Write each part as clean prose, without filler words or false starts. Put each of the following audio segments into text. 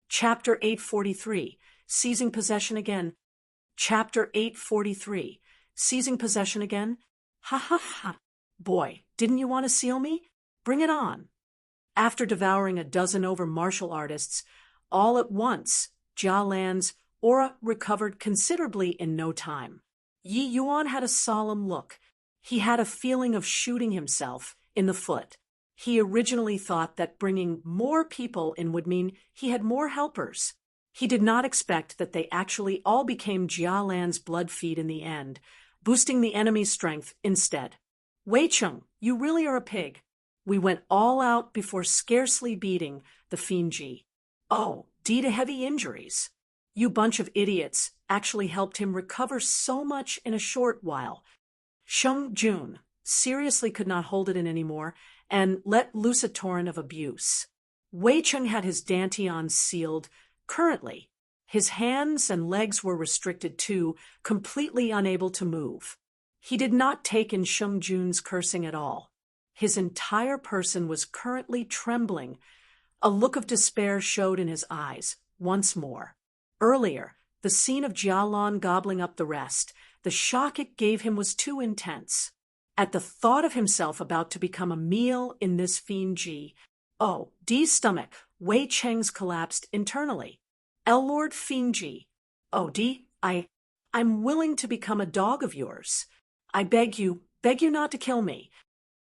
Chapter 843, Seizing Possession Again. Chapter 843, Seizing Possession Again. Ha ha ha. Boy, didn't you want to seal me? Bring it on. After devouring a dozen over martial artists, all at once, Jia Lan's aura recovered considerably in no time. Yi Yuan had a solemn look. He had a feeling of shooting himself in the foot. He originally thought that bringing more people in would mean he had more helpers. He did not expect that they actually all became Jia Lan's blood feed in the end, boosting the enemy's strength instead. Wei Cheng, you really are a pig. We went all out before scarcely beating the Fiend Ji. Oh, due to heavy injuries. You bunch of idiots actually helped him recover so much in a short while. Sheng Jun seriously could not hold it in anymore and let loose a torrent of abuse. Wei Cheng had his dantian sealed. Currently, his hands and legs were restricted too, completely unable to move. He did not take in Sheng Jun's cursing at all. His entire person was currently trembling. A look of despair showed in his eyes, once more. Earlier, the scene of Jialan gobbling up the rest, the shock it gave him was too intense. At the thought of himself about to become a meal in this Fiend Ji, D's stomach, Wei Cheng's collapsed internally. Lord Fiend Ji, D, I'm willing to become a dog of yours. I beg you not to kill me.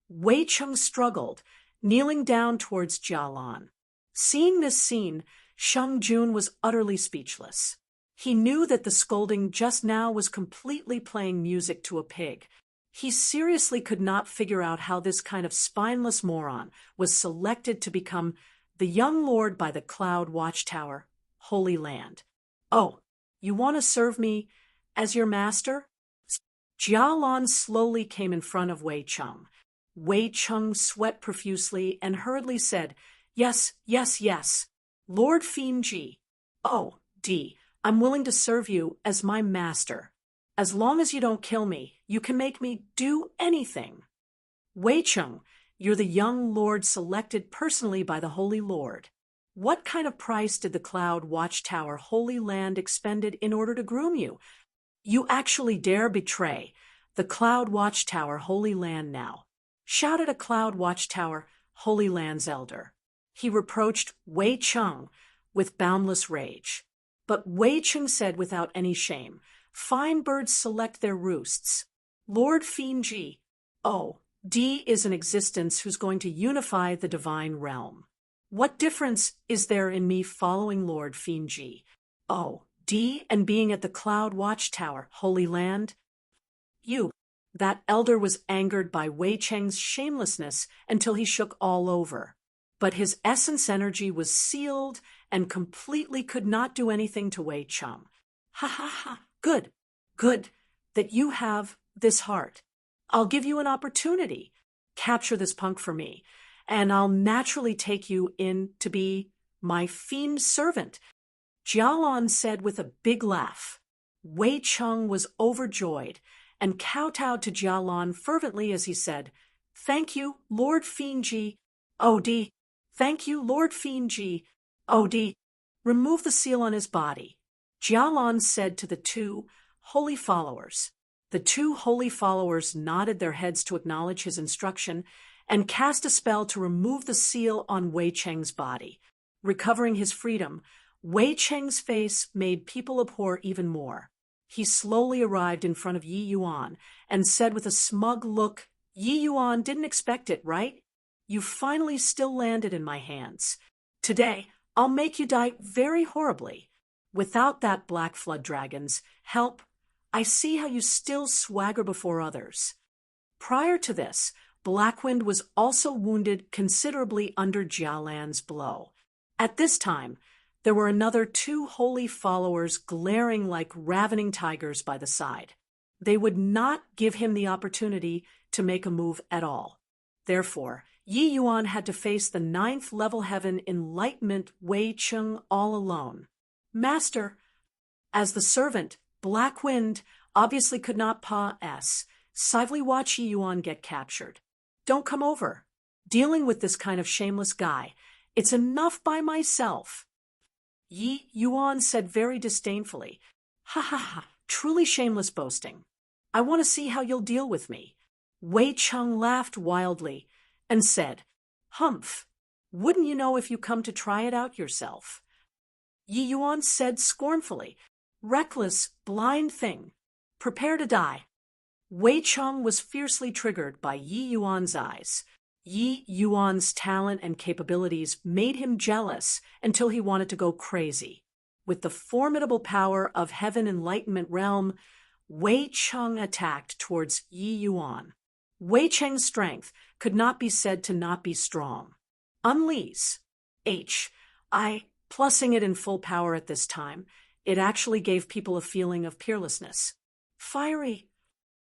Wei Cheng struggled, kneeling down towards Jialan. Seeing this scene, Sheng Jun was utterly speechless. He knew that the scolding just now was completely playing music to a pig. He seriously could not figure out how this kind of spineless moron was selected to become the young lord by the Cloud Watchtower, Holy Land. Oh, you want to serve me as your master? Jialan slowly came in front of Wei Cheng. Wei Cheng sweat profusely and hurriedly said, Yes, yes, yes. Lord Fiend Ji. D, I'm willing to serve you as my master. As long as you don't kill me, you can make me do anything. Wei Cheng, you're the young lord selected personally by the Holy Lord. What kind of price did the Cloud Watchtower Holy Land expended in order to groom you? You actually dare betray the Cloud Watchtower Holy Land now, shouted a Cloud Watchtower Holy Land's elder. He reproached Wei Cheng with boundless rage. But Wei Cheng said without any shame, Fine birds select their roosts. Lord Fiend Ji, D is an existence who's going to unify the divine realm. What difference is there in me following Lord Fiend Ji, D, and being at the Cloud Watchtower, Holy Land? That elder was angered by Wei Cheng's shamelessness until he shook all over. But his essence energy was sealed and completely could not do anything to Wei Cheng. Ha ha ha, good that you have this heart. I'll give you an opportunity. Capture this punk for me, and I'll naturally take you in to be my fiend servant. Jialan said with a big laugh. Wei Cheng was overjoyed and kowtowed to Jialan fervently as he said, Thank you, Lord Fiend Ji. D. Thank you, Lord Fiend Ji. D. Remove the seal on his body. Jialan said to the two holy followers. The two holy followers nodded their heads to acknowledge his instruction and cast a spell to remove the seal on Wei Cheng's body. Recovering his freedom, Wei Cheng's face made people abhor even more. He slowly arrived in front of Yi Yuan and said with a smug look, Yi Yuan didn't expect it, right? You finally still landed in my hands. Today, I'll make you die very horribly. Without that Black Flood Dragon's help, I see how you still swagger before others. Prior to this, Blackwind was also wounded considerably under Jialan's blow. At this time, there were another two holy followers glaring like ravening tigers by the side. They would not give him the opportunity to make a move at all. Therefore, Yi Yuan had to face the 9th level heaven enlightenment Wei Cheng all alone. Master, as the servant, Black Wind obviously could not passively watch Yi Yuan get captured. Don't come over. Dealing with this kind of shameless guy, it's enough by myself. Yi Yuan said very disdainfully. Ha ha ha, truly shameless boasting. I want to see how you'll deal with me. Wei Cheng laughed wildly and said, Humph, wouldn't you know if you come to try it out yourself? Yi Yuan said scornfully, reckless, blind thing. Prepare to die. Wei Cheng was fiercely triggered by Yi Yuan's eyes. Yi Yuan's talent and capabilities made him jealous until he wanted to go crazy. With the formidable power of Heaven Enlightenment Realm, Wei Cheng attacked towards Yi Yuan. Wei Cheng's strength could not be said to not be strong. Unleash. Plusing it in full power at this time, it actually gave people a feeling of peerlessness. Fiery.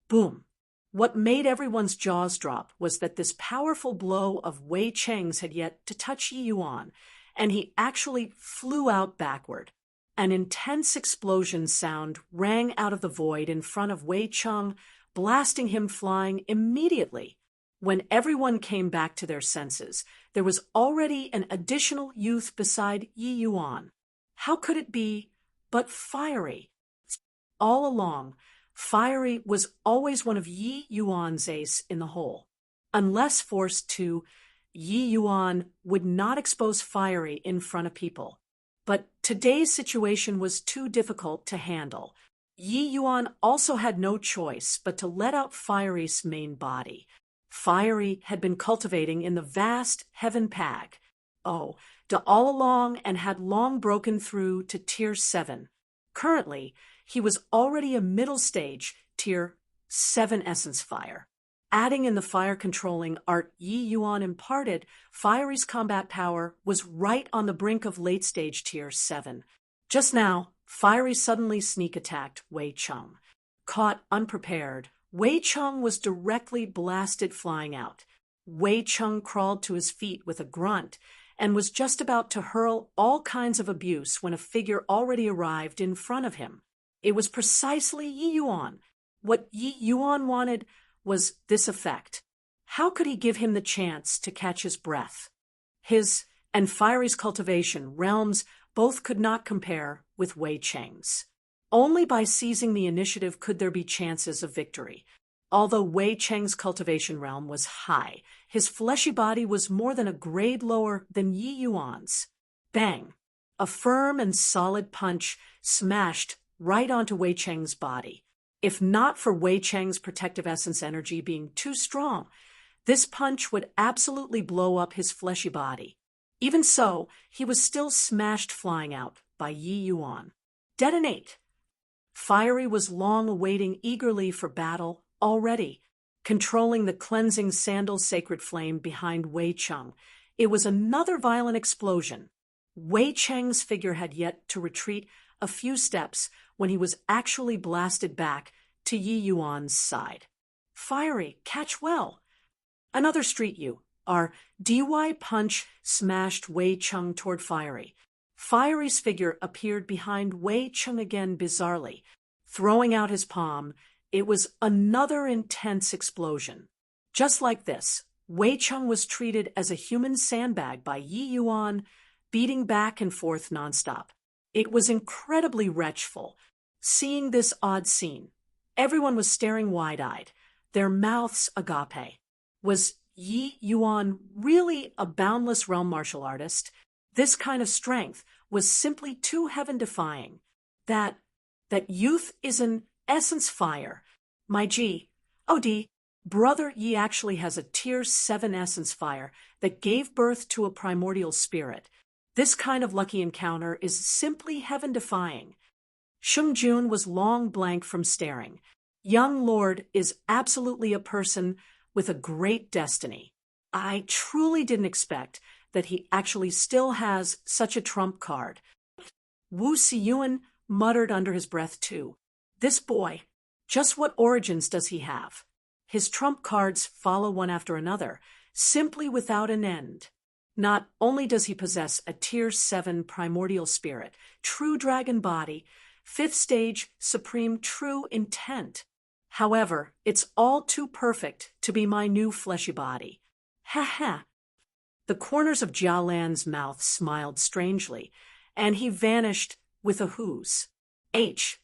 Boom. What made everyone's jaws drop was that this powerful blow of Wei Cheng's had yet to touch Yi Yuan, and he actually flew out backward. An intense explosion sound rang out of the void in front of Wei Cheng, blasting him flying immediately. When everyone came back to their senses, there was already an additional youth beside Yi Yuan. How could it be but Fiery? All along, Fiery was always one of Yi Yuan's ace in the hole. Unless forced to, Yi Yuan would not expose Fiery in front of people. But today's situation was too difficult to handle. Yi Yuan also had no choice but to let out Fiery's main body. Fiery had been cultivating in the vast Heaven Pag. All along and had long broken through to Tier 7. Currently, he was already a middle stage, Tier 7 Essence Fire. Adding in the fire-controlling art Yi Yuan imparted, Fiery's combat power was right on the brink of late-stage Tier 7. Just now, Fiery suddenly sneak-attacked Wei Cheng. Caught unprepared, Wei Cheng was directly blasted flying out. Wei Cheng crawled to his feet with a grunt and was just about to hurl all kinds of abuse when a figure already arrived in front of him. It was precisely Yi Yuan. What Yi Yuan wanted was this effect. How could he give him the chance to catch his breath? His and Fiery's cultivation realms both could not compare with Wei Cheng's. Only by seizing the initiative could there be chances of victory. Although Wei Cheng's cultivation realm was high, his fleshy body was more than a grade lower than Yi Yuan's. Bang! A firm and solid punch smashed right onto Wei Cheng's body. If not for Wei Cheng's protective essence energy being too strong, this punch would absolutely blow up his fleshy body. Even so, he was still smashed flying out by Yi Yuan. Detonate! Fiery was long awaiting eagerly for battle already, controlling the cleansing sandal sacred flame behind Wei Cheng. It was another violent explosion. Wei Cheng's figure had yet to retreat a few steps when he was actually blasted back to Yi Yuan's side. Fiery, catch well. Another street you. Our DY punch smashed Wei Cheng toward Fiery. Fiery's figure appeared behind Wei Cheng again bizarrely. Throwing out his palm, it was another intense explosion. Just like this, Wei Cheng was treated as a human sandbag by Yi Yuan, beating back and forth nonstop. It was incredibly wretchful. Seeing this odd scene, everyone was staring wide-eyed, their mouths agape. Was Yi Yuan really a boundless realm martial artist? This kind of strength was simply too heaven-defying. That youth is an essence fire. My G, brother Yi actually has a Tier 7 essence fire that gave birth to a primordial spirit. This kind of lucky encounter is simply heaven-defying. Sheng Jun was long blank from staring. Young Lord is absolutely a person with a great destiny. I truly didn't expect that he actually still has such a trump card. Wu Siyuan muttered under his breath too. This boy, just what origins does he have? His trump cards follow one after another, simply without an end. Not only does he possess a Tier 7 primordial spirit, true dragon body, 5th stage supreme true intent. However, it's all too perfect to be my new fleshy body. Ha ha! The corners of Jialan's mouth smiled strangely, and he vanished with a who's. H.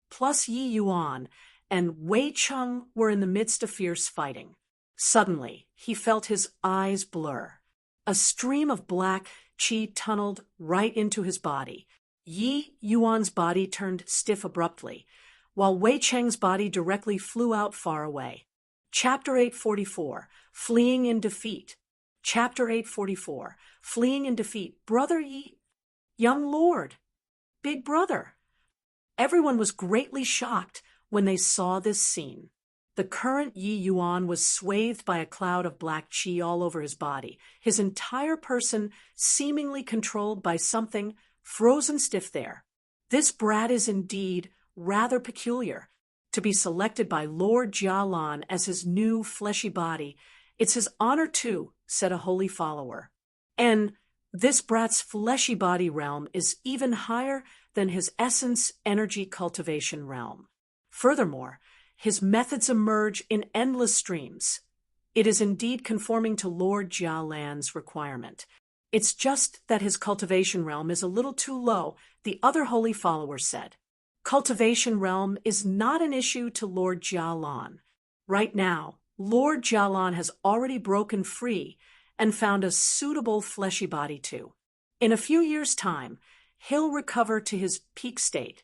Plus Yi Yuan and Wei Cheng were in the midst of fierce fighting. Suddenly, he felt his eyes blur. A stream of black qi tunneled right into his body. Yi Yuan's body turned stiff abruptly, while Wei Cheng's body directly flew out far away. Chapter 844, Fleeing in Defeat. Chapter 844, Fleeing in Defeat. Brother Yi, young lord, big brother. Everyone was greatly shocked when they saw this scene. The current Yi Yuan was swathed by a cloud of black qi all over his body, his entire person seemingly controlled by something frozen stiff there. This brat is indeed rather peculiar. To be selected by Lord Jialan as his new fleshy body, it's his honor too, said a holy follower. And this brat's fleshy body realm is even higher than his essence energy cultivation realm. Furthermore, his methods emerge in endless streams. It is indeed conforming to Lord Jialan's requirement. It's just that his cultivation realm is a little too low, the other holy follower said. Cultivation realm is not an issue to Lord Jialan. Right now, Lord Jialan has already broken free and found a suitable fleshy body too. In a few years' time, he'll recover to his peak state.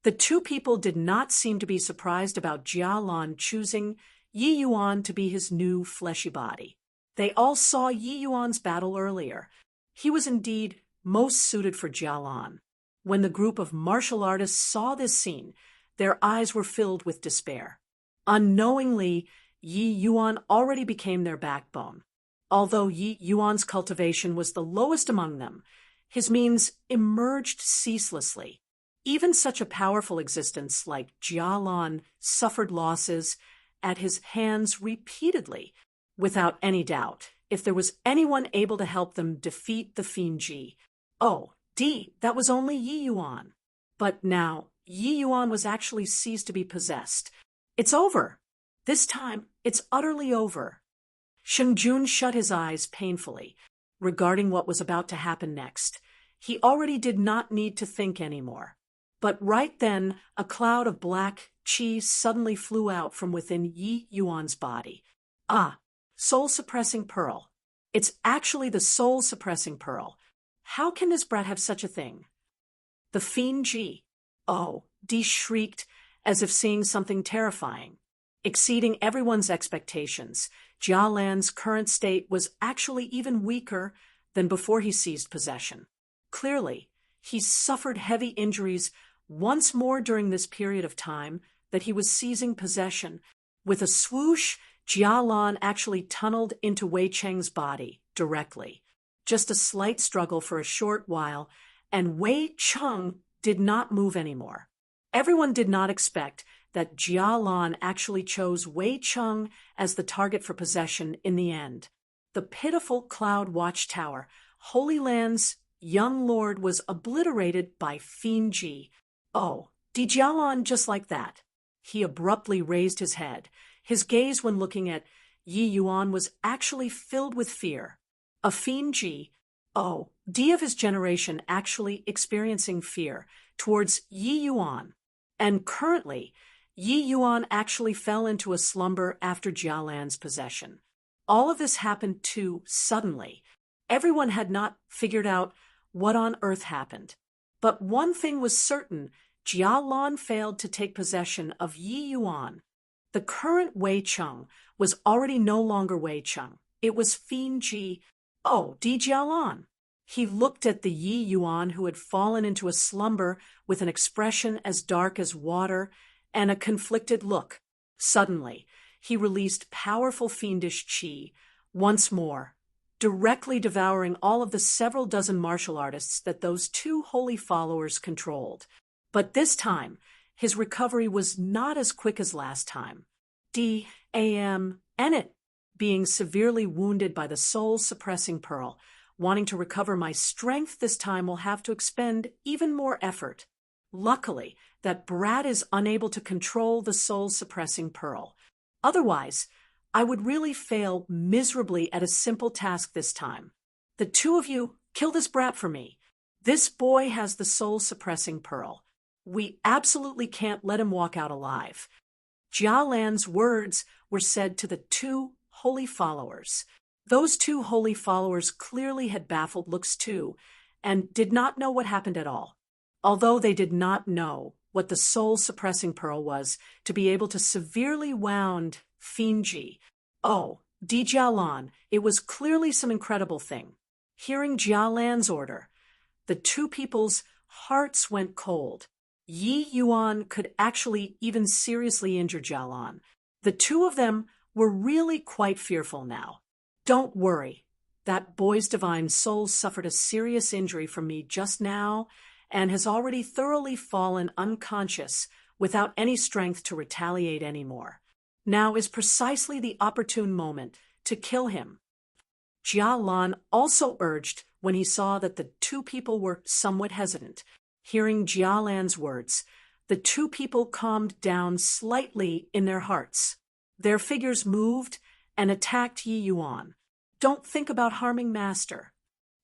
The two people did not seem to be surprised about Jialan choosing Yi Yuan to be his new fleshy body. They all saw Yi Yuan's battle earlier. He was indeed most suited for Jialan. When the group of martial artists saw this scene, their eyes were filled with despair. Unknowingly, Yi Yuan already became their backbone. Although Yi Yuan's cultivation was the lowest among them, his means emerged ceaselessly. Even such a powerful existence like Jialan suffered losses at his hands repeatedly. Without any doubt, if there was anyone able to help them defeat the Fiend Ji, that was only Yi Yuan. But now, Yi Yuan was actually ceased to be possessed. It's over. This time, it's utterly over. Sheng Jun shut his eyes painfully, regarding what was about to happen next. He already did not need to think anymore. But right then, a cloud of black qi suddenly flew out from within Yi Yuan's body. Ah, soul-suppressing pearl. It's actually the soul-suppressing pearl. How can this brat have such a thing? The Fiend Ji. Dee shrieked as if seeing something terrifying. Exceeding everyone's expectations, Jialan's current state was actually even weaker than before he seized possession. Clearly, he suffered heavy injuries once more during this period of time that he was seizing possession. With a swoosh, Jialan actually tunneled into Wei Cheng's body directly. Just a slight struggle for a short while, and Wei Cheng did not move anymore. Everyone did not expect that Jialan actually chose Wei Cheng as the target for possession in the end. The pitiful Cloud Watchtower, Holy Land's young lord, was obliterated by Fiend Ji. Jialan just like that. He abruptly raised his head. His gaze when looking at Yi Yuan was actually filled with fear. A Fiend Ji, D of his generation actually experiencing fear towards Yi Yuan. And currently, Yi Yuan actually fell into a slumber after Jialan's possession. All of this happened too suddenly. Everyone had not figured out what on earth happened. But one thing was certain, Jialan failed to take possession of Yi Yuan. The current Wei Cheng was already no longer Wei Cheng. It was Fiend Ji, Jialan. He looked at the Yi Yuan who had fallen into a slumber with an expression as dark as water and a conflicted look. Suddenly, he released powerful fiendish qi once more, directly devouring all of the several dozen martial artists that those two holy followers controlled. But this time, his recovery was not as quick as last time. Ennet, being severely wounded by the soul-suppressing pearl, wanting to recover my strength this time will have to expend even more effort. Luckily, that brat is unable to control the soul-suppressing pearl. Otherwise, I would really fail miserably at a simple task this time. The two of you, kill this brat for me. This boy has the soul-suppressing pearl. We absolutely can't let him walk out alive. Jia Lan's words were said to the two holy followers. Those two holy followers clearly had baffled looks too, and did not know what happened at all. Although they did not know what the soul-suppressing pearl was, to be able to severely wound Finji. Oh, Di Jialan, it was clearly some incredible thing. Hearing Jialan's order, the two people's hearts went cold. Yi Yuan could actually even seriously injure Jialan. The two of them were really quite fearful now. Don't worry. That boy's divine soul suffered a serious injury from me just now and has already thoroughly fallen unconscious without any strength to retaliate anymore. Now is precisely the opportune moment to kill him. Jia Lan also urged when he saw that the two people were somewhat hesitant. Hearing Jia Lan's words, the two people calmed down slightly in their hearts. Their figures moved and attacked Yi Yuan. Don't think about harming Master.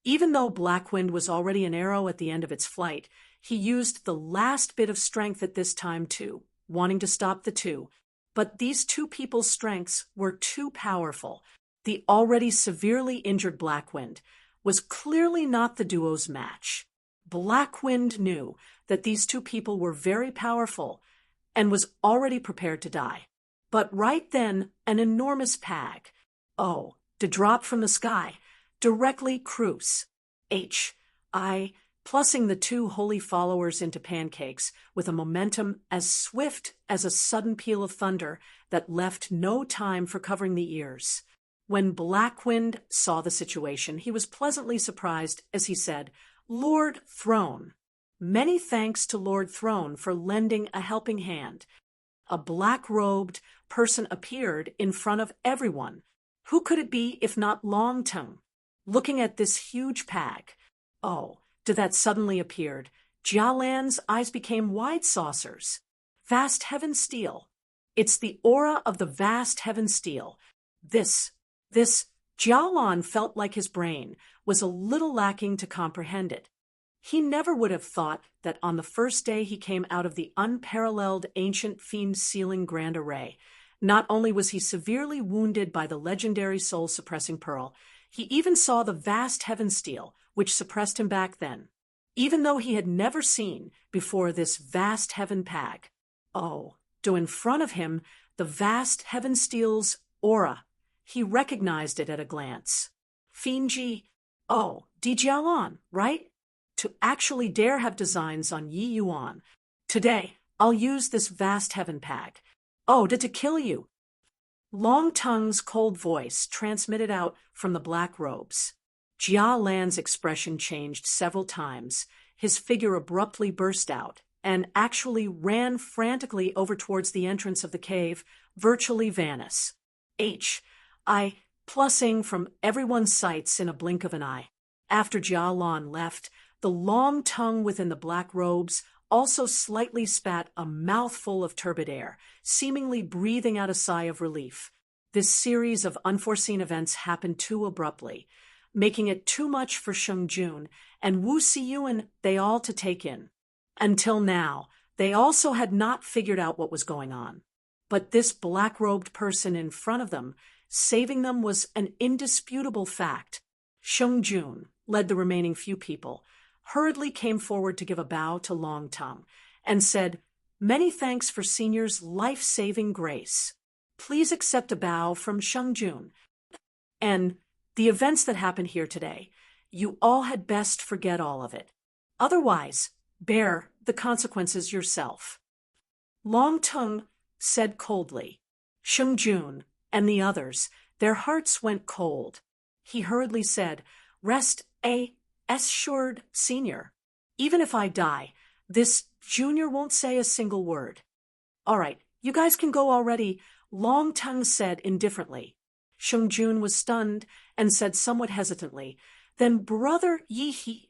Even though Blackwind was already an arrow at the end of its flight, he used the last bit of strength at this time too, wanting to stop the two. But these two people's strengths were too powerful. The already severely injured Blackwind was clearly not the duo's match. Blackwind knew that these two people were very powerful and was already prepared to die. But right then, an enormous pag, to drop from the sky, directly cruise. Plussing the two holy followers into pancakes with a momentum as swift as a sudden peal of thunder that left no time for covering the ears. When Blackwind saw the situation, he was pleasantly surprised as he said, "Lord Throne, many thanks to Lord Throne for lending a helping hand." A black-robed person appeared in front of everyone. Who could it be if not Longtongue? Looking at this huge pag, that suddenly appeared, Jia Lan's eyes became wide saucers. Vast heaven steel. It's the aura of the vast heaven steel. This, Jia Lan felt like his brain was a little lacking to comprehend it. He never would have thought that on the first day he came out of the unparalleled ancient fiend sealing grand array. Not only was he severely wounded by the legendary soul-suppressing pearl, he even saw the vast heaven steel, which suppressed him back then. Even though he had never seen before this vast heaven pag. In front of him, the vast heaven steel's aura. He recognized it at a glance. Finji, Di Jialan, right? To actually dare have designs on Yi Yuan. Today, I'll use this vast heaven pag. To kill you. Longtongue's cold voice transmitted out from the black robes. Jia Lan's expression changed several times. His figure abruptly burst out and actually ran frantically over towards the entrance of the cave, virtually vanished. Plussing from everyone's sights in a blink of an eye. After Jia Lan left, the long tongue within the black robes also slightly spat a mouthful of turbid air, seemingly breathing out a sigh of relief. This series of unforeseen events happened too abruptly, making it too much for Sheng Jun and Wu Siyuan they all to take in. Until now, they also had not figured out what was going on. But this black-robed person in front of them, saving them was an indisputable fact. Sheng Jun led the remaining few people, hurriedly came forward to give a bow to Longtongue, and said, "Many thanks for Senior's life-saving grace. Please accept a bow from Sheng Jun. And the events that happened here today, you all had best forget all of it. Otherwise, bear the consequences yourself." Longtongue said coldly. Sheng Jun and the others, their hearts went cold. He hurriedly said, "Rest assured, Senior. Even if I die, this junior won't say a single word." "All right, you guys can go already," Longtongue said indifferently. Sheng Jun was stunned and said somewhat hesitantly, "Then Brother Yi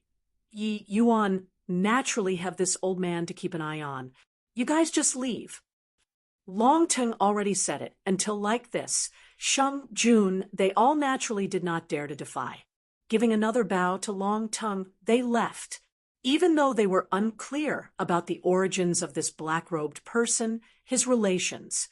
Yuan naturally have this old man to keep an eye on. You guys just leave." Longtongue already said it, until like this, Sheng Jun they all naturally did not dare to defy. Giving another bow to Longtongue, they left, even though they were unclear about the origins of this black-robed person, his relations.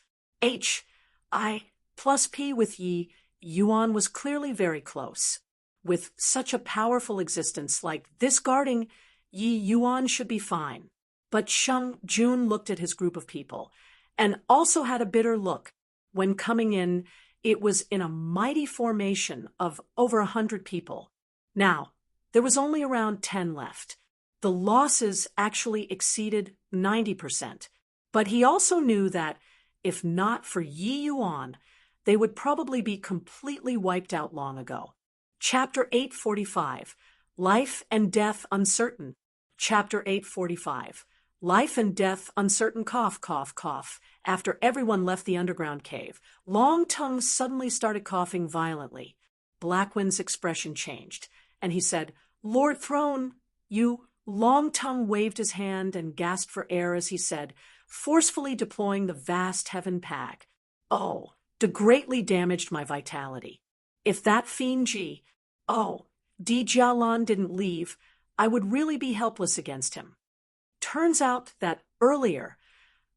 I plus P with Yi Yuan was clearly very close. With such a powerful existence like this guarding, Yi Yuan should be fine. But Sheng Jun looked at his group of people, and also had a bitter look. When coming in, it was in a mighty formation of over 100 people. Now, there was only around 10 left. The losses actually exceeded 90%. But he also knew that, if not for Yi Yuan, they would probably be completely wiped out long ago. Chapter 845, Life and Death Uncertain. Chapter 845, Life and Death Uncertain. Cough, cough, cough. After everyone left the underground cave, Long Tongue suddenly started coughing violently. Blackwind's expression changed, and he said, "Lord Throne, you..." Long Tongue waved his hand and gasped for air as he said, forcefully deploying the vast heaven pack. "Oh, greatly damaged my vitality. If that fiend Ji, Di Jialan didn't leave, I would really be helpless against him." Turns out that earlier,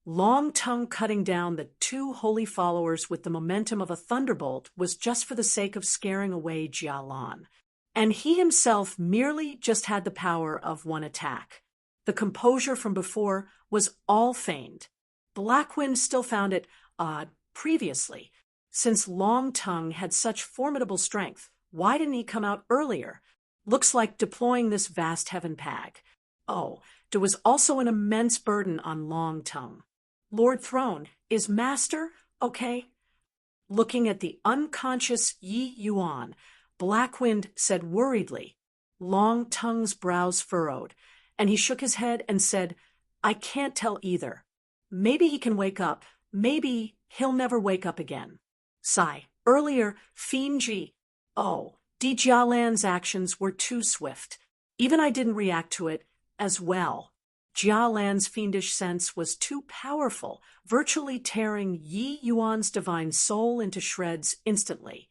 Long Tongue cutting down the two holy followers with the momentum of a thunderbolt was just for the sake of scaring away Jialan. And he himself merely just had the power of one attack. The composure from before was all feigned. Blackwind still found it odd previously. Since Long Tongue had such formidable strength, why didn't he come out earlier? Looks like deploying this vast heaven pack. There was also an immense burden on Long Tongue. "Lord Throne, is Master okay?" Looking at the unconscious Yi Yuan, Blackwind said worriedly. Long Tongue's brows furrowed, and he shook his head and said, "I can't tell either. Maybe he can wake up. Maybe he'll never wake up again." Sigh. Earlier, Fiend Ji, Di Jialan's actions were too swift. Even I didn't react to it as well. Jialan's fiendish sense was too powerful, virtually tearing Yi Yuan's divine soul into shreds instantly.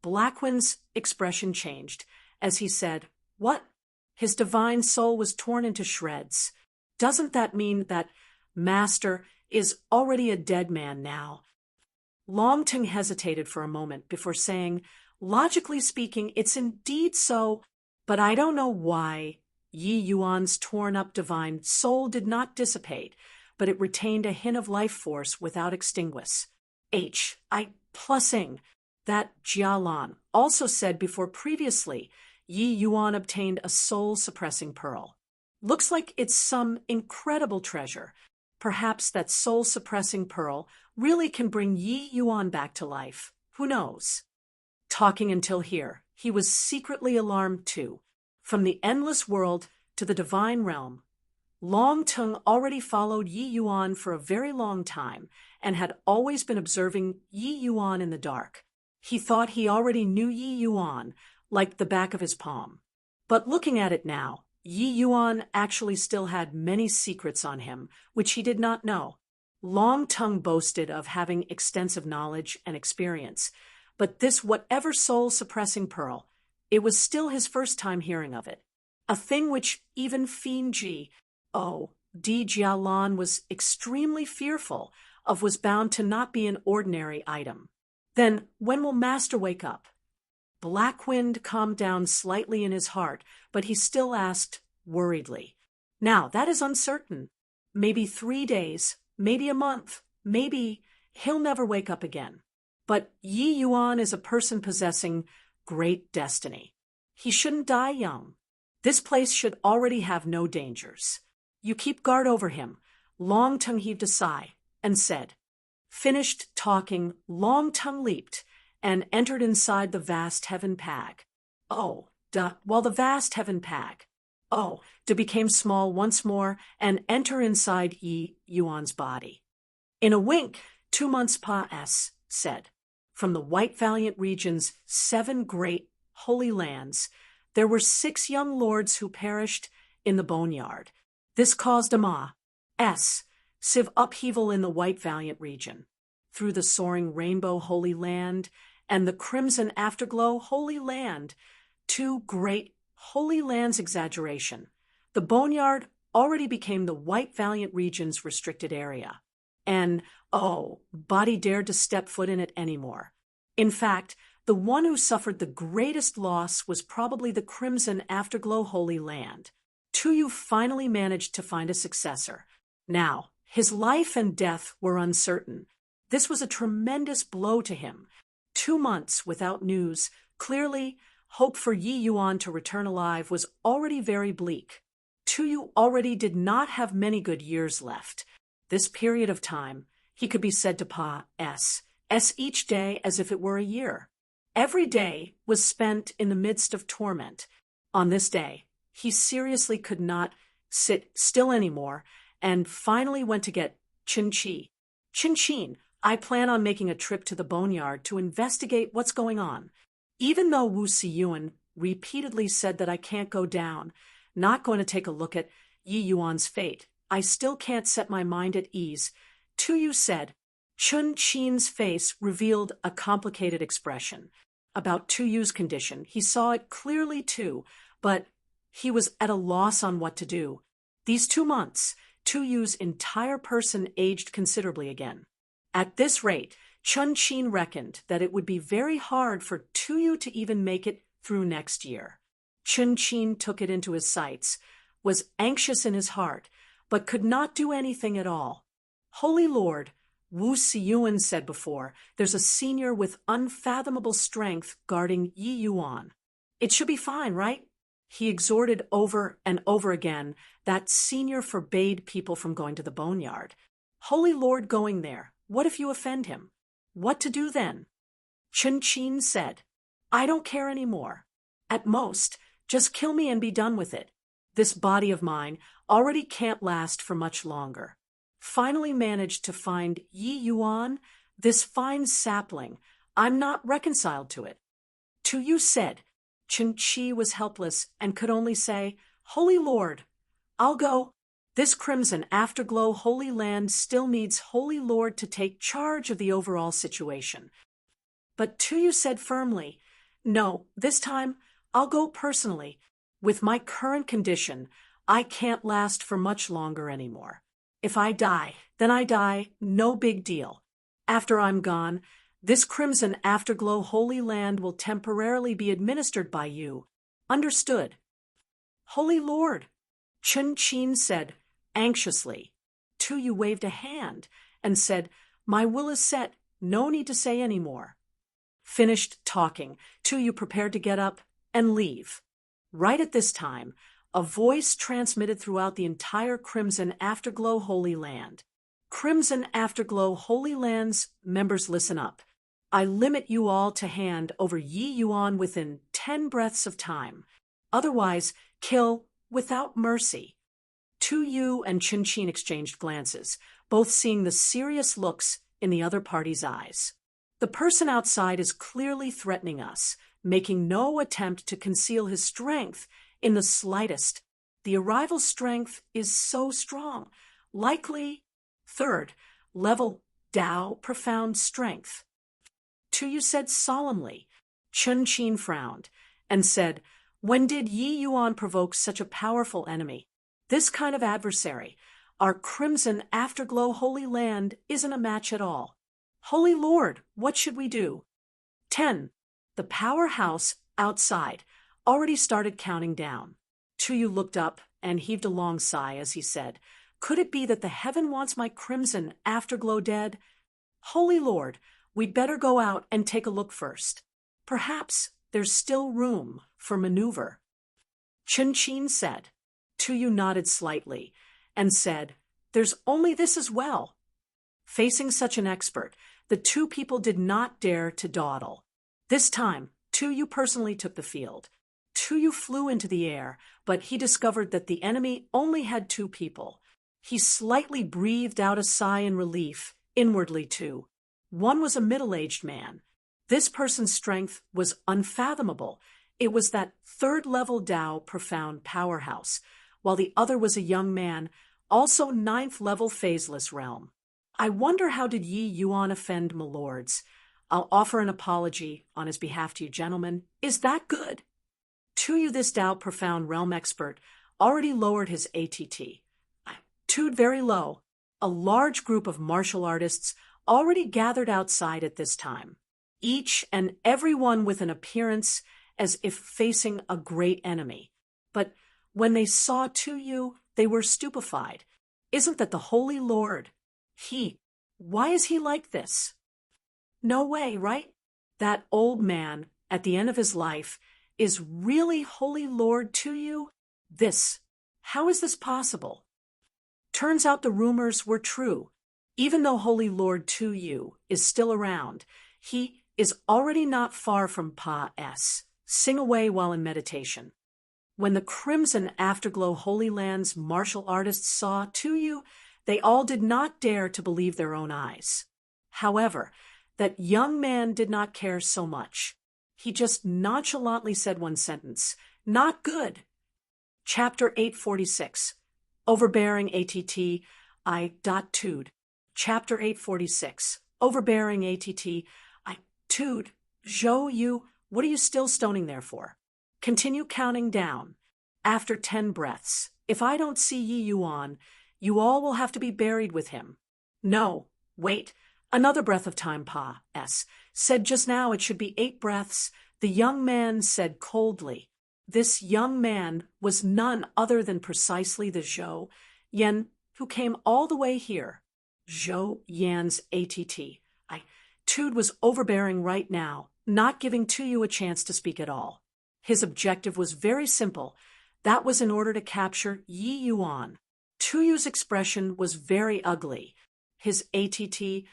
Blackwind's expression changed as he said, "What? His divine soul was torn into shreds. Doesn't that mean that Master is already a dead man now?" Long Tongue hesitated for a moment before saying, "Logically speaking, it's indeed so, but I don't know why." Yi Yuan's torn-up divine soul did not dissipate, but it retained a hint of life force without extinguish. I plusing. That Jialan also said before previously, Yi Yuan obtained a soul-suppressing pearl. Looks like it's some incredible treasure. Perhaps that soul-suppressing pearl really can bring Yi Yuan back to life. Who knows? Talking until here, he was secretly alarmed too. From the endless world to the divine realm, Long Tongue already followed Yi Yuan for a very long time and had always been observing Yi Yuan in the dark. He thought he already knew Yi Yuan like the back of his palm. But looking at it now, Yi Yuan actually still had many secrets on him, which he did not know. Long Tongue boasted of having extensive knowledge and experience, but this whatever soul-suppressing pearl, it was still his first time hearing of it. A thing which even Fiend Ji, Di Jialan was extremely fearful of was bound to not be an ordinary item. Then, when will Master wake up? Blackwind calmed down slightly in his heart, but he still asked worriedly. Now, that is uncertain. Maybe 3 days, maybe a month, maybe he'll never wake up again. But Yi Yuan is a person possessing great destiny. He shouldn't die young. This place should already have no dangers. You keep guard over him. Long Tongue heaved a sigh and said. Finished talking, Long Tongue leaped and entered inside the vast heaven pack. While the vast heaven pack, became small once more and enter inside Yi Yuan's body. In a wink, 2 months pa said. From the White Valiant region's 7 great holy lands, there were 6 young lords who perished in the boneyard. This caused a sieve upheaval in the White Valiant region. Through the soaring rainbow holy land and the crimson afterglow holy land, 2 great holy lands exaggeration. The boneyard already became the White Valiant region's restricted area. And, oh, nobody dared to step foot in it anymore. In fact, the one who suffered the greatest loss was probably the Crimson Afterglow Holy Land. Tuyu finally managed to find a successor. Now, his life and death were uncertain. This was a tremendous blow to him. 2 months without news. Clearly, hope for Yi Yuan to return alive was already very bleak. Tuyu already did not have many good years left. This period of time, he could be said to pass each day as if it were a year. Every day was spent in the midst of torment. On this day, he seriously could not sit still anymore and finally went to get Qin-Chi. Qin-Chin, I plan on making a trip to the boneyard to investigate what's going on. Even though Wu Siyuan repeatedly said that I can't go down, not going to take a look at Yi Yuan's fate, I still can't set my mind at ease. Tuyu said. Qin-Chin's face revealed a complicated expression. About Tuyu's condition, he saw it clearly too, but he was at a loss on what to do. These 2 months, Tuyu's entire person aged considerably again. At this rate, Qin-Chin reckoned that it would be very hard for Tuyu to even make it through next year. Qin-Chin took it into his sights, was anxious in his heart, but could not do anything at all. Holy Lord, Wu Siyuan said before, there's a senior with unfathomable strength guarding Yi Yuan. It should be fine, right? He exhorted over and over again. That senior forbade people from going to the boneyard. Holy Lord going there, what if you offend him? What to do then? Qin-Chin said, I don't care anymore. At most, just kill me and be done with it. This body of mine already can't last for much longer. Finally managed to find Yi Yuan, this fine sapling. I'm not reconciled to it. Tuyu said. Qin-Chi was helpless and could only say, Holy Lord, I'll go. This Crimson Afterglow Holy Land still needs Holy Lord to take charge of the overall situation. But Tuyu said firmly, No, this time I'll go personally. With my current condition, I can't last for much longer anymore. If I die, then I die, no big deal. After I'm gone, this Crimson Afterglow Holy Land will temporarily be administered by you. Understood? Holy Lord, Qin-Chin said anxiously. Tuyu waved a hand and said, My will is set, no need to say any more. Finished talking, Tuyu prepared to get up and leave. Right at this time, a voice transmitted throughout the entire Crimson Afterglow Holy Land. Crimson Afterglow Holy Land's members, listen up. I limit you all to hand over Yi Yuan within 10 breaths of time. Otherwise, kill without mercy. Tuyu and Qin-Chin exchanged glances, both seeing the serious looks in the other party's eyes. The person outside is clearly threatening us, making no attempt to conceal his strength in the slightest. The arrival strength is so strong. Likely, 3rd level Tao profound strength. Tuyu said solemnly. Qin-Chin frowned and said, When did Yi Yuan provoke such a powerful enemy? This kind of adversary, our Crimson Afterglow Holy Land, isn't a match at all. Holy Lord, what should we do? 10. The powerhouse outside already started counting down. Tuyu looked up and heaved a long sigh as he said, Could it be that the heaven wants my Crimson Afterglow dead? Holy Lord, we'd better go out and take a look first. Perhaps there's still room for maneuver. Qin-Chin said. Tuyu nodded slightly and said, There's only this as well. Facing such an expert, the two people did not dare to dawdle. This time, Tuyu personally took the field. Tuyu flew into the air, but he discovered that the enemy only had 2 people. He slightly breathed out a sigh in relief, inwardly too. One was a middle-aged man. This person's strength was unfathomable. It was that 3rd-level Tao profound powerhouse, while the other was a young man, also 9th-level phaseless realm. I wonder how did Yi Yuan offend my lords? I'll offer an apology on his behalf to you gentlemen. Is that good? Tuyu, this Tao profound realm expert, already lowered his ATT. Toed very low. A large group of martial artists already gathered outside at this time, each and every one with an appearance as if facing a great enemy. But when they saw Tuyu, they were stupefied. Isn't that the Holy Lord? Why is he like this? No way, right? That old man, at the end of his life, is really Holy Lord Tuyu? How is this possible? Turns out the rumors were true. Even though Holy Lord Tuyu is still around, he is already not far from Pa-S. Sing away while in meditation. When the Crimson Afterglow Holy Land's martial artists saw Tuyu, they all did not dare to believe their own eyes. However, that young man did not care so much. He just nonchalantly said one sentence, "Not good." Chapter 846. Overbearing ATT, I.Tude. Chapter 846. Overbearing ATT, I.Tude. Zhou, what are you still stoning there for? Continue counting down. After 10 breaths, if I don't see Yi Yuan, you all will have to be buried with him. No, wait. Another breath of time, Pa-S. Said just now it should be 8 breaths. The young man said coldly. This young man was none other than precisely the Zhou Yan who came all the way here. Zhou Yan's ATT. Tude was overbearing right now, not giving Tuyu a chance to speak at all. His objective was very simple. That was in order to capture Yi Yuan. Tuyu's expression was very ugly. His ATT,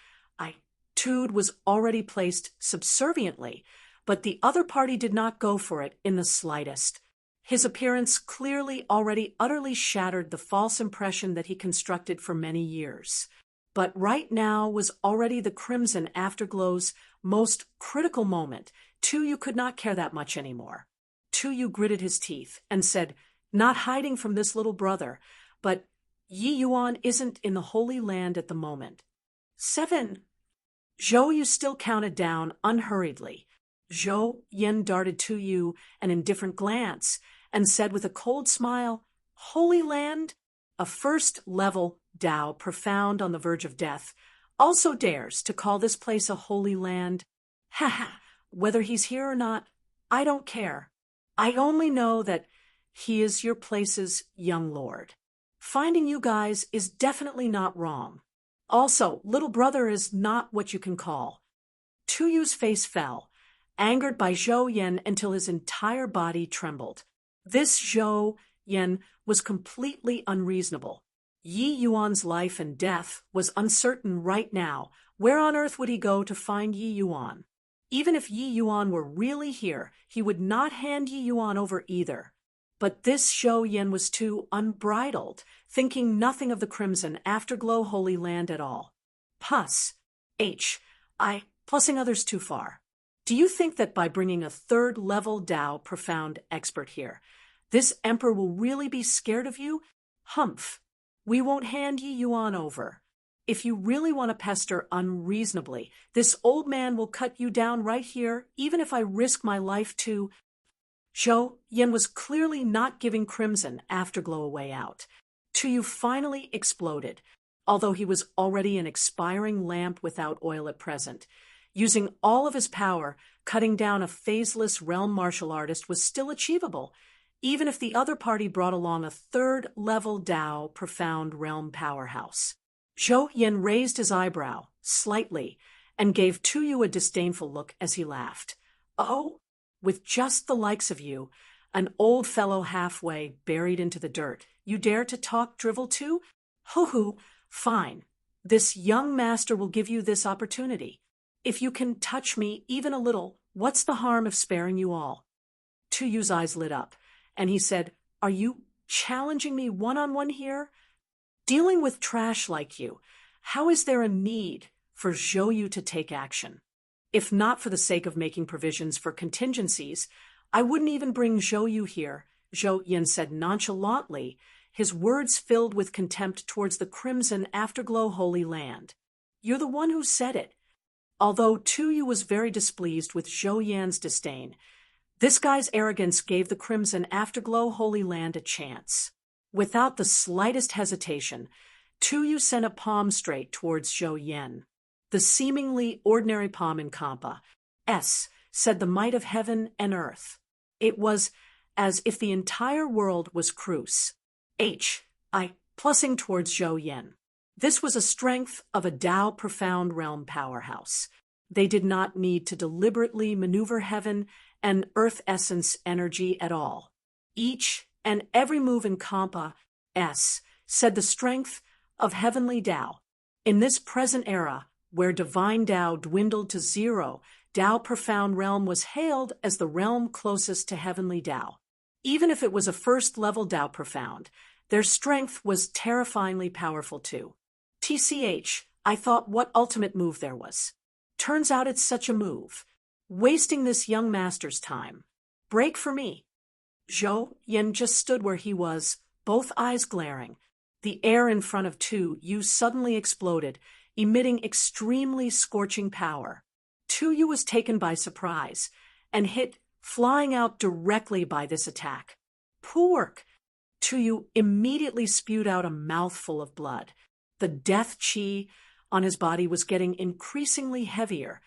Tude, was already placed subserviently, but the other party did not go for it in the slightest. His appearance clearly already utterly shattered the false impression that he constructed for many years. But right now was already the Crimson Afterglow's most critical moment. Tuyu could not care that much anymore. Tuyu gritted his teeth and said, "Not hiding from this little brother, but Yi Yuan isn't in the Holy Land at the moment." 7. Zhou still counted down unhurriedly. Zhou Yan darted Tuyu an indifferent glance and said with a cold smile, "Holy Land? A first-level Tao profound on the verge of death also dares to call this place a holy land? Ha ha! Whether he's here or not, I don't care. I only know that he is your place's young lord. Finding you guys is definitely not wrong. Also, little brother is not what you can call." Tuyu's face fell, angered by Zhou Yan until his entire body trembled. This Zhou Yan was completely unreasonable. Yi Yuan's life and death was uncertain right now. Where on earth would he go to find Yi Yuan? Even if Yi Yuan were really here, he would not hand Yi Yuan over either. But this Zhou Yan was too unbridled, thinking nothing of the Crimson Afterglow Holy Land at all. Plussing others too far. Do you think that by bringing a third-level Tao profound expert here, this emperor will really be scared of you? Humph. We won't hand Yi Yuan over. If you really want to pester unreasonably, this old man will cut you down right here, even if I risk my life to... Zhou Yan was clearly not giving Crimson Afterglow a way out. Tuyu finally exploded, although he was already an expiring lamp without oil at present. Using all of his power, cutting down a phaseless realm martial artist was still achievable, even if the other party brought along a third-level Tao profound realm powerhouse. Zhou Yan raised his eyebrow, slightly, and gave Tuyu a disdainful look as he laughed. "Oh, with just the likes of you, an old fellow halfway buried into the dirt, you dare to talk drivel too? Hoo-hoo, fine. This young master will give you this opportunity. If you can touch me even a little, what's the harm of sparing you all?" Tuyu's eyes lit up, and he said, "Are you challenging me one-on-one here? Dealing with trash like you, how is there a need for Zhou to take action? If not for the sake of making provisions for contingencies, I wouldn't even bring Zhou here," Zhou Yan said nonchalantly, his words filled with contempt towards the Crimson Afterglow Holy Land. "You're the one who said it." Although Tuyu was very displeased with Zhou Yan's disdain, This guy's arrogance gave the Crimson Afterglow Holy Land a chance. Without the slightest hesitation, Tu sent a palm straight towards Zhou Yan. The seemingly ordinary palm in Kampa, said the might of heaven and earth. It was as if the entire world was Crus. Plussing towards Zhou Yan. This was a strength of a Tao profound realm powerhouse. They did not need to deliberately maneuver heaven and earth essence energy at all. Each and every move in Kampa, said the strength of heavenly Tao. In this present era, where divine Tao dwindled to zero, Tao profound realm was hailed as the realm closest to heavenly Tao. Even if it was a first-level Tao profound, their strength was terrifyingly powerful too. I thought what ultimate move there was. Turns out it's such a move. Wasting this young master's time. Break for me. Zhou Yan just stood where he was, both eyes glaring. The air in front of Tu suddenly exploded, emitting extremely scorching power. Tu was taken by surprise and hit, flying out directly by this attack. Pork! Tu immediately spewed out a mouthful of blood. The death chi on his body was getting increasingly heavier,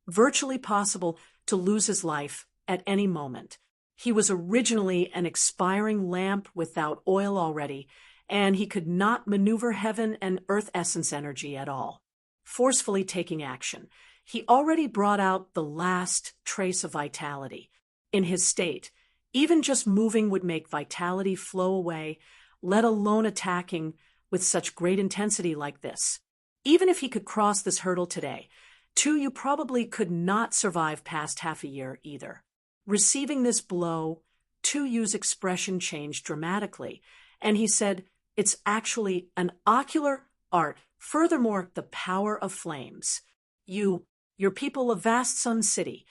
virtually possible to lose his life at any moment. He was originally an expiring lamp without oil already, and he could not maneuver heaven and earth essence energy at all. Forcefully taking action, he already brought out the last trace of vitality. In his state, even just moving would make vitality flow away, let alone attacking with such great intensity like this. Even if he could cross this hurdle today, Tu probably could not survive past half a year either. Receiving this blow, Tu's expression changed dramatically, and he said, "It's actually an ocular art. Furthermore, the power of flames. Your people of vast Sun City.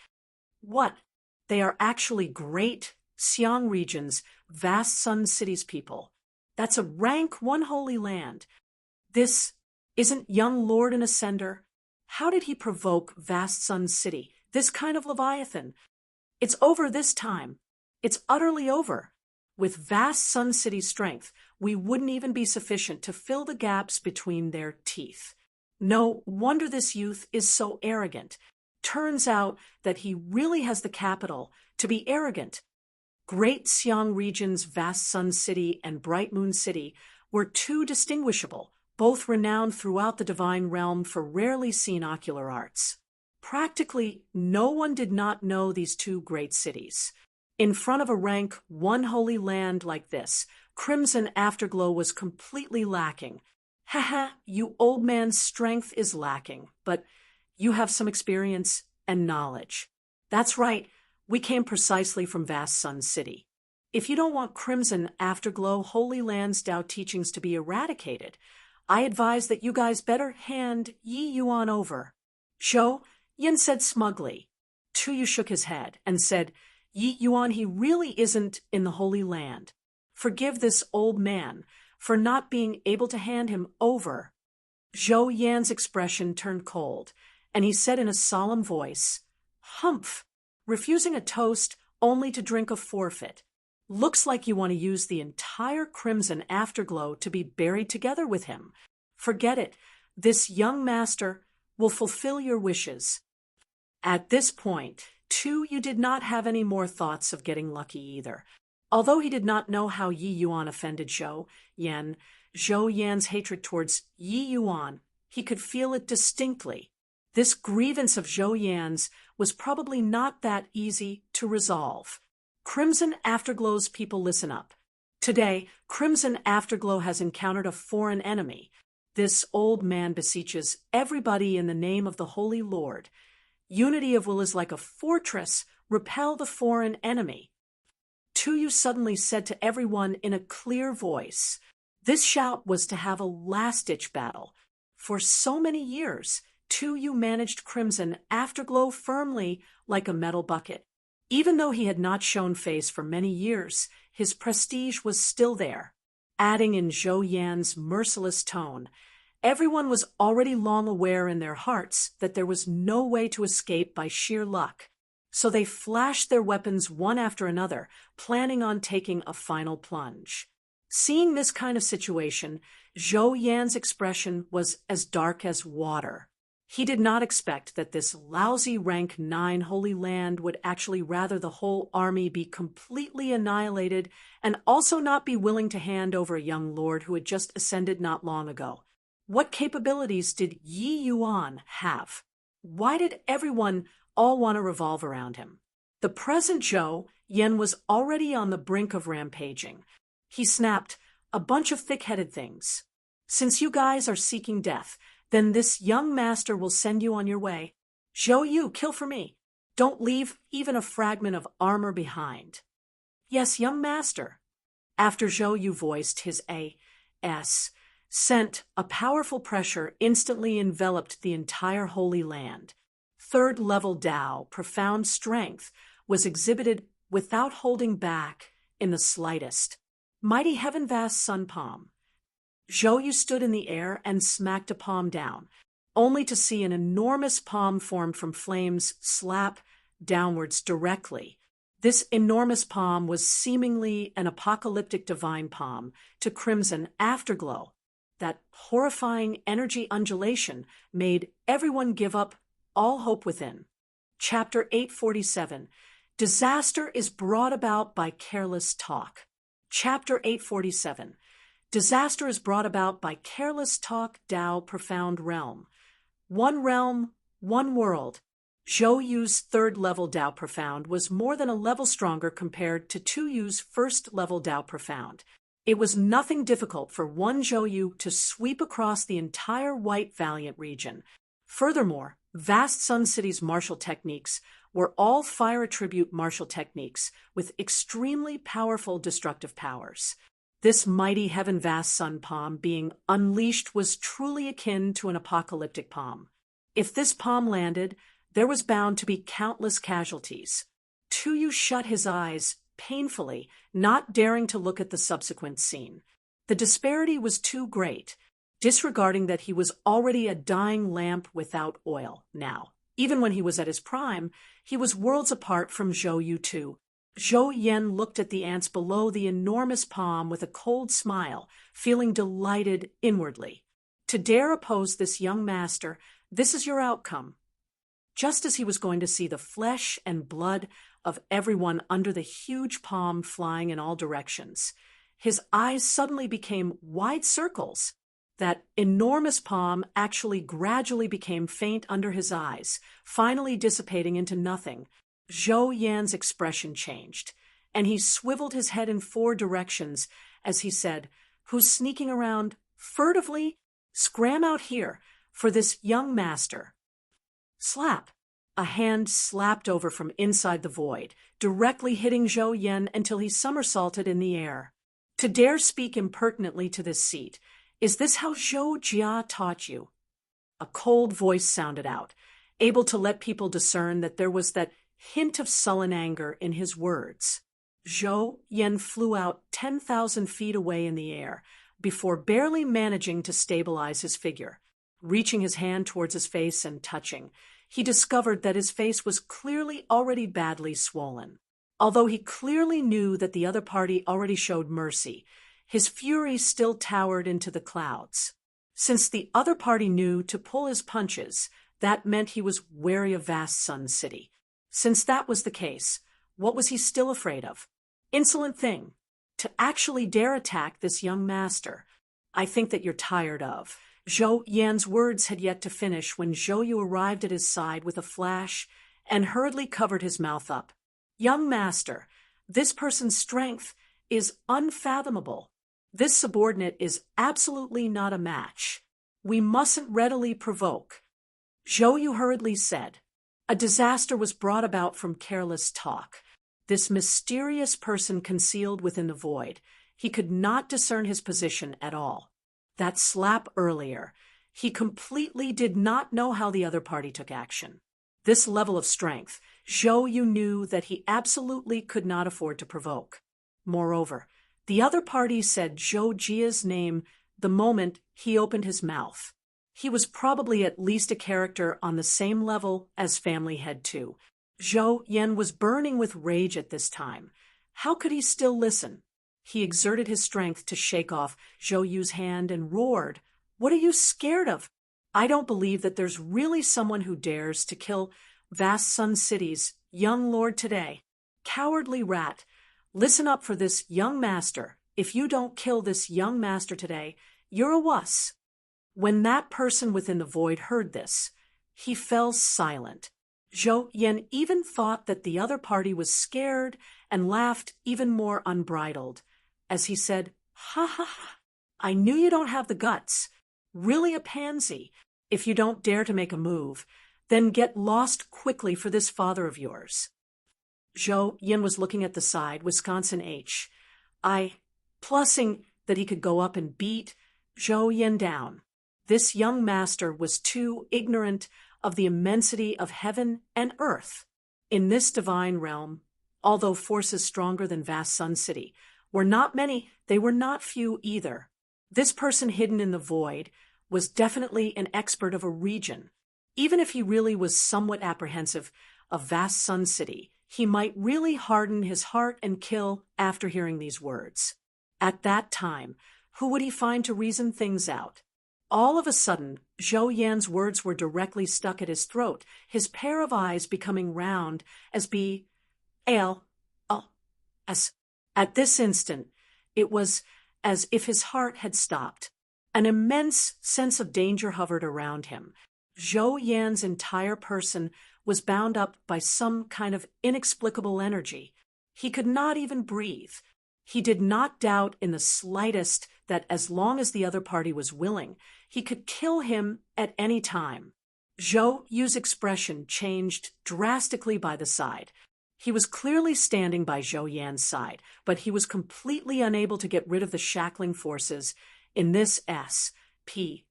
What? They are actually great Xiang regions, vast Sun City's people. That's a rank one holy land. This isn't young Lord and Ascender. How did he provoke vast Sun City, this kind of Leviathan? It's over this time. It's utterly over. With vast Sun City's strength, we wouldn't even be sufficient to fill the gaps between their teeth. No wonder this youth is so arrogant. Turns out that he really has the capital to be arrogant. Great Xiang region's vast Sun City and Bright Moon City were two distinguishable, both renowned throughout the divine realm for rarely seen ocular arts. Practically no one did not know these two great cities. In front of a rank one holy land like this, Crimson Afterglow was completely lacking. You old man's strength is lacking, but you have some experience and knowledge. That's right, we came precisely from vast Sun City. If you don't want Crimson Afterglow Holy Land's Tao teachings to be eradicated, I advise that you guys better hand Yi Yuan over. Zhou Yan said smugly. Tu shook his head and said, Yi Yuan, he really isn't in the Holy Land. Forgive this old man for not being able to hand him over. Zhou Yan's expression turned cold, and he said in a solemn voice, Humph, refusing a toast only to drink a forfeit. Looks like you want to use the entire Crimson Afterglow to be buried together with him. Forget it. This young master will fulfill your wishes. At this point, Tu did not have any more thoughts of getting lucky either. Although he did not know how Yi Yuan offended Zhou Yan's hatred towards Yi Yuan, he could feel it distinctly. This grievance of Zhou Yan's was probably not that easy to resolve. Crimson Afterglow's people, listen up. Today, Crimson Afterglow has encountered a foreign enemy. This old man beseeches everybody in the name of the Holy Lord. Unity of will is like a fortress. Repel the foreign enemy. Tu suddenly said to everyone in a clear voice. This shout was to have a last-ditch battle. For so many years, Tu managed Crimson Afterglow firmly like a metal bucket. Even though he had not shown face for many years, his prestige was still there. Adding in Zhou Yan's merciless tone, everyone was already long aware in their hearts that there was no way to escape by sheer luck. So they flashed their weapons one after another, planning on taking a final plunge. Seeing this kind of situation, Zhou Yan's expression was as dark as water. He did not expect that this lousy rank 9 Holy Land would actually rather the whole army be completely annihilated and also not be willing to hand over a young lord who had just ascended not long ago. What capabilities did Yi Yuan have? Why did everyone all want to revolve around him? The present Zhou Yan was already on the brink of rampaging. He snapped, "A bunch of thick-headed things. Since you guys are seeking death, then this young master will send you on your way. Zhou Yu, kill for me. Don't leave even a fragment of armor behind." "Yes, young master." After Zhou Yu voiced his A.S., sent a powerful pressure instantly enveloped the entire Holy Land. Third-level Tao, profound strength, was exhibited without holding back in the slightest. Mighty heaven-vast sun palm. Zhou Yu stood in the air and smacked a palm down, only to see an enormous palm formed from flames slap downwards directly. This enormous palm was seemingly an apocalyptic divine palm to crimson afterglow. That horrifying energy undulation made everyone give up all hope within. Chapter 847. Disaster is brought about by careless talk. Chapter 847. Disaster is brought about by careless talk. Tao Profound Realm. One realm, one world. Zhou Yu's third-level Tao Profound was more than a level stronger compared to Tu Yu's first-level Tao Profound. It was nothing difficult for one Zhou Yu to sweep across the entire White Valiant region. Furthermore, Vast Sun City's martial techniques were all fire attribute martial techniques with extremely powerful destructive powers. This mighty heaven-vast sun palm being unleashed was truly akin to an apocalyptic palm. If this palm landed, there was bound to be countless casualties. Tu Yu shut his eyes painfully, not daring to look at the subsequent scene. The disparity was too great, disregarding that he was already a dying lamp without oil now. Even when he was at his prime, he was worlds apart from Zhou Yu too. Zhou Yan looked at the ants below the enormous palm with a cold smile, feeling delighted inwardly. To dare oppose this young master, this is your outcome. Just as he was going to see the flesh and blood of everyone under the huge palm flying in all directions, his eyes suddenly became wide circles. That enormous palm actually gradually became faint under his eyes, finally dissipating into nothing. Zhou Yan's expression changed, and he swiveled his head in 4 directions as he said, "Who's sneaking around furtively? Scram out here for this young master." Slap! A hand slapped over from inside the void, directly hitting Zhou Yan until he somersaulted in the air. "To dare speak impertinently to this seat, is this how Zhou Jia taught you?" A cold voice sounded out, able to let people discern that there was that hint of sullen anger in his words. Zhou Yan flew out 10,000 feet away in the air, before barely managing to stabilize his figure. Reaching his hand towards his face and touching, he discovered that his face was clearly already badly swollen. Although he clearly knew that the other party already showed mercy, his fury still towered into the clouds. Since the other party knew to pull his punches, that meant he was wary of Vast Sun City. Since that was the case, what was he still afraid of? Insolent thing, to actually dare attack this young master. "I think that you're tired of." Zhou Yan's words had yet to finish when Zhou Yu arrived at his side with a flash and hurriedly covered his mouth up. "Young master, this person's strength is unfathomable. This subordinate is absolutely not a match. We mustn't readily provoke." Zhou Yu hurriedly said, "A disaster was brought about from careless talk. This mysterious person concealed within the void. He could not discern his position at all. That slap earlier, he completely did not know how the other party took action. This level of strength, Zhou Yu knew that he absolutely could not afford to provoke. Moreover, the other party said Zhou Jia's name the moment he opened his mouth. He was probably at least a character on the same level as Family Head 2. Zhou Yan was burning with rage at this time. How could he still listen? He exerted his strength to shake off Zhou Yu's hand and roared, "What are you scared of? I don't believe that there's really someone who dares to kill Vast Sun City's young lord today. Cowardly rat, listen up for this young master. If you don't kill this young master today, you're a wuss." When that person within the void heard this, he fell silent. Zhou Yan even thought that the other party was scared and laughed even more unbridled, as he said, "Ha ha ha, I knew you don't have the guts. Really a pansy. If you don't dare to make a move, then get lost quickly for this father of yours." Zhou Yan was looking at the side, Wisconsin H. I, plussing that he could go up and beat Zhou Yan down. This young master was too ignorant of the immensity of heaven and earth. In this divine realm, although forces stronger than Vast Sun City were not many, they were not few either. This person hidden in the void was definitely an expert of a region. Even if he really was somewhat apprehensive of Vast Sun City, he might really harden his heart and kill after hearing these words. At that time, who would he find to reason things out? All of a sudden, Zhou Yan's words were directly stuck at his throat, his pair of eyes becoming round as B-A-L-S. At this instant, it was as if his heart had stopped. An immense sense of danger hovered around him. Zhou Yan's entire person was bound up by some kind of inexplicable energy. He could not even breathe. He did not doubt in the slightest that as long as the other party was willing, he could kill him at any time. Zhou Yu's expression changed drastically by the side. He was clearly standing by Zhou Yan's side, but he was completely unable to get rid of the shackling forces in this S.P.A.C.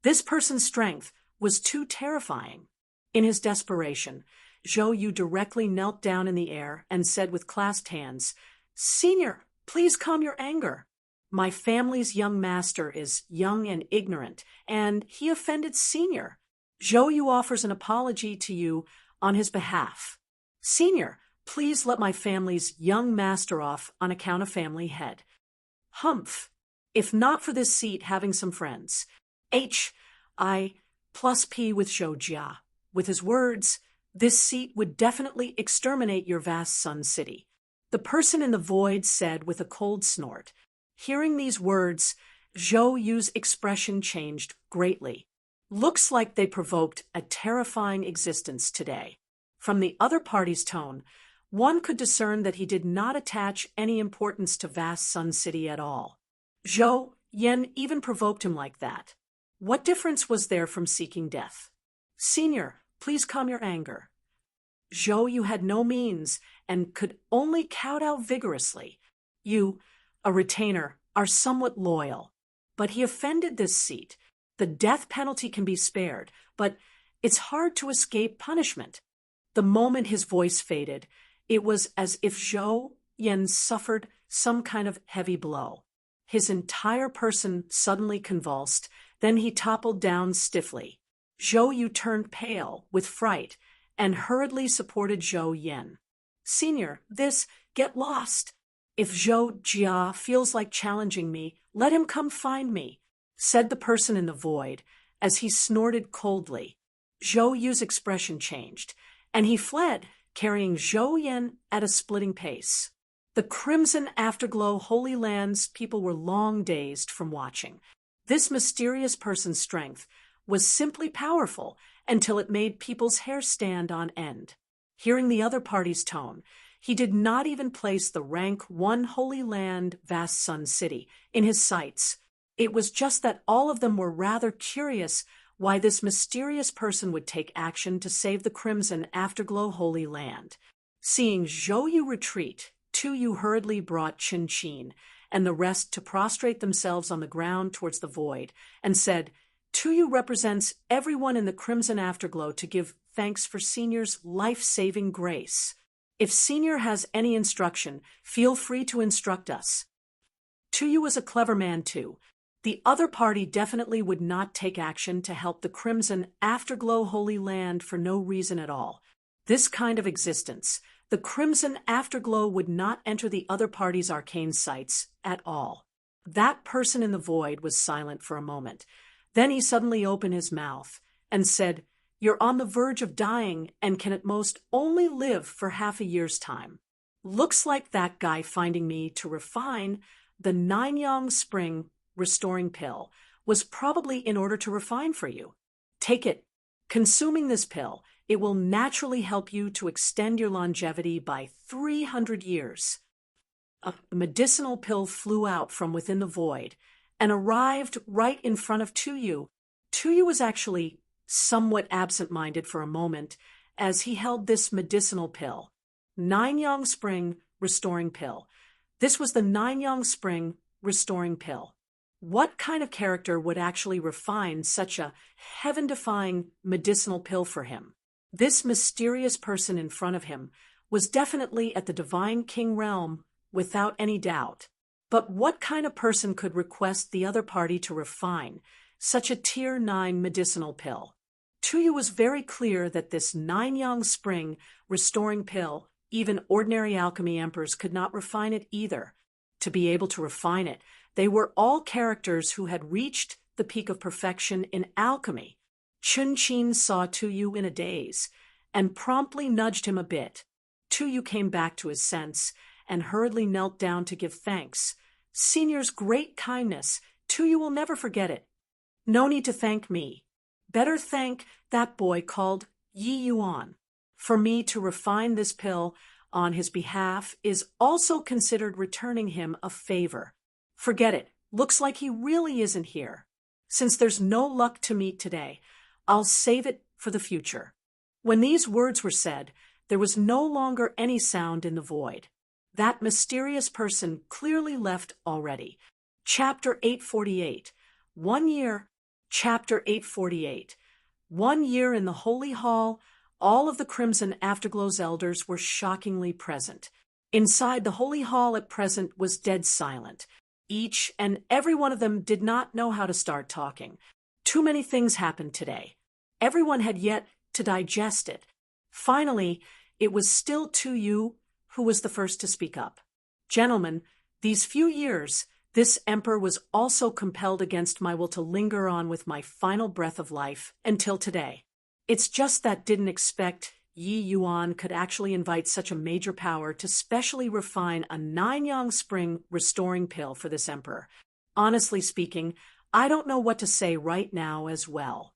This person's strength was too terrifying. In his desperation, Zhou Yu directly knelt down in the air and said with clasped hands, "Senior, please calm your anger. My family's young master is young and ignorant, and he offended Senior. Zhou Yu offers an apology to you on his behalf. Senior, please let my family's young master off on account of family head. Humph. If not for this seat having some friends. H.I. plus P with Zhou Jia. With his words, this seat would definitely exterminate your Vast Sun City." The person in the void said with a cold snort. Hearing these words, Zhou Yu's expression changed greatly. Looks like they provoked a terrifying existence today. From the other party's tone, one could discern that he did not attach any importance to Vast Sun City at all. Zhou Yan even provoked him like that. What difference was there from seeking death? Senior, please calm your anger. Zhou Yu had no means and could only kowtow vigorously. You, a retainer, are somewhat loyal. But he offended this seat. The death penalty can be spared, but it's hard to escape punishment. The moment his voice faded, it was as if Zhou Yan suffered some kind of heavy blow. His entire person suddenly convulsed, then he toppled down stiffly. Zhou Yu turned pale with fright and hurriedly supported Zhou Yan. Senior, get lost. If Zhou Jia feels like challenging me, let him come find me, said the person in the void as he snorted coldly. Zhou Yu's expression changed, and he fled, carrying Zhou Yan at a splitting pace. The crimson afterglow Holy Land's people were long dazed from watching. This mysterious person's strength was simply powerful until it made people's hair stand on end. Hearing the other party's tone, he did not even place the rank 1 Holy Land Vast Sun City in his sights. It was just that all of them were rather curious why this mysterious person would take action to save the crimson afterglow Holy Land. Seeing Zhou Yu retreat, Tu Yu hurriedly brought Qin Qin and the rest to prostrate themselves on the ground towards the void and said, Tu Yu represents everyone in the crimson afterglow to give thanks for Senior's life-saving grace. If Senior has any instruction, feel free to instruct us. Tu Yu was a clever man too. The other party definitely would not take action to help the crimson afterglow Holy Land for no reason at all. This kind of existence, the crimson afterglow would not enter the other party's arcane sights at all. That person in the void was silent for a moment. Then he suddenly opened his mouth and said, "You're on the verge of dying and can at most only live for half a year's time. Looks like that guy finding me to refine the 9-yang spring restoring pill was probably in order to refine for you. Take it. Consuming this pill, it will naturally help you to extend your longevity by 300 years. A medicinal pill flew out from within the void and arrived right in front of Tuyu. Tuyu was actually somewhat absent-minded for a moment as he held this medicinal pill. 9-yang spring restoring pill. This was the 9-yang spring restoring pill. What kind of character would actually refine such a heaven-defying medicinal pill for him? This mysterious person in front of him was definitely at the Divine King realm without any doubt. But what kind of person could request the other party to refine such a Tier 9 medicinal pill? Tuyu was very clear that this 9-yang spring restoring pill, even ordinary alchemy emperors could not refine it either. To be able to refine it, they were all characters who had reached the peak of perfection in alchemy. Chun-Chin saw Tuyu in a daze and promptly nudged him a bit. Tuyu came back to his sense and hurriedly knelt down to give thanks. "Senior's great kindness. Tuyu will never forget it." "No need to thank me. Better thank that boy called Yi Yuan. For me to refine this pill on his behalf is also considered returning him a favor. Forget it. Looks like he really isn't here. Since there's no luck to meet today, I'll save it for the future." When these words were said, there was no longer any sound in the void. That mysterious person clearly left already. Chapter 848. 1 year. Chapter 848. 1 year in the Holy Hall. All of the Crimson Afterglow's elders were shockingly present. Inside the Holy Hall at present was dead silent. Each and every one of them did not know how to start talking. Too many things happened today. Everyone had yet to digest it. Finally, it was still Tuyu who was the first to speak up. "Gentlemen, these few years, this emperor was also compelled against my will to linger on with my final breath of life until today. It's just that didn't expect Yi Yuan could actually invite such a major power to specially refine a 9-yang spring restoring pill for this emperor. Honestly speaking, I don't know what to say right now as well."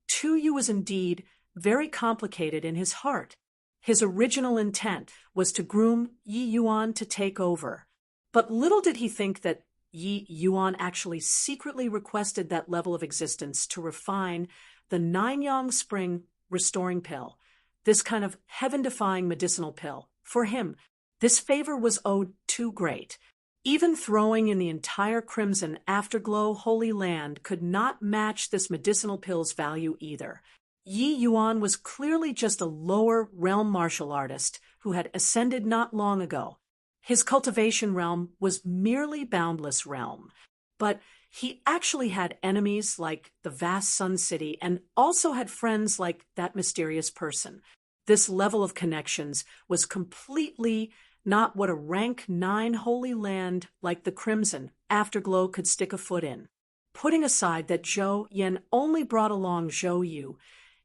Tuyu was indeed very complicated in his heart. His original intent was to groom Yi Yuan to take over. But little did he think that Yi Yuan actually secretly requested that level of existence to refine the 9-yang spring restoring pill. This kind of heaven-defying medicinal pill. For him, this favor was owed too great. Even throwing in the entire Crimson Afterglow Holy Land could not match this medicinal pill's value either. Yi Yuan was clearly just a lower realm martial artist who had ascended not long ago. His cultivation realm was merely boundless realm. But he actually had enemies like the vast Sun City and also had friends like that mysterious person. This level of connections was completely not what a rank 9 holy land like the Crimson Afterglow could stick a foot in. Putting aside that Zhou Yan only brought along Zhou Yu,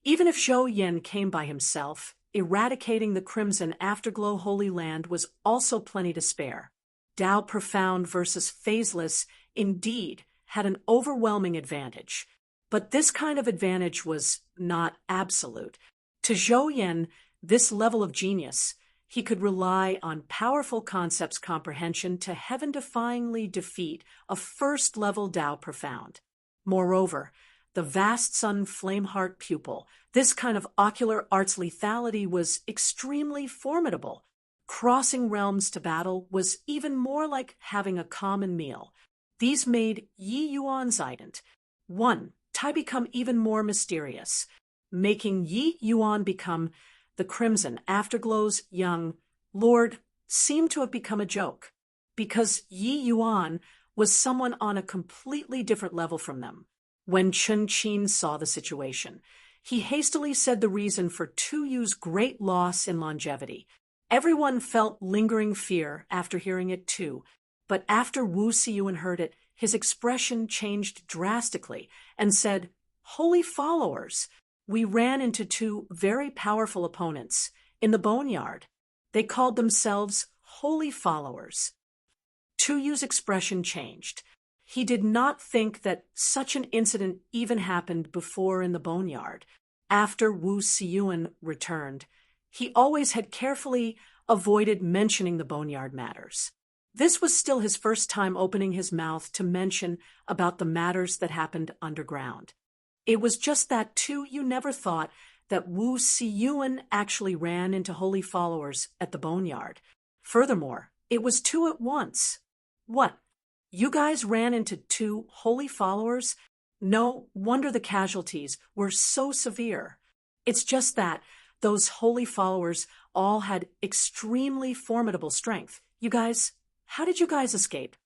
even if Zhou Yan came by himself, eradicating the Crimson Afterglow Holy Land was also plenty to spare. Tao Profound versus Phaseless indeed had an overwhelming advantage, but this kind of advantage was not absolute. To Zhou Yan, this level of genius, he could rely on powerful concepts comprehension to heaven-defyingly defeat a first-level Tao Profound. Moreover, the vast Sun Flameheart pupil, this kind of ocular arts lethality was extremely formidable. Crossing realms to battle was even more like having a common meal. These made Yi Yuan's ident. 1. Tai become even more mysterious, making Yi Yuan become the Crimson Afterglow's young lord seemed to have become a joke, because Yi Yuan was someone on a completely different level from them. When Chun-Chin saw the situation, He hastily said the reason for Tuyu's great loss in longevity. Everyone felt lingering fear after hearing it too, but after Wu Siyuan heard it, his expression changed drastically and said, "Holy followers, we ran into two very powerful opponents in the boneyard. They called themselves holy followers." Tuyu's expression changed. He did not think that such an incident even happened before in the boneyard. After Wu Siyuan returned, he always had carefully avoided mentioning the boneyard matters. This was still his first time opening his mouth to mention about the matters that happened underground. It was just that, too, you never thought that Wu Siyuan actually ran into holy followers at the boneyard. Furthermore, it was two at once. What? You guys ran into two holy followers? No wonder the casualties were so severe. It's just that those holy followers all had extremely formidable strength. How did you guys escape?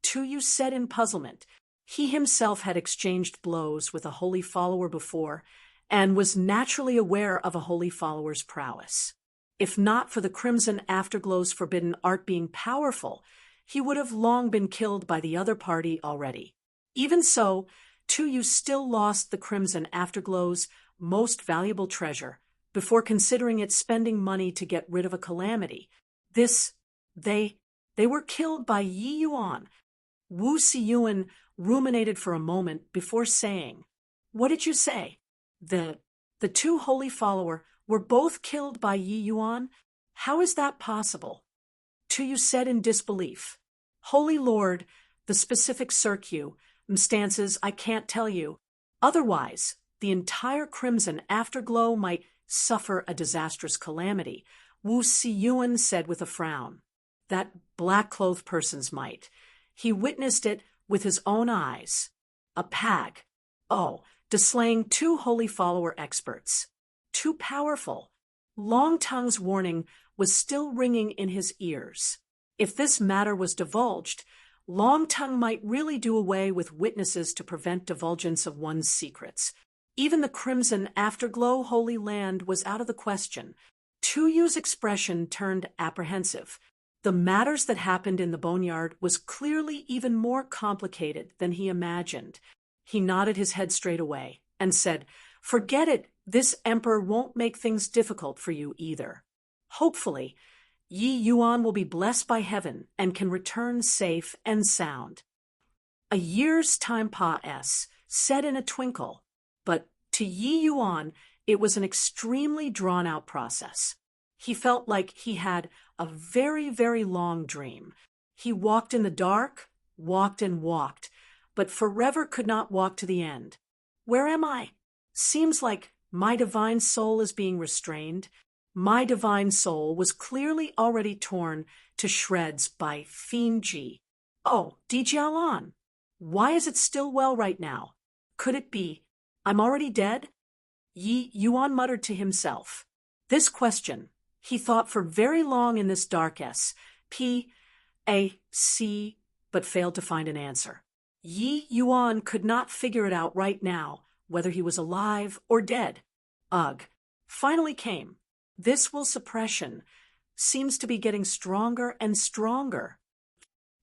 Tuyu said in puzzlement. He himself had exchanged blows with a holy follower before and was naturally aware of a holy follower's prowess. If not for the crimson afterglow's forbidden art being powerful, he would have long been killed by the other party already. Even so, Tuyu still lost the crimson afterglow's most valuable treasure before considering it spending money to get rid of a calamity. They were killed by Yi Yuan. Wu Siyuan ruminated for a moment before saying, "What did you say? The two holy follower were both killed by Yi Yuan? How is that possible?" Tuyu said in disbelief. "Holy Lord, the specific circumstances I can't tell you. Otherwise, the entire crimson afterglow might suffer a disastrous calamity," Wu Siyuan said with a frown. "That black-clothed person's might. He witnessed it with his own eyes. A pag. Slaying two holy follower experts. Too powerful." Long Tongue's warning was still ringing in his ears. If this matter was divulged, Long Tongue might really do away with witnesses to prevent divulgence of one's secrets. Even the crimson afterglow holy land was out of the question. Tuyu's expression turned apprehensive. The matters that happened in the boneyard was clearly even more complicated than he imagined. He nodded his head straight away and said, "Forget it, this emperor won't make things difficult for you either. Hopefully, Yi Yuan will be blessed by heaven and can return safe and sound." A year's time said in a twinkle, but to Yi Yuan it was an extremely drawn-out process. He felt like he had a very, very long dream. He walked in the dark, walked and walked, but forever could not walk to the end. Where am I? Seems like my divine soul is being restrained. My divine soul was clearly already torn to shreds by Fiend Ji. Oh, Dijialan, why is it still well right now? Could it be I'm already dead? Yi Yuan muttered to himself. This question he thought for very long in this dark space, but failed to find an answer. Yi Yuan could not figure it out right now, whether he was alive or dead. Ugh. Finally came. This will suppression seems to be getting stronger and stronger.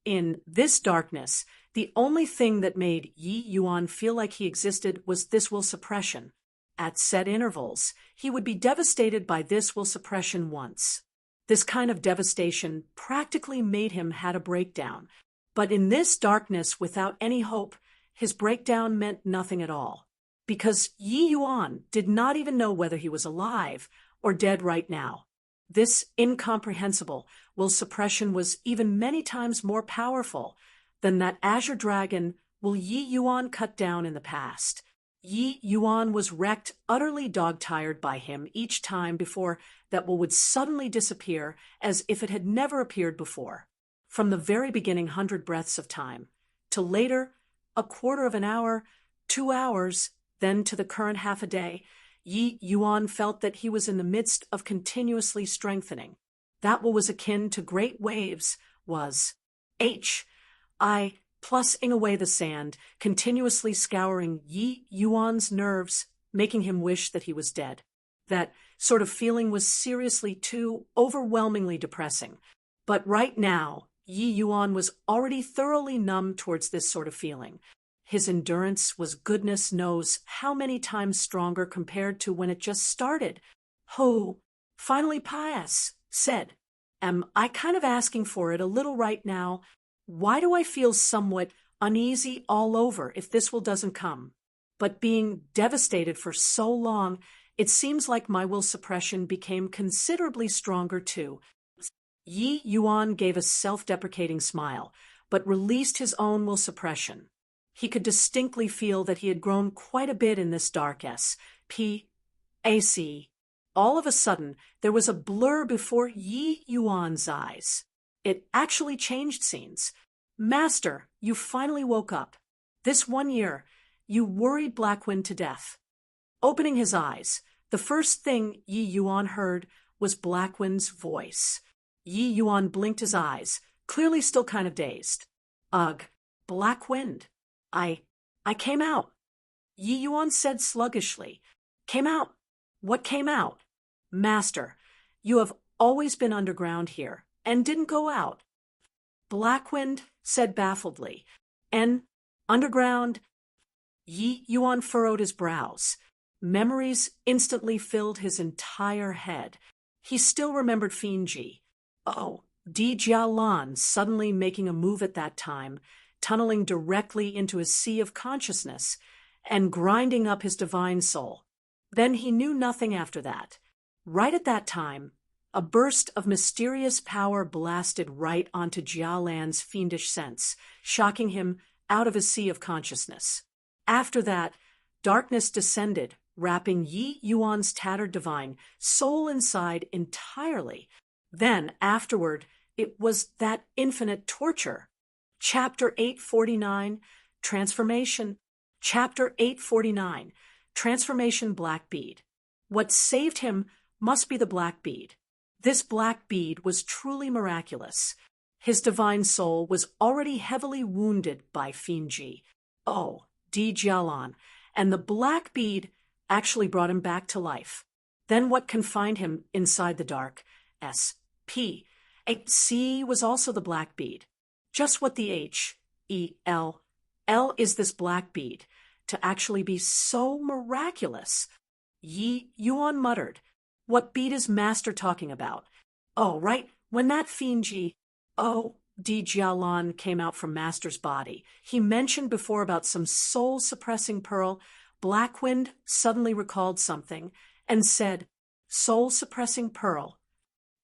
In this darkness, the only thing that made Yi Yuan feel like he existed was this will suppression. At set intervals, he would be devastated by this will suppression once. This kind of devastation practically made him had a breakdown. But in this darkness without any hope, his breakdown meant nothing at all. Because Yi Yuan did not even know whether he was alive or dead right now. This incomprehensible will suppression was even many times more powerful than that azure dragon will Yi Yuan cut down in the past. Yi Yuan was wrecked, utterly dog-tired by him each time before that will would suddenly disappear as if it had never appeared before. From the very beginning 100 breaths of time, to later a quarter of an hour, 2 hours, then to the current half a day, Yi Yuan felt that he was in the midst of continuously strengthening. That what was akin to great waves was plussing away the sand, continuously scouring Yi Yuan's nerves, making him wish that he was dead. That sort of feeling was seriously too overwhelmingly depressing. But right now, Yi Yuan was already thoroughly numb towards this sort of feeling. His endurance was goodness knows how many times stronger compared to when it just started. "Ho, finally pious," said. "Am I kind of asking for it a little right now? Why do I feel somewhat uneasy all over if this will doesn't come? But being devastated for so long, it seems like my will suppression became considerably stronger too." Yi Yuan gave a self-deprecating smile, but released his own will suppression. He could distinctly feel that he had grown quite a bit in this dark S.P.A.C. All of a sudden, there was a blur before Yi Yuan's eyes. It actually changed scenes. "Master, you finally woke up. This 1 year, you worried Blackwind to death." Opening his eyes, the first thing Yi Yuan heard was Blackwind's voice. Yi Yuan blinked his eyes, clearly still kind of dazed. "Ugh, Blackwind. I came out." Yi Yuan said sluggishly. "Came out? What came out?" "Master, you have always been underground here, and didn't go out." Blackwind said baffledly. "And underground?" Yi Yuan furrowed his brows. Memories instantly filled his entire head. He still remembered Fianji. Oh, Di Jialan suddenly making a move at that time, tunneling directly into his sea of consciousness, and grinding up his divine soul. Then he knew nothing after that. Right at that time, a burst of mysterious power blasted right onto Jialan's fiendish sense, shocking him out of his sea of consciousness. After that, darkness descended, wrapping Yi Yuan's tattered divine soul inside entirely. Then, afterward, it was that infinite torture. Chapter 849, Transformation. Chapter 849, Transformation Black Bead. What saved him must be the black bead. This black bead was truly miraculous. His divine soul was already heavily wounded by Fianji. Oh, Di Jialan. And the black bead actually brought him back to life. Then what confined him inside the dark S.P.A.C. was also the black bead. Just what the H.E.L. L is this black bead, to actually be so miraculous. Yi Yuan muttered. "What bead is Master talking about?" "Oh, right, when that Fianji—" "Oh," Di Jialan came out from Master's body. He mentioned before about some soul-suppressing pearl. Blackwind suddenly recalled something and said, "Soul-suppressing pearl."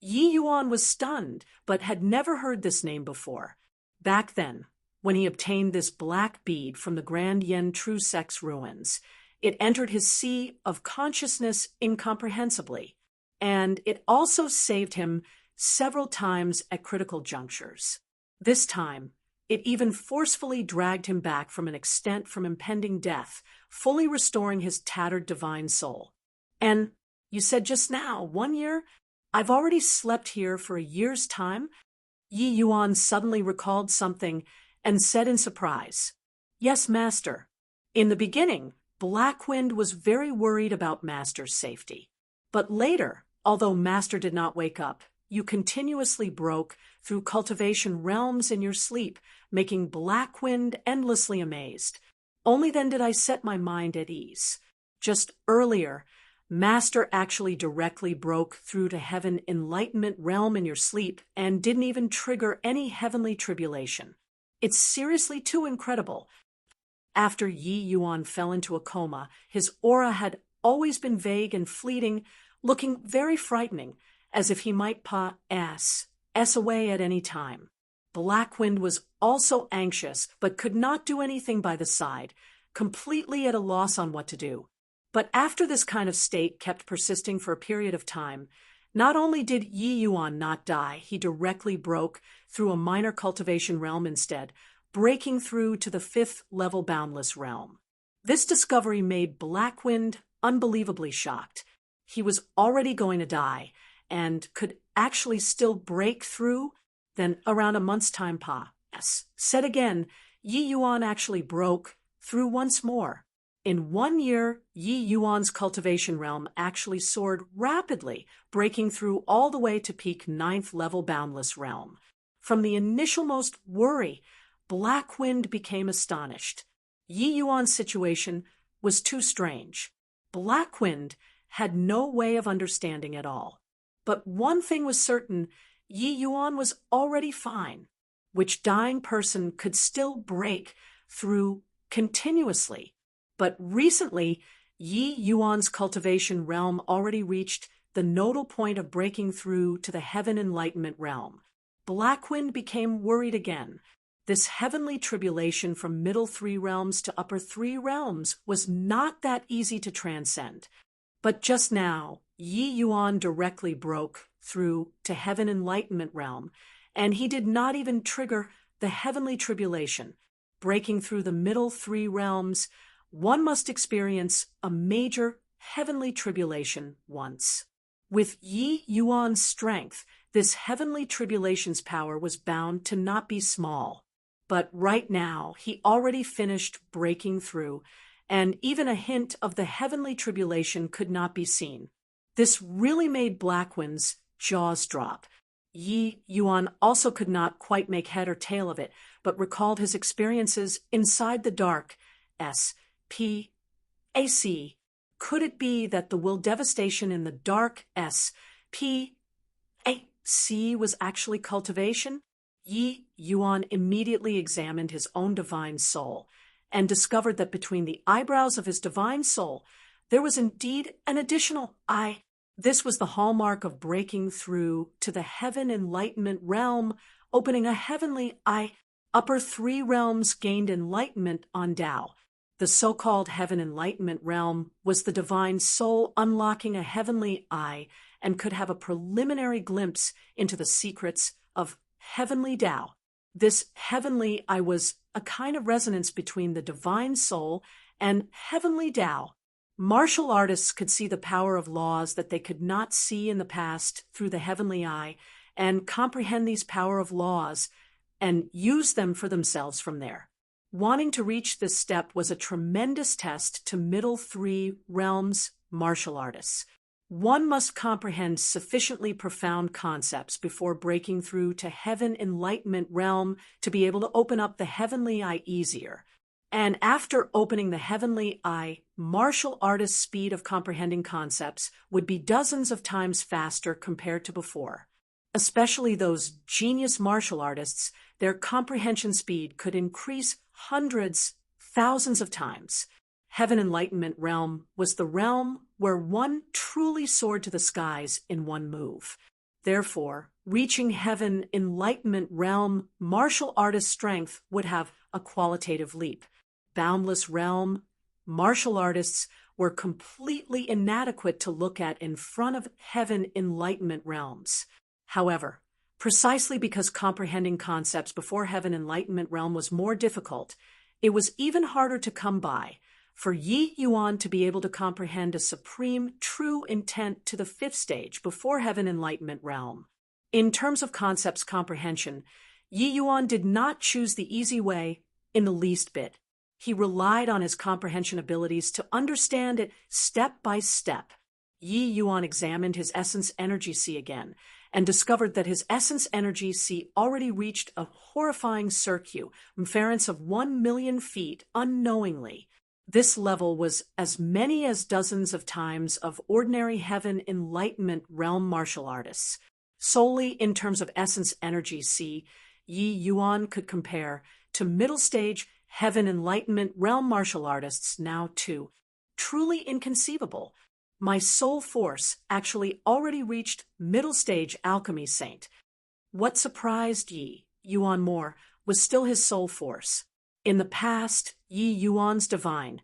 Yi Yuan was stunned, but had never heard this name before. Back then, when he obtained this black bead from the Grand Yen True Sex ruins, it entered his sea of consciousness incomprehensibly, and it also saved him several times at critical junctures. This time, it even forcefully dragged him back from an extent from impending death, fully restoring his tattered divine soul. "And you said just now, 1 year? I've already slept here for a year's time?" Yi Yuan suddenly recalled something and said in surprise, "Yes, Master. In the beginning, Blackwind was very worried about Master's safety. But later, although Master did not wake up, you continuously broke through cultivation realms in your sleep, making Blackwind endlessly amazed. Only then did I set my mind at ease. Just earlier, Master actually directly broke through to heaven enlightenment realm in your sleep and didn't even trigger any heavenly tribulation. It's seriously too incredible." After Yi Yuan fell into a coma, his aura had always been vague and fleeting, looking very frightening, as if he might pass away at any time. Blackwind was also anxious, but could not do anything by the side, completely at a loss on what to do. But after this kind of state kept persisting for a period of time, not only did Yi Yuan not die, he directly broke through a minor cultivation realm instead, breaking through to the 5th level boundless realm. This discovery made Blackwind unbelievably shocked. He was already going to die, and could actually still break through. Then around a month's time said again, Yi Yuan actually broke through once more. In 1 year, Yi Yuan's cultivation realm actually soared rapidly, breaking through all the way to peak 9th level boundless realm. From the initialmost worry, Black Wind became astonished. Yi Yuan's situation was too strange. Black Wind had no way of understanding it all. But one thing was certain, Yi Yuan was already fine. Which dying person could still break through continuously? But recently, Yi Yuan's cultivation realm already reached the nodal point of breaking through to the heaven enlightenment realm. Blackwind became worried again. This heavenly tribulation from middle 3 realms to upper 3 realms was not that easy to transcend. But just now, Yi Yuan directly broke through to heaven enlightenment realm, and he did not even trigger the heavenly tribulation. Breaking through the middle 3 realms, one must experience a major heavenly tribulation once. With Yi Yuan's strength, this heavenly tribulation's power was bound to not be small. But right now, he already finished breaking through, and even a hint of the heavenly tribulation could not be seen. This really made Blackwind's jaws drop. Yi Yuan also could not quite make head or tail of it, but recalled his experiences inside the dark SPAC. Could it be that the will devastation in the dark SPAC was actually cultivation? Yi Yuan immediately examined his own divine soul and discovered that between the eyebrows of his divine soul, there was indeed an additional eye. This was the hallmark of breaking through to the heaven enlightenment realm, opening a heavenly eye. Upper 3 realms gained enlightenment on Tao. The so-called heaven enlightenment realm was the divine soul unlocking a heavenly eye and could have a preliminary glimpse into the secrets of heavenly Tao. This heavenly eye was a kind of resonance between the divine soul and heavenly Tao. Martial artists could see the power of laws that they could not see in the past through the heavenly eye and comprehend these power of laws and use them for themselves from there. Wanting to reach this step was a tremendous test to middle 3 realms martial artists. One must comprehend sufficiently profound concepts before breaking through to heaven enlightenment realm to be able to open up the heavenly eye easier. And after opening the heavenly eye, martial artists' speed of comprehending concepts would be dozens of times faster compared to before. Especially those genius martial artists, their comprehension speed could increase hundreds, thousands of times. Heaven enlightenment realm was the realm where one truly soared to the skies in one move. Therefore, reaching heaven enlightenment realm, martial artist strength would have a qualitative leap. Boundless realm, martial artists were completely inadequate to look at in front of heaven enlightenment realms. However, precisely because comprehending concepts before heaven enlightenment realm was more difficult, it was even harder to come by for Yi Yuan to be able to comprehend a supreme, true intent to the 5th stage before heaven enlightenment realm. In terms of concepts comprehension, Yi Yuan did not choose the easy way in the least bit. He relied on his comprehension abilities to understand it step by step. Yi Yuan examined his essence energy sea again and discovered that his essence energy sea already reached a horrifying circumference of 1 million feet unknowingly. This level was as many as dozens of times of ordinary heaven enlightenment realm martial artists. Solely in terms of essence energy sea, Yi Yuan could compare to middle stage heaven enlightenment realm martial artists now too. Truly inconceivable. My soul force actually already reached middle stage alchemy saint. What surprised Yi Yuan more was still his soul force. In the past, Yi Yuan's divine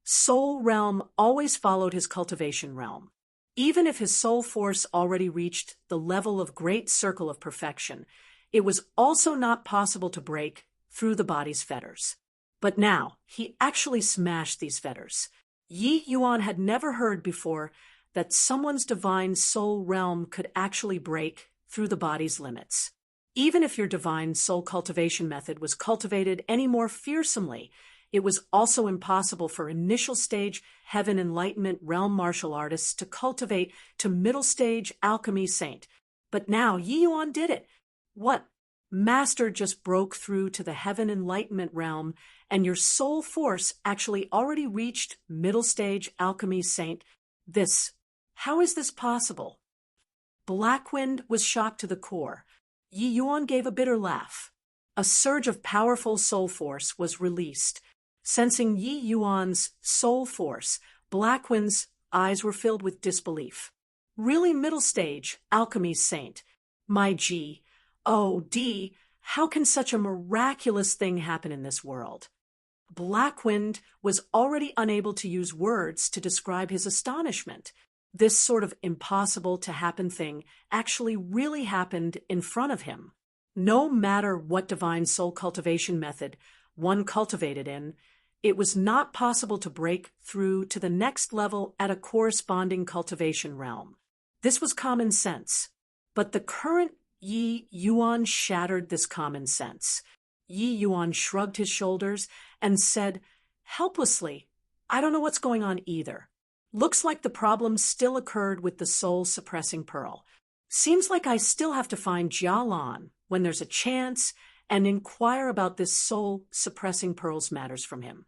soul realm always followed his cultivation realm. Even if his soul force already reached the level of great circle of perfection, it was also not possible to break through the body's fetters. But now, he actually smashed these fetters. Yi Yuan had never heard before that someone's divine soul realm could actually break through the body's limits. Even if your divine soul cultivation method was cultivated any more fearsomely, it was also impossible for initial stage heaven enlightenment realm martial artists to cultivate to middle stage alchemy saint. But now Yi Yuan did it. What? Master just broke through to the heaven enlightenment realm, and your soul force actually already reached middle stage alchemy saint. How is this possible? Blackwind was shocked to the core. Yi Yuan gave a bitter laugh. A surge of powerful soul force was released. Sensing Yi Yuan's soul force, Blackwind's eyes were filled with disbelief. Really middle stage, alchemy saint. My G. Oh, D. How can such a miraculous thing happen in this world? Blackwind was already unable to use words to describe his astonishment. This sort of impossible-to-happen thing actually really happened in front of him. No matter what divine soul cultivation method one cultivated in, it was not possible to break through to the next level at a corresponding cultivation realm. This was common sense, but the current Yi Yuan shattered this common sense. Yi Yuan shrugged his shoulders and said, helplessly, I don't know what's going on either. Looks like the problem still occurred with the soul-suppressing pearl. Seems like I still have to find Jialan when there's a chance and inquire about this soul-suppressing pearl's matters from him.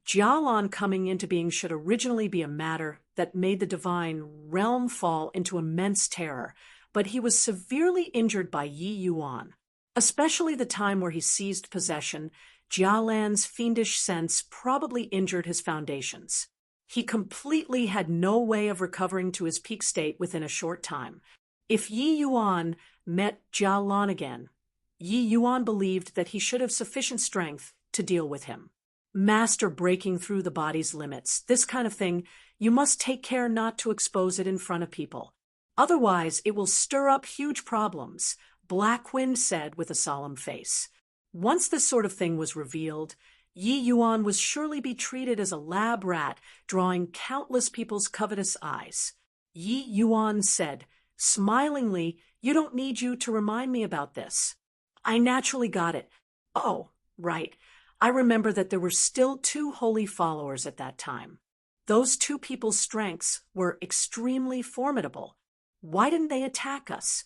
Jialan coming into being should originally be a matter that made the divine realm fall into immense terror, but he was severely injured by Yi Yuan. Especially the time where he seized possession, Jialan's fiendish sense probably injured his foundations. He completely had no way of recovering to his peak state within a short time. If Yi Yuan met Jialan again, Yi Yuan believed that he should have sufficient strength to deal with him. Master breaking through the body's limits, this kind of thing, you must take care not to expose it in front of people. Otherwise, it will stir up huge problems, Blackwind said with a solemn face. Once this sort of thing was revealed, Yi Yuan would surely be treated as a lab rat, drawing countless people's covetous eyes. Yi Yuan said, smilingly, you don't need you to remind me about this. I naturally got it. Oh, right. I remember that there were still 2 holy followers at that time. Those 2 people's strengths were extremely formidable. Why didn't they attack us?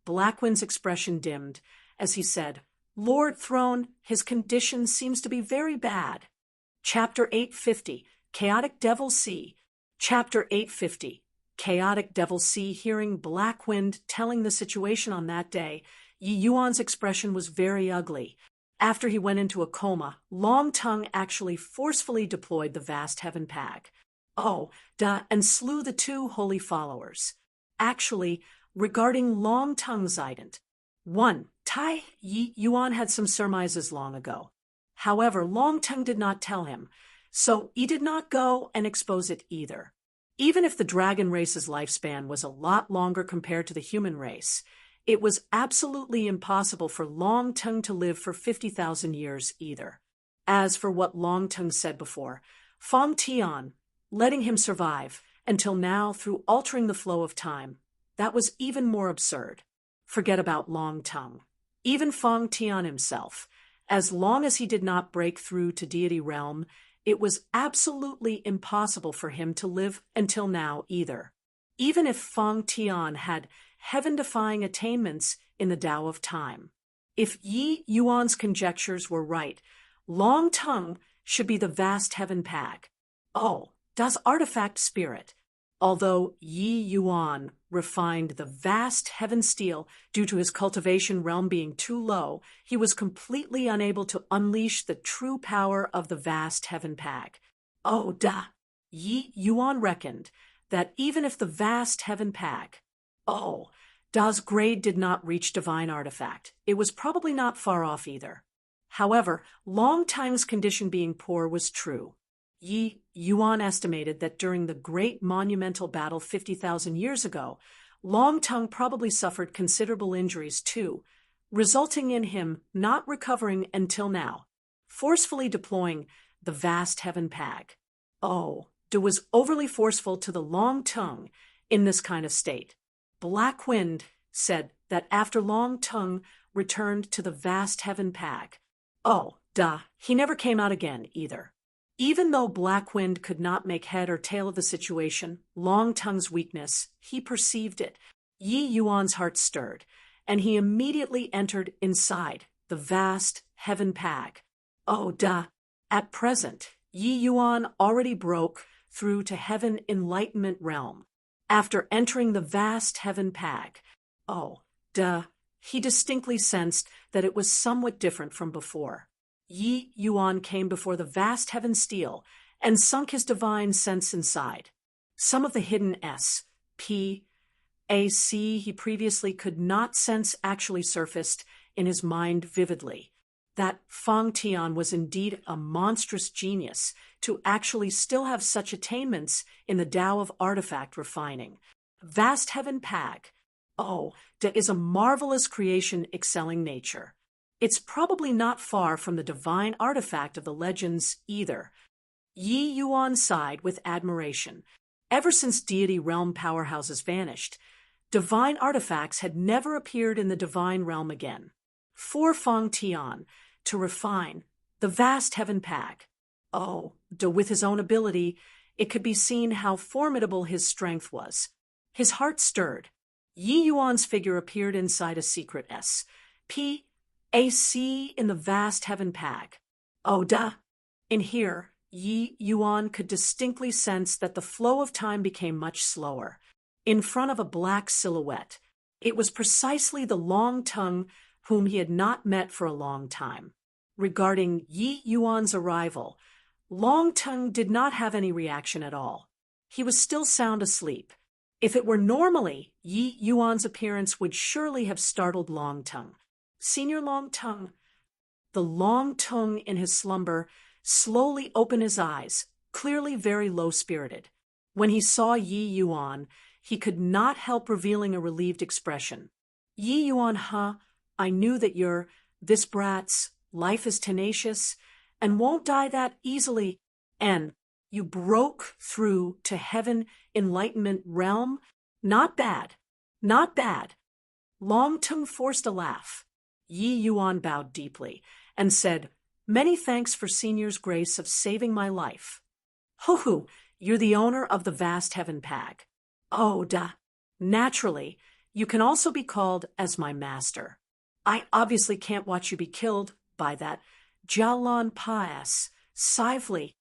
Blackwind's expression dimmed as he said, Lord Throne, his condition seems to be very bad. Chapter 850, Chaotic Devil Sea. Chapter 850, Chaotic Devil Sea. Hearing Blackwind telling the situation on that day, Yi Yuan's expression was very ugly. After he went into a coma, Long Tongue actually forcefully deployed the vast heaven pack. And slew the 2 holy followers. Actually, regarding Long Tongue's ident. 1. Tai Yi Yuan had some surmises long ago. However, Long Tongue did not tell him, so he did not go and expose it either. Even if the dragon race's lifespan was a lot longer compared to the human race, it was absolutely impossible for Long Tongue to live for 50,000 years either. As for what Long Tongue said before, Fong Tian, letting him survive until now through altering the flow of time, that was even more absurd. Forget about Long Tongue. Even Fong Tian himself, as long as he did not break through to deity realm, it was absolutely impossible for him to live until now either. Even if Fong Tian had heaven-defying attainments in the Tao of time. If Yi Yuan's conjectures were right, Long Tongue should be the vast heaven pack. Das artifact spirit. Although Yi Yuan refined the vast heaven steel due to his cultivation realm being too low, he was completely unable to unleash the true power of the vast heaven pack. Yi Yuan reckoned that even if the vast heaven pack, Da's grade did not reach divine artifact, it was probably not far off either. However, Long Tongue's condition being poor was true. Yi Yuan estimated that during the great monumental battle 50,000 years ago, Long Tongue probably suffered considerable injuries too, resulting in him not recovering until now, forcefully deploying the vast heaven pack. Da was overly forceful to the Long Tongue in this kind of state. Blackwind said that after Long Tongue returned to the vast heaven pack, duh, he never came out again, either. Even though Blackwind could not make head or tail of the situation, Longtongue's weakness, he perceived it. Yi Yuan's heart stirred, and he immediately entered inside the vast heaven pag. Oh, duh. At present, Yi Yuan already broke through to heaven enlightenment realm. After entering the vast heaven pag, oh, duh, he distinctly sensed that it was somewhat different from before. Yi Yuan came before the vast heaven steel and sunk his divine sense inside. Some of the hidden S, P, A, C he previously could not sense actually surfaced in his mind vividly. That Fang Tian was indeed a monstrous genius to actually still have such attainments in the Tao of artifact refining. Vast heaven pag, oh, that is a marvelous creation excelling nature. It's probably not far from the divine artifact of the legends either. Yi Yuan sighed with admiration. Ever since deity realm powerhouses vanished, divine artifacts had never appeared in the divine realm again. For Fang Tian to refine the vast heaven pag, oh, with his own ability, it could be seen how formidable his strength was. His heart stirred. Yi Yuan's figure appeared inside a secret S, P, A, C in the vast heaven pag. Oh, duh. In here, Yi Yuan could distinctly sense that the flow of time became much slower. In front of a black silhouette, it was precisely the Longtongue whom he had not met for a long time. Regarding Yi Yuan's arrival, Longtongue did not have any reaction at all. He was still sound asleep. If it were normally, Yi Yuan's appearance would surely have startled Longtongue. Senior Longtongue. The Longtongue in his slumber slowly opened his eyes, clearly very low-spirited. When he saw Yi Yuan, he could not help revealing a relieved expression. Yi Yuan, huh? I knew that this brat's life is tenacious and won't die that easily. And you broke through to heaven enlightenment realm? Not bad. Not bad. Longtongue forced a laugh. Yi Yuan bowed deeply and said, "Many thanks for Senior's grace of saving my life." "Ho-hoo, you're the owner of the vast heaven pag." "Oh, duh. Naturally, you can also be called as my master. I obviously can't watch you be killed by that Jialan Paas, Sively."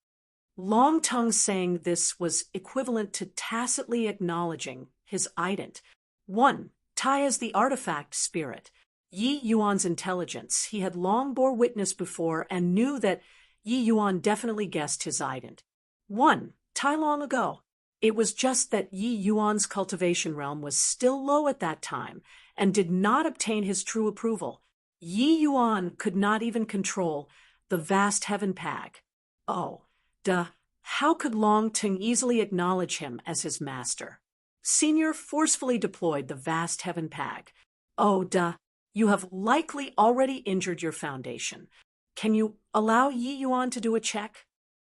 Longtongue saying this was equivalent to tacitly acknowledging his ident. 1. Tai as the artifact spirit. Yi Yuan's intelligence he had long bore witness before and knew that Yi Yuan definitely guessed his ident. 1. Tai long ago. It was just that Yi Yuan's cultivation realm was still low at that time and did not obtain his true approval. Yi Yuan could not even control the vast heaven pag. Oh, duh. How could Longtongue easily acknowledge him as his master? Senior forcefully deployed the vast heaven pag. Oh, duh. You have likely already injured your foundation. Can you allow Yi Yuan to do a check?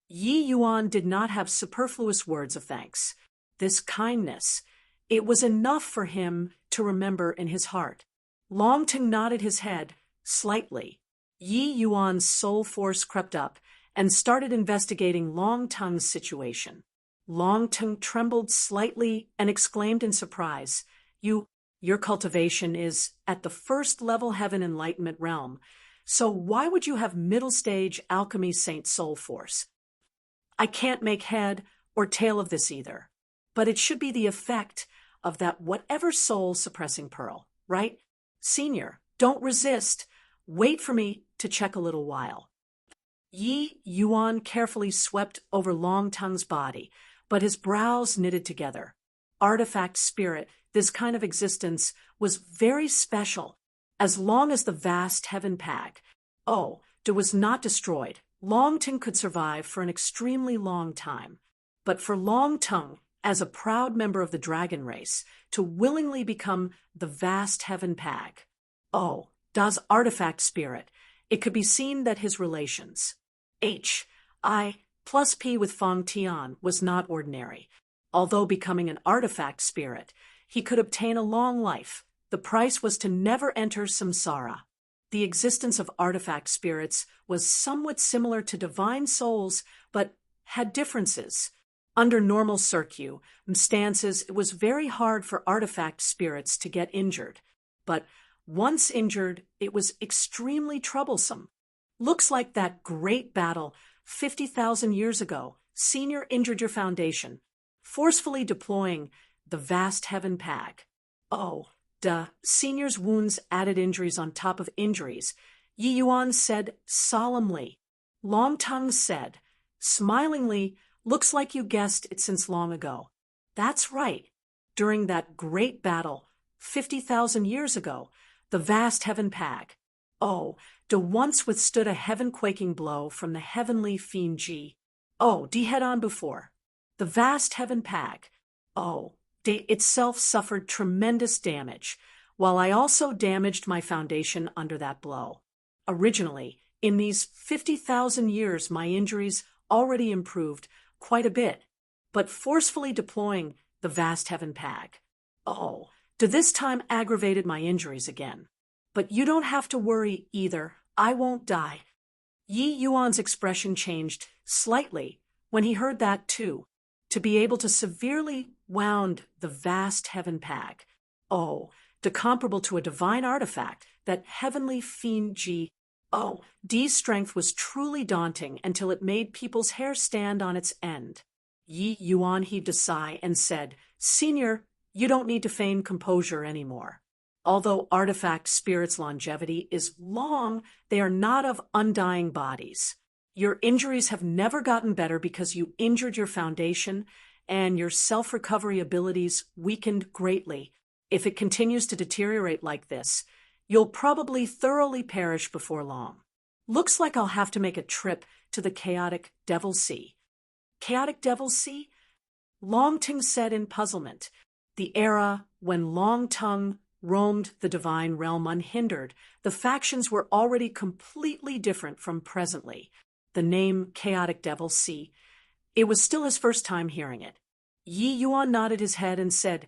Yi Yuan did not have superfluous words of thanks. This kindness, it was enough for him to remember in his heart. Longtongue nodded his head slightly. Yi Yuan's soul force crept up and started investigating Longtongue's situation. Longtongue trembled slightly and exclaimed in surprise, Your cultivation is at the first level heaven enlightenment realm, so why would you have middle stage alchemy saint soul force? I can't make head or tail of this either, but it should be the effect of that whatever soul suppressing pearl, right? Senior, don't resist. Wait for me to check a little while. Yi Yuan carefully swept over Longtongue's body, but his brows knitted together. Artifact spirit, this kind of existence was very special. As long as the vast heaven pag, was not destroyed, Longtongue could survive for an extremely long time. But for Longtongue, as a proud member of the dragon race, to willingly become the vast heaven pag, das artifact spirit, it could be seen that his relations, I plus P with Fang Tian, was not ordinary. Although becoming an artifact spirit, he could obtain a long life. The price was to never enter samsara. the existence of artifact spirits was somewhat similar to divine souls, but had differences. Under normal circumstances, it was very hard for artifact spirits to get injured. But once injured, it was extremely troublesome. Looks like that great battle 50,000 years ago. Senior injured your foundation, forcefully deploying the vast heaven pag. Oh, duh. Senior's wounds added injuries on top of injuries, Yi Yuan said solemnly. Long Tongue said, smilingly, looks like you guessed it since long ago. That's right. During that great battle, 50,000 years ago, the vast heaven pag. Oh, de once withstood a heaven-quaking blow from the heavenly fiend Ji. Oh, de head on before. The vast heaven pag. Oh, de itself suffered tremendous damage, while I also damaged my foundation under that blow. Originally, in these 50,000 years, my injuries already improved quite a bit, but forcefully deploying the vast heaven pag. Oh, to this time aggravated my injuries again. But you don't have to worry either. I won't die. Yi Yuan's expression changed slightly when he heard that too. To be able to severely wound the vast heaven pag. Oh, comparable to a divine artifact, that heavenly fiend Ji. Oh, D's strength was truly daunting until it made people's hair stand on its end. Yi Yuan heaved a sigh and said, Senior, you don't need to feign composure anymore. Although artifact spirits' longevity is long, they are not of undying bodies. Your injuries have never gotten better because you injured your foundation, and your self-recovery abilities weakened greatly. If it continues to deteriorate like this, you'll probably thoroughly perish before long. Looks like I'll have to make a trip to the chaotic Devil Sea. Chaotic Devil Sea? Long Tongue said in puzzlement. The era when Long Tongue roamed the divine realm unhindered, the factions were already completely different from presently. The name Chaotic Devil Sea. It was still his first time hearing it. Yi Yuan nodded his head and said,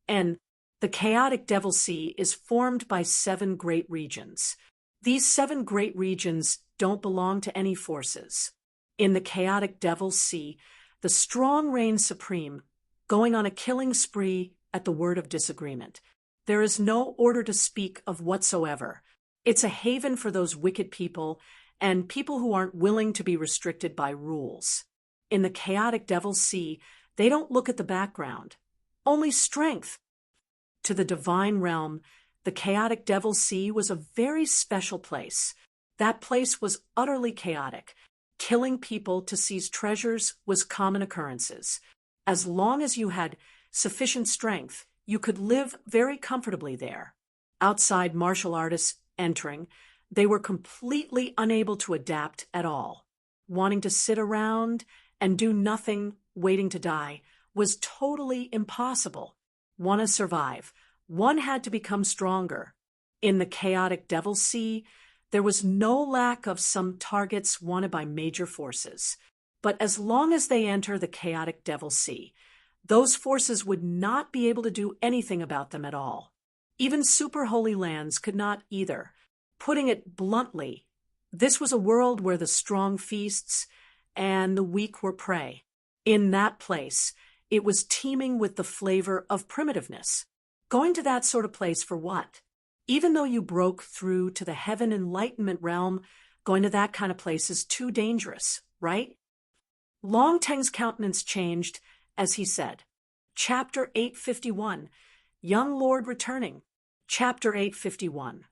and the Chaotic Devil Sea is formed by 7 great regions. These 7 great regions don't belong to any forces. In the Chaotic Devil Sea, the strong reign supreme, going on a killing spree at the word of disagreement. There is no order to speak of whatsoever. It's a haven for those wicked people and people who aren't willing to be restricted by rules. In the Chaotic Devil Sea, they don't look at the background. Only strength. To the divine realm, the Chaotic Devil Sea was a very special place. That place was utterly chaotic. Killing people to seize treasures was common occurrences. As long as you had sufficient strength, you could live very comfortably there. Outside martial artists entering, they were completely unable to adapt at all. Wanting to sit around and do nothing, waiting to die, was totally impossible. Want to survive, one had to become stronger. In the Chaotic Devil Sea, there was no lack of some targets wanted by major forces. But as long as they enter the Chaotic Devil Sea, those forces would not be able to do anything about them at all. Even super holy lands could not either. Putting it bluntly, this was a world where the strong feasts and the weak were prey. In that place, it was teeming with the flavor of primitiveness. Going to that sort of place for what? Even though you broke through to the heaven enlightenment realm, going to that kind of place is too dangerous, right? Long Tongue's countenance changed as he said, Chapter 851, Young Lord Returning. Chapter 851.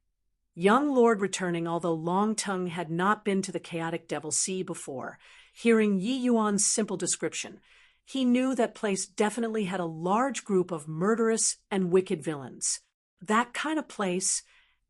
Young Lord Returning, although Long Tongue had not been to the Chaotic Devil Sea before, hearing Yi Yuan's simple description, he knew that place definitely had a large group of murderous and wicked villains. That kind of place,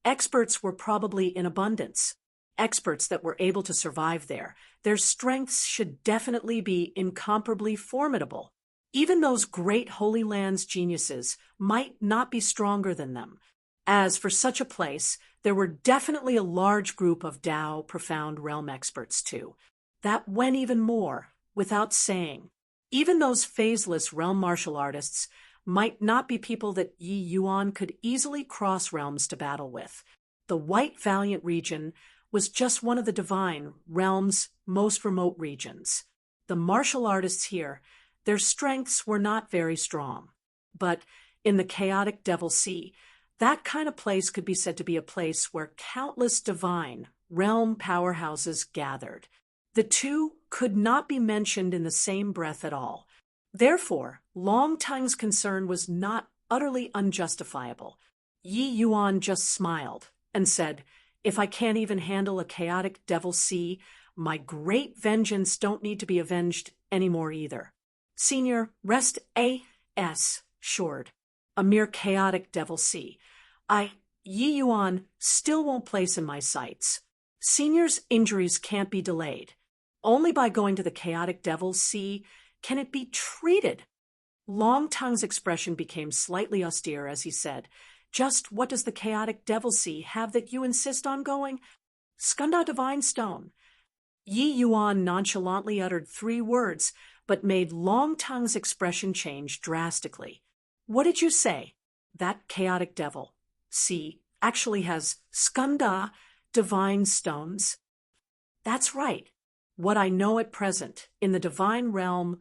experts were probably in abundance. Experts that were able to survive there. Their strengths should definitely be incomparably formidable. Even those great Holy Lands geniuses might not be stronger than them. As for such a place, there were definitely a large group of Tao profound realm experts too. That went even more, without saying. Even those phaseless realm martial artists might not be people that Yi Yuan could easily cross realms to battle with. The White Valiant region was just one of the divine realm's most remote regions. The martial artists here, their strengths were not very strong. But in the chaotic Devil Sea, that kind of place could be said to be a place where countless divine realm powerhouses gathered. The two could not be mentioned in the same breath at all. Therefore, Long Tongue's concern was not utterly unjustifiable. Yi Yuan just smiled and said, "If I can't even handle a chaotic Devil Sea, my great vengeance don't need to be avenged anymore either. Senior, rest assured. A mere chaotic Devil Sea. Yi Yuan, still won't place in my sights. Senior's injuries can't be delayed. Only by going to the chaotic Devil Sea can it be treated." Long Tongue's expression became slightly austere as he said, "Just what does the chaotic Devil Sea have that you insist on going?" "Skanda Divine Stone." Yi Yuan nonchalantly uttered 3 words, but made Long Tongue's expression change drastically. "What did you say?" "That chaotic Devil Sea actually has Skanda Divine Stones." "That's right. What I know at present, in the divine realm,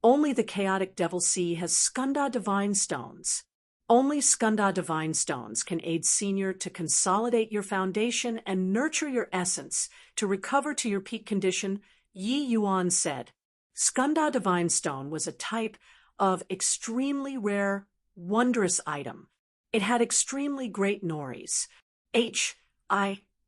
only the chaotic Devil Sea has Skanda Divine Stones. Only Skanda Divine Stones can aid Senior to consolidate your foundation and nurture your essence to recover to your peak condition," Yi Yuan said. Skanda Divine Stone was a type of extremely rare, wondrous item. It had extremely great nories.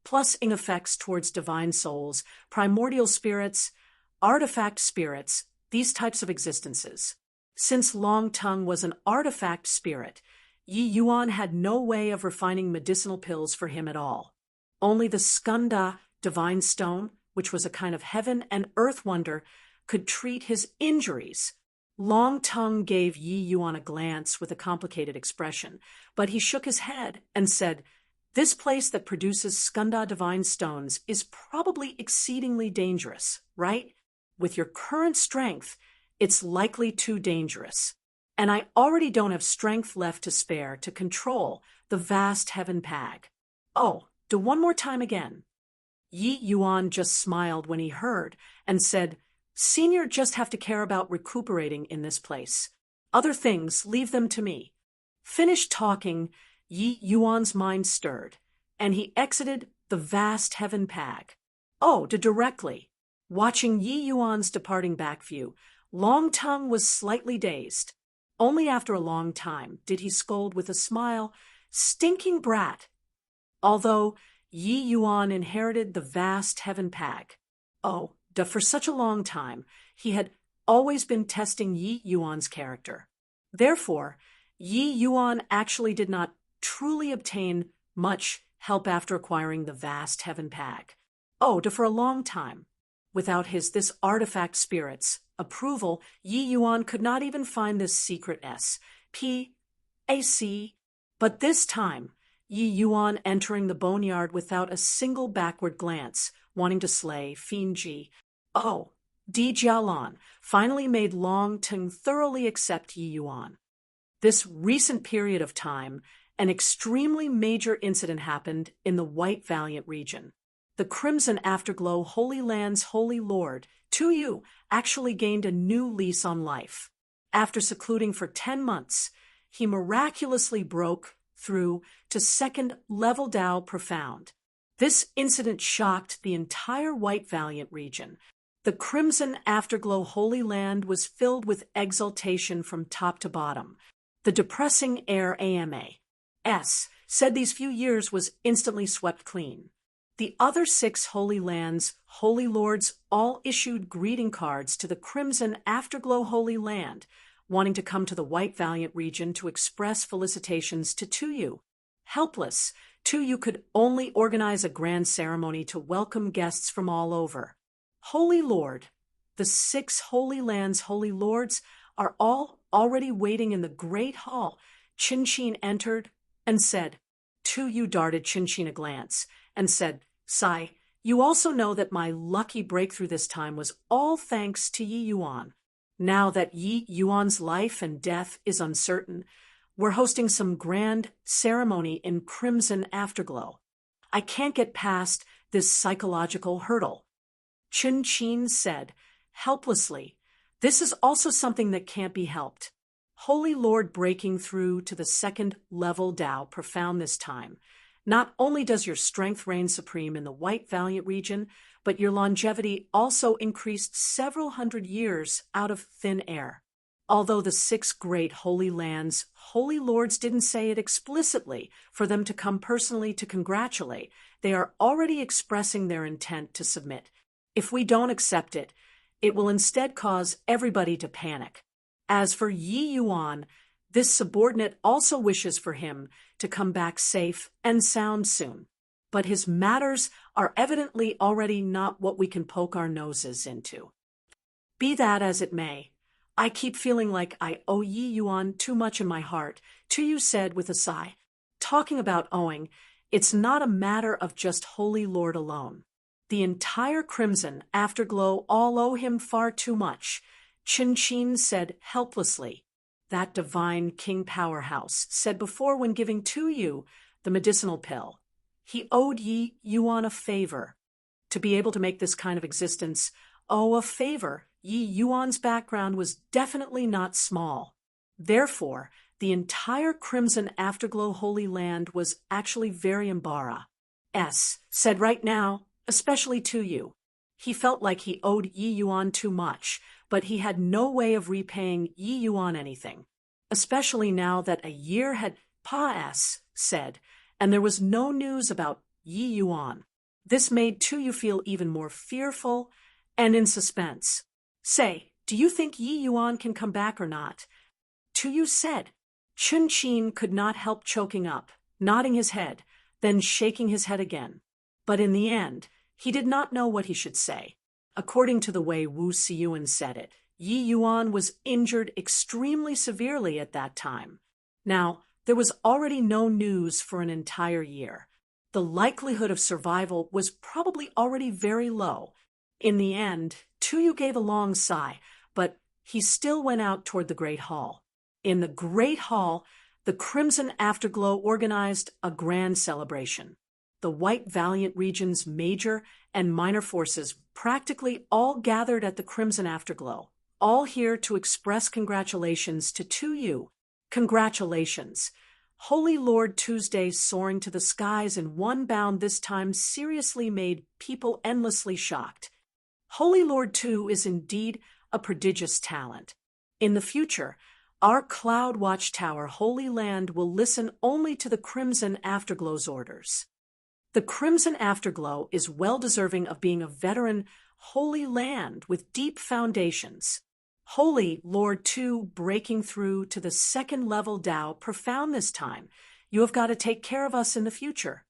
Plus ing effects towards divine souls, primordial spirits, artifact spirits, these types of existences. Since Long Tongue was an artifact spirit, Yi Yuan had no way of refining medicinal pills for him at all. Only the Skanda Divine Stone, which was a kind of heaven and earth wonder, could treat his injuries. Long Tongue gave Yi Yuan a glance with a complicated expression, but he shook his head and said, "This place that produces Skanda Divine Stones is probably exceedingly dangerous, right? With your current strength, it's likely too dangerous. And I already don't have strength left to spare to control the vast heaven pag." "Oh, do one more time again." Yi Yuan just smiled when he heard and said, "Senior just have to care about recuperating in this place. Other things, leave them to me." Finished talking, Yi Yuan's mind stirred, and he exited the vast heaven pag. Directly. Watching Yi Yuan's departing back view, Long Tongue was slightly dazed. Only after a long time did he scold with a smile, "Stinking brat." Although Yi Yuan inherited the vast heaven pag, for such a long time, he had always been testing Yi Yuan's character. Therefore, Yi Yuan actually did not truly obtain much help after acquiring the vast heaven pag. For a long time. Without this artifact spirit's approval, Yi Yuan could not even find this secret SPAC. But this time, Yi Yuan entering the boneyard without a single backward glance, wanting to slay Fiend Ji. Di Jialan finally made Long Tongue thoroughly accept Yi Yuan. This recent period of time, an extremely major incident happened in the White Valiant region. The Crimson Afterglow Holy Land's Holy Lord, Tu, actually gained a new lease on life. After secluding for 10 months, he miraculously broke through to 2nd level Dao Profound. This incident shocked the entire White Valiant region. The Crimson Afterglow Holy Land was filled with exultation from top to bottom. The depressing air AMAS said these few years was instantly swept clean. The other 6 Holy Lands, Holy Lords, all issued greeting cards to the Crimson Afterglow Holy Land, wanting to come to the White Valiant region to express felicitations to Tu. Helpless, Tu could only organize a grand ceremony to welcome guests from all over. Holy Lord, the 6 Holy Lands Holy Lords are all already waiting in the great hall. Chin entered and said, Tu darted Chin a glance and said, "Sai, you also know that my lucky breakthrough this time was all thanks to Yi Yuan. Now that Yi Yuan's life and death is uncertain, we're hosting some grand ceremony in Crimson Afterglow." I can't get past this psychological hurdle. Chun Chin said, helplessly. This is also something that can't be helped. Holy Lord breaking through to the second level Tao profound this time. Not only does your strength reign supreme in the White Valiant region, but your longevity also increased several hundred years out of thin air. Although the 6 great holy lands, holy lords didn't say it explicitly for them to come personally to congratulate, they are already expressing their intent to submit. If we don't accept it, it will instead cause everybody to panic. As for Yi Yuan, this subordinate also wishes for him to come back safe and sound soon. But his matters are evidently already not what we can poke our noses into. Be that as it may, I keep feeling like I owe Yi Yuan too much in my heart, Tu said with a sigh. Talking about owing, it's not a matter of just Holy Lord alone. The entire Crimson Afterglow all owe him far too much, Chun Chin said helplessly. That divine King Powerhouse said before when giving to you the medicinal pill. He owed Yi Yuan a favor. To be able to make this kind of existence owe a favor, Yi Yuan's background was definitely not small. Therefore, the entire Crimson Afterglow Holy Land was actually very embarrassed. Said right now, especially to you. He felt like he owed Yi Yuan too much, but he had no way of repaying Yi Yuan anything, especially now that a year had said, and there was no news about Yi Yuan. This made Tu feel even more fearful and in suspense. Say, do you think Yi Yuan can come back or not? Tu said. Chun Chin could not help choking up, nodding his head, then shaking his head again. But in the end, he did not know what he should say. According to the way Wu Siyuan said it, Yi Yuan was injured extremely severely at that time. Now, there was already no news for an entire year. The likelihood of survival was probably already very low. In the end, Tu gave a long sigh, but he still went out toward the Great Hall. In the Great Hall, the Crimson Afterglow organized a grand celebration. The White Valiant region's major and minor forces practically all gathered at the Crimson Afterglow, all here to express congratulations to Tu. Congratulations. Holy Lord Tuesday soaring to the skies in one bound this time seriously made people endlessly shocked. Holy Lord Tu is indeed a prodigious talent. In the future, our Cloud Watchtower Holy Land will listen only to the Crimson Afterglow's orders. The Crimson Afterglow is well deserving of being a veteran Holy Land with deep foundations. Holy Lord Tu breaking through to the second level Tao profound this time. You have got to take care of us in the future.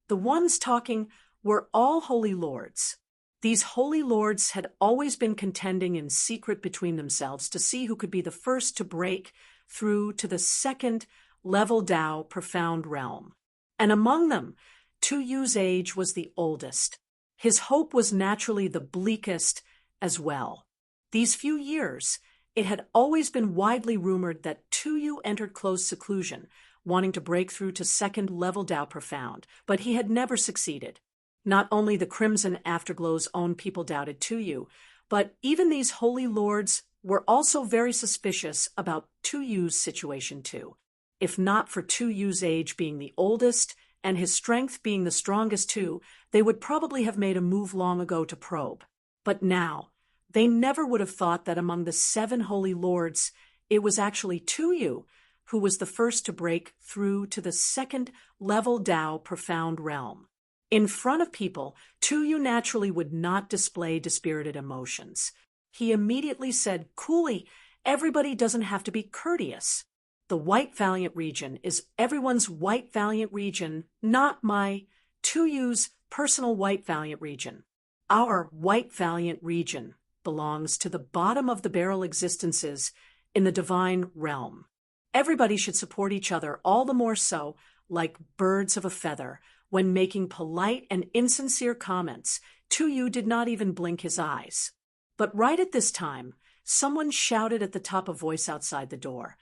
The ones talking were all holy lords. These holy lords had always been contending in secret between themselves to see who could be the first to break through to the second level Tao profound realm. And among them, Tu's age was the oldest. His hope was naturally the bleakest as well. These few years, it had always been widely rumored that Tu entered close seclusion, wanting to break through to second level Tao profound, but he had never succeeded. Not only the Crimson Afterglow's own people doubted Tu, but even these holy lords were also very suspicious about Tu's situation too. If not for Tu's age being the oldest and his strength being the strongest too, they would probably have made a move long ago to probe. But now, they never would have thought that among the 7 holy lords, it was actually Tu who was the first to break through to the second level Tao profound realm. In front of people, Tu naturally would not display dispirited emotions. He immediately said coolly, everybody doesn't have to be courteous. The White Valiant region is everyone's White Valiant region, not my Tu's personal White Valiant region. Our White Valiant region belongs to the bottom of the barrel existences in the divine realm. Everybody should support each other, all the more so, like birds of a feather. When making polite and insincere comments, Tu did not even blink his eyes. But right at this time, someone shouted at the top of voice outside the door,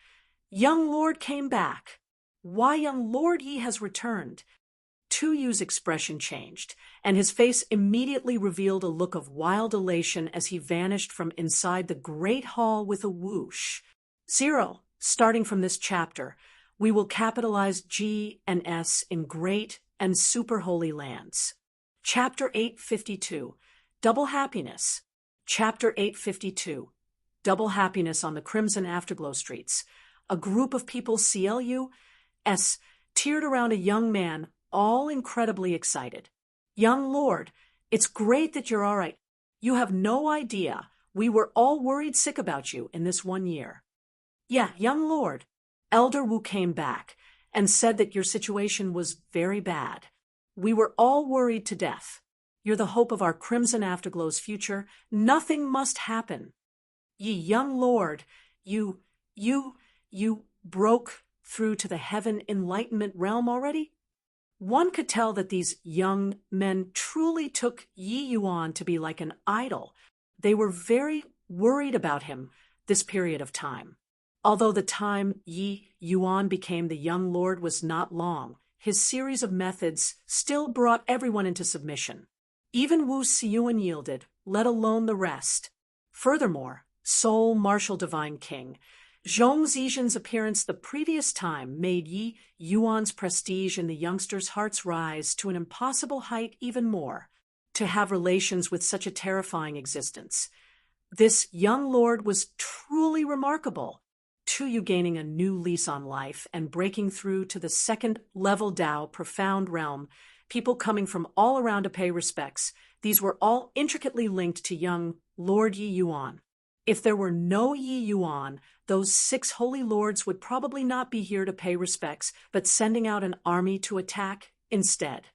"Young Lord came back. Why, young Lord Yi has returned." Tu Yu's expression changed, and his face immediately revealed a look of wild elation as he vanished from inside the great hall with a whoosh. 0. Starting from this chapter, we will capitalize G and S in great and super holy lands. Chapter 852, Double Happiness. Chapter 852, Double Happiness on the Crimson Afterglow streets. A group of people CLUS teared around a young man, all incredibly excited. Young Lord, it's great that you're all right. You have no idea. We were all worried sick about you in this 1 year. Yeah, young Lord. Elder Wu came back and said that your situation was very bad. We were all worried to death. You're the hope of our Crimson Afterglow's future. Nothing must happen. Ye young Lord, you broke through to the heaven enlightenment realm already? One could tell that these young men truly took Yi Yuan to be like an idol. They were very worried about him this period of time. Although the time Yi Yuan became the young lord was not long, his series of methods still brought everyone into submission. Even Wu Siyuan yielded, let alone the rest. Furthermore, Sole Martial Divine King, Zhong Zizhen's appearance the previous time made Yi Yuan's prestige in the youngsters' hearts rise to an impossible height even more. To have relations with such a terrifying existence. This young lord was truly remarkable. Tu Yu gaining a new lease on life and breaking through to the second-level Dao profound realm, people coming from all around to pay respects, these were all intricately linked to young Lord Yi Yuan. If there were no Yi Yuan, those 6 holy lords would probably not be here to pay respects, but sending out an army to attack instead.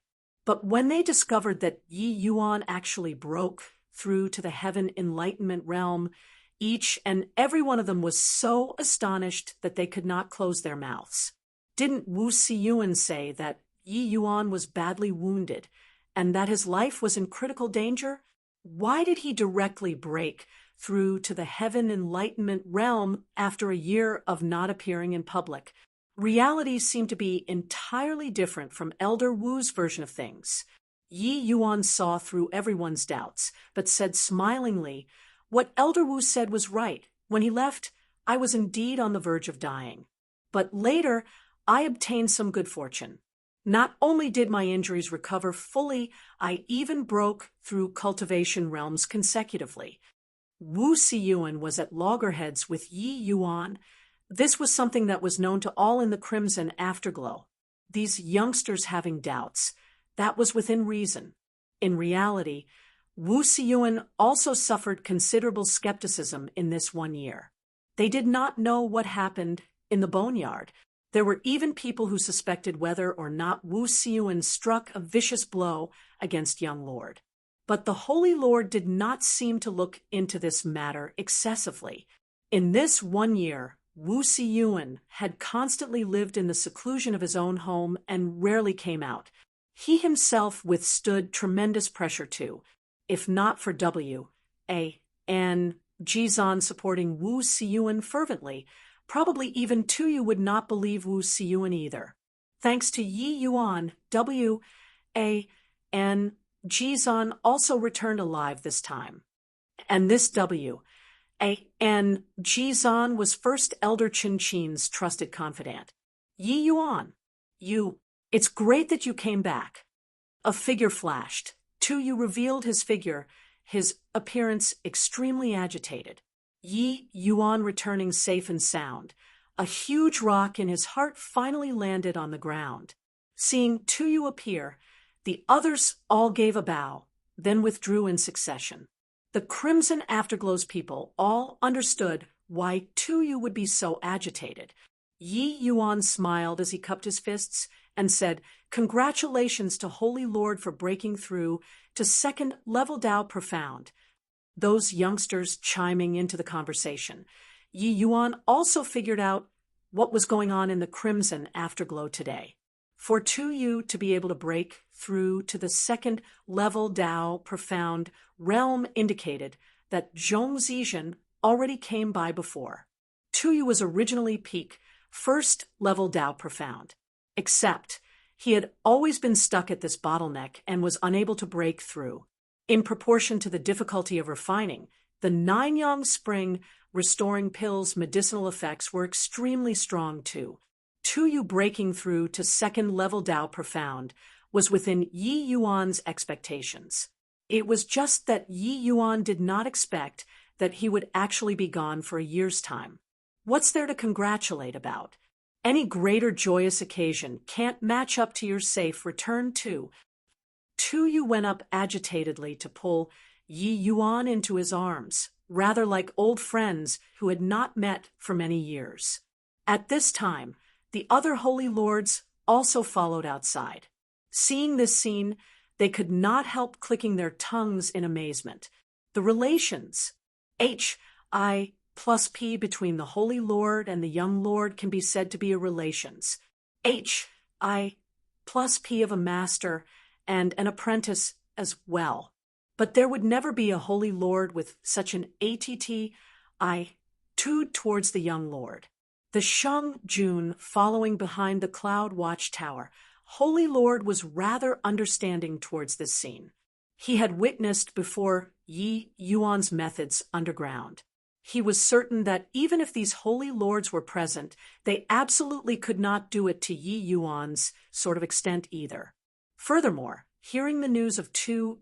But when they discovered that Yi Yuan actually broke through to the heaven enlightenment realm, each and every one of them was so astonished that they could not close their mouths. Didn't Wu Siyuan say that Yi Yuan was badly wounded and that his life was in critical danger? Why did he directly break through to the heaven enlightenment realm after a year of not appearing in public? Realities seemed to be entirely different from Elder Wu's version of things. Yi Yuan saw through everyone's doubts, but said smilingly, "What Elder Wu said was right. When he left, I was indeed on the verge of dying. But later, I obtained some good fortune. Not only did my injuries recover fully, I even broke through cultivation realms consecutively." Wu Siyuan was at loggerheads with Yi Yuan. This was something that was known to all in the Crimson Afterglow. These youngsters having doubts, that was within reason. In reality, Wu Siyuan also suffered considerable skepticism in this 1 year. They did not know what happened in the boneyard. There were even people who suspected whether or not Wu Siyuan struck a vicious blow against young Lord. But the Holy Lord did not seem to look into this matter excessively. In this 1 year, Wu Siyuan had constantly lived in the seclusion of his own home and rarely came out. He himself withstood tremendous pressure too, if not for W.A.N. Jizan supporting Wu Siyuan fervently. Probably even Tu Yu would not believe Wu Siyuan either. Thanks to Yi Yuan, W.A.N. Jizan also returned alive this time. And this W.A.N. Jizan was first Elder Qin Qin's trusted confidant. Yi Yuan, it's great that you came back. A figure flashed. Tu Yu revealed his figure, his appearance extremely agitated. Yi Yuan returning safe and sound. A huge rock in his heart finally landed on the ground. Seeing Tu Yu appear, the others all gave a bow, then withdrew in succession. The Crimson Afterglow's people all understood why Tu Yu would be so agitated. Yi Yuan smiled as he cupped his fists and said, "Congratulations to Holy Lord for breaking through to second-level Dao Profound." Those youngsters chiming into the conversation. Yi Yuan also figured out what was going on in the Crimson Afterglow today. For Tu Yu to be able to break through to the second-level Dao Profound realm indicated that Zhong Zizhen already came by before. Tu Yu was originally peak, first-level Dao Profound. Except, He had always been stuck at this bottleneck and was unable to break through. In proportion to the difficulty of refining, the 9-yang spring restoring pill's medicinal effects were extremely strong too. Yu breaking through to second-level Tao Profound was within Yi Yuan's expectations. It was just that Yi Yuan did not expect that he would actually be gone for a year's time. What's there to congratulate about? Any greater joyous occasion can't match up to your safe return too. Yu went up agitatedly to pull Yi Yuan into his arms, rather like old friends who had not met for many years. At this time, the other holy lords also followed outside. Seeing this scene, they could not help clicking their tongues in amazement. The relations, Hi plus P between the Holy Lord and the young Lord can be said to be a relations. Hi plus P of a master and an apprentice as well. But there would never be a Holy Lord with such an attitude towards the young Lord. The Shang Jun following behind the Cloud Watchtower, Holy Lord was rather understanding towards this scene. He had witnessed before Yi Yuan's methods underground. He was certain that even if these holy lords were present, they absolutely could not do it to Yi Yuan's sort of extent either. Furthermore, hearing the news of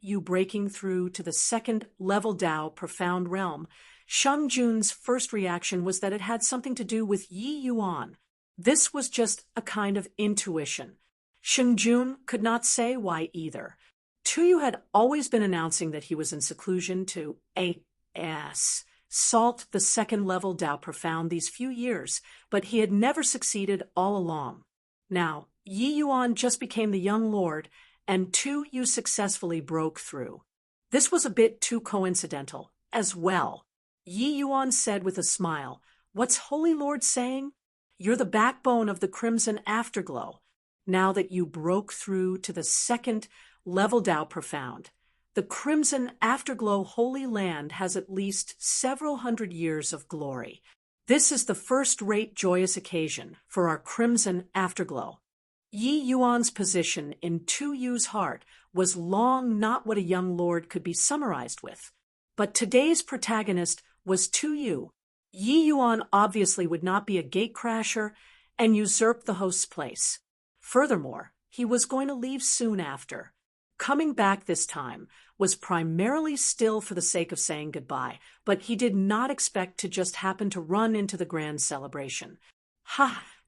Yu breaking through to the second-level Tao Profound realm, Shang Jun's first reaction was that it had something to do with Yi Yuan. This was just a kind of intuition. Shang Jun could not say why either. Yu had always been announcing that he was in seclusion to assault the second-level Tao Profound these few years, but he had never succeeded all along. Now, Yi Yuan just became the young lord, and Yu successfully broke through. This was a bit too coincidental, as well. Yi Yuan said with a smile, "What's Holy Lord saying? You're the backbone of the Crimson Afterglow. Now that you broke through to the second-level Tao Profound, the Crimson Afterglow Holy Land has at least several hundred years of glory. This is the first-rate joyous occasion for our Crimson Afterglow." Yi Yuan's position in Yu's heart was long not what a young lord could be summarized with. But today's protagonist was Yu. Yi Yuan obviously would not be a gatecrasher and usurp the host's place. Furthermore, he was going to leave soon after. Coming back this time was primarily still for the sake of saying goodbye, but he did not expect to just happen to run into the grand celebration.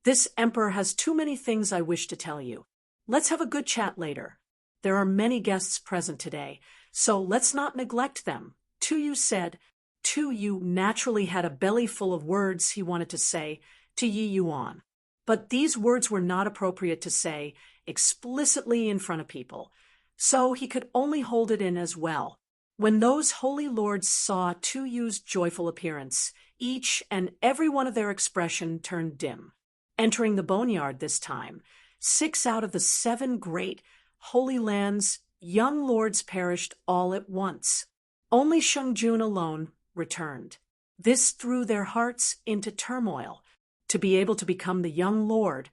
This emperor has too many things I wish to tell you. Let's have a good chat later. There are many guests present today, so let's not neglect them, Yu said. Yu naturally had a belly full of words he wanted to say to Yi Yuan. But these words were not appropriate to say explicitly in front of people, so he could only hold it in as well. When those holy lords saw Yu's joyful appearance, each and every one of their expression turned dim. Entering the boneyard this time, 6 out of the 7 great holy lands, young lords perished all at once. Only Shang Jun alone returned. This threw their hearts into turmoil. To be able to become the young lord,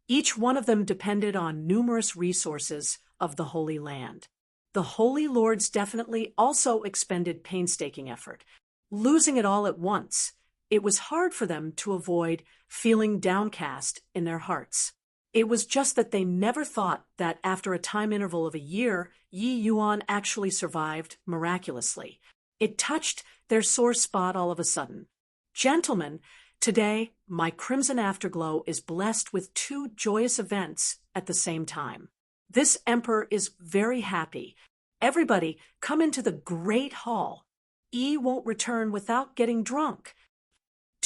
each one of them depended on numerous resources of the Holy Land. The holy lords definitely also expended painstaking effort. Losing it all at once, it was hard for them to avoid feeling downcast in their hearts. It was just that they never thought that after a time interval of a year, Yi Yuan actually survived miraculously. It touched their sore spot all of a sudden. Gentlemen, today, my Crimson Afterglow is blessed with 2 joyous events at the same time. This emperor is very happy. Everybody, come into the great hall. Yi won't return without getting drunk.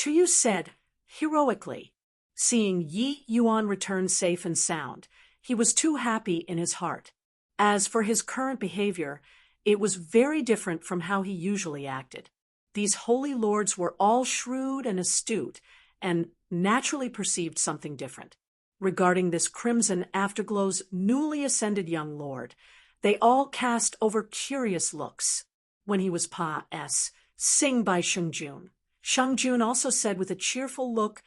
Yu said, heroically. Seeing Yi Yuan return safe and sound, he was too happy in his heart. As for his current behavior, it was very different from how he usually acted. These holy lords were all shrewd and astute, and naturally perceived something different. Regarding this Crimson Afterglow's newly ascended young lord, they all cast over curious looks. When he was sing by Shang Jun. Shang Jun also said with a cheerful look,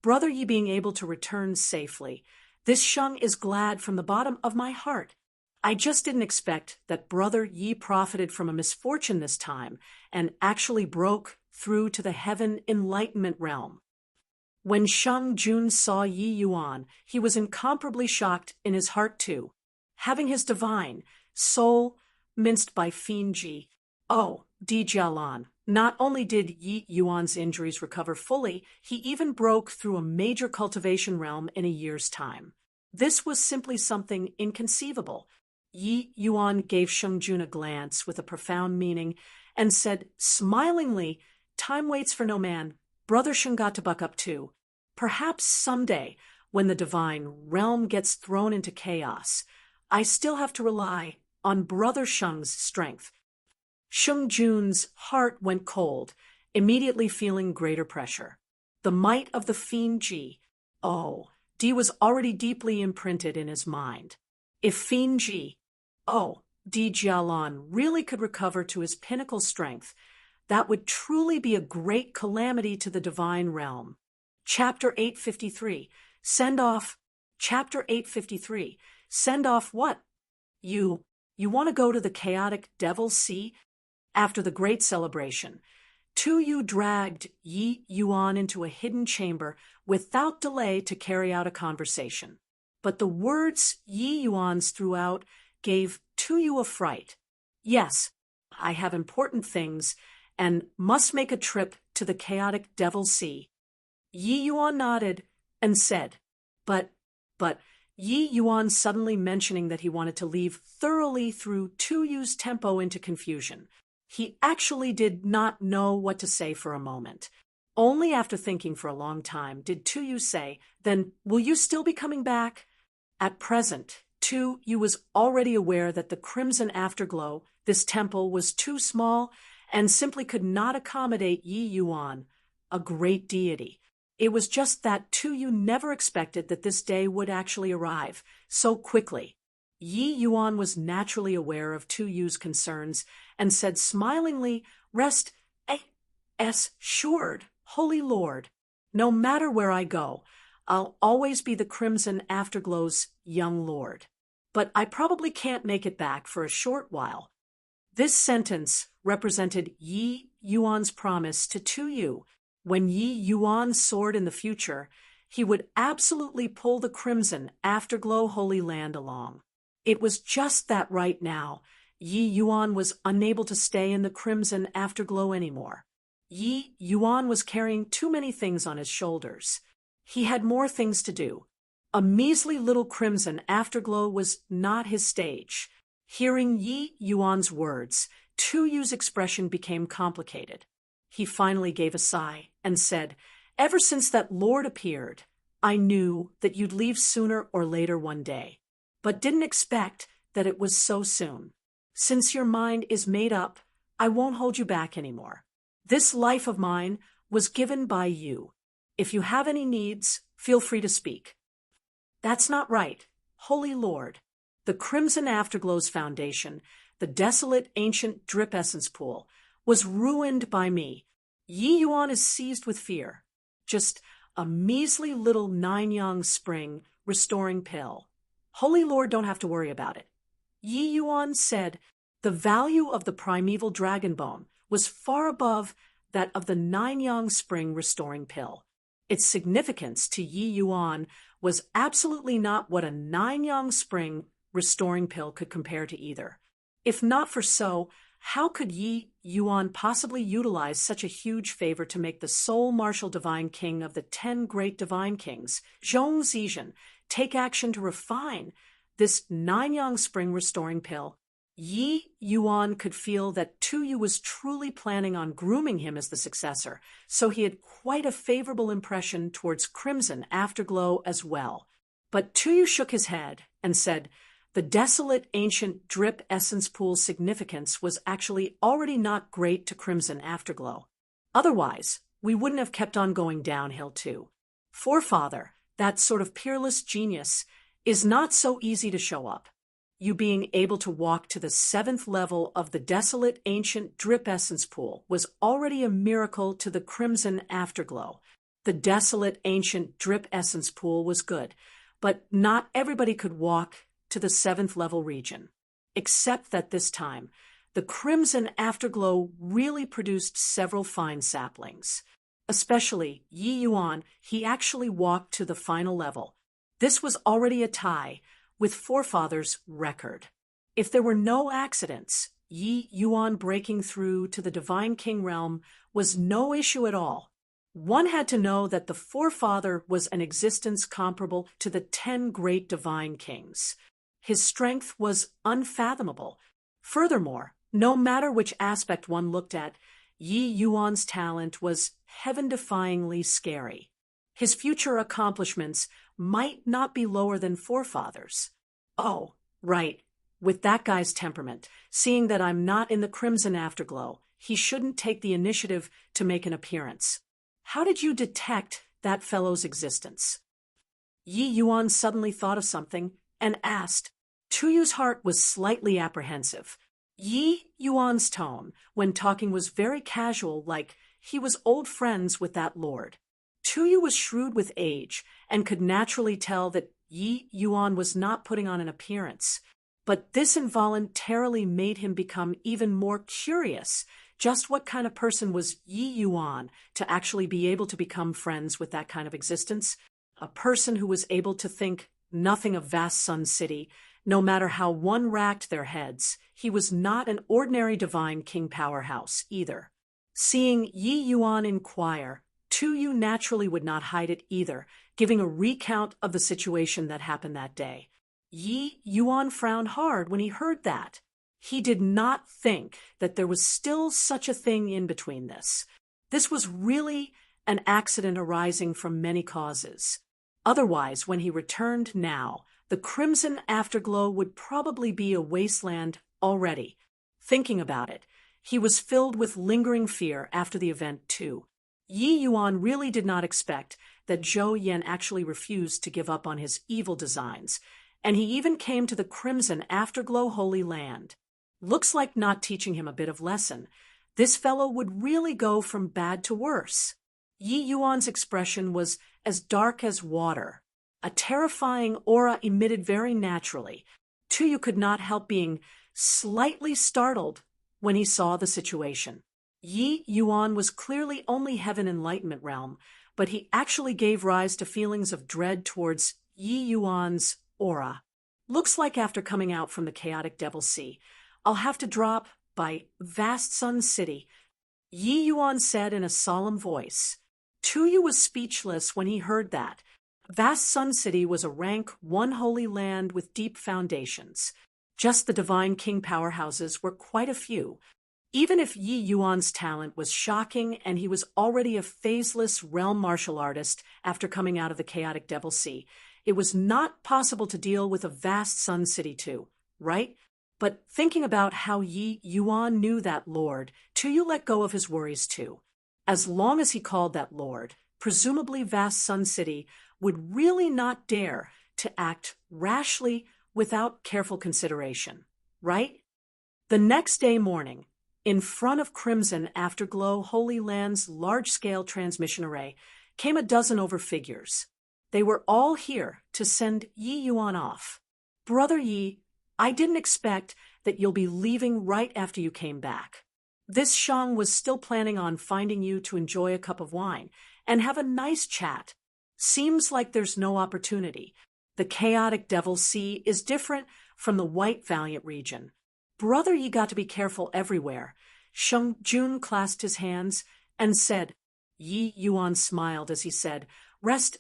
"Brother Yi being able to return safely, This Shung is glad from the bottom of my heart. I just didn't expect that Brother Yi profited from a misfortune this time and actually broke through to the heaven enlightenment realm. When Sheng Jun saw Yi Yuan, he was incomparably shocked in his heart too. Having his divine soul minced by Fiend Ji, Di Jialan, not only did Yi Yuan's injuries recover fully, he even broke through a major cultivation realm in a year's time. This was simply something inconceivable. Yi Yuan gave Sheng Jun a glance with a profound meaning and said smilingly, "Time waits for no man. Brother Sheng got to buck up too. Perhaps someday, when the divine realm gets thrown into chaos, I still have to rely on Brother Sheng's strength." Sheng Jun's heart went cold, immediately feeling greater pressure. The might of the Fiend Ji, Di was already deeply imprinted in his mind. If Fiend Ji, Di Jialan really could recover to his pinnacle strength, that would truly be a great calamity to the divine realm. Chapter 853, Send Off. Chapter 853, Send Off what? You want to go to the chaotic Devil's Sea? After the great celebration, Tu dragged Yi Yuan into a hidden chamber without delay to carry out a conversation. But the words Yi Yuan's threw out gave Tu a fright. "Yes, I have important things and must make a trip to the chaotic Devil's Sea." Yi Yuan nodded and said, But Yi Yuan suddenly mentioning that he wanted to leave thoroughly threw Tuyu's tempo into confusion. He actually did not know what to say for a moment. Only after thinking for a long time did Tuyu say, "Then will you still be coming back?" At present, Tuyu was already aware that the crimson afterglow, this temple, was too small and simply could not accommodate Yi Yuan, a great deity. It was just that Tuyu never expected that this day would actually arrive so quickly. Yi Yuan was naturally aware of Tuyu's concerns and said smilingly, "Rest assured, Holy Lord. No matter where I go, I'll always be the Crimson Afterglow's young lord. But I probably can't make it back for a short while." This sentence represented Yi Yuan's promise to Tuyu. When Yi Yuan soared in the future, he would absolutely pull the Crimson Afterglow Holy Land along. It was just that right now, Yi Yuan was unable to stay in the Crimson Afterglow anymore. Yi Yuan was carrying too many things on his shoulders. He had more things to do. A measly little Crimson Afterglow was not his stage. Hearing Yi Yuan's words, Tuyu's expression became complicated. He finally gave a sigh and said, "Ever since that Lord appeared, I knew that you'd leave sooner or later one day, but didn't expect that it was so soon. Since your mind is made up, I won't hold you back anymore. This life of mine was given by you. If you have any needs, feel free to speak." "That's not right, Holy Lord. The Crimson Afterglow's foundation, the desolate ancient drip essence pool, was ruined by me. Yi Yuan is seized with fear. Just a measly little 9-yang spring restoring pill. Holy Lord don't have to worry about it." Yi Yuan said the value of the primeval dragon bone was far above that of the 9-yang spring restoring pill. Its significance to Yi Yuan was absolutely not what a 9-yang spring restoring pill could compare to either. If not for so, how could Yi Yuan possibly utilize such a huge favor to make the sole martial divine king of the 10 great divine kings, Zhong Zizhen, take action to refine this 9-yang spring restoring pill? Yi Yuan could feel that Tuyu was truly planning on grooming him as the successor, so he had quite a favorable impression towards Crimson Afterglow as well. But Tuyu shook his head and said, the desolate ancient drip essence pool's significance was actually already not great to Crimson Afterglow. Otherwise, we wouldn't have kept on going downhill too. Forefather, that sort of peerless genius, is not so easy to show up. You being able to walk to the 7th level of the desolate ancient drip essence pool was already a miracle to the Crimson Afterglow. The desolate ancient drip essence pool was good, but not everybody could walk to the 7th level region. Except that this time, the crimson afterglow really produced several fine saplings. Especially Yi Yuan, he actually walked to the final level. This was already a tie with Forefather's record. If there were no accidents, Yi Yuan breaking through to the Divine King realm was no issue at all. One had to know that the Forefather was an existence comparable to the 10 great Divine Kings. His strength was unfathomable. Furthermore, no matter which aspect one looked at, Yi Yuan's talent was heaven-defyingly scary. His future accomplishments might not be lower than Forefather's. Oh, right, with that guy's temperament, seeing that I'm not in the crimson afterglow, he shouldn't take the initiative to make an appearance. How did you detect that fellow's existence? Yi Yuan suddenly thought of something and asked. Tuyu's heart was slightly apprehensive. Yi Yuan's tone, when talking, was very casual, like he was old friends with that lord. Tuyu was shrewd with age and could naturally tell that Yi Yuan was not putting on an appearance. But this involuntarily made him become even more curious. Just what kind of person was Yi Yuan to actually be able to become friends with that kind of existence? A person who was able to think nothing of vast Sun City, no matter how one racked their heads. He was not an ordinary Divine King powerhouse either. Seeing Yi Yuan inquire, Tuyu naturally would not hide it either, giving a recount of the situation that happened that day. Yi Yuan frowned hard when he heard that. He did not think that there was still such a thing in between this. This was really an accident arising from many causes. Otherwise, when he returned now, the crimson afterglow would probably be a wasteland already. Thinking about it, he was filled with lingering fear after the event too. Yi Yuan really did not expect that Zhou Yan actually refused to give up on his evil designs, and he even came to the crimson afterglow holy land. Looks like not teaching him a bit of lesson. This fellow would really go from bad to worse. Yi Yuan's expression was as dark as water. A terrifying aura emitted very naturally. Tuyu could not help being slightly startled when he saw the situation. Yi Yuan was clearly only heaven enlightenment realm, but he actually gave rise to feelings of dread towards Yi Yuan's aura. Looks like after coming out from the chaotic Devil Sea, I'll have to drop by vast Sun City, Yi Yuan said in a solemn voice. Tuyu was speechless when he heard that. Vast Sun City was a rank one holy land with deep foundations. Just the Divine King powerhouses were quite a few. Even if Yi Yuan's talent was shocking and he was already a phaseless realm martial artist after coming out of the chaotic Devil Sea, it was not possible to deal with a vast Sun City too, right? But thinking about how Yi Yuan knew that lord, Tuyu let go of his worries too. As long as he called that lord, presumably vast Sun City would really not dare to act rashly without careful consideration, right? The next day morning, in front of Crimson Afterglow Holy Land's large-scale transmission array, came a dozen over figures. They were all here to send Yi Yuan off. Brother Yi, I didn't expect that you'll be leaving right after you came back. This Shang was still planning on finding you to enjoy a cup of wine and have a nice chat. Seems like there's no opportunity. The chaotic Devil Sea is different from the White Valiant region. Brother Yi got to be careful everywhere. Sheng Jun clasped his hands and said. Yi Yuan smiled as he said, Rest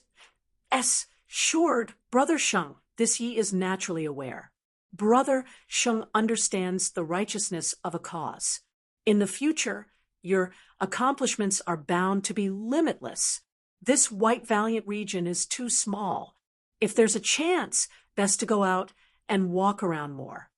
assured, Brother Sheng, this Yi is naturally aware. Brother Sheng understands the righteousness of a cause. In the future, your accomplishments are bound to be limitless. This White Valiant region is too small. If there's a chance, best to go out and walk around more.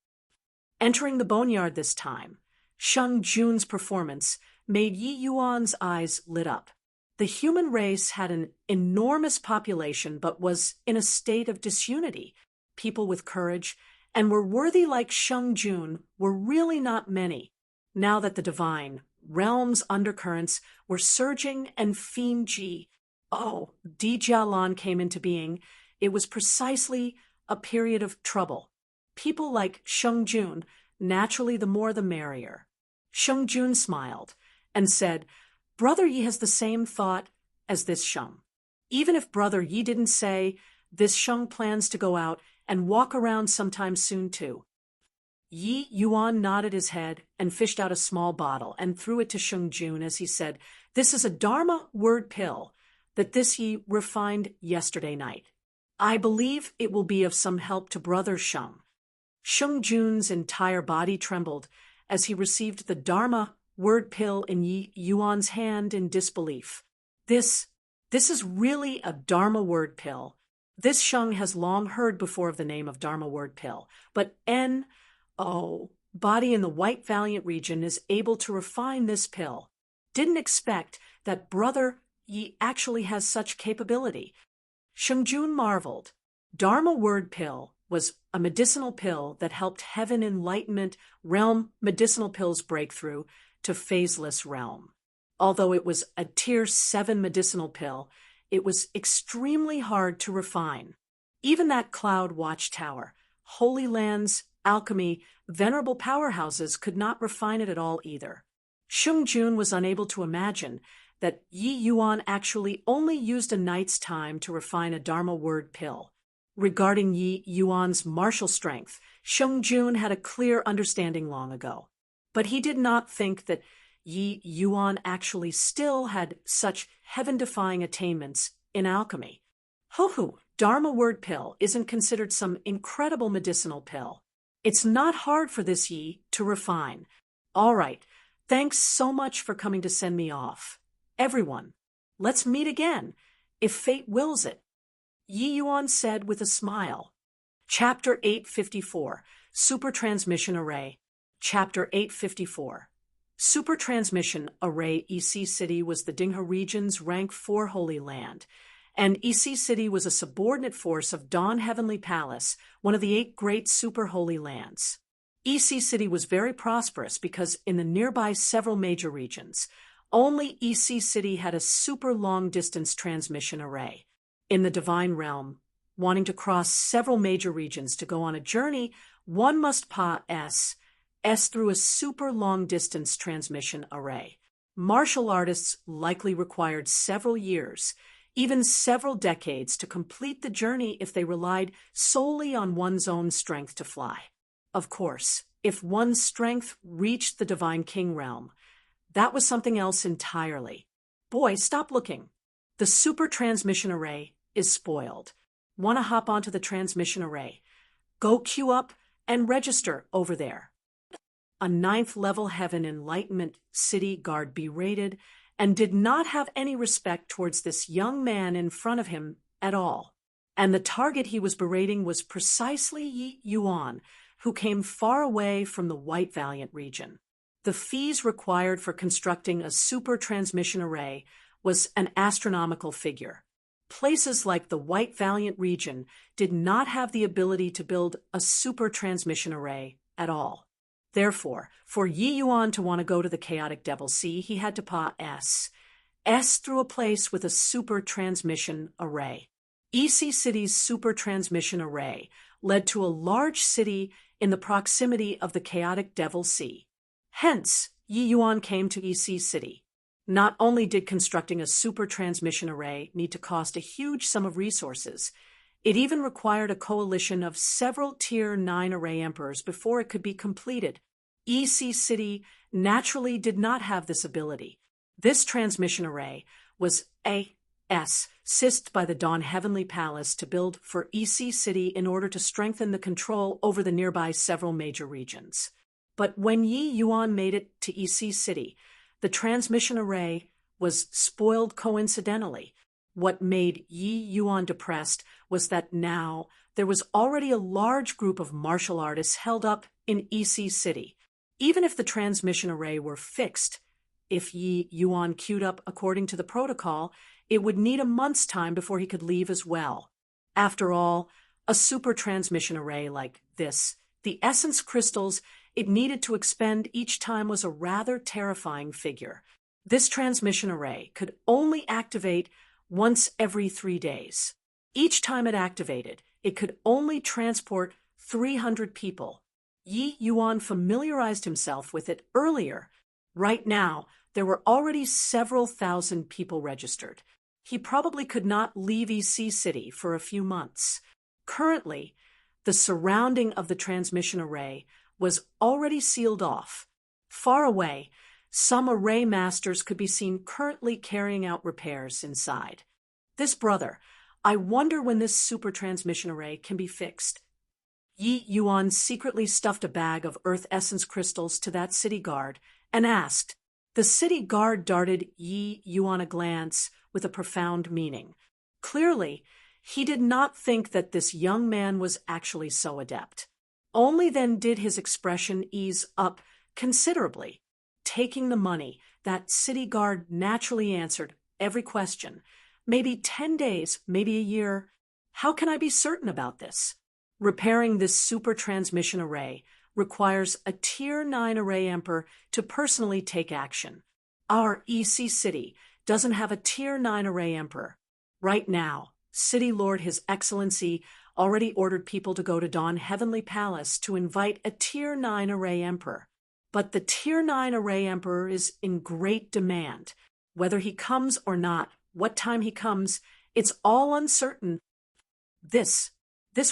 Entering the boneyard this time, Sheng Jun's performance made Yi Yuan's eyes lit up. The human race had an enormous population but was in a state of disunity. People with courage and were worthy like Sheng Jun were really not many. Now that the divine realm's undercurrents were surging and Fiend Ji, Di Jialan came into being, It was precisely a period of trouble. People like Sheng Jun, naturally the more the merrier. Sheng Jun smiled and said, Brother Yi has the same thought as this Sheng. Even if Brother Yi didn't say, this Sheng plans to go out and walk around sometime soon too. Yi Yuan nodded his head and fished out a small bottle and threw it to Sheng Jun as he said, This is a Dharma word pill that this Yi refined yesterday night. I believe it will be of some help to Brother Sheng. Sheng Jun's entire body trembled as he received the Dharma word pill in Yi Yuan's hand in disbelief. This is really a Dharma word pill. This Sheng has long heard before of the name of Dharma word pill, but body in the White Valiant region is able to refine this pill. Didn't expect that Brother Yi actually has such capability. Sheng Jun marveled. Dharma word pill was a medicinal pill that helped Heaven Enlightenment realm medicinal pills breakthrough to phaseless realm. Although it was a Tier 7 medicinal pill, it was extremely hard to refine. Even that Cloud Watchtower, Holy Lands, alchemy, venerable powerhouses could not refine it at all either. Sheng Jun was unable to imagine that Yi Yuan actually only used a night's time to refine a Dharma word pill. Regarding Yi Yuan's martial strength, Sheng Jun had a clear understanding long ago. But he did not think that Yi Yuan actually still had such heaven-defying attainments in alchemy. Dharma word pill isn't considered some incredible medicinal pill. It's not hard for this Yi to refine. All right, thanks so much for coming to send me off. Everyone, let's meet again, if fate wills it. Yi Yuan said with a smile. Chapter 854, Super Transmission Array. Chapter 854. Super Transmission Array EC City was the Dinghe region's rank 4 Holy Land, and EC City was a subordinate force of Dawn Heavenly Palace, one of the 8 great super holy lands. EC City was very prosperous because in the nearby several major regions, only EC City had a super long-distance transmission array. In the Divine Realm, wanting to cross several major regions to go on a journey, one must pass through a super long-distance transmission array. Martial artists likely required several years, even several decades, to complete the journey if they relied solely on one's own strength to fly. Of course, if one's strength reached the Divine King realm, that was something else entirely. Boy, stop looking. The super transmission array is spoiled. Want to hop onto the transmission array? Go queue up and register over there. A 9th level Heaven Enlightenment City guard berated and did not have any respect towards this young man in front of him at all. And the target he was berating was precisely Yi Yuan, who came far away from the White Valiant region. The fees required for constructing a super transmission array was an astronomical figure. Places like the White Valiant region did not have the ability to build a super transmission array at all. Therefore, for Yi Yuan to want to go to the Chaotic Devil Sea, he had to pass through a place with a super transmission array. EC City's super transmission array led to a large city in the proximity of the Chaotic Devil Sea. Hence, Yi Yuan came to EC City. Not only did constructing a super transmission array need to cost a huge sum of resources, it even required a coalition of several Tier 9 array emperors before it could be completed. EC City naturally did not have this ability. This transmission array was assisted by the Dawn Heavenly Palace to build for EC City in order to strengthen the control over the nearby several major regions. But when Yi Yuan made it to EC City, the transmission array was spoiled coincidentally. What made Yi Yuan depressed was that now there was already a large group of martial artists held up in EC City. Even if the transmission array were fixed, if Yi Yuan queued up according to the protocol, it would need a month's time before he could leave as well. After all, a super transmission array like this, the essence crystals it needed to expend each time was a rather terrifying figure. This transmission array could only activate once every 3 days. Each time it activated, it could only transport 300 people. Yi Yuan familiarized himself with it earlier. Right now, there were already several thousand people registered. He probably could not leave EC City for a few months. Currently, the surrounding of the transmission array was already sealed off. Far away, some array masters could be seen currently carrying out repairs inside. This brother, I wonder when this super transmission array can be fixed. Yi Yuan secretly stuffed a bag of earth essence crystals to that city guard and asked. The city guard darted Yi Yuan a glance with a profound meaning. Clearly, he did not think that this young man was actually so adept. Only then did his expression ease up considerably. Taking the money, that city guard naturally answered every question. Maybe 10 days, maybe a year. How can I be certain about this? Repairing this super transmission array requires a Tier 9 array emperor to personally take action. Our EC City doesn't have a Tier 9 array emperor. Right now, City Lord His Excellency already ordered people to go to Dawn Heavenly Palace to invite a Tier 9 array emperor. But the Tier 9 array emperor is in great demand. Whether he comes or not, what time he comes, it's all uncertain. This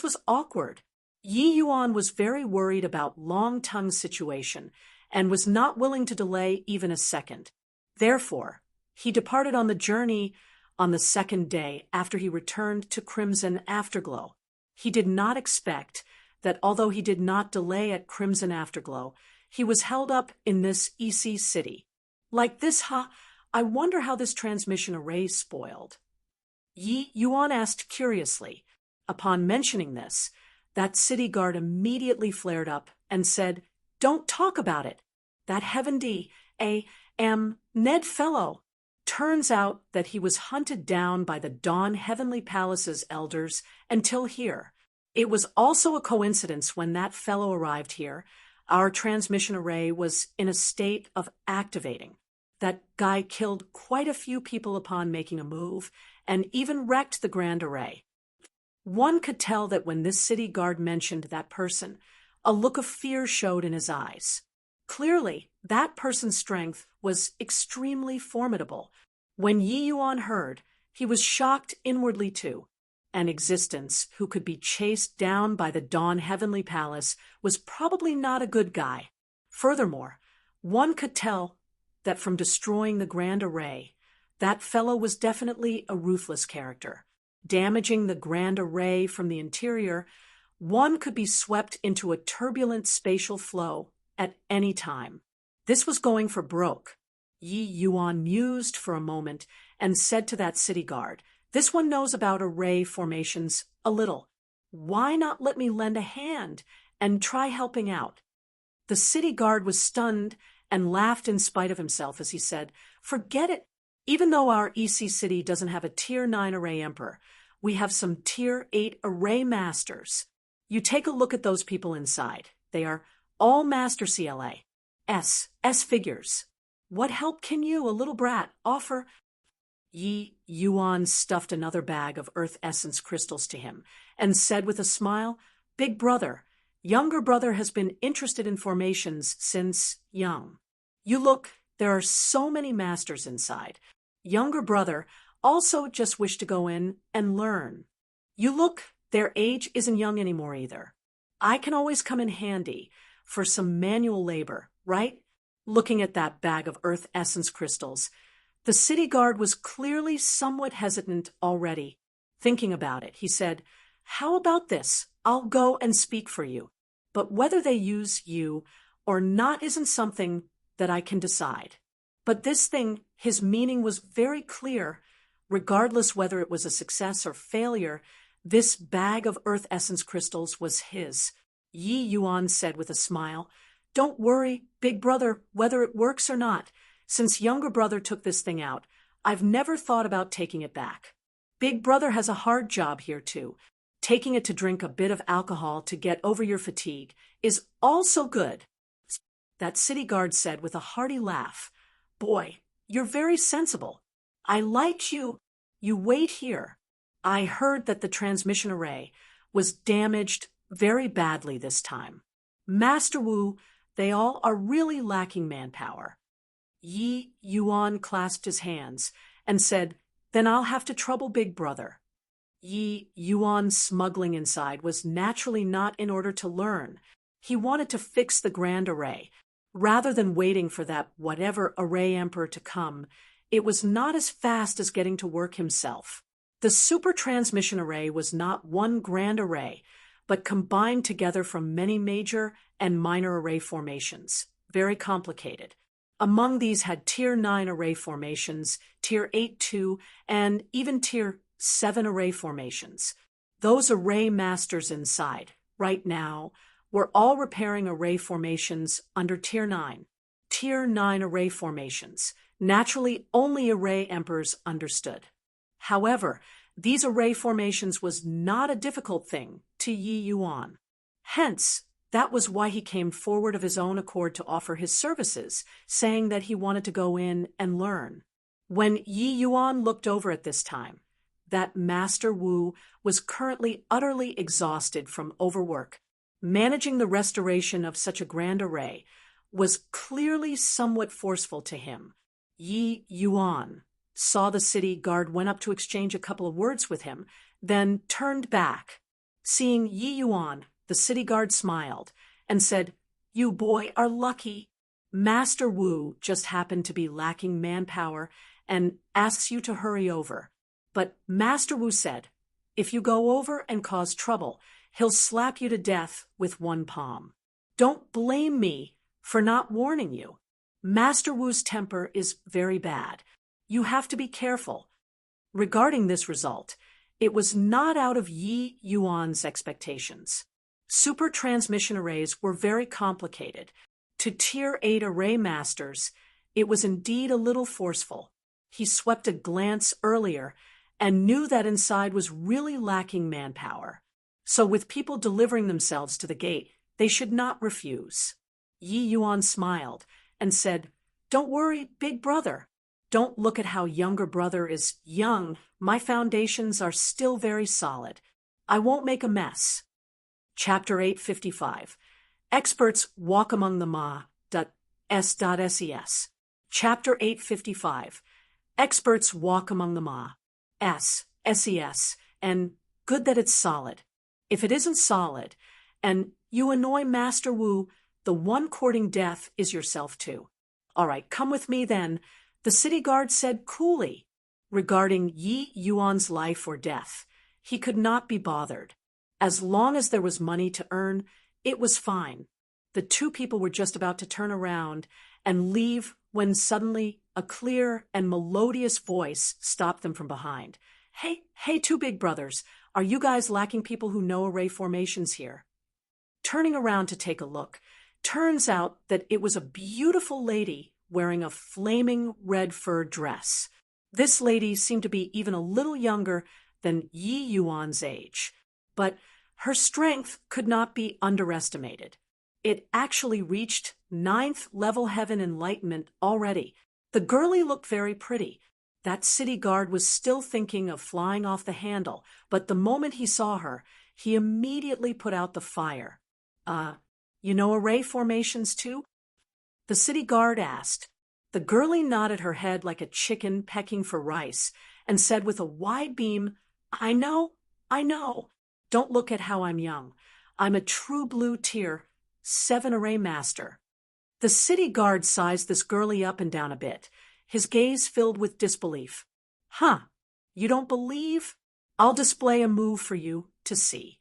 was awkward. Yi Yuan was very worried about Long Tongue's situation and was not willing to delay even a second. Therefore, he departed on the journey on the second day after he returned to Crimson Afterglow. He did not expect that although he did not delay at Crimson Afterglow, he was held up in this EC City. Like this, I wonder how this transmission array spoiled. Yi Yuan asked curiously. Upon mentioning this, that city guard immediately flared up and said, "Don't talk about it. That Heaven D, Ned fellow." Turns out that he was hunted down by the Dawn Heavenly Palace's elders until here. It was also a coincidence when that fellow arrived here, our transmission array was in a state of activating. That guy killed quite a few people upon making a move, and even wrecked the Grand Array. One could tell that when this city guard mentioned that person, a look of fear showed in his eyes. Clearly, that person's strength was extremely formidable. When Yi Yuan heard, he was shocked inwardly too. An existence who could be chased down by the Dawn Heavenly Palace was probably not a good guy. Furthermore, one could tell that from destroying the Grand Array, that fellow was definitely a ruthless character. Damaging the Grand Array from the interior, one could be swept into a turbulent spatial flow at any time. This was going for broke. Yi Yuan mused for a moment and said to that city guard, "This one knows about array formations a little. Why not let me lend a hand and try helping out?" The city guard was stunned and laughed in spite of himself as he said, "Forget it. Even though our EC City doesn't have a Tier 9 array emperor, we have some Tier 8 array masters. You take a look at those people inside. They are all Master CLA. S figures. What help can you, a little brat, offer?" Yi Yuan stuffed another bag of earth essence crystals to him and said with a smile, "Big brother, younger brother has been interested in formations since young. You look, there are so many masters inside. Younger brother also just wish to go in and learn. You look, their age isn't young anymore either. I can always come in handy for some manual labor, right?" Looking at that bag of earth essence crystals, the city guard was clearly somewhat hesitant already. Thinking about it, he said, "How about this? I'll go and speak for you. But whether they use you or not isn't something that I can decide." But this thing, his meaning was very clear. Regardless whether it was a success or failure, this bag of earth essence crystals was his. Yi Yuan said with a smile, "Don't worry, big brother, whether it works or not. Since younger brother took this thing out, I've never thought about taking it back. Big brother has a hard job here too. Taking it to drink a bit of alcohol to get over your fatigue is also good." That city guard said with a hearty laugh, "Boy, you're very sensible. I like you. You wait here. I heard that the transmission array was damaged very badly this time. Master Wu, they all are really lacking manpower. Yi Yuan clasped his hands and said, then I'll have to trouble Big Brother. Yi Yuan's smuggling inside was naturally not in order to learn. He wanted to fix the grand array. Rather than waiting for that whatever array emperor to come, it was not as fast as getting to work himself. The super transmission array was not one grand array, but combined together from many major and minor array formations. Very complicated. Among these had Tier 9 array formations, Tier 8-2, and even Tier 7 array formations. Those array masters inside, right now, were all repairing array formations under Tier 9. Tier 9 array formations. Naturally, only array emperors understood. However, these array formations was not a difficult thing to Yi Yuan. Hence, that was why he came forward of his own accord to offer his services, saying that he wanted to go in and learn. When Yi Yuan looked over at this time, that Master Wu was currently utterly exhausted from overwork. Managing the restoration of such a grand array was clearly somewhat forceful to him. Yi Yuan saw the city guard went up to exchange a couple of words with him, then turned back. Seeing Yi Yuan, the city guard smiled and said, "You boy are lucky. Master Wu just happened to be lacking manpower and asks you to hurry over. But Master Wu said, if you go over and cause trouble, he'll slap you to death with one palm. Don't blame me for not warning you. Master Wu's temper is very bad. You have to be careful." Regarding this result, it was not out of Yi Yuan's expectations. Super transmission arrays were very complicated. To Tier 8 array masters, it was indeed a little forceful. He swept a glance earlier and knew that inside was really lacking manpower. So with people delivering themselves to the gate, they should not refuse. Yi Yuan smiled and said, "Don't worry, Big Brother. Don't look at how younger brother is young. My foundations are still very solid. I won't make a mess." Chapter 855. Experts walk among the Ma.S.SES. Chapter 855. Experts walk among the Ma.S.SES. And good that it's solid. If it isn't solid, and you annoy Master Wu, the one courting death is yourself too. All right, come with me then, the city guard said coolly. Regarding Yi Yuan's life or death, he could not be bothered. As long as there was money to earn, it was fine. The two people were just about to turn around and leave when suddenly a clear and melodious voice stopped them from behind. Hey, two big brothers, are you guys lacking people who know array formations here?" Turning around to take a look, turns out that it was a beautiful lady wearing a flaming red fur dress. This lady seemed to be even a little younger than Yi Yuan's age, but her strength could not be underestimated. It actually reached 9th level heaven enlightenment already. The girlie looked very pretty. That city guard was still thinking of flying off the handle, but the moment he saw her, he immediately put out the fire. You know array formations too?" the city guard asked. The girlie nodded her head like a chicken pecking for rice and said with a wide beam, I know. Don't look at how I'm young. I'm a true blue Tier 7 array master." The city guard sized this girlie up and down a bit, his gaze filled with disbelief. "Huh, you don't believe? I'll display a move for you to see."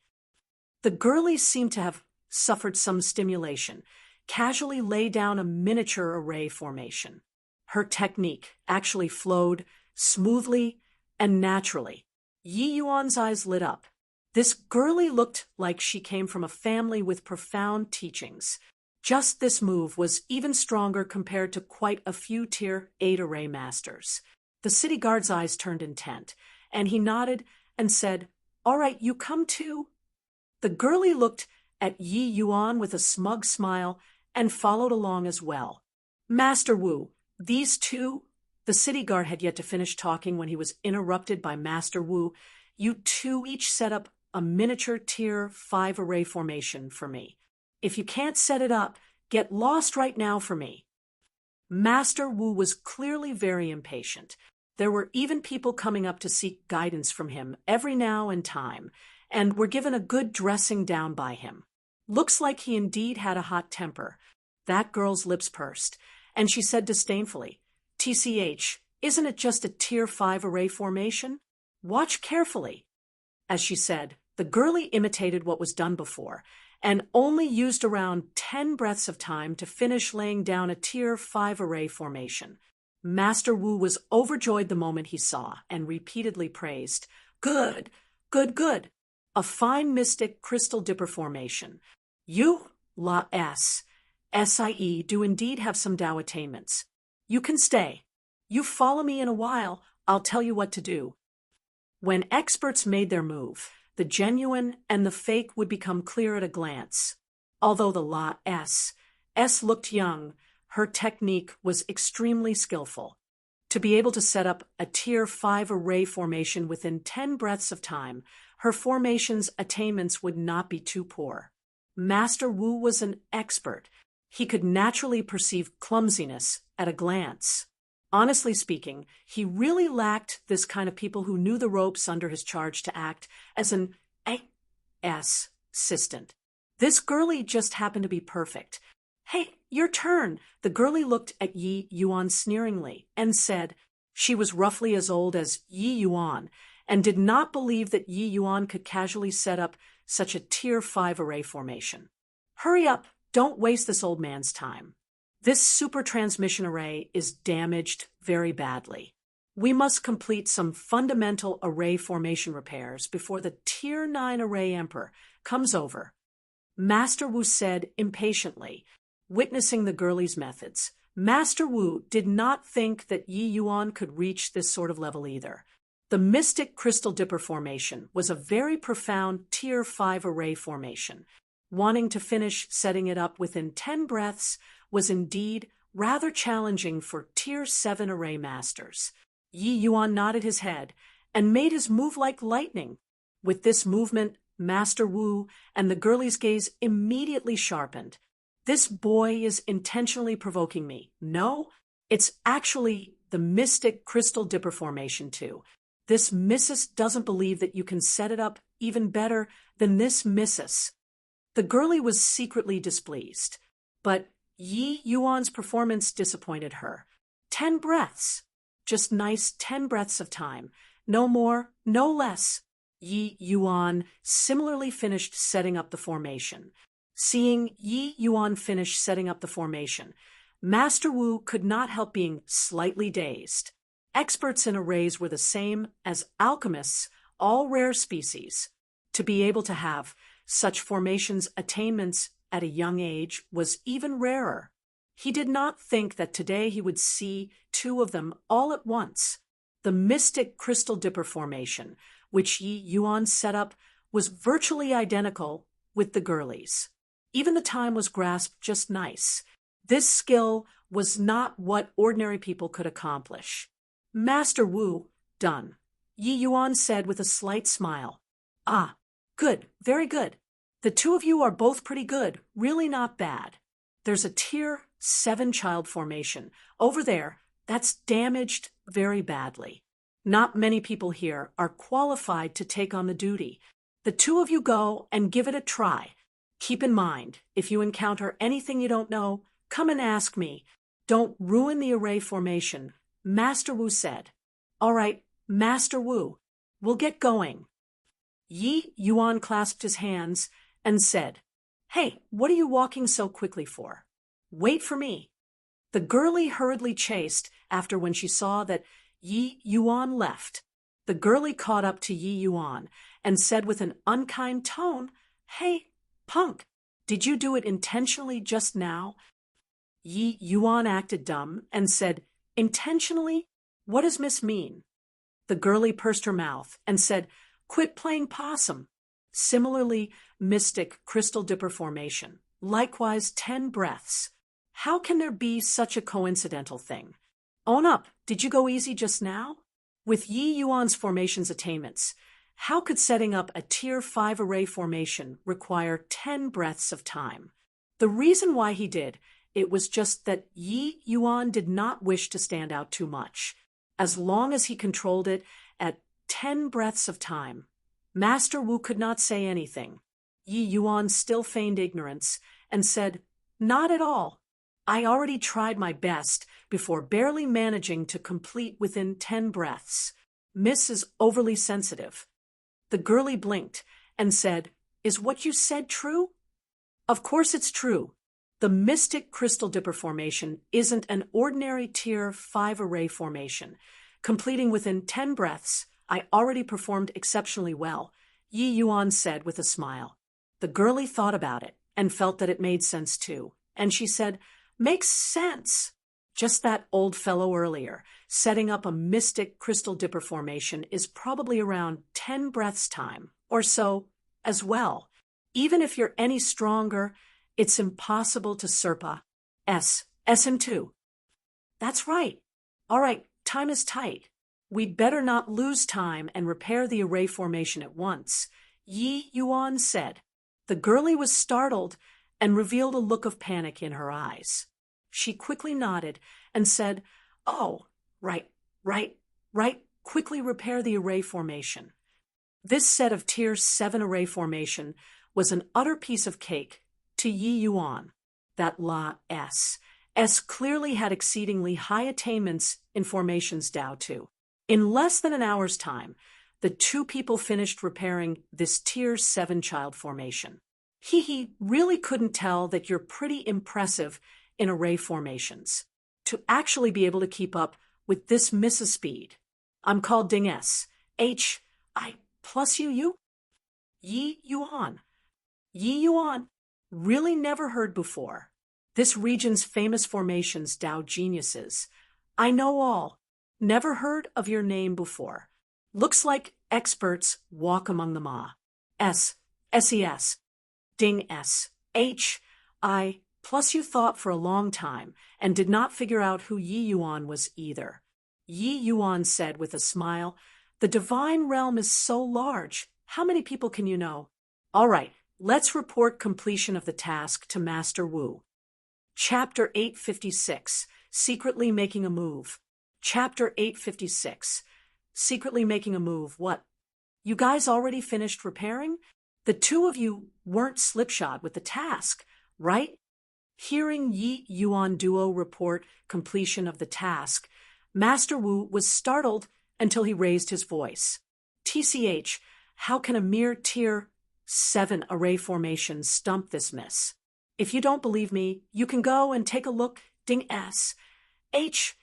The girlie seemed to have suffered some stimulation, casually lay down a miniature array formation. Her technique actually flowed smoothly and naturally. Yi Yuan's eyes lit up. This girlie looked like she came from a family with profound teachings. Just this move was even stronger compared to quite a few Tier 8 array masters. The city guard's eyes turned intent, and he nodded and said, "All right, you come too." The girlie looked at Yi Yuan with a smug smile and followed along as well. "Master Wu, these two—" The city guard had yet to finish talking when he was interrupted by Master Wu. you two each set up a miniature tier 5 array formation for me. If you can't set it up, get lost right now for me. Master Wu was clearly very impatient. There were even people coming up to seek guidance from him every now and time, and were given a good dressing down by him. Looks like he indeed had a hot temper. That girl's lips pursed, and she said disdainfully, "TCH, isn't it just a tier 5 array formation? Watch carefully." As she said, the girlie imitated what was done before, and only used around 10 breaths of time to finish laying down a tier 5 array formation. Master Wu was overjoyed the moment he saw, and repeatedly praised, "Good, good, good. A fine mystic crystal dipper formation. You, La S, SIE, do indeed have some Tao attainments. You can stay. You follow me in a while, I'll tell you what to do." When experts made their move, the genuine and the fake would become clear at a glance. Although the La S looked young, her technique was extremely skillful. To be able to set up a tier 5 array formation within 10 breaths of time, her formation's attainments would not be too poor. Master Wu was an expert. He could naturally perceive clumsiness at a glance. Honestly speaking, he really lacked this kind of people who knew the ropes under his charge to act as an AS assistant. This girlie just happened to be perfect. "Hey, your turn." The girlie looked at Yi Yuan sneeringly and said she was roughly as old as Yi Yuan and did not believe that Yi Yuan could casually set up such a tier 5 array formation. "Hurry up, don't waste this old man's time. This super transmission array is damaged very badly. We must complete some fundamental array formation repairs before the tier 9 array emperor comes over," Master Wu said impatiently. Witnessing the girlie's methods, Master Wu did not think that Yi Yuan could reach this sort of level either. The mystic crystal dipper formation was a very profound tier 5 array formation. Wanting to finish setting it up within 10 breaths was indeed rather challenging for tier 7 array masters. Yi Yuan nodded his head and made his move like lightning. With this movement, Master Wu and the girlie's gaze immediately sharpened. "This boy is intentionally provoking me. No, it's actually the mystic crystal dipper formation too. This missus doesn't believe that you can set it up even better than this missus." The girlie was secretly displeased, but Yi Yuan's performance disappointed her. 10 breaths. Just nice 10 breaths of time. No more, no less. Yi Yuan similarly finished setting up the formation. Seeing Yi Yuan finish setting up the formation, Master Wu could not help being slightly dazed. Experts in arrays were the same as alchemists, all rare species. To be able to have such formations attainments at a young age was even rarer. He did not think that today he would see 2 of them all at once. The mystic crystal dipper formation, which Yi Yuan set up, was virtually identical with the girlie's. Even the time was grasped just nice. This skill was not what ordinary people could accomplish. "Master Wu, done," Yi Yuan said with a slight smile. "Ah, good, very good. The 2 of you are both pretty good, really not bad. There's a tier 7 child formation over there that's damaged very badly. Not many people here are qualified to take on the duty. The 2 of you go and give it a try. Keep in mind, if you encounter anything you don't know, come and ask me. Don't ruin the array formation," Master Wu said. "All right, Master Wu, we'll get going." Yi Yuan clasped his hands and said, "Hey, what are you walking so quickly for? Wait for me." The girlie hurriedly chased after when she saw that Yi Yuan left. The girlie caught up to Yi Yuan and said with an unkind tone, "Hey, punk, did you do it intentionally just now?" Yi Yuan acted dumb and said, "Intentionally? What does Miss mean?" The girlie pursed her mouth and said, "Quit playing possum." Similarly, mystic crystal dipper formation. Likewise, 10 breaths. How can there be such a coincidental thing? Own up, did you go easy just now? With Yi Yuan's formation's attainments, How could setting up a Tier 5 array formation require 10 breaths of time? The reason why he did, it was just that Yi Yuan did not wish to stand out too much. As long as he controlled it at 10 breaths of time, Master Wu could not say anything. Yi Yuan still feigned ignorance and said, "Not at all. I already tried my best before barely managing to complete within 10 breaths. Miss is overly sensitive." The girlie blinked and said, "Is what you said true?" "Of course it's true. The Mystic Crystal Dipper formation isn't an ordinary Tier 5 array formation. Completing within 10 breaths, I already performed exceptionally well," Yi Yuan said with a smile. The girlie thought about it and felt that it made sense too, and she said, "Makes sense. Just that old fellow earlier, setting up a Mystic Crystal Dipper formation is probably around 10 breaths time, or so, as well. Even if you're any stronger, it's impossible to surpa. Him too." "That's right. All right, time is tight. We'd better not lose time and repair the array formation at once," Yi Yuan said. The girlie was startled and revealed a look of panic in her eyes. She quickly nodded and said, "Oh, right. Quickly repair the array formation." This set of Tier 7 array formation was an utter piece of cake to Yi Yuan. That S clearly had exceedingly high attainments in formations Dao too. In less than an hour's time, the two people finished repairing this Tier 7 child formation. He really couldn't tell that you're pretty impressive in array formations. To actually be able to keep up with this Mrs. Speed. I'm called Ding S. H. I plus you? Yi Yuan. Yi Yuan. Really never heard before. This region's famous formations Dao geniuses. I know all. Never heard of your name before. Looks like experts walk among the Ma. SES. Ding S. H. I plus you thought for a long time and did not figure out who Yi Yuan was either. Yi Yuan said with a smile, "The divine realm is so large. How many people can you know? All right, let's report completion of the task to Master Wu." Chapter 856, Secretly Making a Move. Chapter 856, Secretly Making a Move. What? You guys already finished repairing? The two of you weren't slipshod with the task, right? Hearing Yi Yuan duo report completion of the task, Master Wu was startled until he raised his voice. "TCH, how can a mere Tier 7 array formation stump this miss? If you don't believe me, you can go and take a look, Ding S. H.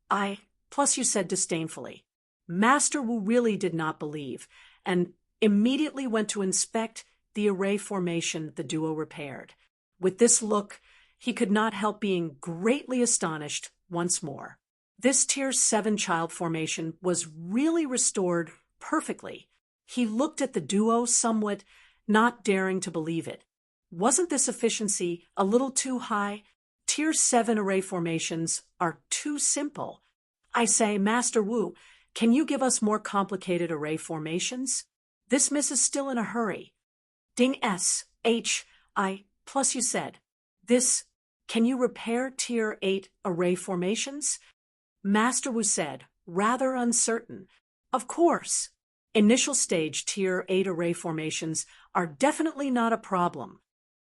I plus you said disdainfully. Master Wu really did not believe, and immediately went to inspect the array formation the duo repaired. With this look, he could not help being greatly astonished once more. This Tier 7 child formation was really restored perfectly. He looked at the duo somewhat, not daring to believe it. Wasn't this efficiency a little too high? Tier 7 array formations are too simple. I say, Master Wu, can you give us more complicated array formations? This miss is still in a hurry. Ding S. H. I plus you said. This, can you repair Tier 8 array formations? Master Wu said, rather uncertain. Of course. Initial stage Tier 8 array formations are definitely not a problem.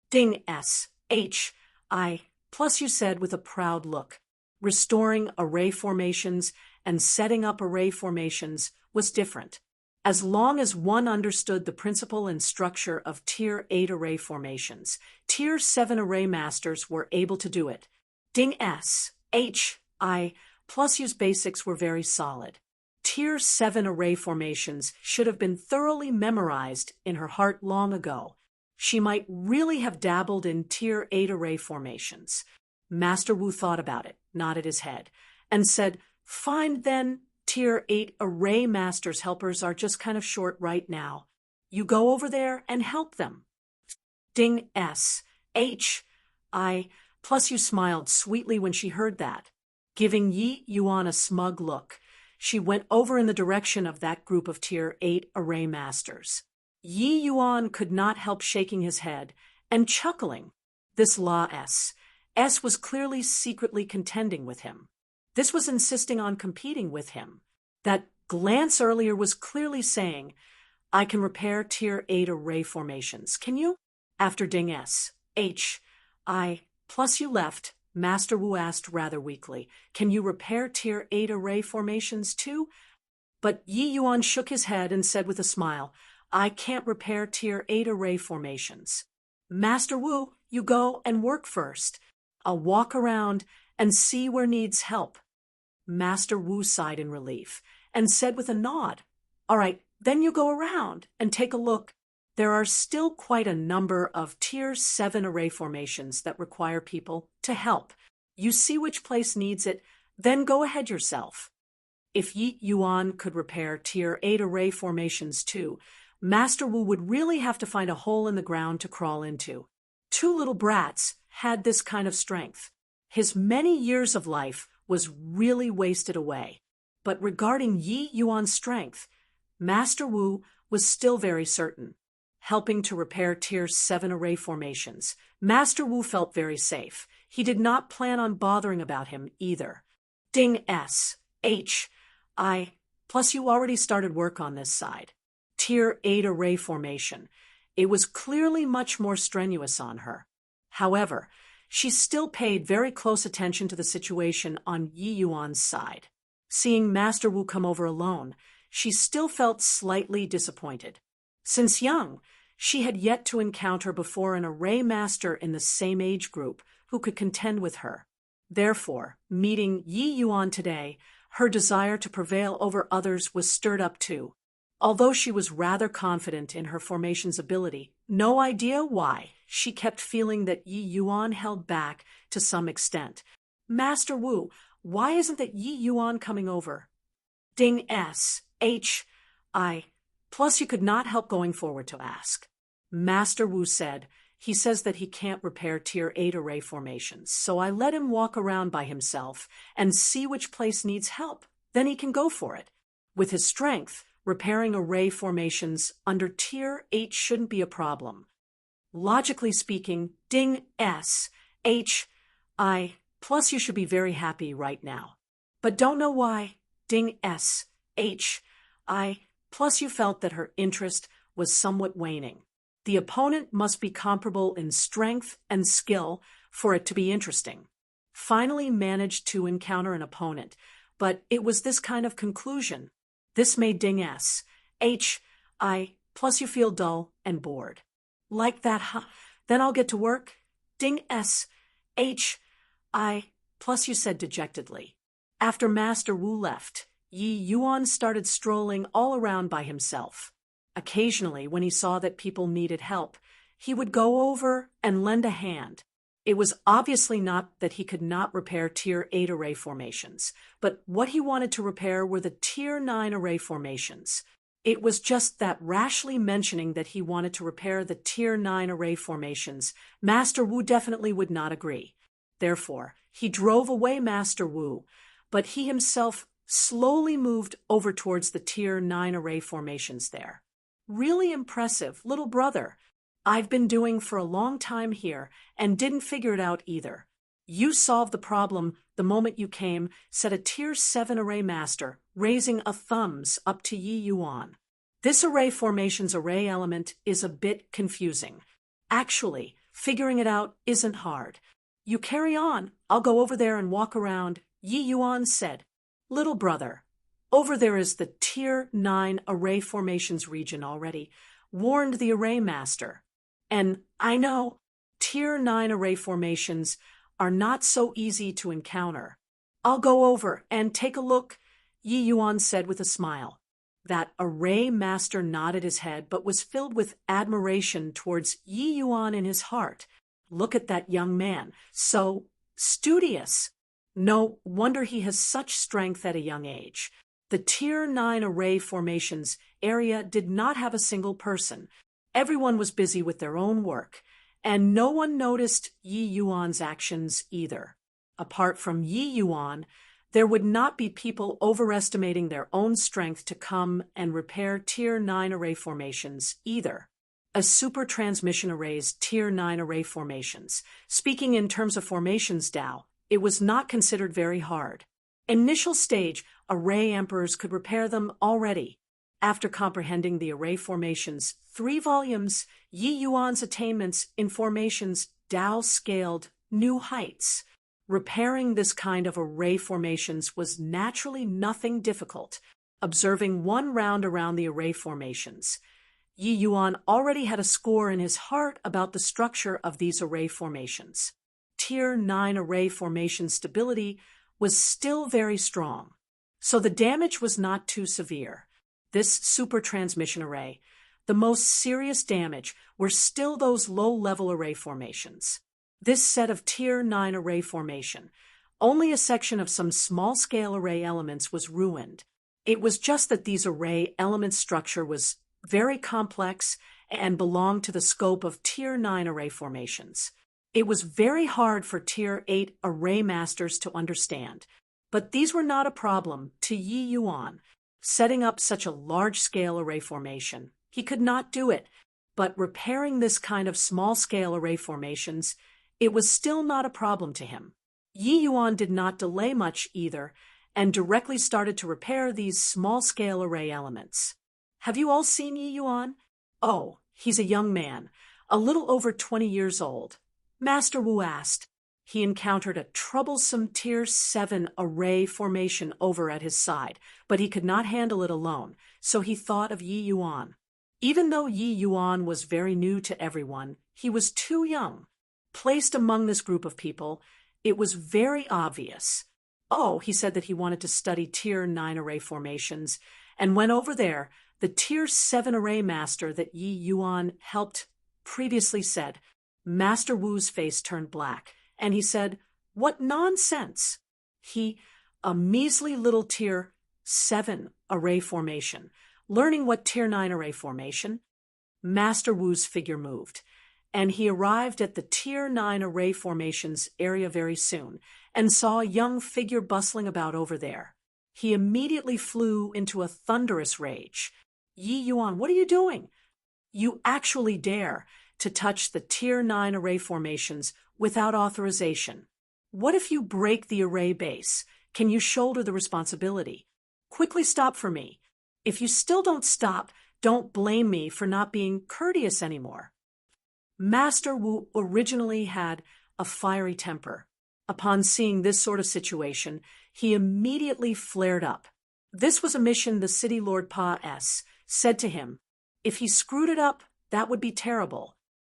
Ding S. H. I plus you said with a proud look. Restoring array formations and setting up array formations was different. As long as one understood the principle and structure of Tier 8 array formations, Tier 7 array masters were able to do it. Ding S. H. I plus U's basics were very solid. Tier 7 array formations should have been thoroughly memorized in her heart long ago. She might really have dabbled in Tier 8 array formations. Master Wu thought about it, nodded his head, and said, Fine then, Tier 8 array masters' helpers are just kind of short right now. You go over there and help them. Ding S. H. I plus you smiled sweetly when she heard that, giving Yi Yuan a smug look. she went over in the direction of that group of Tier 8 array masters. Yi Yuan could not help shaking his head and chuckling. This Law S was clearly secretly contending with him. This was insisting on competing with him. That glance earlier was clearly saying, I can repair Tier 8 array formations. Can you? After Ding plus you left, Master Wu asked rather weakly. Can you repair Tier 8 array formations too? But Yi Yuan shook his head and said with a smile, I can't repair Tier 8 array formations. Master Wu, you go and work first. I'll walk around and see where needs help. Master Wu sighed in relief and said with a nod, All right, then you go around and take a look. There are still quite a number of Tier 7 array formations that require people to help. You see which place needs it, then go ahead yourself. If Yi Yuan could repair Tier 8 array formations too, Master Wu would really have to find a hole in the ground to crawl into. Two little brats had this kind of strength. His many years of life was really wasted away. But regarding Yi Yuan's strength, Master Wu was still very certain. Helping to repair Tier 7 array formations, Master Wu felt very safe. He did not plan on bothering about him either. Ding plus you already started work on this side. Tier 8 array formation. It was clearly much more strenuous on her. However, she still paid very close attention to the situation on Yi Yuan's side. Seeing Master Wu come over alone, she still felt slightly disappointed. Since young, she had yet to encounter before an array master in the same age group who could contend with her. Therefore, meeting Yi Yuan today, her desire to prevail over others was stirred up too. Although she was rather confident in her formation's ability, no idea why, she kept feeling that Yi Yuan held back to some extent. Master Wu, why isn't that Yi Yuan coming over? Ding plus you could not help going forward to ask. Master Wu said, he says that he can't repair Tier 8 array formations, so I let him walk around by himself and see which place needs help. Then he can go for it. With his strength, repairing array formations under Tier 8 shouldn't be a problem. Logically speaking, Ding plus you should be very happy right now. But don't know why, Ding plus you felt that her interest was somewhat waning. The opponent must be comparable in strength and skill for it to be interesting. Finally managed to encounter an opponent, but it was this kind of conclusion. This made Ding plus you feel dull and bored. Like that, huh? Then I'll get to work? Ding plus you said dejectedly. After Master Wu left, Yi Yuan started strolling all around by himself. Occasionally, when he saw that people needed help, he would go over and lend a hand. It was obviously not that he could not repair Tier 8 array formations, but what he wanted to repair were the Tier 9 array formations. It was just that rashly mentioning that he wanted to repair the Tier 9 array formations, Master Wu definitely would not agree. Therefore, he drove away Master Wu, but he himself slowly moved over towards the Tier 9 array formations there. Really impressive, little brother. I've been doing for a long time here and didn't figure it out either. You solved the problem the moment you came, said a Tier 7 array master, raising a thumbs up to Yi Yuan. This array formation's array element is a bit confusing. Actually, figuring it out isn't hard. You carry on, I'll go over there and walk around, Yi Yuan said. Little brother, over there is the Tier 9 array formations region already, warned the array master. And I know, Tier 9 array formations are not so easy to encounter. I'll go over and take a look, Yi Yuan said with a smile. That array master nodded his head but was filled with admiration towards Yi Yuan in his heart. Look at that young man, so studious. No wonder he has such strength at a young age. The Tier 9 array formations area did not have a single person. Everyone was busy with their own work, and no one noticed Yi Yuan's actions either. Apart from Yi Yuan, There would not be people overestimating their own strength to come and repair Tier 9 array formations either. A super transmission array's Tier 9 array formations. Speaking in terms of formations, Tao, it was not considered very hard. Initial stage, array emperors could repair them already. After comprehending the array formations, 3 volumes, Yi Yuan's attainments in formations, Tao scaled new heights. Repairing this kind of array formations was naturally nothing difficult. Observing one round around the array formations, Yi Yuan already had a score in his heart about the structure of these array formations. Tier 9 array formation stability was still very strong, so the damage was not too severe. This super transmission array, the most serious damage were still those low-level array formations. This set of Tier 9 array formation, only a section of some small-scale array elements was ruined. It was just that these array element structure was very complex and belonged to the scope of Tier 9 array formations. It was very hard for Tier 8 array masters to understand, but these were not a problem to Yi Yuan. Setting up such a large-scale array formation, he could not do it, but repairing this kind of small-scale array formations, it was still not a problem to him. Yi Yuan did not delay much either, and directly started to repair these small-scale array elements. Have you all seen Yi Yuan? Oh, he's a young man, a little over 20 years old. Master Wu asked. He encountered a troublesome Tier 7 array formation over at his side, but he could not handle it alone, so he thought of Yi Yuan. Even though Yi Yuan was very new to everyone, he was too young. Placed among this group of people, it was very obvious. Oh, he said that he wanted to study Tier 9 array formations, and went over there. The Tier 7 array master that Yi Yuan helped previously said. Master Wu's face turned black, and he said, "What nonsense!" A measly little Tier 7 array formation, learning what Tier 9 array formation? Master Wu's figure moved, and he arrived at the Tier 9 array formations area very soon, and saw a young figure bustling about over there. He immediately flew into a thunderous rage. Yi Yuan, what are you doing? You actually dare to touch the Tier 9 array formations without authorization. What if you break the array base? Can you shoulder the responsibility? Quickly stop for me. If you still don't stop, don't blame me for not being courteous anymore. Master Wu originally had a fiery temper. Upon seeing this sort of situation, he immediately flared up. This was a mission the City Lord Pa S said to him. If he screwed it up, that would be terrible.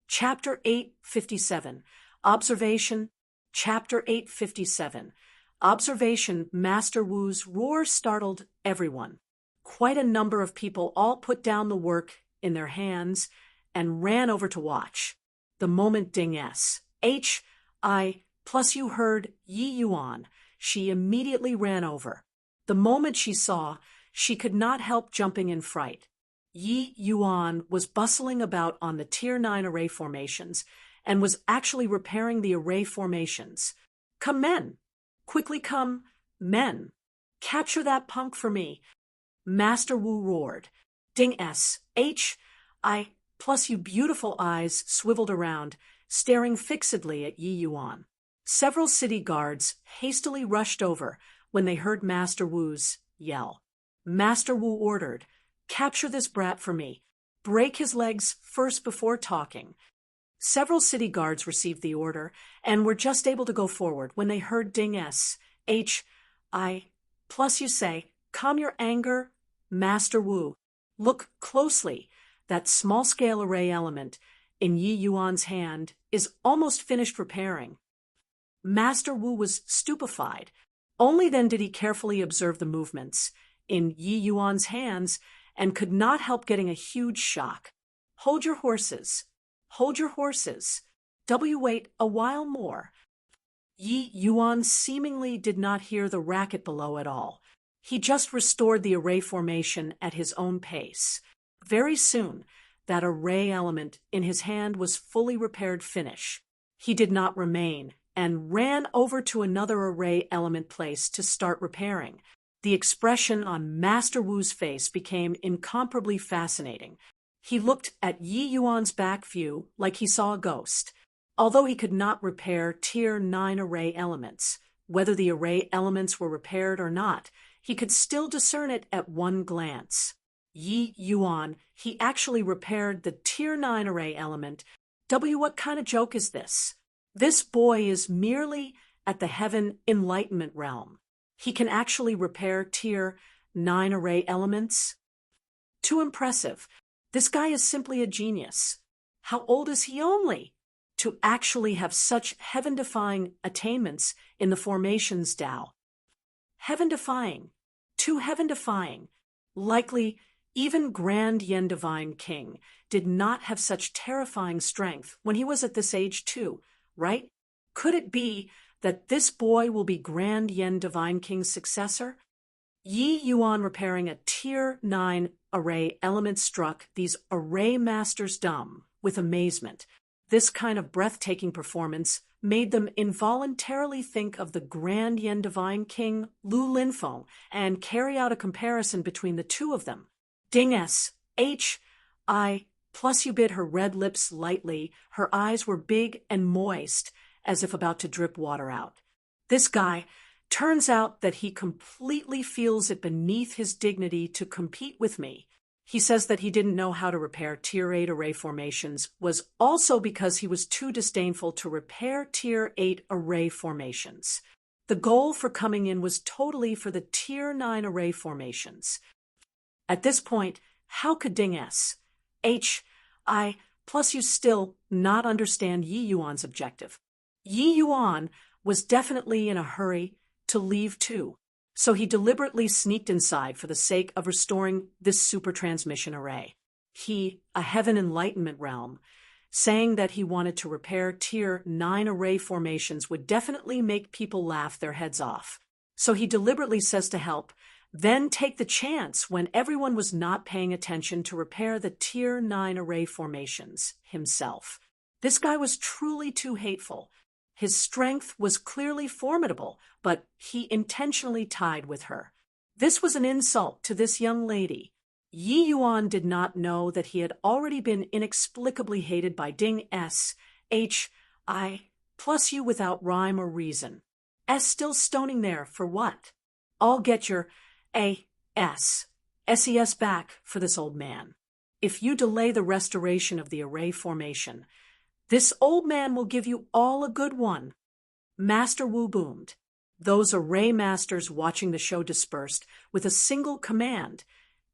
Chapter 857. Observation. Chapter 857. Observation. Master Wu's roar startled everyone. Quite a number of people all put down the work in their hands and ran over to watch. The moment Ding S. H.I. plus you heard Yi Yuan, she immediately ran over. The moment she saw, she could not help jumping in fright. Yi Yuan was bustling about on the Tier 9 array formations and was actually repairing the array formations. Come, men! Quickly come, men! Capture that punk for me! Master Wu roared. Ding S. H.I. plus you beautiful eyes swiveled around, staring fixedly at Yi Yuan. Several city guards hastily rushed over when they heard Master Wu's yell. Master Wu ordered, "Capture this brat for me. Break his legs first before talking." Several city guards received the order and were just able to go forward when they heard Ding S. H.I. plus you say, "Calm your anger, Master Wu. Look closely. That small-scale array element in Yi Yuan's hand is almost finished repairing." Master Wu was stupefied. Only then did he carefully observe the movements in Yi Yuan's hands and could not help getting a huge shock. Hold your horses. Hold your horses. Wait a while more. Yi Yuan seemingly did not hear the racket below at all. He just restored the array formation at his own pace. Very soon, that array element in his hand was fully repaired finish. He did not remain and ran over to another array element place to start repairing. The expression on Master Wu's face became incomparably fascinating. He looked at Yi Yuan's back view like he saw a ghost. Although he could not repair Tier 9 array elements, whether the array elements were repaired or not, he could still discern it at one glance. Yi Yuan, he actually repaired the Tier 9 array element. What kind of joke is this? This boy is merely at the heaven enlightenment realm. He can actually repair Tier 9 array elements? Too impressive. This guy is simply a genius. How old is he only? To actually have such heaven-defying attainments in the formations Tao. Heaven-defying. Too heaven-defying. Likely, even Grand Yen Divine King did not have such terrifying strength when he was at this age too, right? Could it be that this boy will be Grand Yen Divine King's successor? Yi Yuan repairing a Tier 9 array element struck these array masters dumb with amazement. This kind of breathtaking performance made them involuntarily think of the Grand Yen Divine King Lu Linfeng and carry out a comparison between the two of them. Ding S. H. I. Plus you bit her red lips lightly. Her eyes were big and moist, as if about to drip water out. This guy, turns out that he completely feels it beneath his dignity to compete with me. He says that he didn't know how to repair Tier 8 array formations was also because he was too disdainful to repair Tier 8 array formations. The goal for coming in was totally for the Tier 9 array formations. At this point, how could Ding S. H. I. Plus you still not understand Yi Yuan's objective? Yi Yuan was definitely in a hurry to leave too, so he deliberately sneaked inside for the sake of restoring this super transmission array. He, a heaven enlightenment realm, saying that he wanted to repair Tier 9 array formations would definitely make people laugh their heads off. So he deliberately says to help, then take the chance when everyone was not paying attention to repair the Tier 9 array formations himself. This guy was truly too hateful. His strength was clearly formidable, but he intentionally tied with her. This was an insult to this young lady. Yi Yuan did not know that he had already been inexplicably hated by Ding S. H. I. Plus you without rhyme or reason. S still stoning there for what? I'll get your SES back for this old man. If you delay the restoration of the array formation, this old man will give you all a good one. Master Wu boomed. Those array masters watching the show dispersed with a single command,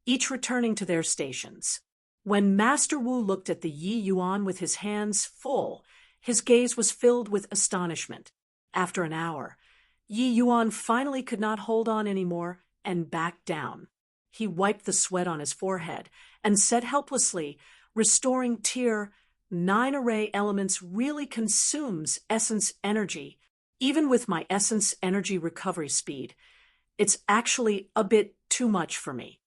each returning to their stations. When Master Wu looked at the Yi Yuan with his hands full, his gaze was filled with astonishment. After an hour, Yi Yuan finally could not hold on anymore and backed down. He wiped the sweat on his forehead and said helplessly, restoring Tier 9 array elements really consumes essence energy. Even with my essence energy recovery speed, it's actually a bit too much for me.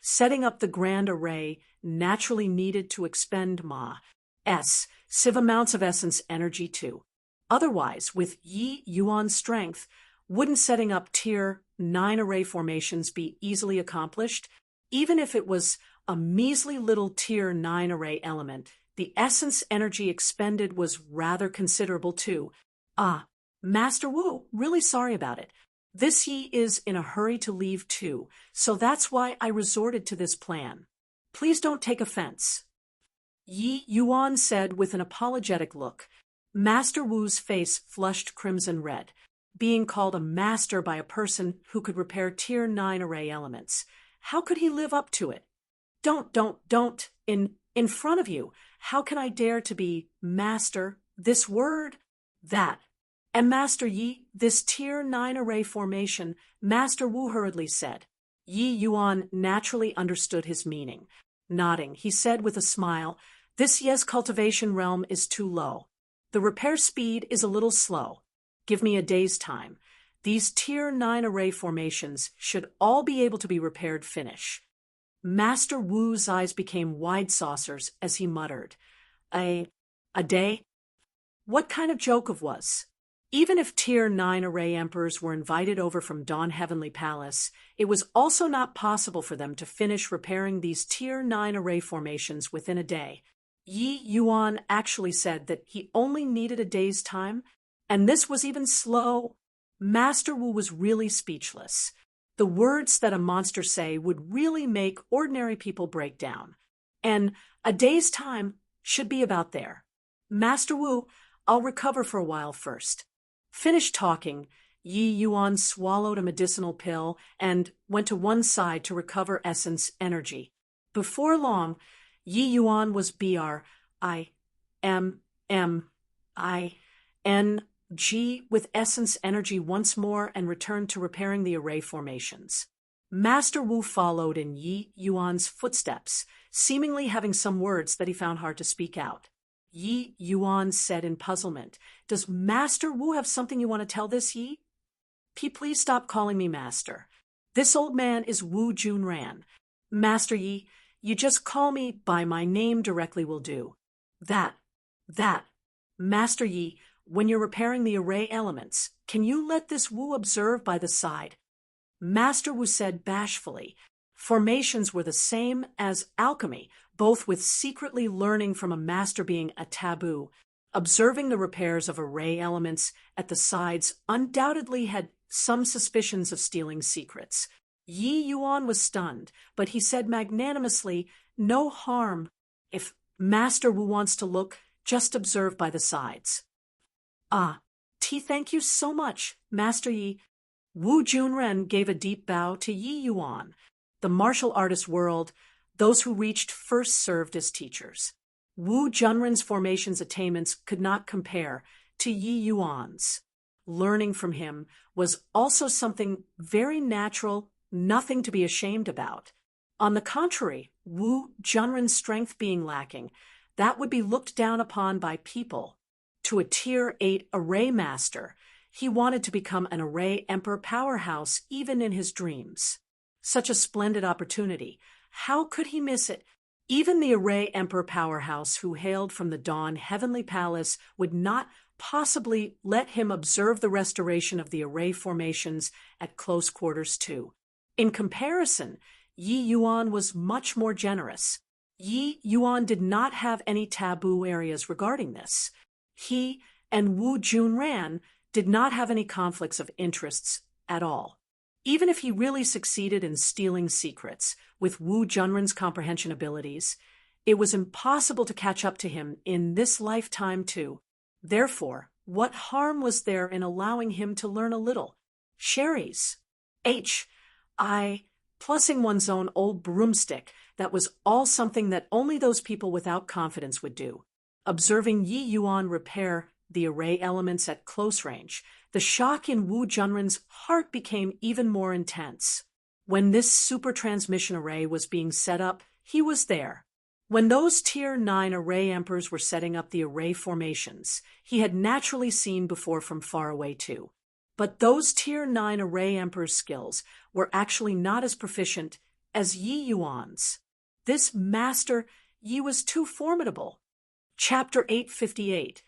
Setting up the grand array naturally needed to expend massive amounts of essence energy too. Otherwise, with Yi Yuan's strength, wouldn't setting up Tier 9 array formations be easily accomplished? Even if it was a measly little Tier 9 array element, the essence energy expended was rather considerable too. Master Wu, really sorry about it. This Yi is in a hurry to leave too, so that's why I resorted to this plan. Please don't take offense. Yi Yuan said with an apologetic look. Master Wu's face flushed crimson red. Being called a master by a person who could repair Tier 9 array elements. How could he live up to it? Don't, in front of you. How can I dare to be master, this word, that? And Master Yi, this Tier 9 array formation, Master Wu hurriedly said. Yi Yuan naturally understood his meaning. Nodding, he said with a smile, this Ye's cultivation realm is too low. The repair speed is a little slow. Give me a day's time. These Tier 9 array formations should all be able to be repaired finish. Master Wu's eyes became wide saucers as he muttered, A day? What kind of joke of was? Even if Tier 9 array emperors were invited over from Dawn Heavenly Palace, it was also not possible for them to finish repairing these Tier 9 array formations within a day. Yi Yuan actually said that he only needed a day's time, and this was even slow. Master Wu was really speechless. The words that a monster say would really make ordinary people break down. And a day's time should be about there. Master Wu, I'll recover for a while first. Finished talking, Yi Yuan swallowed a medicinal pill and went to one side to recover essence energy. Before long, Yi Yuan was BRIMMING with essence energy once more and returned to repairing the array formations. Master Wu followed in Yi Yuan's footsteps, seemingly having some words that he found hard to speak out. Yi Yuan said in puzzlement, "Does Master Wu have something you want to tell this Yi?" Please stop calling me Master. This old man is Wu Junran. Master Yi, you just call me by my name directly will do. That. Master Yi, when you're repairing the array elements, can you let this Wu observe by the side? Master Wu said bashfully. Formations were the same as alchemy, both with secretly learning from a master being a taboo. Observing the repairs of array elements at the sides undoubtedly had some suspicions of stealing secrets. Yi Yuan was stunned, but he said magnanimously, "No harm. If Master Wu wants to look, just observe by the sides." Thank you so much, Master Yi. Wu Junren gave a deep bow to Yi Yuan. The martial artist world, those who reached first served as teachers. Wu Junren's formations attainments could not compare to Yi Yuan's. Learning from him was also something very natural, nothing to be ashamed about. On the contrary, Wu Junren's strength being lacking, that would be looked down upon by people. To a Tier 8 array master, he wanted to become an array emperor powerhouse even in his dreams. Such a splendid opportunity. How could he miss it? Even the array emperor powerhouse who hailed from the Dawn Heavenly Palace would not possibly let him observe the restoration of the array formations at close quarters too. In comparison, Yi Yuan was much more generous. Yi Yuan did not have any taboo areas regarding this. He and Wu Junran did not have any conflicts of interests at all. Even if he really succeeded in stealing secrets with Wu Junren's comprehension abilities, it was impossible to catch up to him in this lifetime too. Therefore, what harm was there in allowing him to learn a little? Sherry's. Plussing one's own old broomstick, that was all something that only those people without confidence would do. Observing Yi Yuan repair the array elements at close range, the shock in Wu Junren's heart became even more intense. When this super transmission array was being set up, he was there. When those Tier 9 array emperors were setting up the array formations, he had naturally seen before from far away too. But those Tier 9 array emperors' skills were actually not as proficient as Yi Yuan's. This master, Yi, was too formidable. Chapter 858,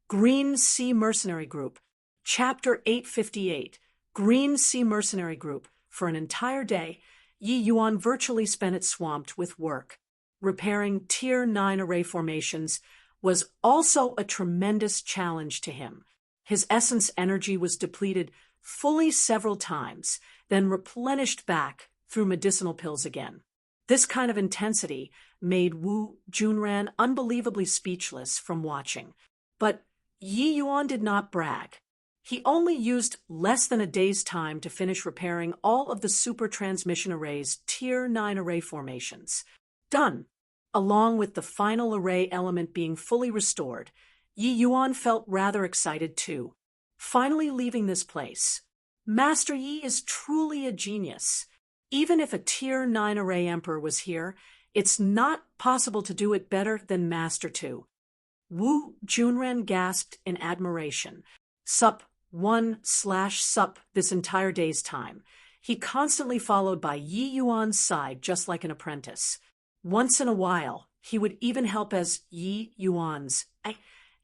Green Sea Mercenary Group. Chapter 858, Green Sea Mercenary Group. For an entire day, Yi Yuan virtually spent it swamped with work. Repairing Tier 9 array formations was also a tremendous challenge to him. His essence energy was depleted fully several times, then replenished back through medicinal pills again. This kind of intensity made Wu Junran unbelievably speechless from watching. But Yi Yuan did not brag. He only used less than a day's time to finish repairing all of the super transmission array's Tier 9 array formations. Done. Along with the final array element being fully restored, Yi Yuan felt rather excited too. Finally leaving this place. Master Yi is truly a genius. Even if a Tier 9 array emperor was here, it's not possible to do it better than Master 2. Wu Junren gasped in admiration. Sup 1/sup this entire day's time. He constantly followed by Yi Yuan's side just like an apprentice. Once in a while, he would even help as Yi Yuan's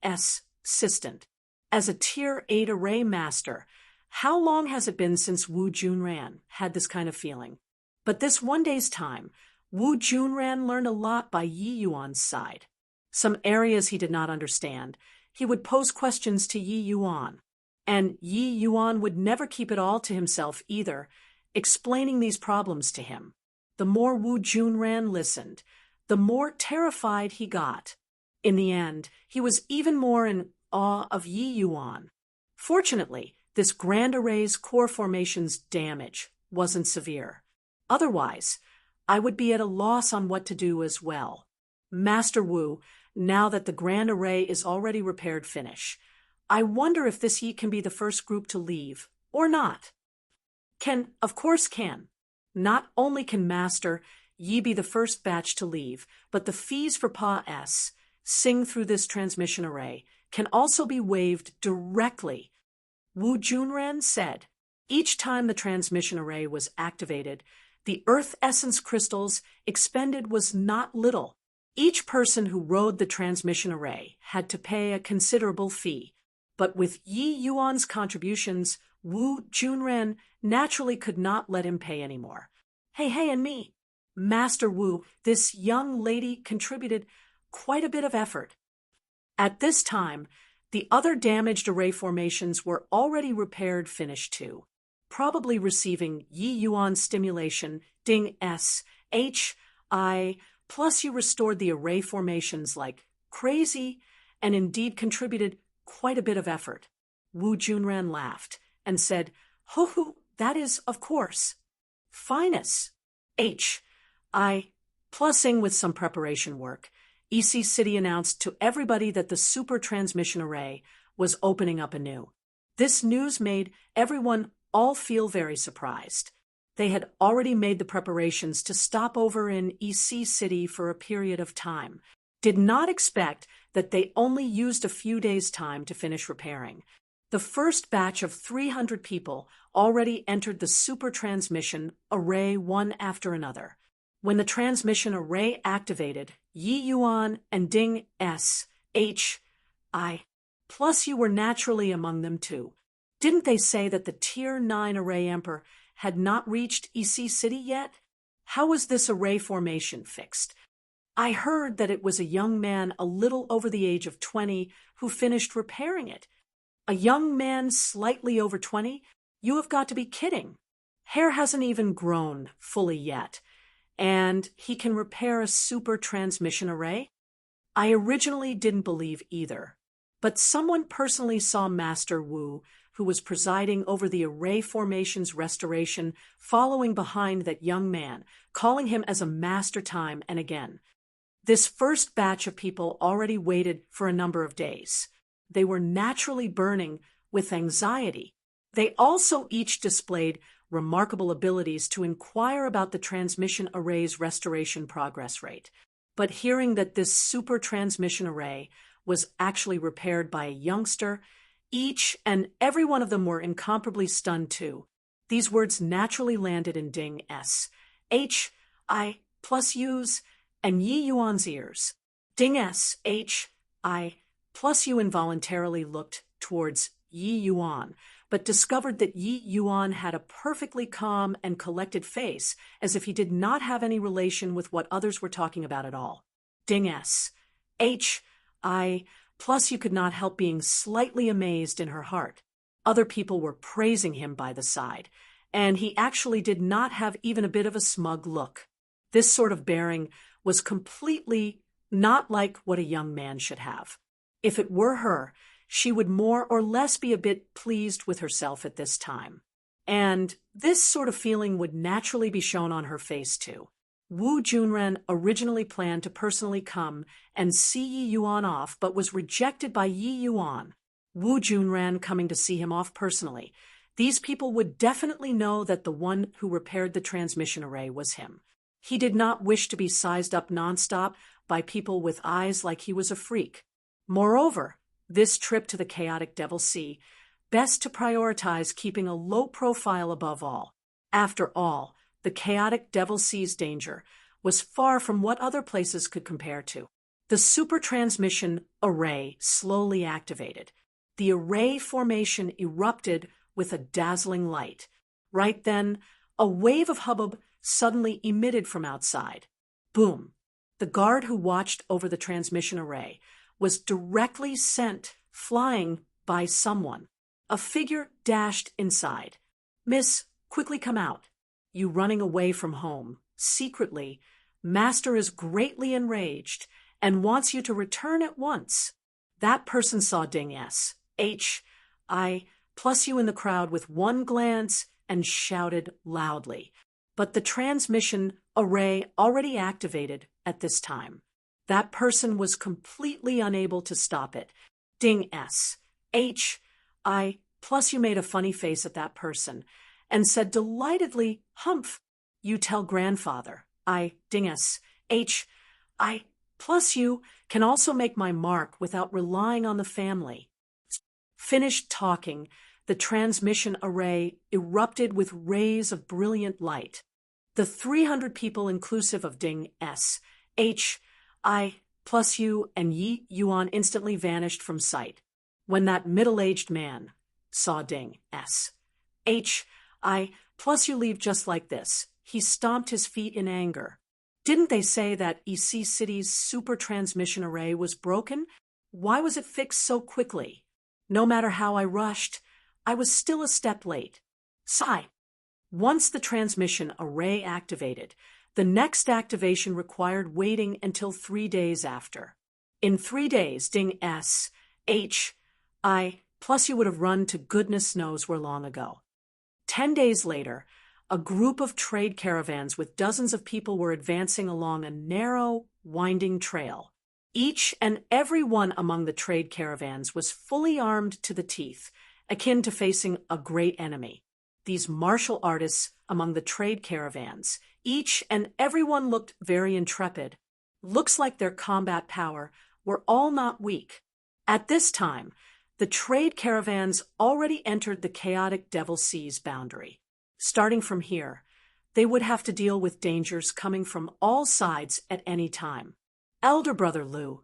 assistant. As a Tier 8 array master, how long has it been since Wu Junran had this kind of feeling? But this one day's time, Wu Junran learned a lot by Yi Yuan's side. Some areas he did not understand. He would pose questions to Yi Yuan, and Yi Yuan would never keep it all to himself either, explaining these problems to him. The more Wu Junran listened, the more terrified he got. In the end, he was even more in awe of Yi Yuan. Fortunately, this Grand Array's core formation's damage wasn't severe. Otherwise, I would be at a loss on what to do as well. Master Wu, now that the Grand Array is already repaired finish, I wonder if this Yi can be the first group to leave, or not. Can, of course can. Not only can Master Yi be the first batch to leave, but the fees for Pa S, sing through this transmission array, can also be waived directly. Wu Junran said, each time the transmission array was activated, the Earth Essence crystals expended was not little. Each person who rode the transmission array had to pay a considerable fee, but with Yi Yuan's contributions, Wu Junran naturally could not let him pay any more. Hey, and me. Master Wu, this young lady contributed quite a bit of effort. At this time, the other damaged array formations were already repaired finish too, probably receiving Yi Yuan's stimulation, Ding S, H, I, plus you restored the array formations like crazy and indeed contributed quite a bit of effort. Wu Junran laughed and said, Ho, that is, of course. Finest. H, I, plusing with some preparation work, EC City announced to everybody that the super transmission array was opening up anew. This news made everyone all feel very surprised. They had already made the preparations to stop over in EC City for a period of time, did not expect that they only used a few days' time to finish repairing. The first batch of 300 people already entered the super transmission array one after another. When the transmission array activated, Yi Yuan and Ding S, H, I, plus you were naturally among them too. Didn't they say that the Tier 9 array Emperor had not reached EC City yet? How was this array formation fixed? I heard that it was a young man a little over the age of 20 who finished repairing it. A young man slightly over 20? You have got to be kidding. Hair hasn't even grown fully yet. And he can repair a super transmission array? I originally didn't believe either. But someone personally saw Master Wu, who was presiding over the array formation's restoration, following behind that young man, calling him as a master time and again. This first batch of people already waited for a number of days. They were naturally burning with anxiety. They also each displayed remarkable abilities to inquire about the transmission array's restoration progress rate. But hearing that this super transmission array was actually repaired by a youngster, each and every one of them were incomparably stunned too. These words naturally landed in Ding S, H, I, plus U's, and Yi Yuan's ears. Ding S, H, I, plus you involuntarily looked towards Yi Yuan, but discovered that Yi Yuan had a perfectly calm and collected face, as if he did not have any relation with what others were talking about at all. Ding S, H, I, plus you could not help being slightly amazed in her heart. Other people were praising him by the side, and he actually did not have even a bit of a smug look. This sort of bearing was completely not like what a young man should have. If it were her, she would more or less be a bit pleased with herself at this time. And this sort of feeling would naturally be shown on her face too. Wu Junran originally planned to personally come and see Yi Yuan off, but was rejected by Yi Yuan. Wu Junran coming to see him off personally. These people would definitely know that the one who repaired the transmission array was him. He did not wish to be sized up nonstop by people with eyes like he was a freak. Moreover, this trip to the chaotic Devil Sea, best to prioritize keeping a low profile above all. After all, the chaotic Devil Sea's danger was far from what other places could compare to. The super transmission array slowly activated. The array formation erupted with a dazzling light. Right then, a wave of hubbub suddenly emitted from outside. Boom! The guard who watched over the transmission array was directly sent flying by someone. A figure dashed inside. "Miss, quickly come out. You running away from home. Secretly, Master is greatly enraged and wants you to return at once." That person saw Ding S. H. I plus you in the crowd with one glance and shouted loudly. But the transmission array already activated at this time. That person was completely unable to stop it. Ding S. H. I plus you made a funny face at that person and said delightedly, "Humph, you tell grandfather. I, Ding S. H. I plus you can also make my mark without relying on the family." Finished talking, the transmission array erupted with rays of brilliant light. The 300 people inclusive of Ding S. H. I plus you and Yi Yuan instantly vanished from sight. When that middle-aged man saw Ding S. H. I plus you leave just like this, he stomped his feet in anger. Didn't they say that EC City's super transmission array was broken? Why was it fixed so quickly? No matter how I rushed, I was still a step late. Sigh. Once the transmission array activated, the next activation required waiting until 3 days after. In 3 days, Ding S. H. I plus you would have run to goodness knows where long ago. 10 days later, a group of trade caravans with dozens of people were advancing along a narrow, winding trail. Each and every one among the trade caravans was fully armed to the teeth, akin to facing a great enemy. These martial artists among the trade caravans, each and every one looked very intrepid. Looks like their combat power were all not weak. At this time, the trade caravans already entered the chaotic Devil Sea's boundary. Starting from here, they would have to deal with dangers coming from all sides at any time. Elder Brother Lu,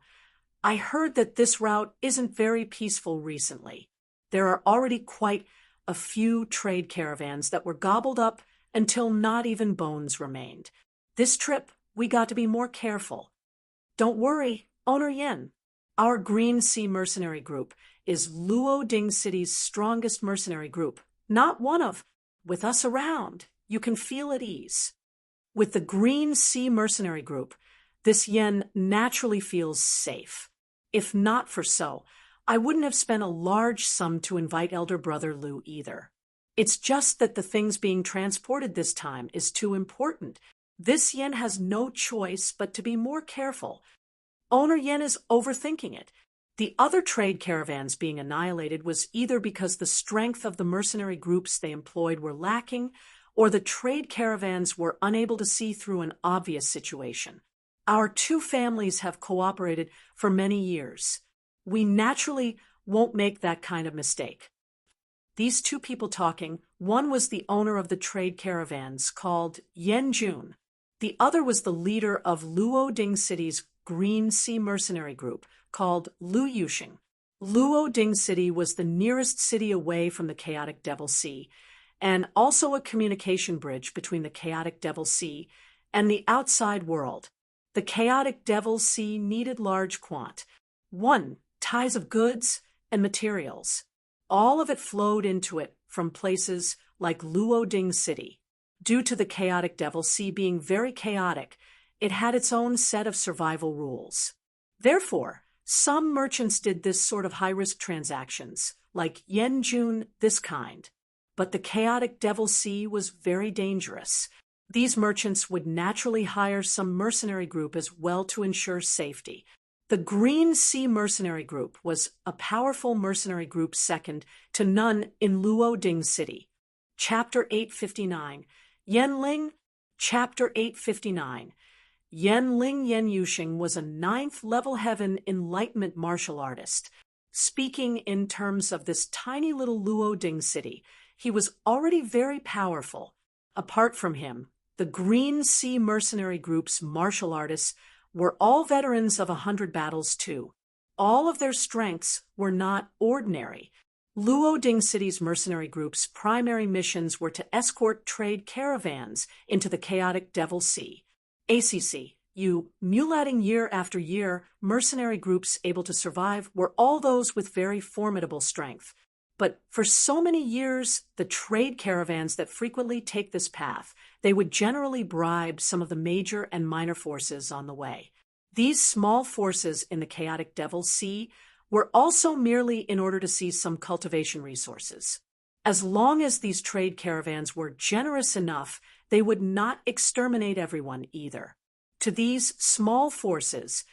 I heard that this route isn't very peaceful recently. There are already quite a few trade caravans that were gobbled up until not even bones remained. This trip, we got to be more careful. Don't worry, Owner Yen. Our Green Sea Mercenary Group is Luo Ding City's strongest mercenary group. Not one of. With us around, you can feel at ease. With the Green Sea Mercenary Group, this yen naturally feels safe. If not for so, I wouldn't have spent a large sum to invite Elder Brother Lu either. It's just that the things being transported this time is too important. This yen has no choice but to be more careful. Owner Yen is overthinking it. The other trade caravans being annihilated was either because the strength of the mercenary groups they employed were lacking, or the trade caravans were unable to see through an obvious situation. Our two families have cooperated for many years. We naturally won't make that kind of mistake. These two people talking, one was the owner of the trade caravans called Yen Jun. The other was the leader of Luo Ding City's Green Sea Mercenary Group called Lu Yuxing. Luo Ding City was the nearest city away from the chaotic Devil Sea, and also a communication bridge between the chaotic Devil Sea and the outside world. The chaotic Devil Sea needed large ties of goods and materials. All of it flowed into it from places like Luo Ding City. Due to the chaotic Devil Sea being very chaotic, it had its own set of survival rules. Therefore, some merchants did this sort of high-risk transactions, like Yen Jun this kind. But the chaotic Devil Sea was very dangerous. These merchants would naturally hire some mercenary group as well to ensure safety. The Green Sea Mercenary Group was a powerful mercenary group second to none in Luo Ding City. Chapter 859. Yen Ling. Chapter 859. Yen Ling Yen Yuxing was a 9th level heaven enlightenment martial artist. Speaking in terms of this tiny little Luo Ding City, he was already very powerful. Apart from him, the Green Sea Mercenary Group's martial artists were all veterans of 100 battles too. all of their strengths were not ordinary. Luo Ding City's mercenary group's primary missions were to escort trade caravans into the chaotic Devil Sea. Mulating year after year, mercenary groups able to survive were all those with very formidable strength. But for so many years, the trade caravans that frequently take this path, they would generally bribe some of the major and minor forces on the way. These small forces in the chaotic Devil Sea were also merely in order to seize some cultivation resources. As long as these trade caravans were generous enough, they would not exterminate everyone either. To these small forces,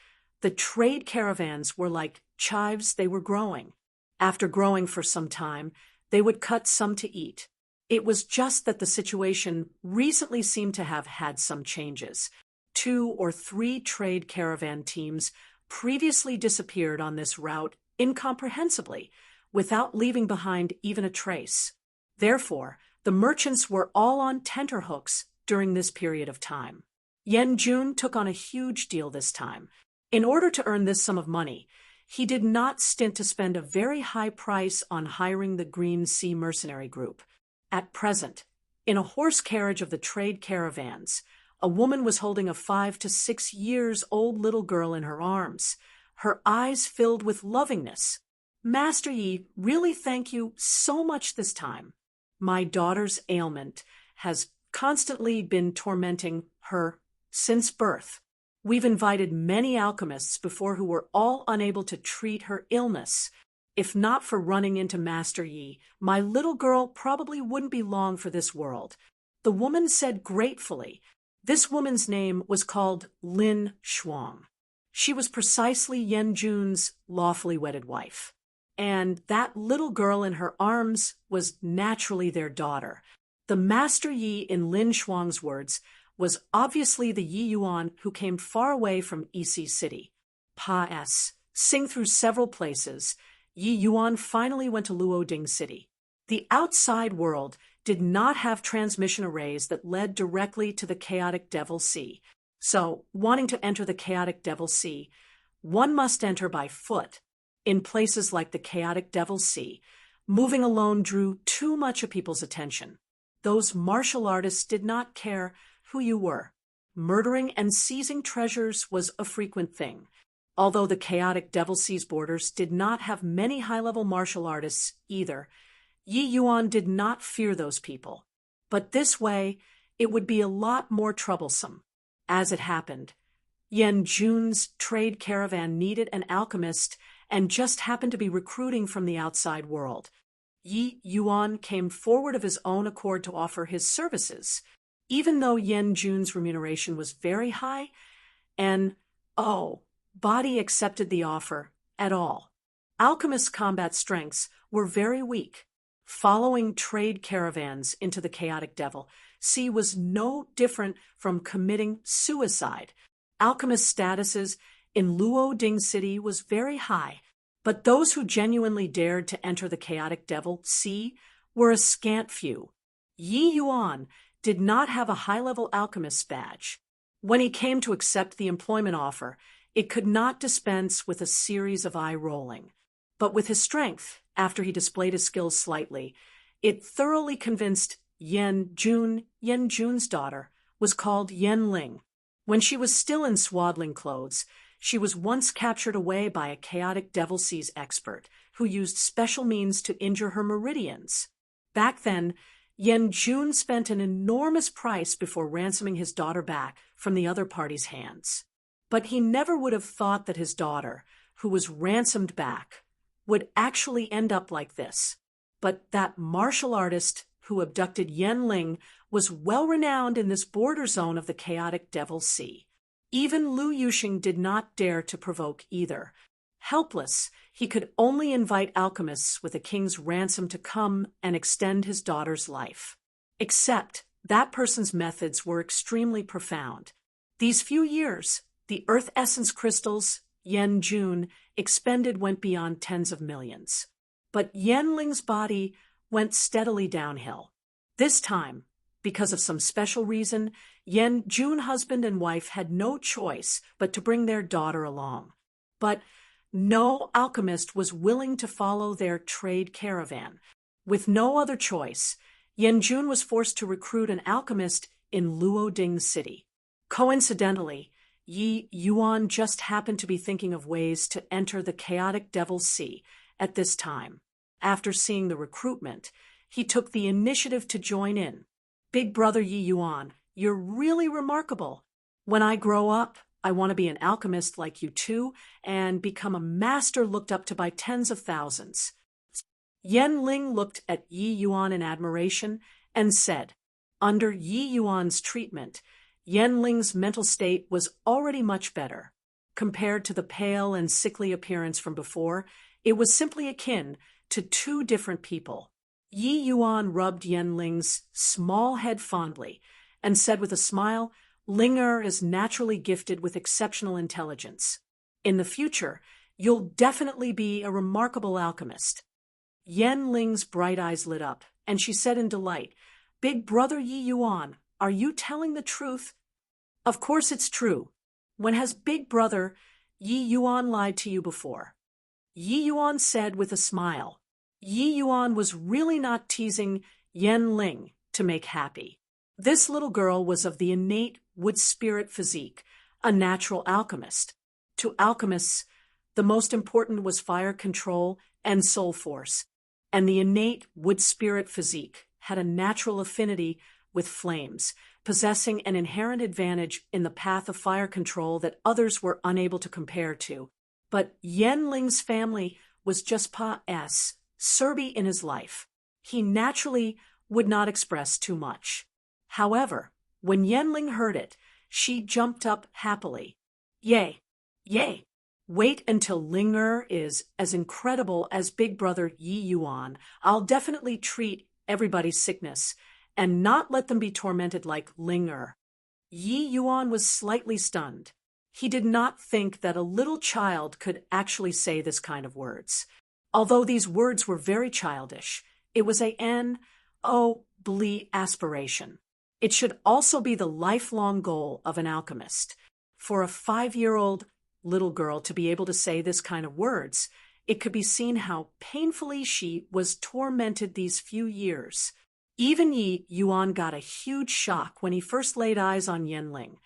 the trade caravans were like chives they were growing. After growing for some time, they would cut some to eat. It was just that the situation recently seemed to have had some changes. 2 or 3 trade caravan teams previously disappeared on this route incomprehensibly, without leaving behind even a trace. Therefore, the merchants were all on tenterhooks during this period of time. Yen Jun took on a huge deal this time. In order to earn this sum of money, he did not stint to spend a very high price on hiring the Green Sea Mercenary Group. At present, in a horse carriage of the trade caravans, a woman was holding a 5 to 6 years old little girl in her arms, her eyes filled with lovingness. "Master Yi, really thank you so much this time. My daughter's ailment has constantly been tormenting her since birth. We've invited many alchemists before who were all unable to treat her illness. If not for running into Master Yi, my little girl probably wouldn't be long for this world." The woman said gratefully. This woman's name was called Lin Shuang. She was precisely Yen Jun's lawfully wedded wife. And that little girl in her arms was naturally their daughter. The Master Yi, in Lin Shuang's words, was obviously the Yi Yuan who came far away from EC City. Sing through several places, Yi Yuan finally went to Luo Ding City. The outside world did not have transmission arrays that led directly to the chaotic Devil Sea. So, wanting to enter the chaotic Devil Sea, one must enter by foot. In places like the chaotic Devil Sea, moving alone drew too much of people's attention. Those martial artists did not care who you were. Murdering and seizing treasures was a frequent thing. Although the chaotic Devil Sea's borders did not have many high-level martial artists either, Yi Yuan did not fear those people. But this way, it would be a lot more troublesome. As it happened, Yen Jun's trade caravan needed an alchemist and just happened to be recruiting from the outside world. Yi Yuan came forward of his own accord to offer his services, even though Yen Jun's remuneration was very high, and, Body accepted the offer at all. Alchemist combat strengths were very weak. Following trade caravans into the chaotic Devil Sea was no different from committing suicide. Alchemist statuses in Luo Ding City was very high, but those who genuinely dared to enter the chaotic Devil Sea were a scant few. Yi Yuan did not have a high-level alchemist badge. When he came to accept the employment offer, it could not dispense with a series of eye-rolling. But with his strength, after he displayed his skills slightly, it thoroughly convinced Yen Jun's daughter, was called Yen Ling. When she was still in swaddling clothes, she was once captured away by a chaotic Devil Sea's expert, who used special means to injure her meridians. Back then, Yen Jun spent an enormous price before ransoming his daughter back from the other party's hands. But he never would have thought that his daughter, who was ransomed back, would actually end up like this. But that martial artist who abducted Yen Ling was well-renowned in this border zone of the chaotic Devil Sea. Even Lu Yuxing did not dare to provoke either. Helpless, he could only invite alchemists with a king's ransom to come and extend his daughter's life. Except that person's methods were extremely profound. These few years, the earth essence crystals Yen Jun expended went beyond tens of millions. But Yen Ling's body went steadily downhill. This time, because of some special reason, Yen Jun husband and wife had no choice but to bring their daughter along. But No alchemist was willing to follow their trade caravan. With no other choice, Yanjun was forced to recruit an alchemist in Luoding City. Coincidentally, Yi Yuan just happened to be thinking of ways to enter the chaotic Devil's Sea at this time. After seeing the recruitment, he took the initiative to join in. Big brother Yi Yuan, you're really remarkable. When I grow up, I want to be an alchemist like you too, and become a master looked up to by tens of thousands. Yan Ling looked at Yi Yuan in admiration and said, under Yi Yuan's treatment, Yan Ling's mental state was already much better. Compared to the pale and sickly appearance from before, it was simply akin to two different people. Yi Yuan rubbed Yan Ling's small head fondly and said with a smile, Linger is naturally gifted with exceptional intelligence. In the future, you'll definitely be a remarkable alchemist. Yan Ling's bright eyes lit up, and she said in delight, Big brother Yi Yuan, are you telling the truth? Of course it's true. When has Big brother Yi Yuan lied to you before? Yi Yuan said with a smile. Yi Yuan was really not teasing Yan Ling to make happy. This little girl was of the innate wood spirit physique, a natural alchemist. To alchemists, the most important was fire control and soul force, and the innate wood spirit physique had a natural affinity with flames, possessing an inherent advantage in the path of fire control that others were unable to compare to. But Yan Ling's family was just pas Serbi in his life. He naturally would not express too much. However, when Yan Ling heard it, she jumped up happily. Yay! Yay! Wait until Linger is as incredible as Big Brother Yi Yuan. I'll definitely treat everybody's sickness and not let them be tormented like Linger. Yi Yuan was slightly stunned. He did not think that a little child could actually say this kind of words. Although these words were very childish, it was a noble aspiration. It should also be the lifelong goal of an alchemist. For a 5-year-old little girl to be able to say this kind of words, it could be seen how painfully she was tormented these few years. Even Yi Yuan got a huge shock when he first laid eyes on Yan Ling.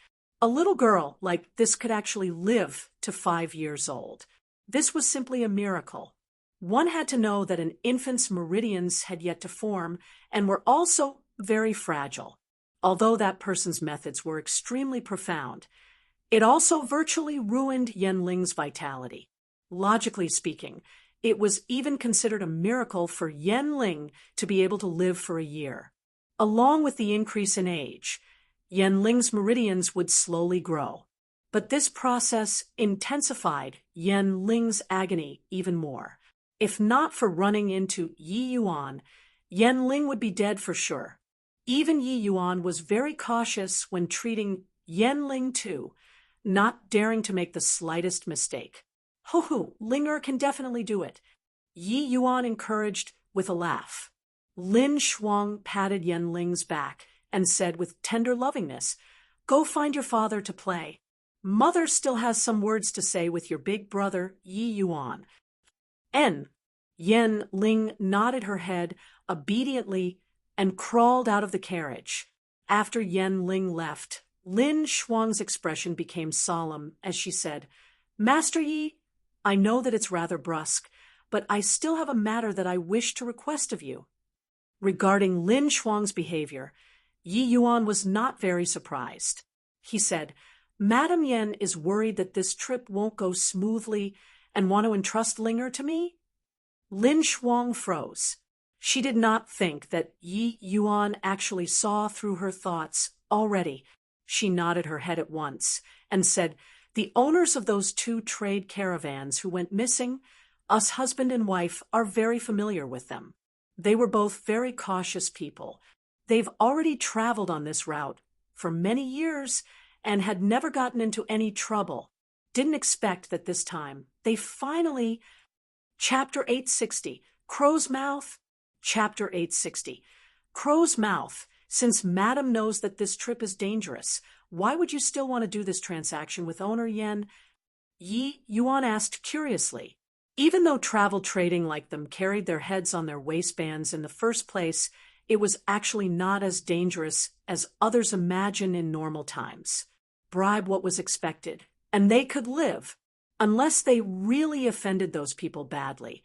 A little girl like this could actually live to 5 years old. This was simply a miracle. One had to know that an infant's meridians had yet to form and were also very fragile. Although that person's methods were extremely profound, it also virtually ruined Yan Ling's vitality. Logically speaking, it was even considered a miracle for Yan Ling to be able to live for a year. Along with the increase in age, Yan Ling's meridians would slowly grow. But this process intensified Yan Ling's agony even more. If not for running into Yi Yuan, Yan Ling would be dead for sure. Even Yi Yuan was very cautious when treating Yan Ling too, not daring to make the slightest mistake. Ho, Linger can definitely do it. Yi Yuan encouraged with a laugh. Lin Shuang patted Yan Ling's back and said with tender lovingness, Go find your father to play. Mother still has some words to say with your big brother, Yi Yuan. Yan Ling nodded her head obediently and crawled out of the carriage. After Yan Ling left, Lin Shuang's expression became solemn as she said, Master Yi, I know that it's rather brusque, but I still have a matter that I wish to request of you. Regarding Lin Shuang's behavior, Yi Yuan was not very surprised. He said, Madam Yan is worried that this trip won't go smoothly and want to entrust Linger to me? Lin Shuang froze. She did not think that Yi Yuan actually saw through her thoughts already. She nodded her head at once and said, The owners of those 2 trade caravans who went missing, us husband and wife, are very familiar with them. They were both very cautious people. They've already traveled on this route for many years and had never gotten into any trouble. Didn't expect that this time. They finally... Chapter 860, Crow's Mouth. Chapter 860, Crow's Mouth. Since Madam knows that this trip is dangerous, why would you still want to do this transaction with owner Yen? Yi Yuan asked curiously. Even though travel trading like them carried their heads on their waistbands in the first place, it was actually not as dangerous as others imagine in normal times. Bribe what was expected, and they could live, unless they really offended those people badly.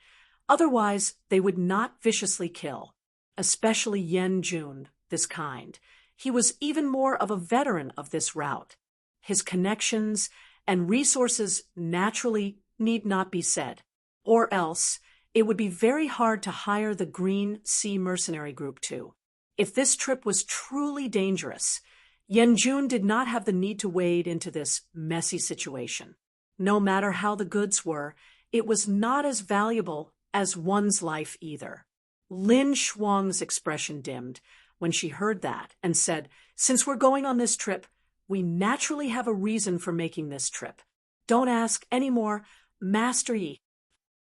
Otherwise, they would not viciously kill, especially Yen Jun, this kind. He was even more of a veteran of this route. His connections and resources naturally need not be said, or else it would be very hard to hire the Green Sea Mercenary Group too. If this trip was truly dangerous, Yen Jun did not have the need to wade into this messy situation. No matter how the goods were, it was not as valuable as one's life either. Lin Shuang's expression dimmed when she heard that and said, "Since we're going on this trip, we naturally have a reason for making this trip. Don't ask any more, Master Yi."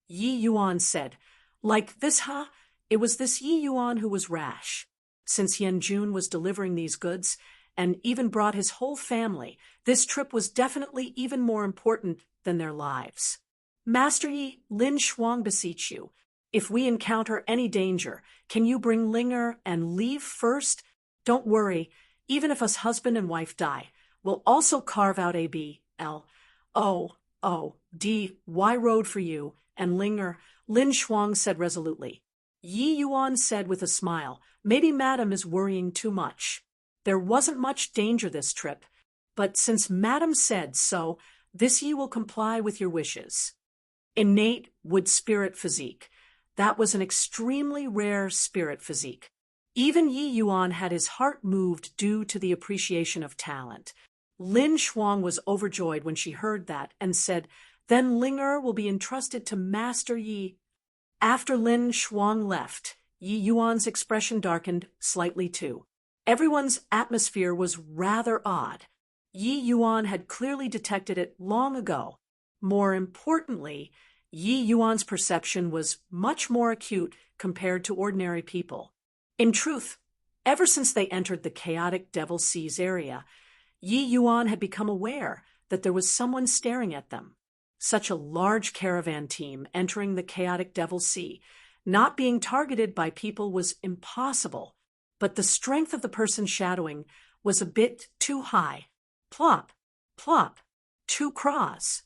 Yi Yuan said, "Like this, huh?" It was this Yi Yuan who was rash. Since Yen Jun was delivering these goods, and even brought his whole family, this trip was definitely even more important than their lives. "Master Yi, Lin Shuang beseech you. If we encounter any danger, can you bring Linger and leave first? Don't worry, even if us husband and wife die, we'll also carve out A-B-L-O-O-D-Y road for you and Linger," Lin Shuang said resolutely. Yi Yuan said with a smile, "Maybe Madam is worrying too much. There wasn't much danger this trip, but since Madam said so, this Yi will comply with your wishes." Innate wood spirit physique. That was an extremely rare spirit physique. Even Yi Yuan had his heart moved due to the appreciation of talent. Lin Shuang was overjoyed when she heard that and said, "Then Linger will be entrusted to Master Yi." After Lin Shuang left, Yi Yuan's expression darkened slightly too. Everyone's atmosphere was rather odd. Yi Yuan had clearly detected it long ago. More importantly, Yi Yuan's perception was much more acute compared to ordinary people. In truth, ever since they entered the chaotic Devil Seas area, Yi Yuan had become aware that there was someone staring at them. Such a large caravan team entering the chaotic Devil Sea, not being targeted by people was impossible, but the strength of the person shadowing was a bit too high. Plop, plop, 2 craws.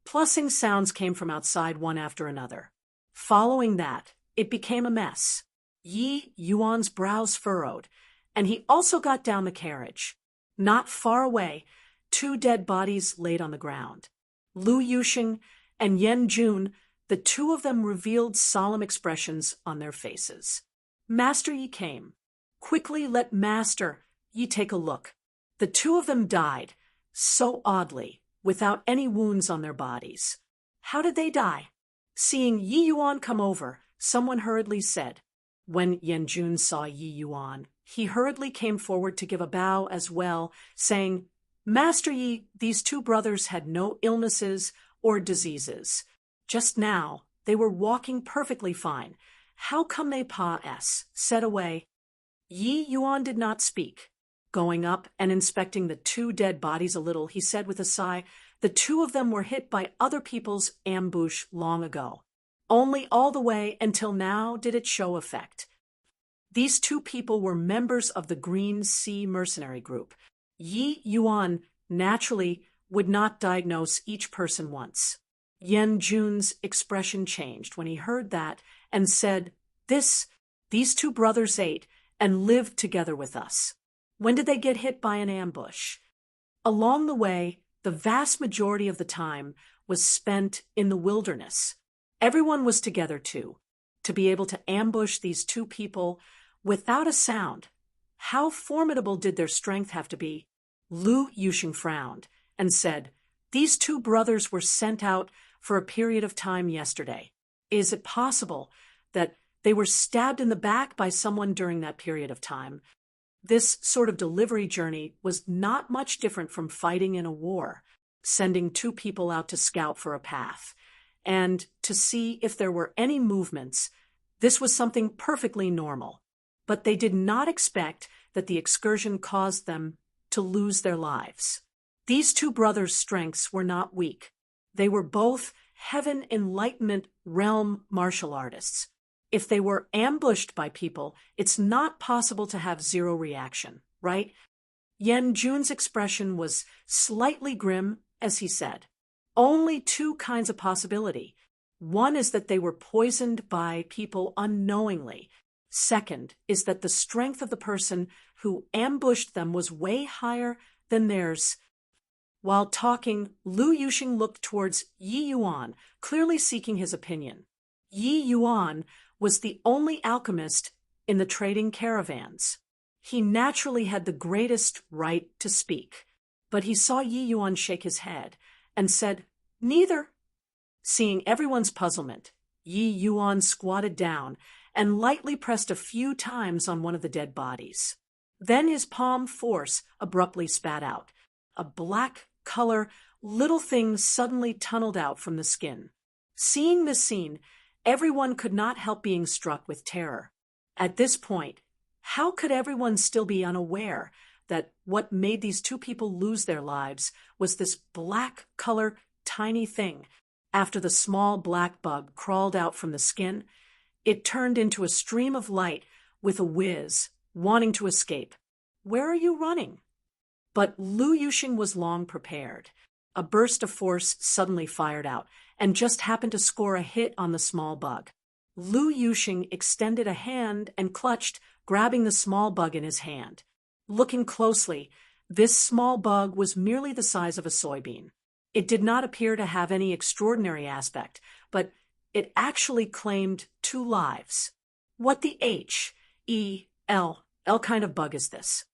Plussing sounds came from outside one after another. Following that, it became a mess. Yi Yuan's brows furrowed, and he also got down the carriage. Not far away, 2 dead bodies laid on the ground. Lu Yuxing and Yen Jun, the 2 of them revealed solemn expressions on their faces. Master Yi came. "Quickly let Master Yi take a look." The 2 of them died, so oddly, without any wounds on their bodies. How did they die? Seeing Yi Yuan come over, someone hurriedly said. When Yen Jun saw Yi Yuan, he hurriedly came forward to give a bow as well, saying, "Master Yi, these 2 brothers had no illnesses or diseases. Just now, they were walking perfectly fine. How come they said away?" Yi Yuan did not speak. Going up and inspecting the 2 dead bodies a little, he said with a sigh, "The 2 of them were hit by other people's ambush long ago. Only all the way until now did it show effect. These 2 people were members of the Green Sea Mercenary Group. Yi Yuan naturally would not diagnose each person once." Yen Jun's expression changed when he heard that and said, These 2 brothers ate and lived together with us. When did they get hit by an ambush?" Along the way, the vast majority of the time was spent in the wilderness. Everyone was together too, to be able to ambush these 2 people without a sound. How formidable did their strength have to be? Lu Yuxing frowned and said, "These 2 brothers were sent out for a period of time yesterday. Is it possible that they were stabbed in the back by someone during that period of time?" This sort of delivery journey was not much different from fighting in a war, sending 2 people out to scout for a path, and to see if there were any movements. This was something perfectly normal, but they did not expect that the excursion caused them to lose their lives. These two brothers' strengths were not weak. They were both Heaven Enlightenment realm martial artists. If they were ambushed by people, it's not possible to have zero reaction, right? Yen Jun's expression was slightly grim as he said, "Only two kinds of possibility. One is that they were poisoned by people unknowingly. Second is that the strength of the person who ambushed them was way higher than theirs." While talking, Lu Yuxing looked towards Yi Yuan, clearly seeking his opinion. Yi Yuan was the only alchemist in the trading caravans. He naturally had the greatest right to speak, but he saw Yi Yuan shake his head and said, "Neither." Seeing everyone's puzzlement, Yi Yuan squatted down and lightly pressed a few times on one of the dead bodies. Then his palm force abruptly spat out. A black color little thing suddenly tunneled out from the skin. Seeing this scene, everyone could not help being struck with terror. At this point, how could everyone still be unaware that what made these two people lose their lives was this black color tiny thing? After the small black bug crawled out from the skin, it turned into a stream of light with a whiz, wanting to escape. "Where are you running?" But Lu Yuxing was long prepared. A burst of force suddenly fired out and just happened to score a hit on the small bug. Lu Yuxing extended a hand and clutched, grabbing the small bug in his hand. Looking closely, this small bug was merely the size of a soybean. It did not appear to have any extraordinary aspect, but it actually claimed 2 lives. What the H-E-L kind of bug is this?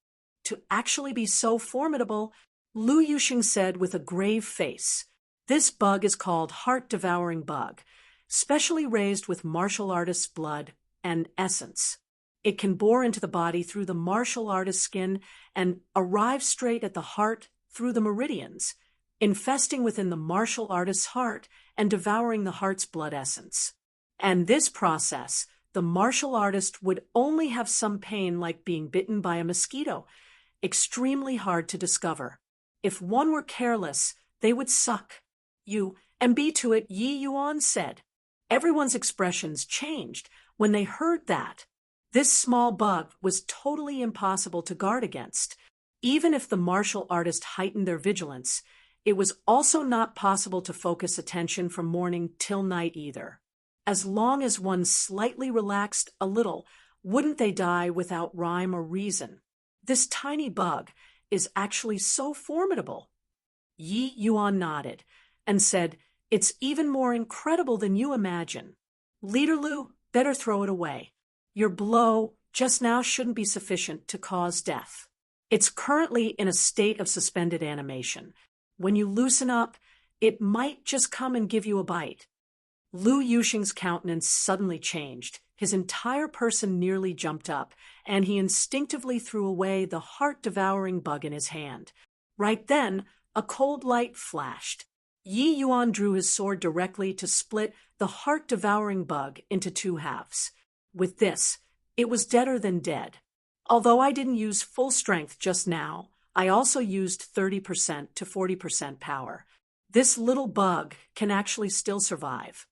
To actually be so formidable, Lu Yuxing said with a grave face, "This bug is called heart-devouring bug, specially raised with martial artist's blood and essence. It can bore into the body through the martial artist's skin and arrive straight at the heart through the meridians, infesting within the martial artist's heart and devouring the heart's blood essence. And this process, the martial artist would only have some pain like being bitten by a mosquito, extremely hard to discover. If one were careless, they would suck you and be to it," Yi Yuan said. Everyone's expressions changed when they heard that. This small bug was totally impossible to guard against. Even if the martial artist heightened their vigilance, it was also not possible to focus attention from morning till night either. As long as one slightly relaxed a little, wouldn't they die without rhyme or reason? This tiny bug is actually so formidable. Yi Yuan nodded and said, "It's even more incredible than you imagine. Leader Lu, better throw it away. Your blow just now shouldn't be sufficient to cause death. It's currently in a state of suspended animation. When you loosen up, it might just come and give you a bite." Lu Yuxing's countenance suddenly changed. His entire person nearly jumped up, and he instinctively threw away the heart-devouring bug in his hand. Right then, a cold light flashed. Yi Yuan drew his sword directly to split the heart-devouring bug into 2 halves. With this, it was deader than dead. Although I didn't use full strength just now, I also used 30% to 40% power. This little bug can actually still survive.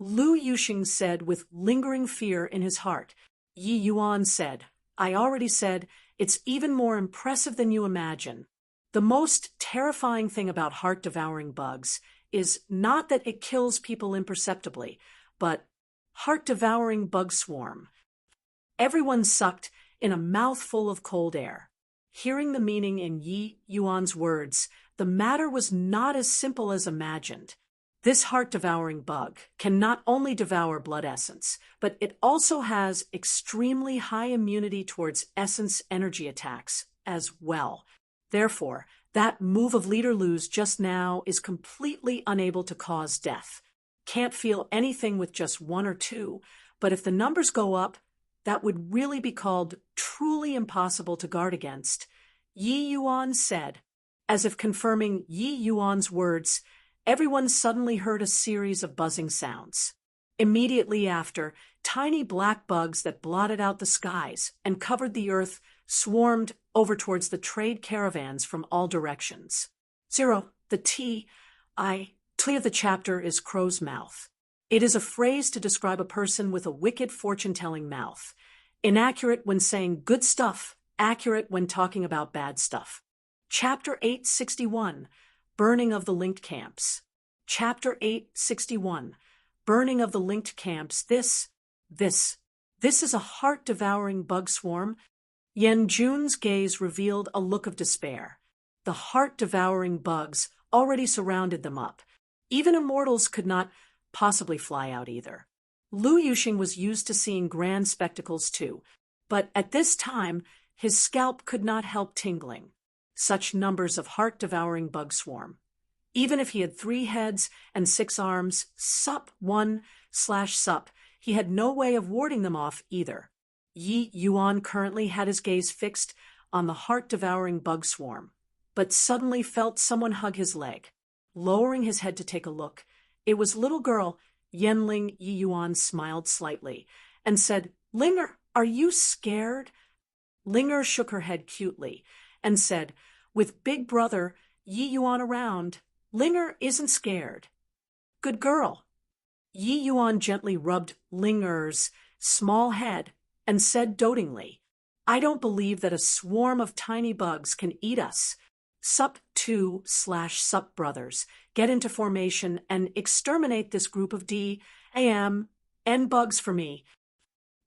Lu Yuxing said with lingering fear in his heart. Yi Yuan said, "I already said, it's even more impressive than you imagine. The most terrifying thing about heart-devouring bugs is not that it kills people imperceptibly, but heart-devouring bug swarm." Everyone sucked in a mouthful of cold air. Hearing the meaning in Yi Yuan's words, the matter was not as simple as imagined. This heart-devouring bug can not only devour blood essence, but it also has extremely high immunity towards essence energy attacks as well. Therefore, that move of Leader Lu's just now is completely unable to cause death. Can't feel anything with just 1 or 2, but if the numbers go up, that would really be called truly impossible to guard against. Yi Yuan said. As if confirming Yi Yuan's words, everyone suddenly heard a series of buzzing sounds. Immediately after, tiny black bugs that blotted out the skies and covered the earth swarmed over towards the trade caravans from all directions. 0. The T.I. of the chapter is crow's mouth. It is a phrase to describe a person with a wicked fortune-telling mouth. Inaccurate when saying good stuff, accurate when talking about bad stuff. Chapter 861, Burning of the Linked Camps. Chapter 861, Burning of the Linked Camps. This is a heart-devouring bug swarm. Yen Jun's gaze revealed a look of despair. The heart-devouring bugs already surrounded them up. Even immortals could not possibly fly out either. Lu Yuxing was used to seeing grand spectacles too, but at this time his scalp could not help tingling. Such numbers of heart-devouring bug swarm. Even if he had 3 heads and 6 arms, sup, he had no way of warding them off either. Yi Yuan currently had his gaze fixed on the heart-devouring bug swarm, but suddenly felt someone hug his leg. Lowering his head to take a look, it was little girl Yanling. Yi Yuan smiled slightly and said, "Linger, are you scared?" Linger shook her head cutely and said, "With big brother Yi Yuan around, Linger isn't scared." "Good girl." Yi Yuan gently rubbed Linger's small head and said dotingly, "I don't believe that a swarm of tiny bugs can eat us. Sup brothers, get into formation and exterminate this group of D.A.M. bugs for me."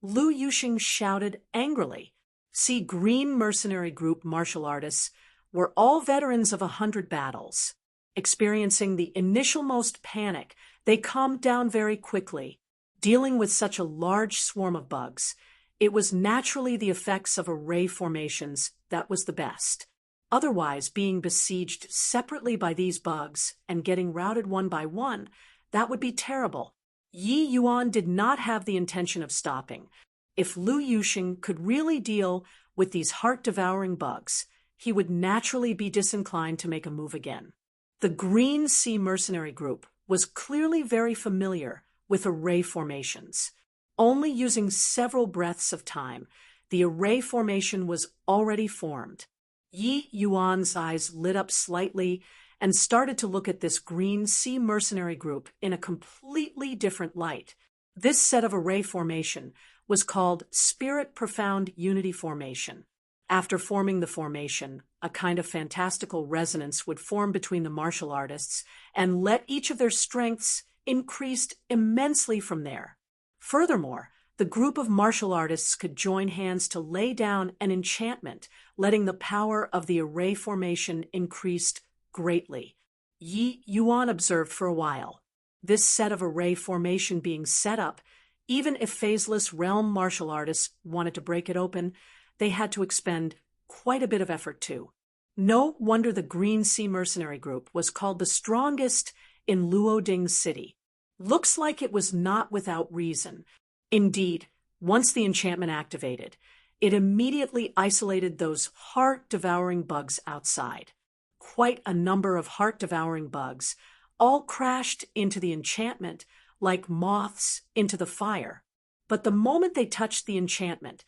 Lu Yuxing shouted angrily. See, Green Mercenary Group martial artists were all veterans of 100 battles. Experiencing the initialmost panic, they calmed down very quickly. Dealing with such a large swarm of bugs, it was naturally the effects of array formations that was the best. Otherwise, being besieged separately by these bugs and getting routed one by one, that would be terrible. Yi Yuan did not have the intention of stopping. If Lu Yuxing could really deal with these heart-devouring bugs, he would naturally be disinclined to make a move again. The Green Sea Mercenary Group was clearly very familiar with array formations. Only using several breaths of time, the array formation was already formed. Yi Yuan's eyes lit up slightly and started to look at this Green Sea Mercenary Group in a completely different light. This set of array formation was called Spirit Profound Unity Formation. After forming the formation, a kind of fantastical resonance would form between the martial artists and let each of their strengths increased immensely from there. Furthermore, the group of martial artists could join hands to lay down an enchantment, letting the power of the array formation increase greatly. Yi Yuan observed for a while. This set of array formation being set up, even if phaseless realm martial artists wanted to break it open, they had to expend quite a bit of effort too. No wonder the Green Sea Mercenary Group was called the strongest in Luoding City. Looks like it was not without reason. Indeed, once the enchantment activated, it immediately isolated those heart-devouring bugs outside. Quite a number of heart-devouring bugs all crashed into the enchantment like moths into the fire. But the moment they touched the enchantment,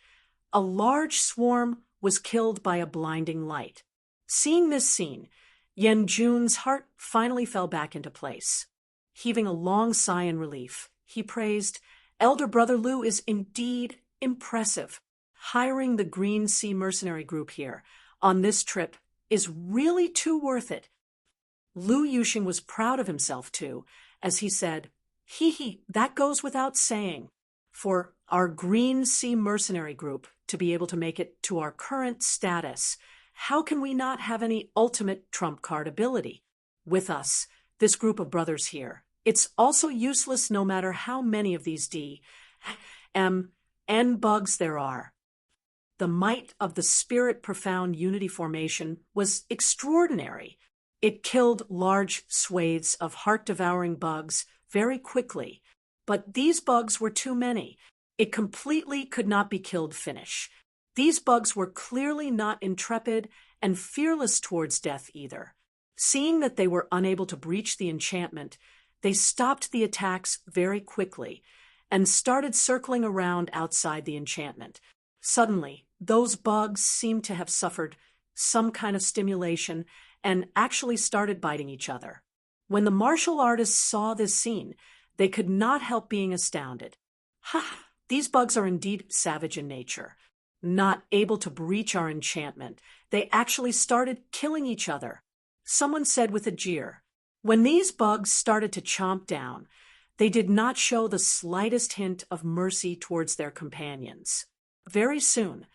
a large swarm was killed by a blinding light. Seeing this scene, Yen Jun's heart finally fell back into place. Heaving a long sigh in relief, he praised, "Elder Brother Lu is indeed impressive. Hiring the Green Sea Mercenary Group here on this trip is really too worth it." Lu Yuxing was proud of himself too, as he said, that goes without saying. For our Green Sea Mercenary Group to be able to make it to our current status, how can we not have any ultimate trump card ability? With us, this group of brothers here, it's also useless no matter how many of these D.M. bugs there are. The might of the Spirit Profound Unity Formation was extraordinary. It killed large swathes of heart-devouring bugs very quickly, but these bugs were too many. It completely could not be killed finish. These bugs were clearly not intrepid and fearless towards death either. Seeing that they were unable to breach the enchantment, they stopped the attacks very quickly and started circling around outside the enchantment. Suddenly, those bugs seemed to have suffered some kind of stimulation and actually started biting each other. When the martial artists saw this scene, they could not help being astounded. Ha! These bugs are indeed savage in nature. Not able to breach our enchantment, they actually started killing each other. Someone said with a jeer. When these bugs started to chomp down, they did not show the slightest hint of mercy towards their companions. Very soon,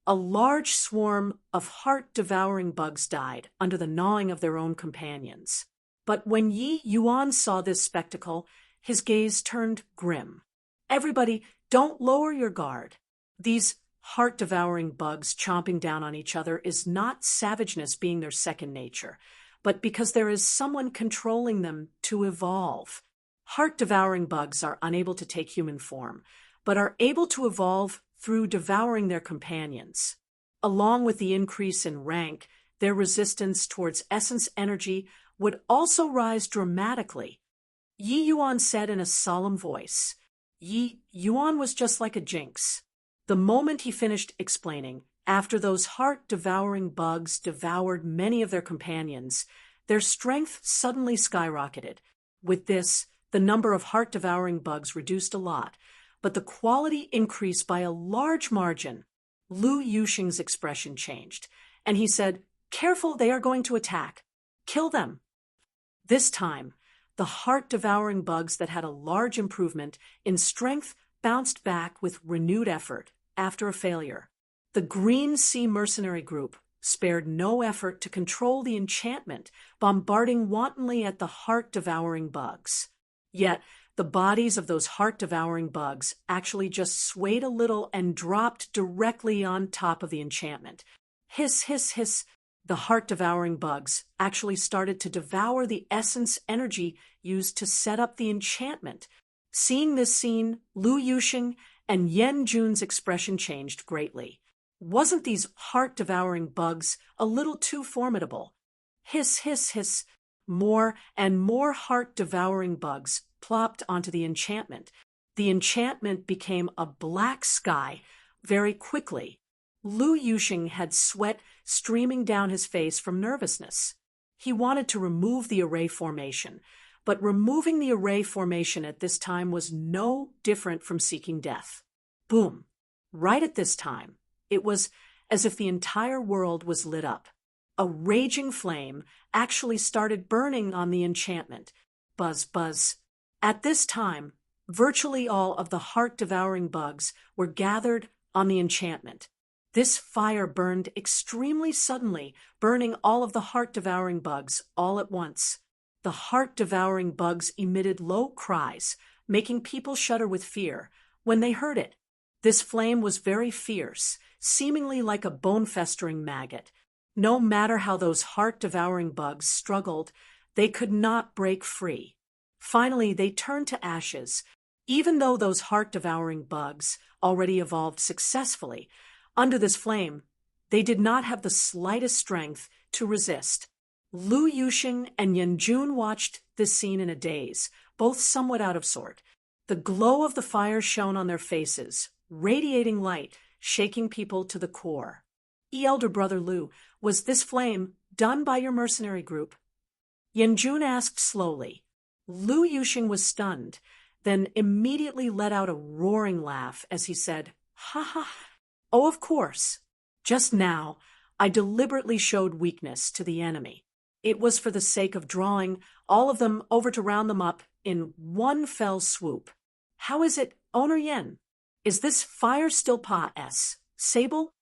a large swarm of heart-devouring bugs died under the gnawing of their own companions. But when Yi Yuan saw this spectacle, his gaze turned grim. Everybody, don't lower your guard. These heart-devouring bugs chomping down on each other is not savageness being their second nature, but because there is someone controlling them to evolve. Heart-devouring bugs are unable to take human form, but are able to evolve through devouring their companions. Along with the increase in rank, their resistance towards essence energy would also rise dramatically. Yi Yuan said in a solemn voice. Yi Yuan was just like a jinx. The moment he finished explaining, after those heart-devouring bugs devoured many of their companions, their strength suddenly skyrocketed. With this, the number of heart-devouring bugs reduced a lot, but the quality increased by a large margin. Lu Yuxing's expression changed, and he said, "Careful, they are going to attack. Kill them." This time, the heart-devouring bugs that had a large improvement in strength bounced back with renewed effort after a failure. The Green Sea Mercenary Group spared no effort to control the enchantment, bombarding wantonly at the heart-devouring bugs. Yet, the bodies of those heart-devouring bugs actually just swayed a little and dropped directly on top of the enchantment. Hiss, hiss, hiss. The heart-devouring bugs actually started to devour the essence energy used to set up the enchantment. Seeing this scene, Lu Yuxing and Yan Jun's expression changed greatly. Wasn't these heart-devouring bugs a little too formidable? Hiss, hiss, hiss. More and more heart-devouring bugs plopped onto the enchantment. The enchantment became a black sky very quickly. Lu Yuxing had sweat streaming down his face from nervousness. He wanted to remove the array formation, but removing the array formation at this time was no different from seeking death. Boom! Right at this time, it was as if the entire world was lit up. A raging flame actually started burning on the enchantment. Buzz, buzz. At this time, virtually all of the heart-devouring bugs were gathered on the enchantment. This fire burned extremely suddenly, burning all of the heart-devouring bugs all at once. The heart-devouring bugs emitted low cries, making people shudder with fear when they heard it. This flame was very fierce, seemingly like a bone-festering maggot. No matter how those heart-devouring bugs struggled, they could not break free. Finally, they turned to ashes. Even though those heart-devouring bugs already evolved successfully, under this flame, they did not have the slightest strength to resist. Lu Yuxing and Yan Jun watched this scene in a daze, both somewhat out of sort. The glow of the fire shone on their faces, radiating light, shaking people to the core. Elder Brother Lu, was this flame done by your mercenary group? Yan Jun asked slowly. Lu Yuxing was stunned, then immediately let out a roaring laugh as he said, "Ha ha! Oh, of course. Just now, I deliberately showed weakness to the enemy. It was for the sake of drawing all of them over to round them up in one fell swoop. How is it, Owner Yen? Is this fire still Pa-S? Sable?"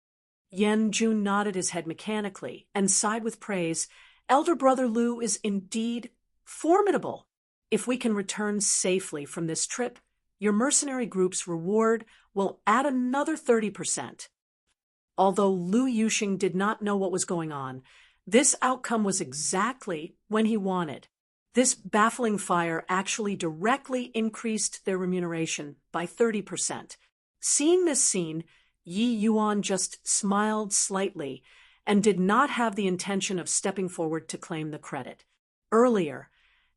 Yan Jun nodded his head mechanically and sighed with praise. "Elder Brother Lu is indeed formidable. If we can return safely from this trip, your mercenary group's reward will add another 30%. Although Lu Yuxing did not know what was going on, this outcome was exactly what he wanted. This baffling fire actually directly increased their remuneration by 30%. Seeing this scene, Yi Yuan just smiled slightly and did not have the intention of stepping forward to claim the credit. Earlier,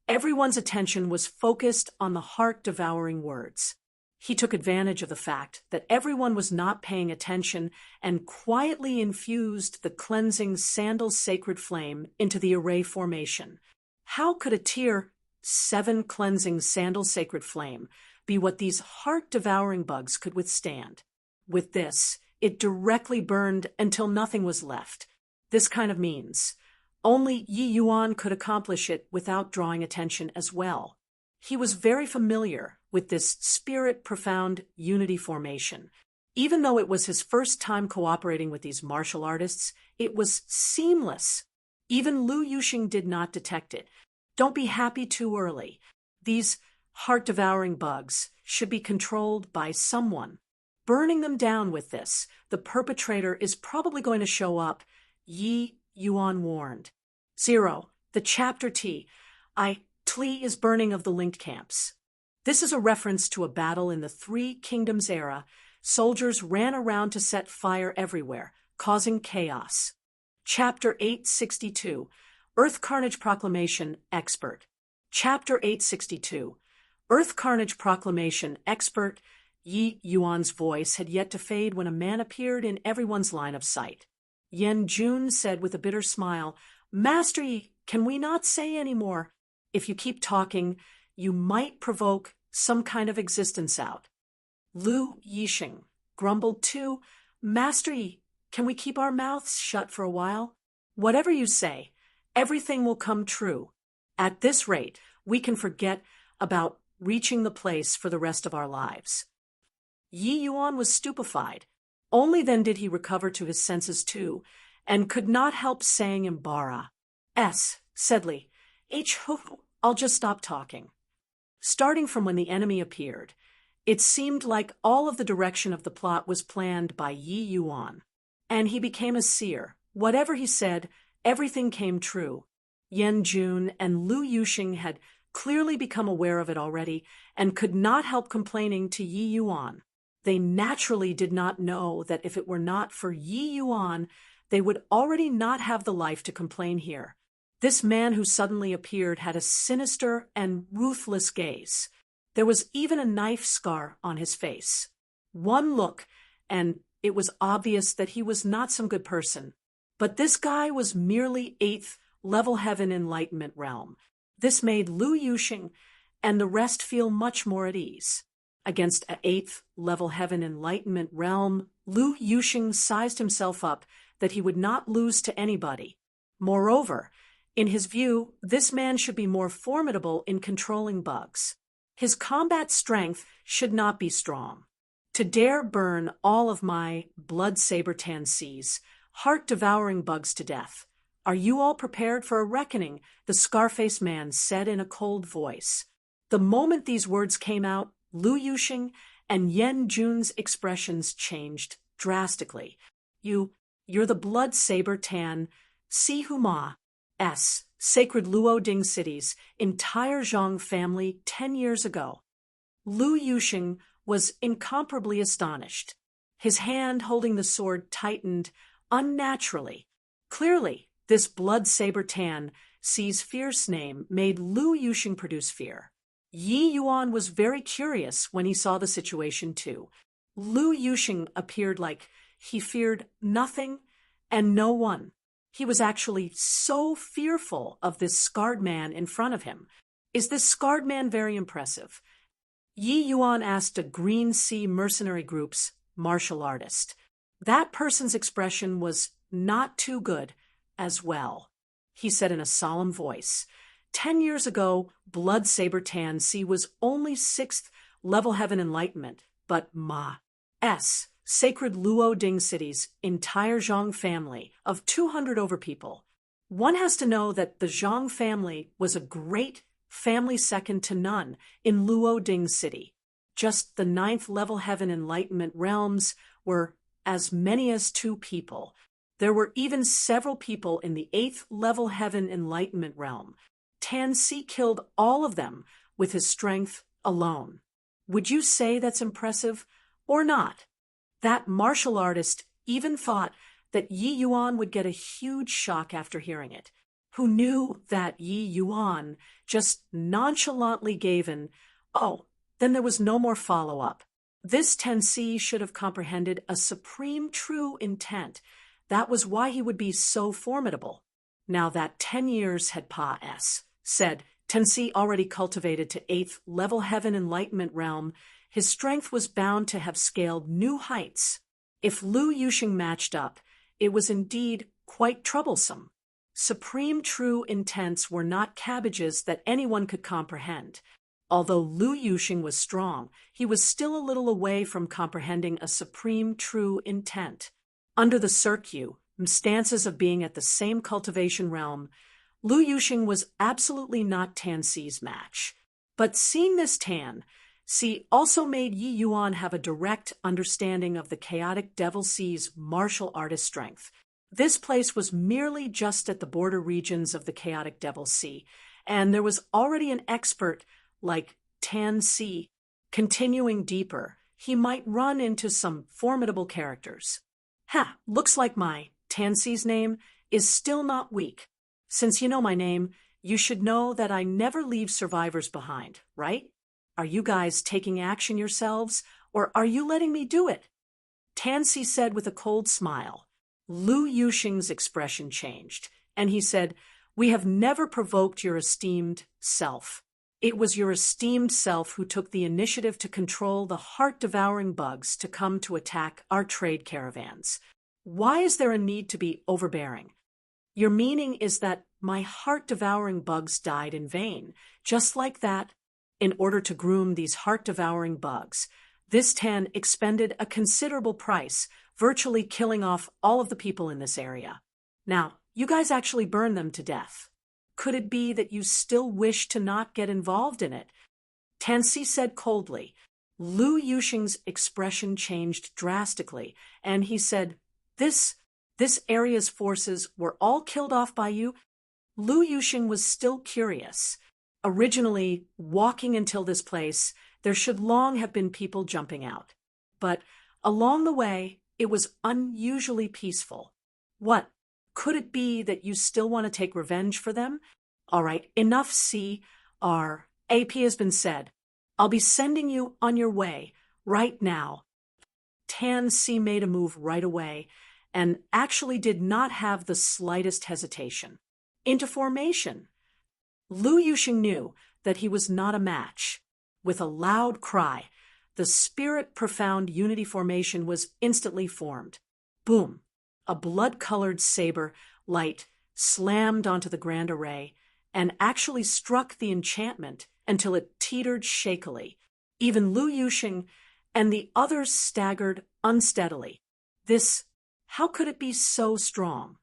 everyone's attention was focused on the heart-devouring words. He took advantage of the fact that everyone was not paying attention and quietly infused the cleansing sandal sacred flame into the array formation. How could a tier 7 cleansing sandal sacred flame be what these heart-devouring bugs could withstand? With this, it directly burned until nothing was left. This kind of means only Yi Yuan could accomplish it without drawing attention as well. He was very familiar with this spirit-profound unity formation. Even though it was his first time cooperating with these martial artists, it was seamless. Even Lu Yuxing did not detect it. Don't be happy too early. These heart-devouring bugs should be controlled by someone. Burning them down with this, the perpetrator is probably going to show up. Yi Yuan warned. 0. The chapter T. Tli is burning of the linked camps. This is a reference to a battle in the Three Kingdoms era. Soldiers ran around to set fire everywhere, causing chaos. Chapter 862. Earth Carnage Proclamation Expert. Chapter 862. Earth Carnage Proclamation Expert. Yi Yuan's voice had yet to fade when a man appeared in everyone's line of sight. Yan Jun said with a bitter smile, "Master Yi, can we not say any more? If you keep talking, you might provoke some kind of existence out." Lu Yixing grumbled too, "Master Yi, can we keep our mouths shut for a while? Whatever you say, everything will come true. At this rate, we can forget about reaching the place for the rest of our lives." Yi Yuan was stupefied. Only then did he recover to his senses too, and could not help saying in Bara, said Li, I'll just stop talking. Starting from when the enemy appeared, it seemed like all of the direction of the plot was planned by Yi Yuan, and he became a seer. Whatever he said, everything came true. Yan Jun and Lu Yuxing had clearly become aware of it already and could not help complaining to Yi Yuan. They naturally did not know that if it were not for Yi Yuan, they would already not have the life to complain here. This man who suddenly appeared had a sinister and ruthless gaze. There was even a knife scar on his face. One look, and it was obvious that he was not some good person. But this guy was merely 8th level heaven enlightenment realm. This made Lu Yuxing and the rest feel much more at ease. Against an 8th level heaven enlightenment realm, Lu Yuxing sized himself up that he would not lose to anybody. Moreover, in his view, this man should be more formidable in controlling bugs. His combat strength should not be strong. To dare burn all of my blood saber Tansees, heart-devouring bugs to death. Are you all prepared for a reckoning? The Scarface man said in a cold voice. The moment these words came out, Lu Yuxing and Yan Jun's expressions changed drastically. You're the blood saber Tan Si Huma S. Sacred Luo Ding City's entire Zhang family 10 years ago. Lu Yuxing was incomparably astonished. His hand holding the sword tightened unnaturally. Clearly, this blood saber Tan Si's fierce name made Lu Yuxing produce fear. Yi Yuan was very curious when he saw the situation too. Lu Yuxing appeared like he feared nothing and no one. He was actually so fearful of this scarred man in front of him. Is this scarred man very impressive? Yi Yuan asked a Green Sea mercenary group's martial artist. That person's expression was not too good as well. He said in a solemn voice, 10 years ago, Blood Saber Tan Si was only 6th level heaven enlightenment, but Sacred Luo Ding City's entire Zhang family of 200 over people. One has to know that the Zhang family was a great family second to none in Luo Ding City. Just the 9th level heaven enlightenment realms were as many as 2 people. There were even several people in the 8th level heaven enlightenment realm. Tan Si killed all of them with his strength alone. Would you say that's impressive or not? That martial artist even thought that Yi Yuan would get a huge shock after hearing it. Who knew that Yi Yuan just nonchalantly gave an, "Oh, Then there was no more follow-up. This Tensi should have comprehended a supreme true intent. That was why he would be so formidable. Now that 10 years had said, Tensi already cultivated to 8th level heaven enlightenment realm, his strength was bound to have scaled new heights. If Lu Yuxing matched up, it was indeed quite troublesome. Supreme true intents were not cabbages that anyone could comprehend. Although Lu Yuxing was strong, he was still a little away from comprehending a supreme true intent. Under the circumstances of being at the same cultivation realm, Lu Yuxing was absolutely not Tan Si's match. But seeing this Tan Si also made Yi Yuan have a direct understanding of the chaotic Devil Sea's martial artist strength. This place was merely just at the border regions of the chaotic Devil Sea, and there was already an expert like Tan Si. Continuing deeper, he might run into some formidable characters. Looks like my Tan Si's name is still not weak. Since you know my name, you should know that I never leave survivors behind, right? Are you guys taking action yourselves, or are you letting me do it? Tan Si said with a cold smile. Lu Yuxing's expression changed, and he said, "We have never provoked your esteemed self. It was your esteemed self who took the initiative to control the heart-devouring bugs to come to attack our trade caravans. Why is there a need to be overbearing? Your meaning is that my heart-devouring bugs died in vain, just like that. In order to groom these heart-devouring bugs, this Tan expended a considerable price, virtually killing off all of the people in this area. Now, you guys actually burned them to death. Could it be that you still wish to not get involved in it?" Tan Si said coldly. Lu Yuxing's expression changed drastically, and he said, This area's forces were all killed off by you?" Lu Yuxing was still curious. Originally, walking until this place, there should long have been people jumping out. But along the way, it was unusually peaceful. What? Could it be that you still want to take revenge for them? All right, enough, C. Our AP has been said. I'll be sending you on your way right now. Tan Si made a move right away and actually did not have the slightest hesitation. Into formation. Lu Yuxing knew that he was not a match. With a loud cry, the spirit profound unity formation was instantly formed. Boom! A blood-colored saber light slammed onto the grand array and actually struck the enchantment until it teetered shakily. Even Lu Yuxing and the others staggered unsteadily. How could it be so strong?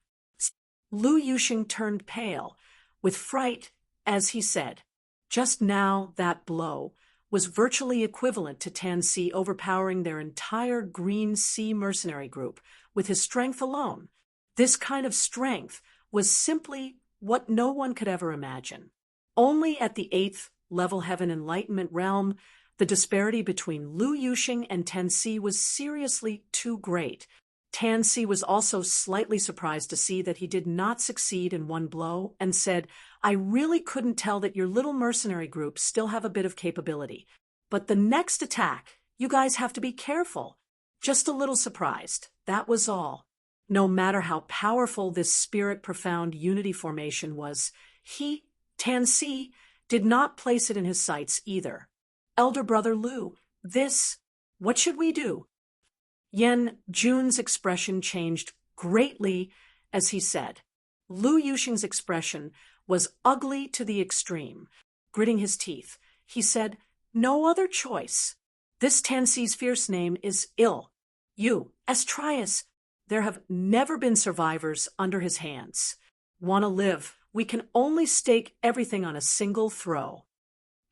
Lu Yuxing turned pale, with fright, as he said, "Just now that blow was virtually equivalent to Tan Si overpowering their entire Green Sea mercenary group with his strength alone. This kind of strength was simply what no one could ever imagine. Only at the 8th level heaven enlightenment realm, the disparity between Lu Yuxing and Tan Si was seriously too great. Tan Si was also slightly surprised to see that he did not succeed in one blow and said, "I really couldn't tell that your little mercenary group still have a bit of capability. But the next attack, you guys have to be careful." Just a little surprised, that was all. No matter how powerful this spirit profound unity formation was, Tan Si, did not place it in his sights either. "Elder brother Lu, what should we do?" Yan Jun's expression changed greatly as he said. Lu Yuxing's expression was ugly to the extreme. Gritting his teeth, he said, "No other choice. This Tan Si's fierce name is ill. You, Astrias, there have never been survivors under his hands. Wanna live, we can only stake everything on a single throw."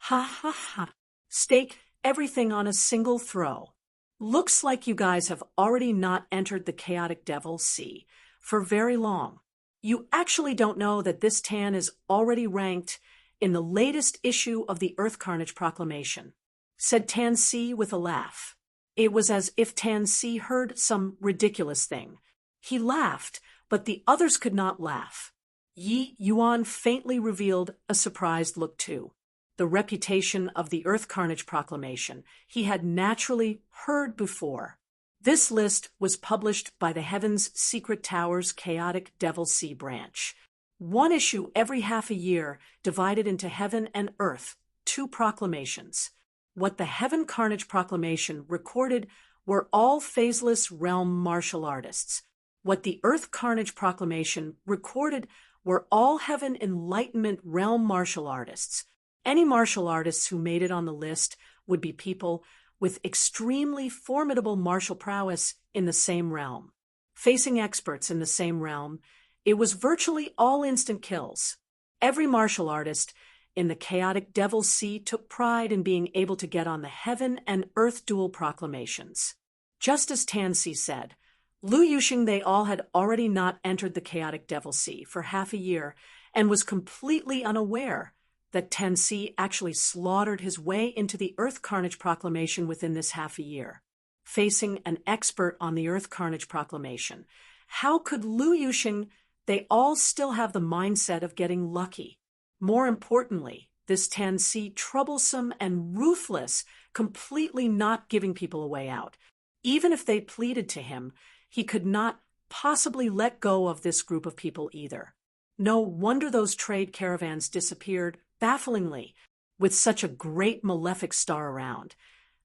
Ha. Stake everything on a single throw. Looks like you guys have already not entered the chaotic Devil Sea for very long. You actually don't know that this Tan is already ranked in the latest issue of the Earth Carnage Proclamation, said Tan Si with a laugh. It was as if Tan Si heard some ridiculous thing. He laughed, but the others could not laugh. Yi Yuan faintly revealed a surprised look too. the reputation of the Earth Carnage Proclamation he had naturally heard before. This list was published by the Heaven's Secret Tower's Chaotic Devil Sea branch. One issue every half a year, divided into Heaven and Earth, 2 proclamations. What the Heaven Carnage Proclamation recorded were all phaseless realm martial artists. What the Earth Carnage Proclamation recorded were all Heaven Enlightenment realm martial artists. Any martial artists who made it on the list would be people with extremely formidable martial prowess in the same realm. Facing experts in the same realm, it was virtually all instant kills. Every martial artist in the Chaotic Devil Sea took pride in being able to get on the Heaven and Earth dual proclamations. Just as Tansy said, Lu Yuxing they all had already not entered the Chaotic Devil Sea for half a year and was completely unaware that Tansy actually slaughtered his way into the Earth Carnage Proclamation within this half a year. Facing an expert on the Earth Carnage Proclamation, how could Lu Yuxing they all still have the mindset of getting lucky? More importantly, this Tansy, troublesome and ruthless, completely not giving people a way out. Even if they pleaded to him, he could not possibly let go of this group of people either. No wonder those trade caravans disappeared bafflingly with such a great malefic star around.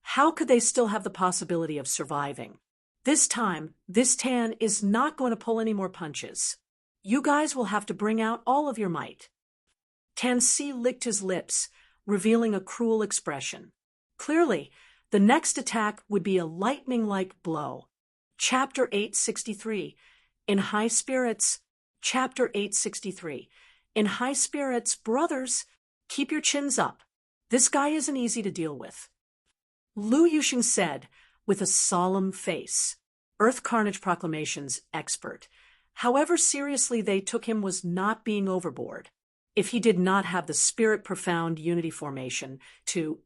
How could they still have the possibility of surviving? This time, this Tan is not going to pull any more punches. You guys will have to bring out all of your might. Tansy licked his lips, revealing a cruel expression. Clearly, the next attack would be a lightning-like blow. Chapter 863. In High Spirits. Chapter 863. In high spirits, brothers, keep your chins up. This guy isn't easy to deal with. Lu Yuxing said, with a solemn face, Earth Carnage Proclamation's expert. However seriously they took him was not being overboard. If he did not have the Spirit Profound Unity Formation to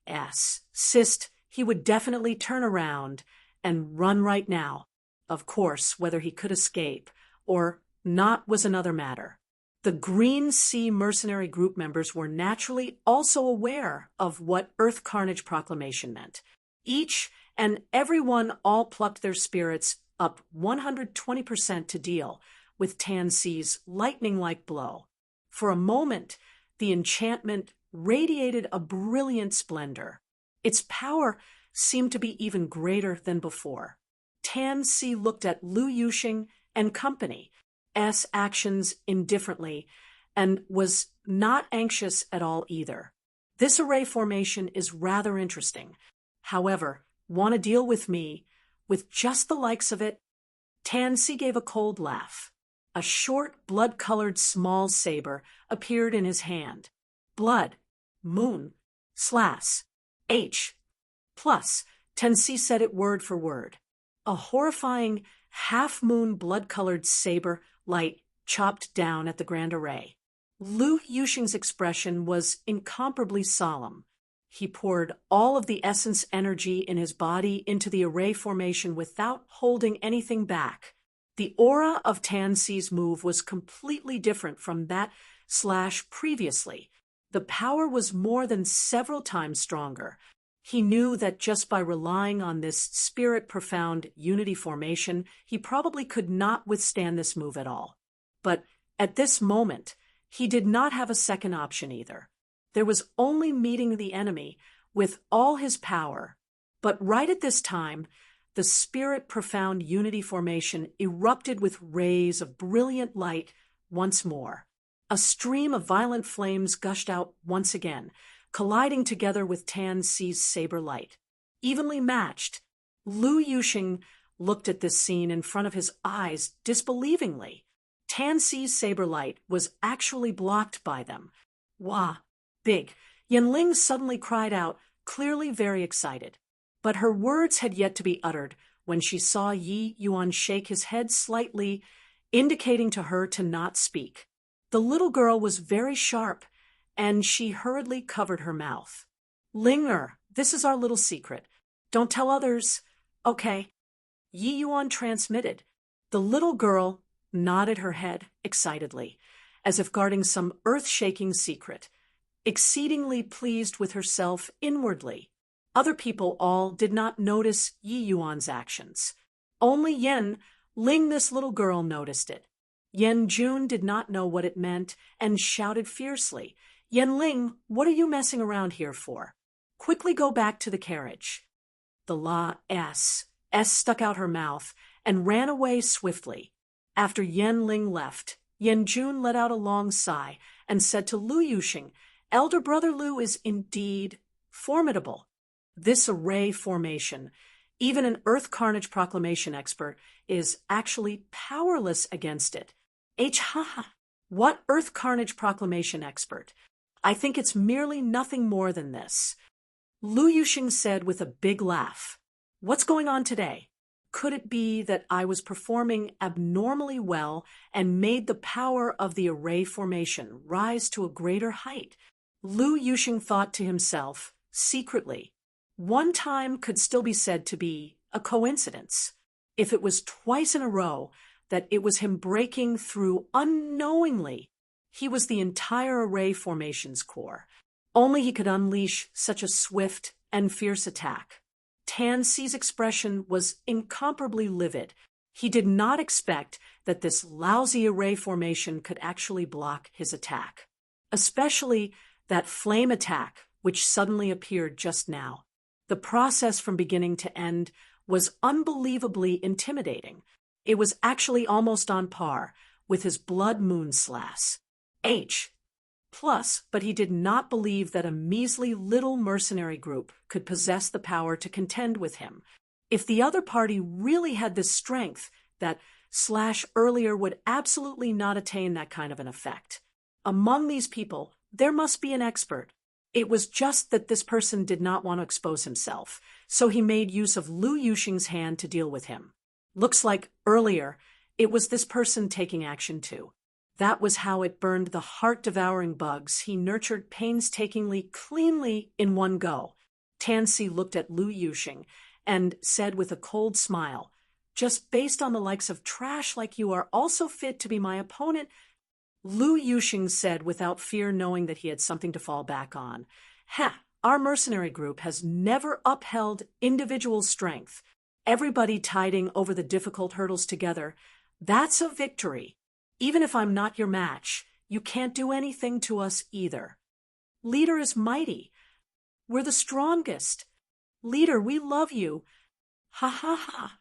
assist, he would definitely turn around and run right now. Of course, whether he could escape or not was another matter. The Green Sea mercenary group members were naturally also aware of what Earth Carnage Proclamation meant. Each and every one all plucked their spirits up 120% to deal with Tansy's lightning-like blow. For a moment, the enchantment radiated a brilliant splendor. Its power seemed to be even greater than before. Tansy looked at Lu Yuxing and company's actions indifferently and was not anxious at all either. This array formation is rather interesting. However, want to deal with me, with just the likes of it? Tansy gave a cold laugh. A short, blood-colored small saber appeared in his hand. Blood, moon, slash, H, plus, Tansy said it word for word. A horrifying, half-moon blood-colored saber light chopped down at the grand array. Lu Yuxing's expression was incomparably solemn. He poured all of the essence energy in his body into the array formation without holding anything back. The aura of Tansy's move was completely different from that previously. The power was more than several times stronger. He knew that just by relying on this Spirit Profound Unity formation, he probably could not withstand this move at all. But at this moment, he did not have a second option either. There was only meeting the enemy with all his power. But right at this time, the Spirit Profound Unity formation erupted with rays of brilliant light once more. A stream of violent flames gushed out once again, colliding together with Tansy's saber light. Evenly matched, Lu Yuxing looked at this scene in front of his eyes disbelievingly. Tansy's saber light was actually blocked by them. Wah! Big! Yanling suddenly cried out, clearly very excited. But her words had yet to be uttered when she saw Yi Yuan shake his head slightly, indicating to her to not speak. The little girl was very sharp, and she hurriedly covered her mouth. Linger, this is our little secret. Don't tell others. Okay. Yi Yuan transmitted. The little girl nodded her head excitedly, as if guarding some earth-shaking secret. exceedingly pleased with herself inwardly. Other people all did not notice Yi Yuan's actions. Only Yan Ling, this little girl, noticed it. Yan Jun did not know what it meant and shouted fiercely, "Yan Ling, what are you messing around here for? Quickly go back to the carriage." The S stuck out her mouth and ran away swiftly. After Yan Ling left, Yan Jun let out a long sigh and said to Lu Yuxing, "Elder brother Lu is indeed formidable. This array formation, even an Earth Carnage Proclamation expert, is actually powerless against it." Ha! What Earth Carnage Proclamation expert? I think it's merely nothing more than this. Lu Yuxing said with a big laugh. What's going on today? Could it be that I was performing abnormally well and made the power of the array formation rise to a greater height? Lu Yuxing thought to himself, secretly. One time could still be said to be a coincidence. If it was twice in a row that it was him breaking through unknowingly, he was the entire array formation's core. Only he could unleash such a swift and fierce attack. Tan Si's expression was incomparably livid. He did not expect that this lousy array formation could actually block his attack. Especially that flame attack which suddenly appeared just now. The process from beginning to end was unbelievably intimidating. It was actually almost on par with his blood moon slash. Plus, but he did not believe that a measly little mercenary group could possess the power to contend with him. If the other party really had this strength, that / earlier would absolutely not attain that kind of an effect. Among these people, there must be an expert. It was just that this person did not want to expose himself, so he made use of Lu Yuxing's hand to deal with him. Looks like, earlier, it was this person taking action too. That was how it burned the heart-devouring bugs he nurtured painstakingly, cleanly, in one go. Tan Si looked at Lu Yuxing and said with a cold smile, "Just based on the likes of trash like you are also fit to be my opponent?" Lu Yuxing said without fear, knowing that he had something to fall back on. Our mercenary group has never upheld individual strength. Everybody tiding over the difficult hurdles together. That's a victory. Even if I'm not your match, you can't do anything to us either. Leader is mighty. We're the strongest. Leader, we love you. Ha.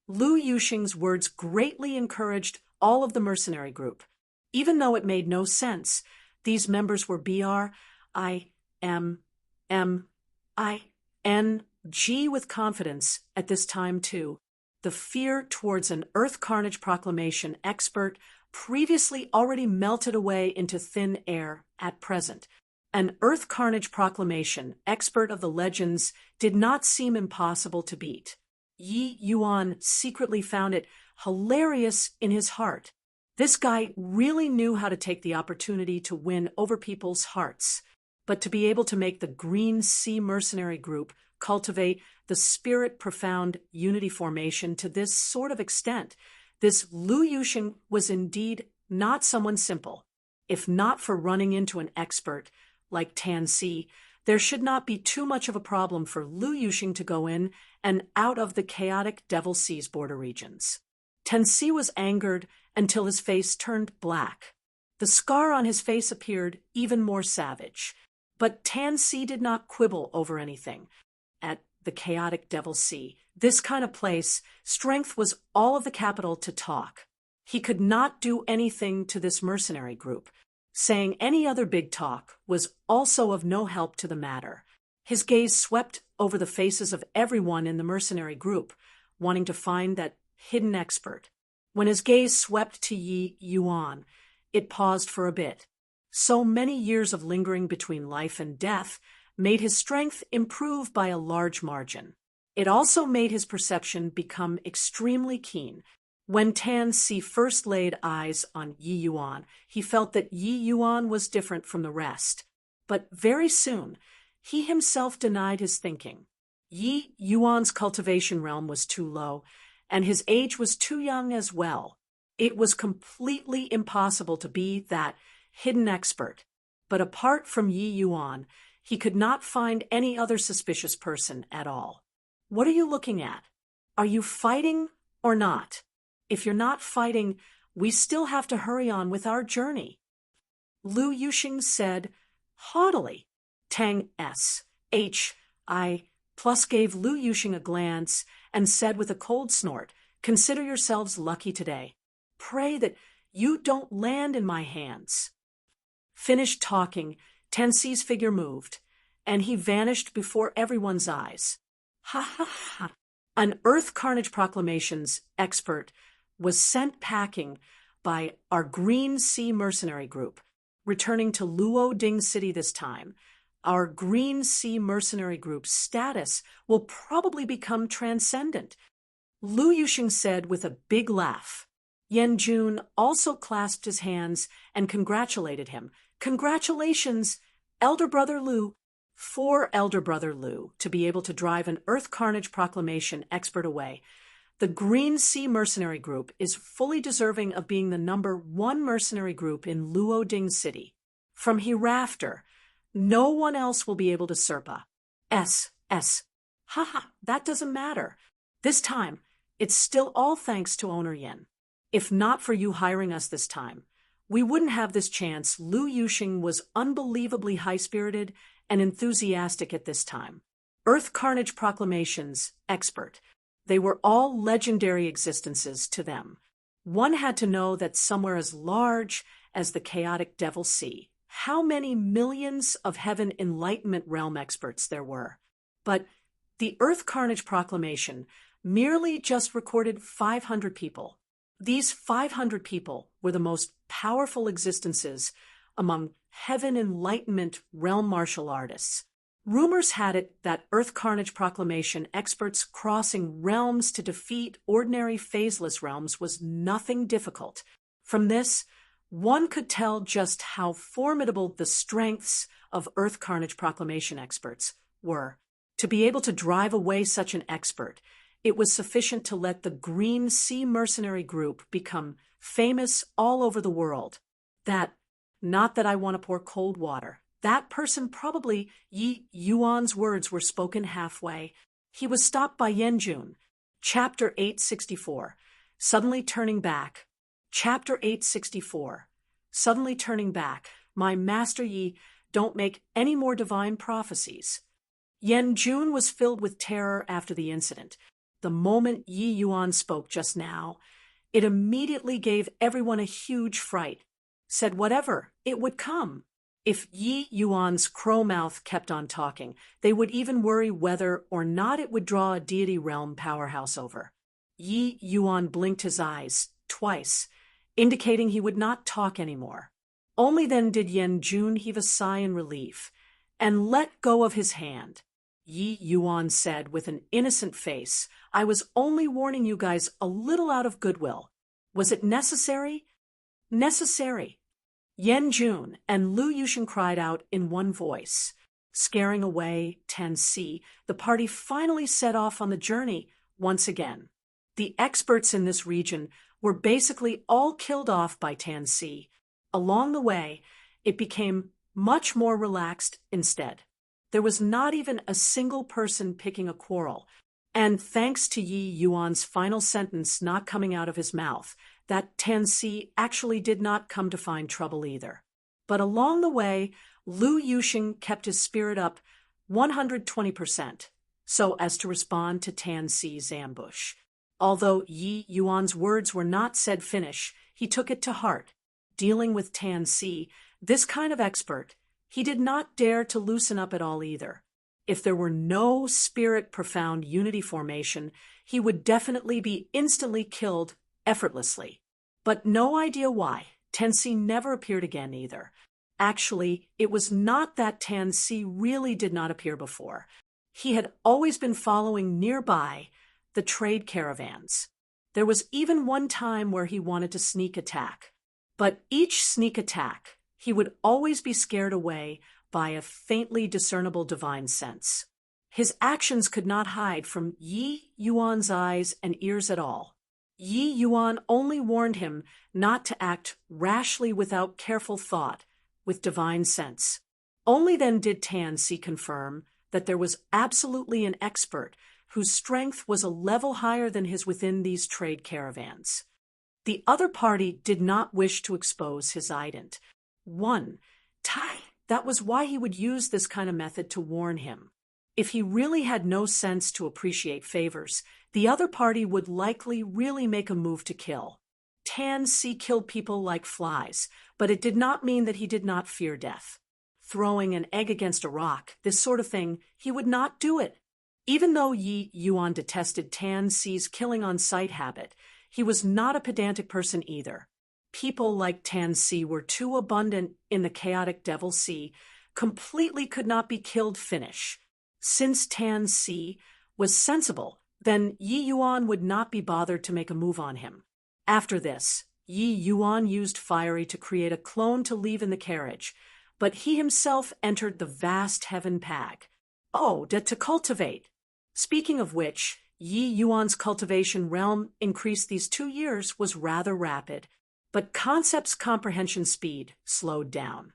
Lu Yuxing's words greatly encouraged all of the mercenary group. Even though it made no sense, these members were BRIMMING with confidence at this time too. The fear towards an Earth Carnage Proclamation expert previously already melted away into thin air at present. An Earth Carnage Proclamation expert of the legends did not seem impossible to beat. Yi Yuan secretly found it hilarious in his heart. This guy really knew how to take the opportunity to win over people's hearts, but to be able to make the Green Sea Mercenary Group cultivate the spirit-profound unity formation to this sort of extent, this Lu Yuxing was indeed not someone simple. If not for running into an expert like Tan Si, there should not be too much of a problem for Lu Yuxing to go in and out of the chaotic Devil Sea's border regions. Tan Si was angered until his face turned black. The scar on his face appeared even more savage. But Tan Si did not quibble over anything. At the chaotic Devil Sea, this kind of place, strength was all of the capital to talk. He could not do anything to this mercenary group. Saying any other big talk was also of no help to the matter. His gaze swept over the faces of everyone in the mercenary group, wanting to find that hidden expert. When his gaze swept to Yi Yuan, it paused for a bit. So many years of lingering between life and death made his strength improve by a large margin. It also made his perception become extremely keen. When Tan Si first laid eyes on Yi Yuan, he felt that Yi Yuan was different from the rest. But very soon, he himself denied his thinking. Yi Yuan's cultivation realm was too low, and his age was too young as well. It was completely impossible to be that hidden expert. but apart from Yi Yuan, he could not find any other suspicious person at all. What are you looking at? Are you fighting or not? If you're not fighting, we still have to hurry on with our journey. Lu Yuxing said haughtily. Tang S.H.I. plus gave Lu Yuxing a glance and said with a cold snort, "Consider yourselves lucky today. Pray that you don't land in my hands." Finished talking, Tensi's figure moved, and he vanished before everyone's eyes. Ha ha ha. An Earth Carnage Proclamations expert was sent packing by our Green Sea Mercenary Group, returning to Luo Ding City this time. Our Green Sea Mercenary Group's status will probably become transcendent. Lu Yuxing said with a big laugh. Yan Jun also clasped his hands and congratulated him. Congratulations, Elder Brother Lu. For Elder Brother Lu to be able to drive an Earth Carnage Proclamation expert away, the Green Sea Mercenary Group is fully deserving of being the #1 mercenary group in Luo Ding City. From hereafter, no one else will be able to Serpa. Haha, that doesn't matter. This time, it's still all thanks to Owner Yen. If not for you hiring us this time, we wouldn't have this chance. Lu Yuxing was unbelievably high-spirited and enthusiastic at this time. Earth Carnage Proclamations expert. They were all legendary existences to them. One had to know that somewhere as large as the chaotic Devil Sea, how many millions of Heaven Enlightenment Realm experts there were. But the Earth Carnage Proclamation merely just recorded 500 people. These 500 people were the most powerful existences among Heaven Enlightenment Realm martial artists. Rumors had it that Earth Carnage Proclamation experts crossing realms to defeat ordinary phaseless realms was nothing difficult. From this, one could tell just how formidable the strengths of Earth Carnage Proclamation experts were. To be able to drive away such an expert, it was sufficient to let the Green Sea Mercenary Group become famous all over the world. Not that I want to pour cold water. That person probably, Yi Yuan's words were spoken halfway. He was stopped by Yan Jun. Chapter 864. Suddenly turning back. Chapter 864. Suddenly turning back. My master Yi, don't make any more divine prophecies. Yan Jun was filled with terror after the incident. The moment Yi Yuan spoke just now, it immediately gave everyone a huge fright. Said whatever, it would come. If Yi Yuan's crow mouth kept on talking, they would even worry whether or not it would draw a deity realm powerhouse over. Yi Yuan blinked his eyes twice, indicating he would not talk anymore. Only then did Yan Jun heave a sigh in relief and let go of his hand. Yi Yuan said with an innocent face, I was only warning you guys a little out of goodwill. Was it necessary? Necessary. Yan Jun and Lu Yuxing cried out in one voice. Scaring away Tensi, the party finally set off on the journey once again. The experts in this region were basically all killed off by Tensi. Along the way, it became much more relaxed instead. There was not even a single person picking a quarrel, and thanks to Yi Yuan's final sentence not coming out of his mouth, that Tensi actually did not come to find trouble either. But along the way, Lu Yuxing kept his spirit up 120%, so as to respond to Tensi's ambush. Although Yi Yuan's words were not said finish, he took it to heart. Dealing with Tensi, this kind of expert, he did not dare to loosen up at all either. If there were no spirit profound unity formation, he would definitely be instantly killed effortlessly. But no idea why. Tensi never appeared again either. Actually, it was not that Tensi really did not appear before. He had always been following nearby the trade caravans. There was even one time where he wanted to sneak attack. But each sneak attack, he would always be scared away by a faintly discernible divine sense. His actions could not hide from Yi Yuan's eyes and ears at all. Yi Yuan only warned him not to act rashly without careful thought, with divine sense. Only then did Tan-Si confirm that there was absolutely an expert whose strength was a level higher than his within these trade caravans. The other party did not wish to expose his ident. That was why he would use this kind of method to warn him. If he really had no sense to appreciate favors, the other party would likely really make a move to kill. Tan-Si killed people like flies, but it did not mean that he did not fear death. Throwing an egg against a rock, this sort of thing, he would not do it. Even though Yi Yuan detested Tan-Si's killing-on-sight habit, he was not a pedantic person either. People like Tan-Si were too abundant in the chaotic Devil Sea, completely could not be killed finish. Since Tan-Si was sensible, then Yi Yuan would not be bothered to make a move on him. After this, Yi Yuan used Fiery to create a clone to leave in the carriage, but he himself entered the vast heaven pag. To cultivate. Speaking of which, Yi Yuan's cultivation realm increased these 2 years was rather rapid, but concept's comprehension speed slowed down.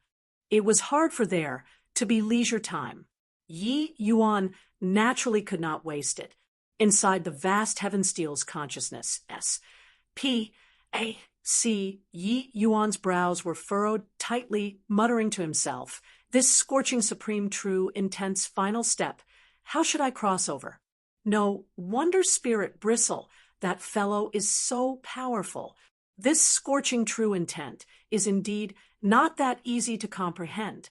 It was hard for there to be leisure time. Yi Yuan naturally could not waste it. Inside the vast heaven steel's consciousness, Yi Yuan's brows were furrowed tightly, muttering to himself, "This scorching supreme true intense final step, how should I cross over? No wonder spirit bristle, that fellow is so powerful. This scorching true intent is indeed not that easy to comprehend."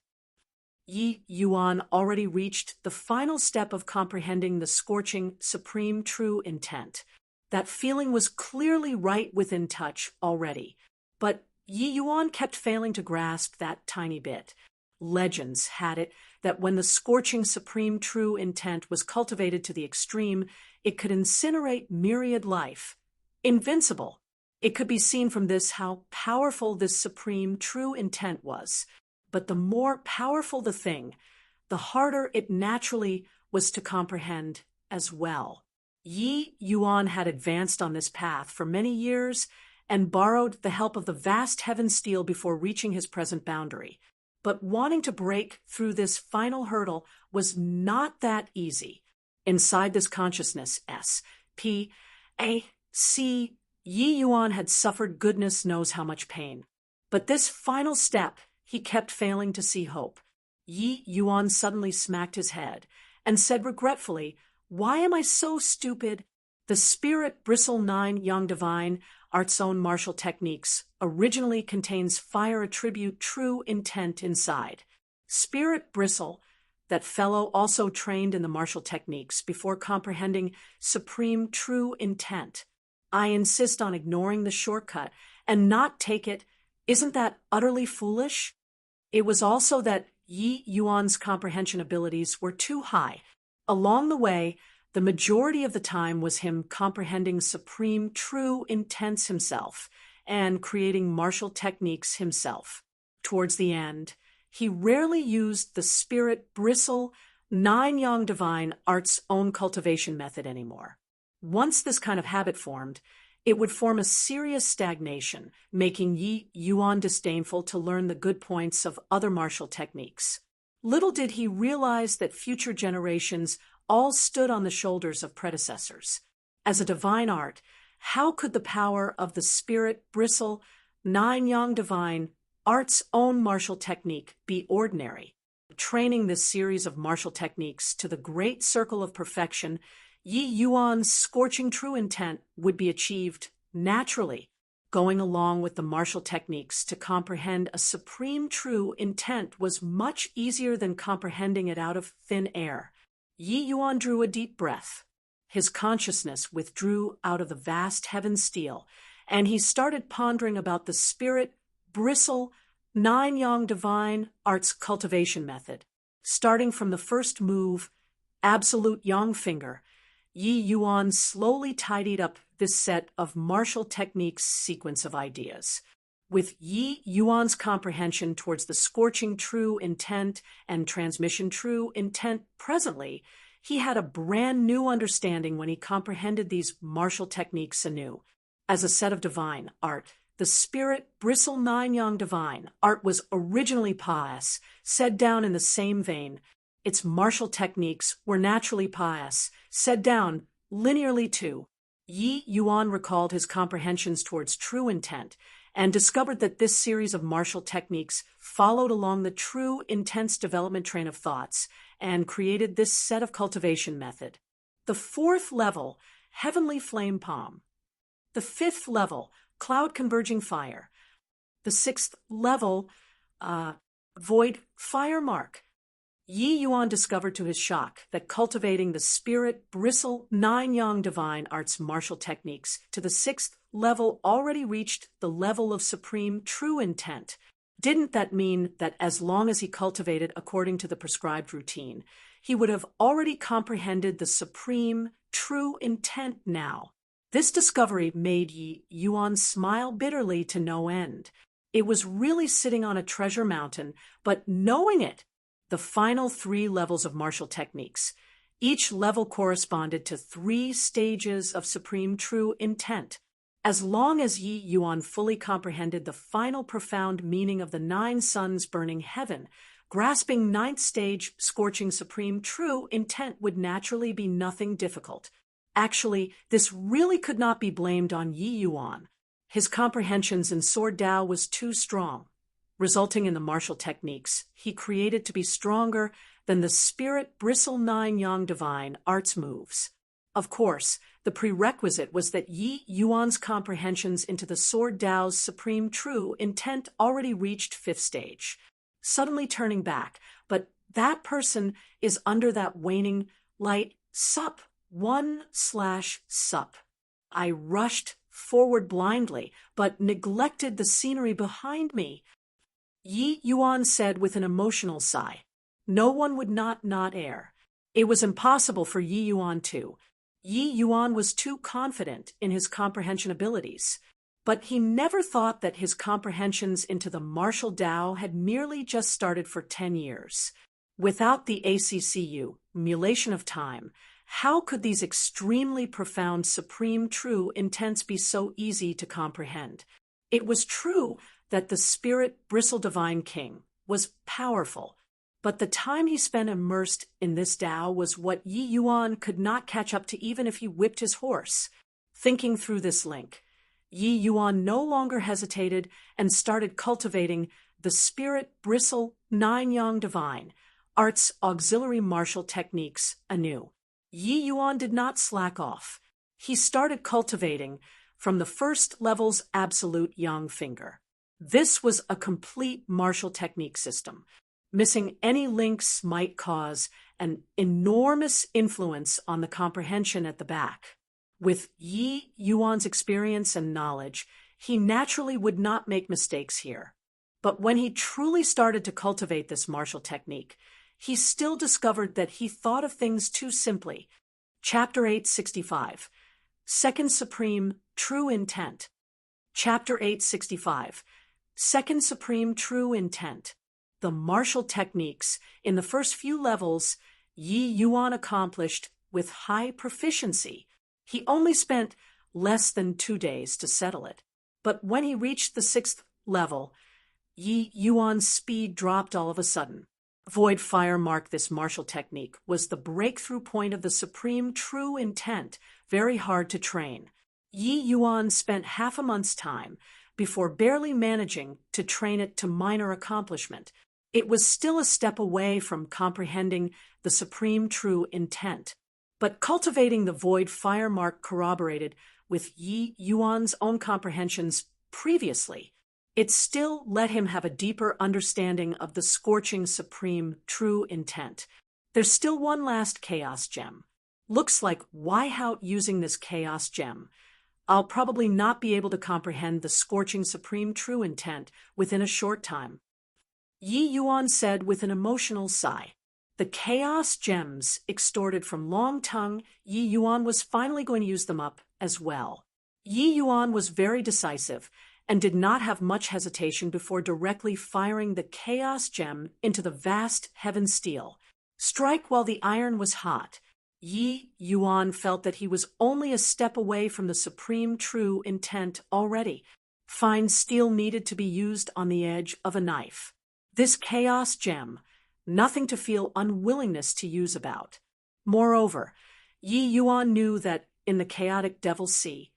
Yi Yuan already reached the final step of comprehending the scorching, supreme true intent. That feeling was clearly right within touch already, but Yi Yuan kept failing to grasp that tiny bit. Legends had it that when the scorching, supreme true intent was cultivated to the extreme, it could incinerate myriad life. Invincible. It could be seen from this how powerful this supreme true intent was. But the more powerful the thing, the harder it naturally was to comprehend as well. Yi Yuan had advanced on this path for many years and borrowed the help of the vast heaven steel before reaching his present boundary. But wanting to break through this final hurdle was not that easy. Inside this consciousness, Yi Yuan had suffered goodness knows how much pain. But this final step, he kept failing to see hope. Yi Yuan suddenly smacked his head and said regretfully, "Why am I so stupid? The Spirit Bristle 9 Young Divine, Art's own martial techniques, originally contains fire attribute true intent inside. Spirit Bristle, that fellow also trained in the martial techniques before comprehending supreme true intent. I insist on ignoring the shortcut and not take it. Isn't that utterly foolish?" It was also that Yi Yuan's comprehension abilities were too high. Along the way, the majority of the time was him comprehending supreme true intents himself and creating martial techniques himself. Towards the end, he rarely used the Spirit Bristle 9 Young Divine Art's own cultivation method anymore. Once this kind of habit formed, it would form a serious stagnation, making Yi Yuan disdainful to learn the good points of other martial techniques. Little did he realize that future generations all stood on the shoulders of predecessors. As a divine art, how could the power of the Spirit Bristle 9 Young Divine Art's own martial technique be ordinary? Training this series of martial techniques to the great circle of perfection, Yi Yuan's scorching true intent would be achieved naturally. Going along with the martial techniques to comprehend a supreme true intent was much easier than comprehending it out of thin air. Yi Yuan drew a deep breath. His consciousness withdrew out of the vast heaven steel, and he started pondering about the Spirit Bristle 9 Young Divine Art's cultivation method. Starting from the first move, Absolute Yang Finger, Yi Yuan slowly tidied up this set of martial techniques sequence of ideas. With Yi Yuan's comprehension towards the scorching true intent and transmission true intent presently, he had a brand new understanding when he comprehended these martial techniques anew. As a set of divine art, The spirit bristle nine yang divine. Art was originally pious, said down in the same vein. Its martial techniques were naturally pious, said down linearly too. Yi Yuan recalled his comprehensions towards true intent and discovered that this series of martial techniques followed along the true intense development train of thoughts and created this set of cultivation method. The fourth level, heavenly flame palm. The fifth level, cloud converging fire. The sixth level, void fire mark. Yi Yuan discovered to his shock that cultivating the spirit bristle nine yang divine arts martial techniques to the sixth level already reached the level of supreme true intent. Didn't that mean that as long as he cultivated according to the prescribed routine, he would have already comprehended the supreme true intent now? This discovery made Yi Yuan smile bitterly to no end. It was really sitting on a treasure mountain, but knowing it. The final three levels of martial techniques. Each level corresponded to 3 stages of supreme true intent. As long as Yi Yuan fully comprehended the final profound meaning of the 9 suns burning heaven, grasping 9th stage scorching supreme true intent would naturally be nothing difficult. Actually, this really could not be blamed on Yi Yuan. His comprehensions in Sword Tao was too strong, resulting in the martial techniques he created to be stronger than the spirit bristle nine yang divine arts moves. Of course, the prerequisite was that Yi Yuan's comprehensions into the Sword Tao's supreme true intent already reached 5th stage. Suddenly turning back, but that person is under that waning light. Sup, 1/sup. I rushed forward blindly, but neglected the scenery behind me. Yi Yuan said with an emotional sigh. No one would not err. It was impossible for Yi Yuan to. Yi Yuan was too confident in his comprehension abilities. But he never thought that his comprehensions into the martial Tao had merely just started for 10 years. Without the ACCU, mulation of time, how could these extremely profound supreme true intents be so easy to comprehend? It was true that the spirit bristle divine king was powerful, but the time he spent immersed in this Tao was what Yi Yuan could not catch up to even if he whipped his horse. Thinking through this link, Yi Yuan no longer hesitated and started cultivating the spirit bristle nine yang divine, art's auxiliary martial techniques anew. Yi Yuan did not slack off. He started cultivating from the first level's absolute yang finger. This was a complete martial technique system. Missing any links might cause an enormous influence on the comprehension at the back. With Yi Yuan's experience and knowledge, he naturally would not make mistakes here. But when he truly started to cultivate this martial technique, he still discovered that he thought of things too simply. Chapter 865, Second Supreme True Intent. Chapter 865, Second Supreme True Intent. The martial techniques in the first few levels Yi Yuan accomplished with high proficiency. He only spent less than 2 days to settle it. But when he reached the 6th level, Yi Yuan's speed dropped all of a sudden. Void fire mark. This martial technique was the breakthrough point of the supreme true intent, very hard to train. Yi Yuan spent half a month's time before barely managing to train it to minor accomplishment. It was still a step away from comprehending the supreme true intent. But cultivating the void fire mark corroborated with Yi Yuan's own comprehensions previously. It still let him have a deeper understanding of the scorching supreme true intent. There's still one last chaos gem. Looks like without using this chaos gem, I'll probably not be able to comprehend the scorching supreme true intent within a short time. Yi Yuan said with an emotional sigh. The chaos gems extorted from Long Tongue, Yi Yuan was finally going to use them up as well. Yi Yuan was very decisive and did not have much hesitation before directly firing the chaos gem into the vast heaven steel. Strike while the iron was hot. Yi Yuan felt that he was only a step away from the supreme true intent already. fine steel needed to be used on the edge of a knife. This chaos gem, nothing to feel unwillingness to use about. Moreover, Yi Yuan knew that, in the chaotic Devil Sea,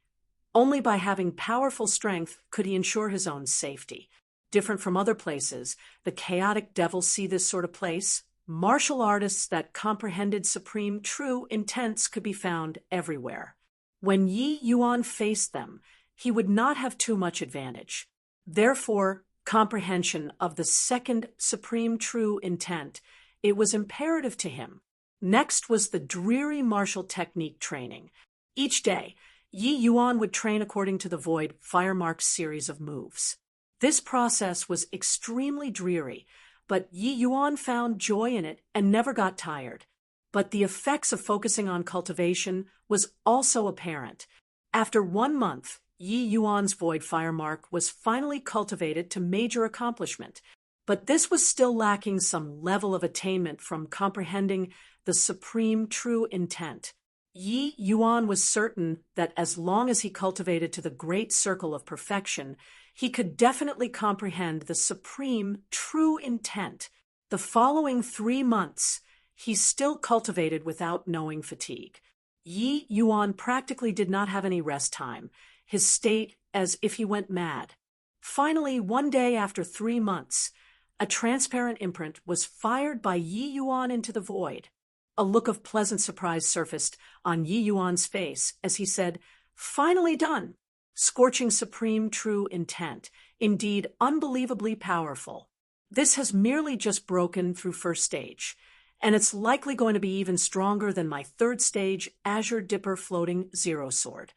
only by having powerful strength could he ensure his own safety. Different from other places, the chaotic Devil Sea, this sort of place, martial artists that comprehended supreme true intents could be found everywhere. When Yi Yuan faced them, he would not have too much advantage. Therefore, comprehension of the second supreme true intent, it was imperative to him. Next was the dreary martial technique training. Each day, Yi Yuan would train according to the Void Firemark's series of moves. This process was extremely dreary, but Yi Yuan found joy in it and never got tired. But the effects of focusing on cultivation was also apparent. After 1 month, Yi Yuan's Void Firemark was finally cultivated to major accomplishment, but this was still lacking some level of attainment from comprehending the supreme true intent. Yi Yuan was certain that as long as he cultivated to the great circle of perfection, he could definitely comprehend the supreme true intent. The following 3 months, he still cultivated without knowing fatigue. Yi Yuan practically did not have any rest time, his state as if he went mad. Finally, one day after 3 months, a transparent imprint was fired by Yi Yuan into the void. A look of pleasant surprise surfaced on Yi Yuan's face as he said, "Finally done! Scorching supreme true intent, indeed unbelievably powerful. This has merely just broken through first stage, and it's likely going to be even stronger than my third stage Azure Dipper Floating Zero Sword.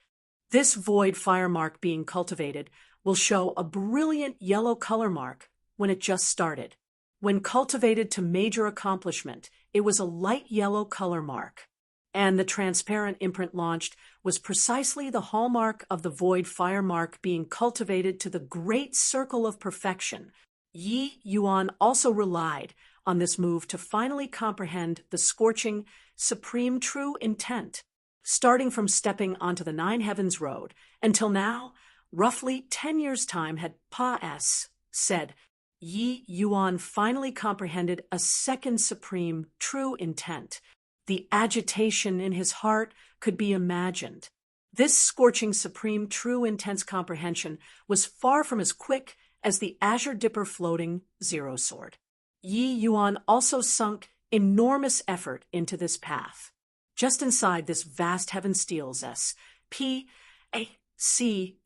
This void fire mark being cultivated will show a brilliant yellow color mark when it just started. When cultivated to major accomplishment, it was a light yellow color mark. And the transparent imprint launched was precisely the hallmark of the void fire mark being cultivated to the great circle of perfection. Yi Yuan also relied on this move to finally comprehend the scorching, supreme true intent. Starting from stepping onto the Nine Heavens Road until now, roughly 10 years' time had said, Yi Yuan finally comprehended a second supreme true intent. The agitation in his heart could be imagined. This scorching supreme true intense comprehension was far from as quick as the Azure Dipper Floating Zero Sword. Yi Yuan also sunk enormous effort into this path. Just inside this vast heaven steel's Yi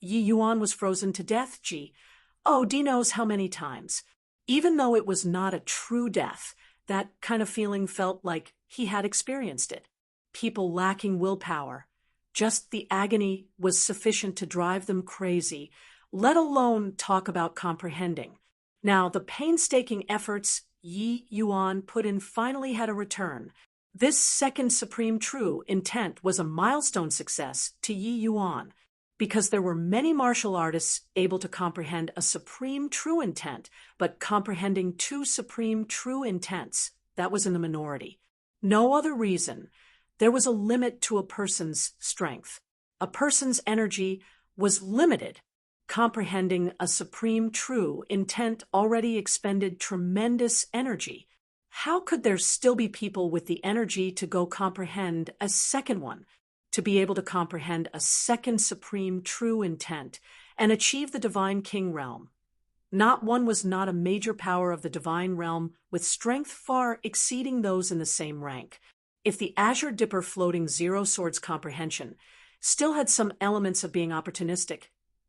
Yuan was frozen to death, D knows how many times. Even though it was not a true death, that kind of feeling felt like he had experienced it. People lacking willpower. Just the agony was sufficient to drive them crazy, let alone talk about comprehending. Now, the painstaking efforts Yi Yuan put in finally had a return. This second supreme true intent was a milestone success to Yi Yuan, because there were many martial artists able to comprehend a supreme true intent, but comprehending two supreme true intents, that was in the minority. No other reason. There was a limit to a person's strength. A person's energy was limited. Comprehending a supreme true intent already expended tremendous energy. How could there still be people with the energy to go comprehend a second one, to be able to comprehend a second supreme true intent and achieve the Divine King realm? Not one was not a major power of the Divine realm with strength far exceeding those in the same rank. If the Azure Dipper Floating Zero Sword's comprehension still had some elements of being opportunistic,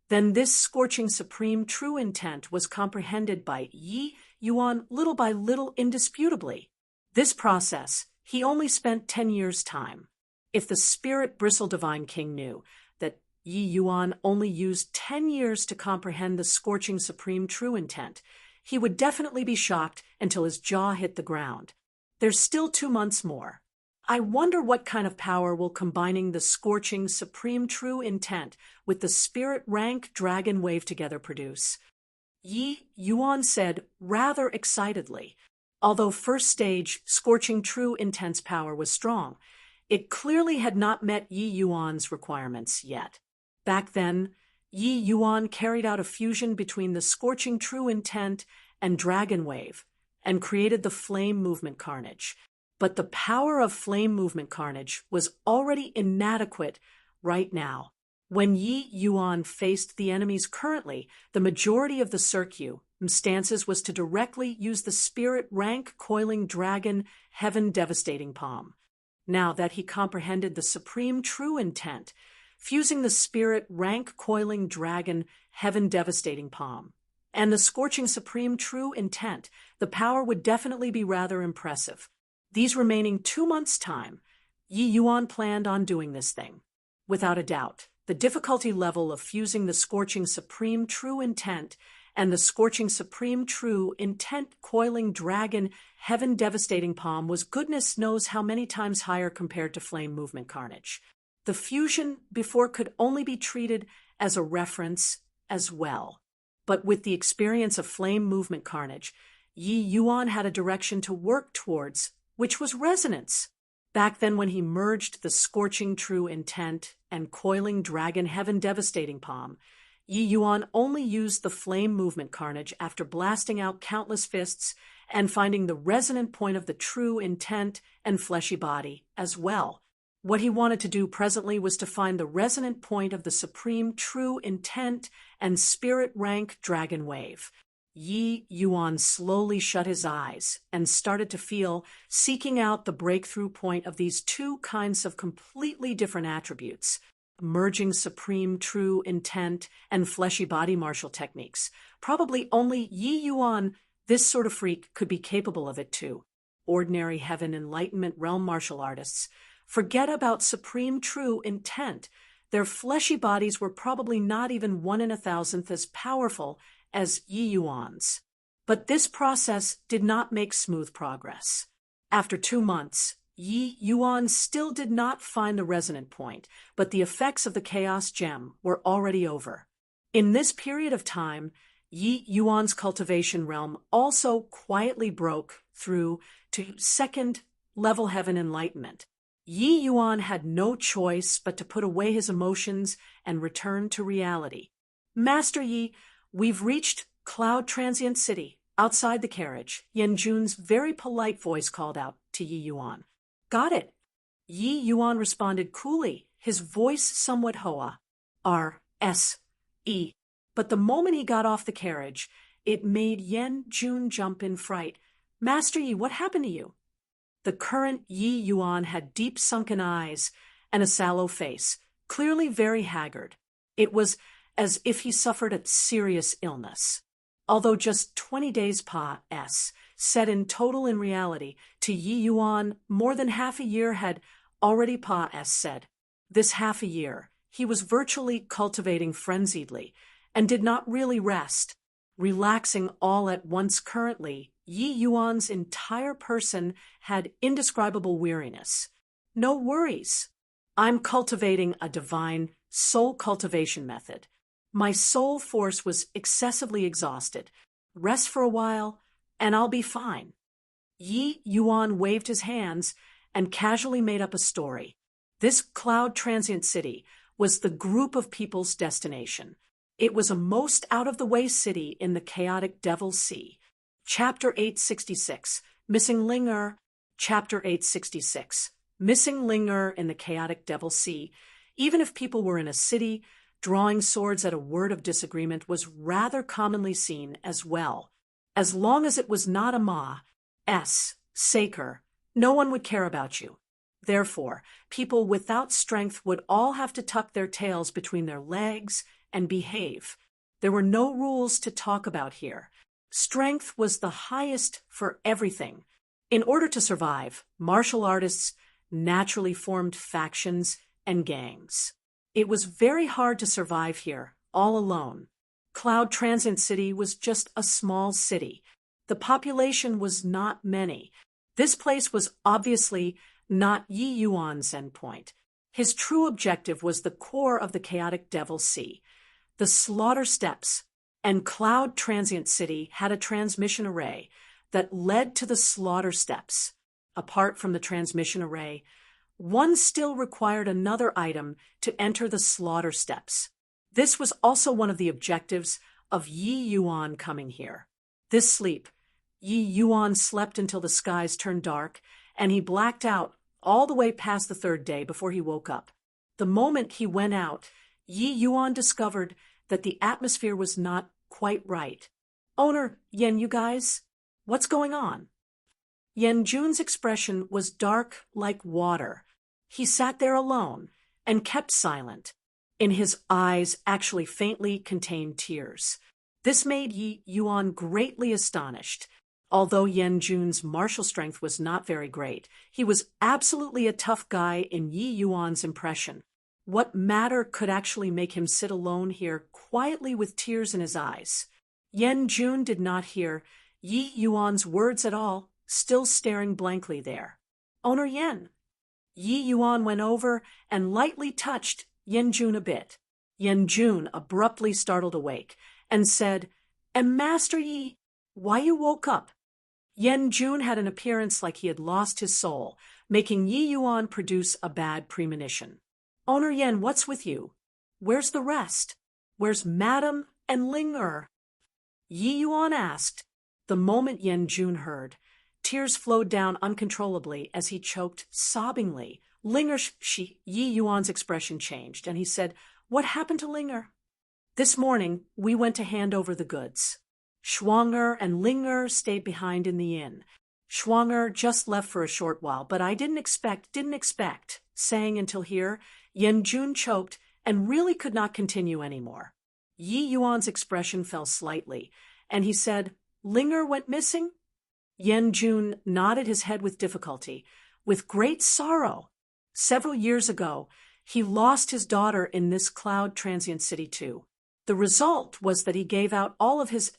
then this scorching supreme true intent was comprehended by Yi Yuan little by little indisputably. This process, he only spent 10 years' time. If the spirit bristle Divine King knew that Yi Yuan only used 10 years to comprehend the scorching supreme true intent, he would definitely be shocked until his jaw hit the ground. There's still 2 months more. I wonder what kind of power will combining the scorching supreme true intent with the spirit rank dragon wave together produce. Yi Yuan said rather excitedly. Although first stage scorching true intense power was strong, it clearly had not met Yi Yuan's requirements yet. Back then, Yi Yuan carried out a fusion between the Scorching True Intent and Dragon Wave, and created the Flame Movement Carnage. But the power of Flame Movement Carnage was already inadequate right now. When Yi Yuan faced the enemies currently, the majority of the circumstances was to directly use the Spirit Rank Coiling Dragon Heaven Devastating Palm. Now that he comprehended the Supreme True Intent, fusing the Spirit Rank Coiling Dragon Heaven Devastating Palm and the Scorching Supreme True Intent, the power would definitely be rather impressive. These remaining 2 months' time, Yi Yuan planned on doing this thing. Without a doubt, the difficulty level of fusing the Scorching Supreme True Intent and the Scorching Supreme True Intent Coiling Dragon Heaven Devastating Palm was goodness knows how many times higher compared to Flame Movement Carnage. The fusion before could only be treated as a reference as well. But with the experience of Flame Movement Carnage, Yi Yuan had a direction to work towards, which was resonance. Back then when he merged the Scorching True Intent and Coiling Dragon Heaven Devastating Palm, Yi Yuan only used the Flame Movement Carnage after blasting out countless fists and finding the resonant point of the True Intent and fleshy body as well. What he wanted to do presently was to find the resonant point of the Supreme True Intent and Spirit Rank Dragon Wave. Yi Yuan slowly shut his eyes and started to feel, seeking out the breakthrough point of these two kinds of completely different attributes, merging Supreme True Intent and fleshy body martial techniques. Probably only Yi Yuan, this sort of freak, could be capable of it too. Ordinary Heaven Enlightenment Realm martial artists forget about Supreme True Intent. Their fleshy bodies were probably not even 1 in 1,000th as powerful as Yi Yuan's. But this process did not make smooth progress. After 2 months, Yi Yuan still did not find the resonant point, but the effects of the Chaos Gem were already over. In this period of time, Yi Yuan's cultivation realm also quietly broke through to second-level Heaven Enlightenment. Yi Yuan had no choice but to put away his emotions and return to reality. Master Yi, we've reached Cloud Transient City. Outside the carriage, Yan Jun's very polite voice called out to Yi Yuan. Got it. Yi Yuan responded coolly, his voice somewhat hoa. R.S.E. But the moment he got off the carriage, it made Yan Jun jump in fright. Master Yi, what happened to you? The current Yi Yuan had deep sunken eyes and a sallow face, clearly very haggard. It was as if he suffered a serious illness. Although just 20 days past, said in total in reality, to Yi Yuan, more than half a year had already past said. This half a year, he was virtually cultivating frenziedly and did not really rest, relaxing all at once. Currently, Yi Yuan's entire person had indescribable weariness. No worries. I'm cultivating a divine soul cultivation method. My soul force was excessively exhausted. Rest for a while, and I'll be fine. Yi Yuan waved his hands and casually made up a story. This Cloud Transient City was the group of people's destination. It was a most out-of-the-way city in the chaotic Devil's Sea. Chapter 866, Missing Linger. Chapter 866, Missing Linger in the chaotic Devil's Sea. Even if people were in a city, drawing swords at a word of disagreement was rather commonly seen as well. As long as it was not a Saker, no one would care about you. Therefore, people without strength would all have to tuck their tails between their legs and behave. There were no rules to talk about here. Strength was the highest for everything. In order to survive, martial artists naturally formed factions and gangs. It was very hard to survive here, all alone. Cloud Transient City was just a small city. The population was not many. This place was obviously not Yi Yuan's endpoint. His true objective was the core of the chaotic Devil's Sea, the Slaughter Steps, and Cloud Transient City had a transmission array that led to the Slaughter Steps. Apart from the transmission array, one still required another item to enter the Slaughter Steps. This was also one of the objectives of Yi Yuan coming here. This sleep, Yi Yuan slept until the skies turned dark, and he blacked out all the way past the third day before he woke up. The moment he went out, Yi Yuan discovered that the atmosphere was not quite right. "Owner, Yen, you guys, what's going on?" Yen Jun's expression was dark like water. He sat there alone and kept silent. In his eyes actually faintly contained tears. This made Yi Yuan greatly astonished. Although Yen Jun's martial strength was not very great, he was absolutely a tough guy in Yi Yuan's impression. What matter could actually make him sit alone here quietly with tears in his eyes? Yen Jun did not hear Yi Yuan's words at all, still staring blankly there. "Owner Yen." Yi Yuan went over and lightly touched Yen Jun a bit. Yen Jun abruptly startled awake and said, Master Yi, why you woke up?" Yen Jun had an appearance like he had lost his soul, making Yi Yuan produce a bad premonition. "Owner Yen, what's with you? Where's the rest? Where's Madam and Ling Er?" Yi Yuan asked. The moment Yen Jun heard, tears flowed down uncontrollably as he choked sobbingly. "Ling Er, Yi Yuan's expression changed, and he said, "What happened to Ling Er?" "This morning, we went to hand over the goods. Schwanger and Ling Er stayed behind in the inn. Schwanger just left for a short while, but I didn't expect, saying until here, Yen Jun choked and really could not continue anymore. Yi Yuan's expression fell slightly, and he said, "Ling Er went missing?" Yen Jun nodded his head with difficulty, with great sorrow. Several years ago, he lost his daughter in this cloud transient city too. The result was that he gave out all of his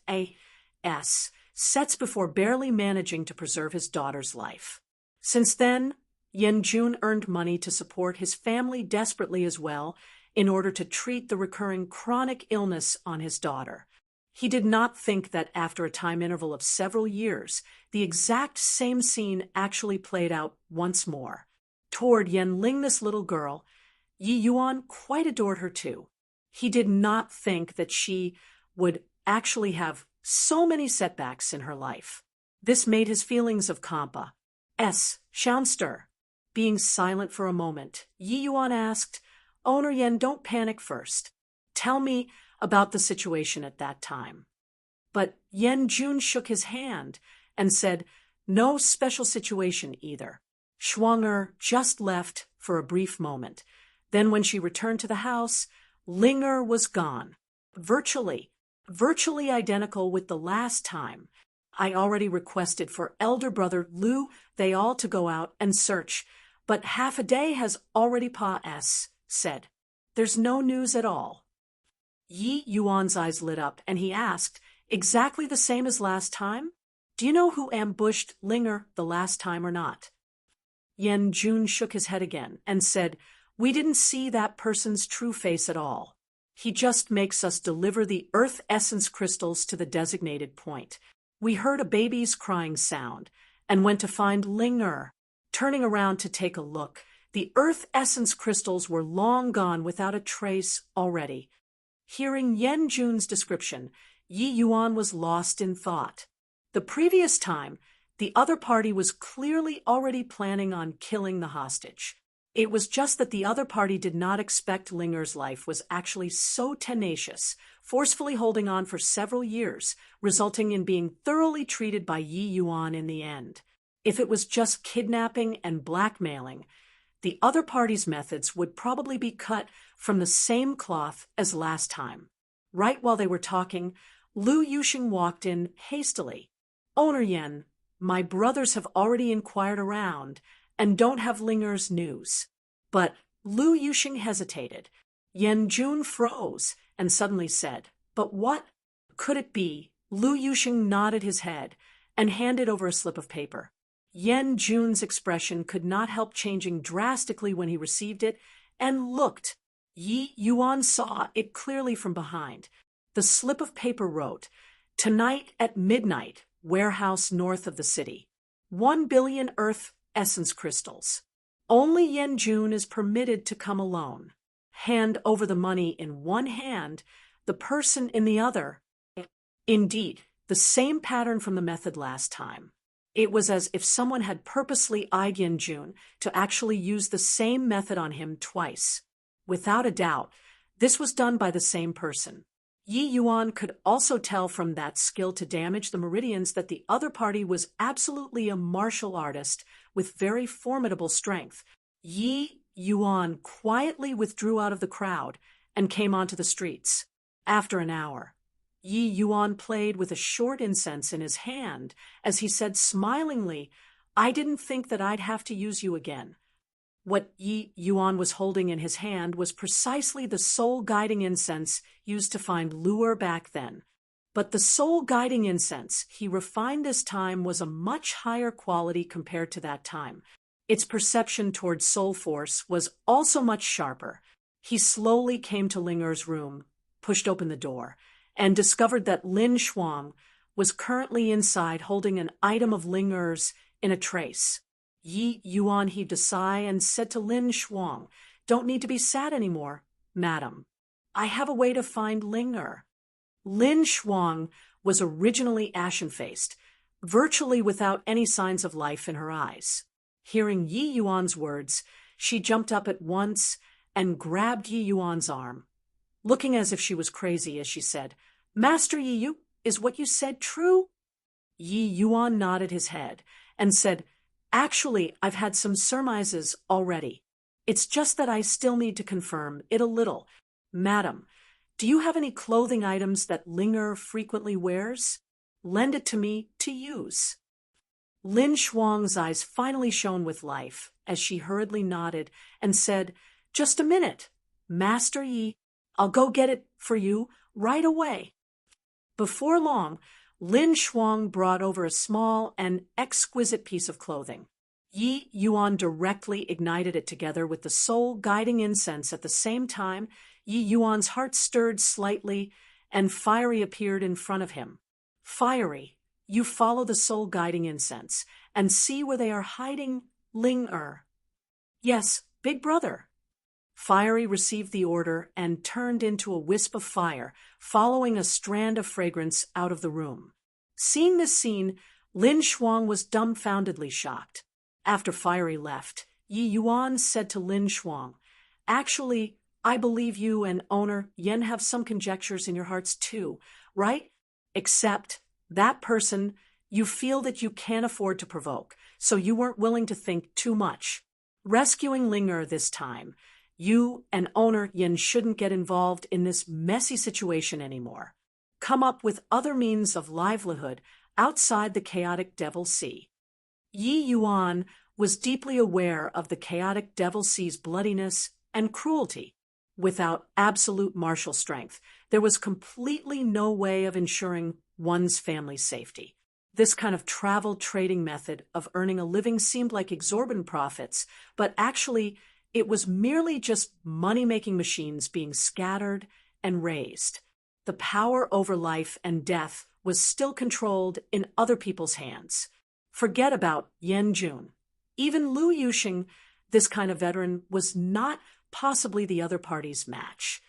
sets before barely managing to preserve his daughter's life. Since then, Yen Jun earned money to support his family desperately as well in order to treat the recurring chronic illness on his daughter. He did not think that after a time interval of several years, the exact same scene actually played out once more. Toward Yen Ling, this little girl, Yi Yuan quite adored her too. He did not think that she would actually have so many setbacks in her life. This made his feelings of Kampa. Schaumster. Being silent for a moment, Yi Yuan asked, "Owner Yen, don't panic first. Tell me about the situation at that time." But Yen Jun shook his hand and said, "No special situation either. Schwanger just left for a brief moment. Then when she returned to the house, Ling Er was gone. Virtually identical with the last time. I already requested for elder brother Lu, they all to go out and search, but half a day has already said. There's no news at all." Yi Yuan's eyes lit up, and he asked, "Exactly the same as last time? Do you know who ambushed Ling Er the last time or not?" Yen Jun shook his head again and said, "We didn't see that person's true face at all. He just makes us deliver the earth essence crystals to the designated point. We heard a baby's crying sound and went to find Ling Er. Turning around to take a look, the earth essence crystals were long gone without a trace already." Hearing Yen Jun's description, Yi Yuan was lost in thought. The previous time, the other party was clearly already planning on killing the hostage. It was just that the other party did not expect Ling Er's life was actually so tenacious, forcefully holding on for several years, resulting in being thoroughly treated by Yi Yuan in the end. If it was just kidnapping and blackmailing, the other party's methods would probably be cut from the same cloth as last time. Right while they were talking, Lu Yuxing walked in hastily. "Owner Yen, my brothers have already inquired around and don't have Ling Er's news." But Lu Yuxing hesitated. Yen Jun froze and suddenly said, "But what could it be?" Lu Yuxing nodded his head and handed over a slip of paper. Yen Jun's expression could not help changing drastically when he received it and looked. Yi Yuan saw it clearly from behind. The slip of paper wrote, "Tonight at midnight, warehouse north of the city. 1 billion earth essence crystals. Only Yen Jun is permitted to come alone." hand over the money in one hand, the person in the other. Indeed, the same pattern from the method last time. It was as if someone had purposely eyed Jun to actually use the same method on him twice. Without a doubt, this was done by the same person. Yi Yuan could also tell from that skill to damage the meridians that the other party was absolutely a martial artist with very formidable strength. Yi Yuan quietly withdrew out of the crowd and came onto the streets. After an hour, Yi Yuan played with a short incense in his hand as he said smilingly, "I didn't think that I'd have to use you again." What Yi Yuan was holding in his hand was precisely the soul-guiding incense used to find lure back then. But the soul-guiding incense he refined this time was a much higher quality compared to that time. Its perception towards soul force was also much sharper. He slowly came to Ling Er's room, pushed open the door, and discovered that Lin Shuang was currently inside holding an item of Ling Er's in a trace. Yi Yuan heaved a sigh and said to Lin Shuang, "Don't need to be sad anymore, madam. I have a way to find Ling Er." Lin Shuang was originally ashen-faced, virtually without any signs of life in her eyes. Hearing Yi Yuan's words, she jumped up at once and grabbed Yi Yuan's arm, looking as if she was crazy as she said, "Master Yi Yu, is what you said true?" Yi Yuan nodded his head and said, "Actually, I've had some surmises already. It's just that I still need to confirm it a little. Madam, do you have any clothing items that Ling Er frequently wears? Lend it to me to use." Lin Shuang's eyes finally shone with life as she hurriedly nodded and said, "Just a minute, Master Yi. I'll go get it for you right away." Before long, Lin Shuang brought over a small and exquisite piece of clothing. Yi Yuan directly ignited it together with the soul-guiding incense at the same time. Yi Yuan's heart stirred slightly, and Fiery appeared in front of him. "Fiery, you follow the soul-guiding incense, and see where they are hiding Ling Er." "Yes, big brother." Fiery received the order and turned into a wisp of fire, following a strand of fragrance out of the room. Seeing this scene, Lin Shuang was dumbfoundedly shocked. After Fiery left, Yi Yuan said to Lin Shuang, "Actually, I believe you and owner Yen have some conjectures in your hearts too, right? Except that person you feel that you can't afford to provoke, so you weren't willing to think too much. Rescuing Ling Er this time, you and owner Yen shouldn't get involved in this messy situation anymore. Come up with other means of livelihood outside the chaotic Devil Sea." Yi Yuan was deeply aware of the chaotic Devil Sea's bloodiness and cruelty. Without absolute martial strength, there was completely no way of ensuring one's family's safety. This kind of travel trading method of earning a living seemed like exorbitant profits, but actually it was merely just money-making machines being scattered and raised. The power over life and death was still controlled in other people's hands. Forget about Yan Jun. Even Lu Yuxing, this kind of veteran, was not possibly the other party's match.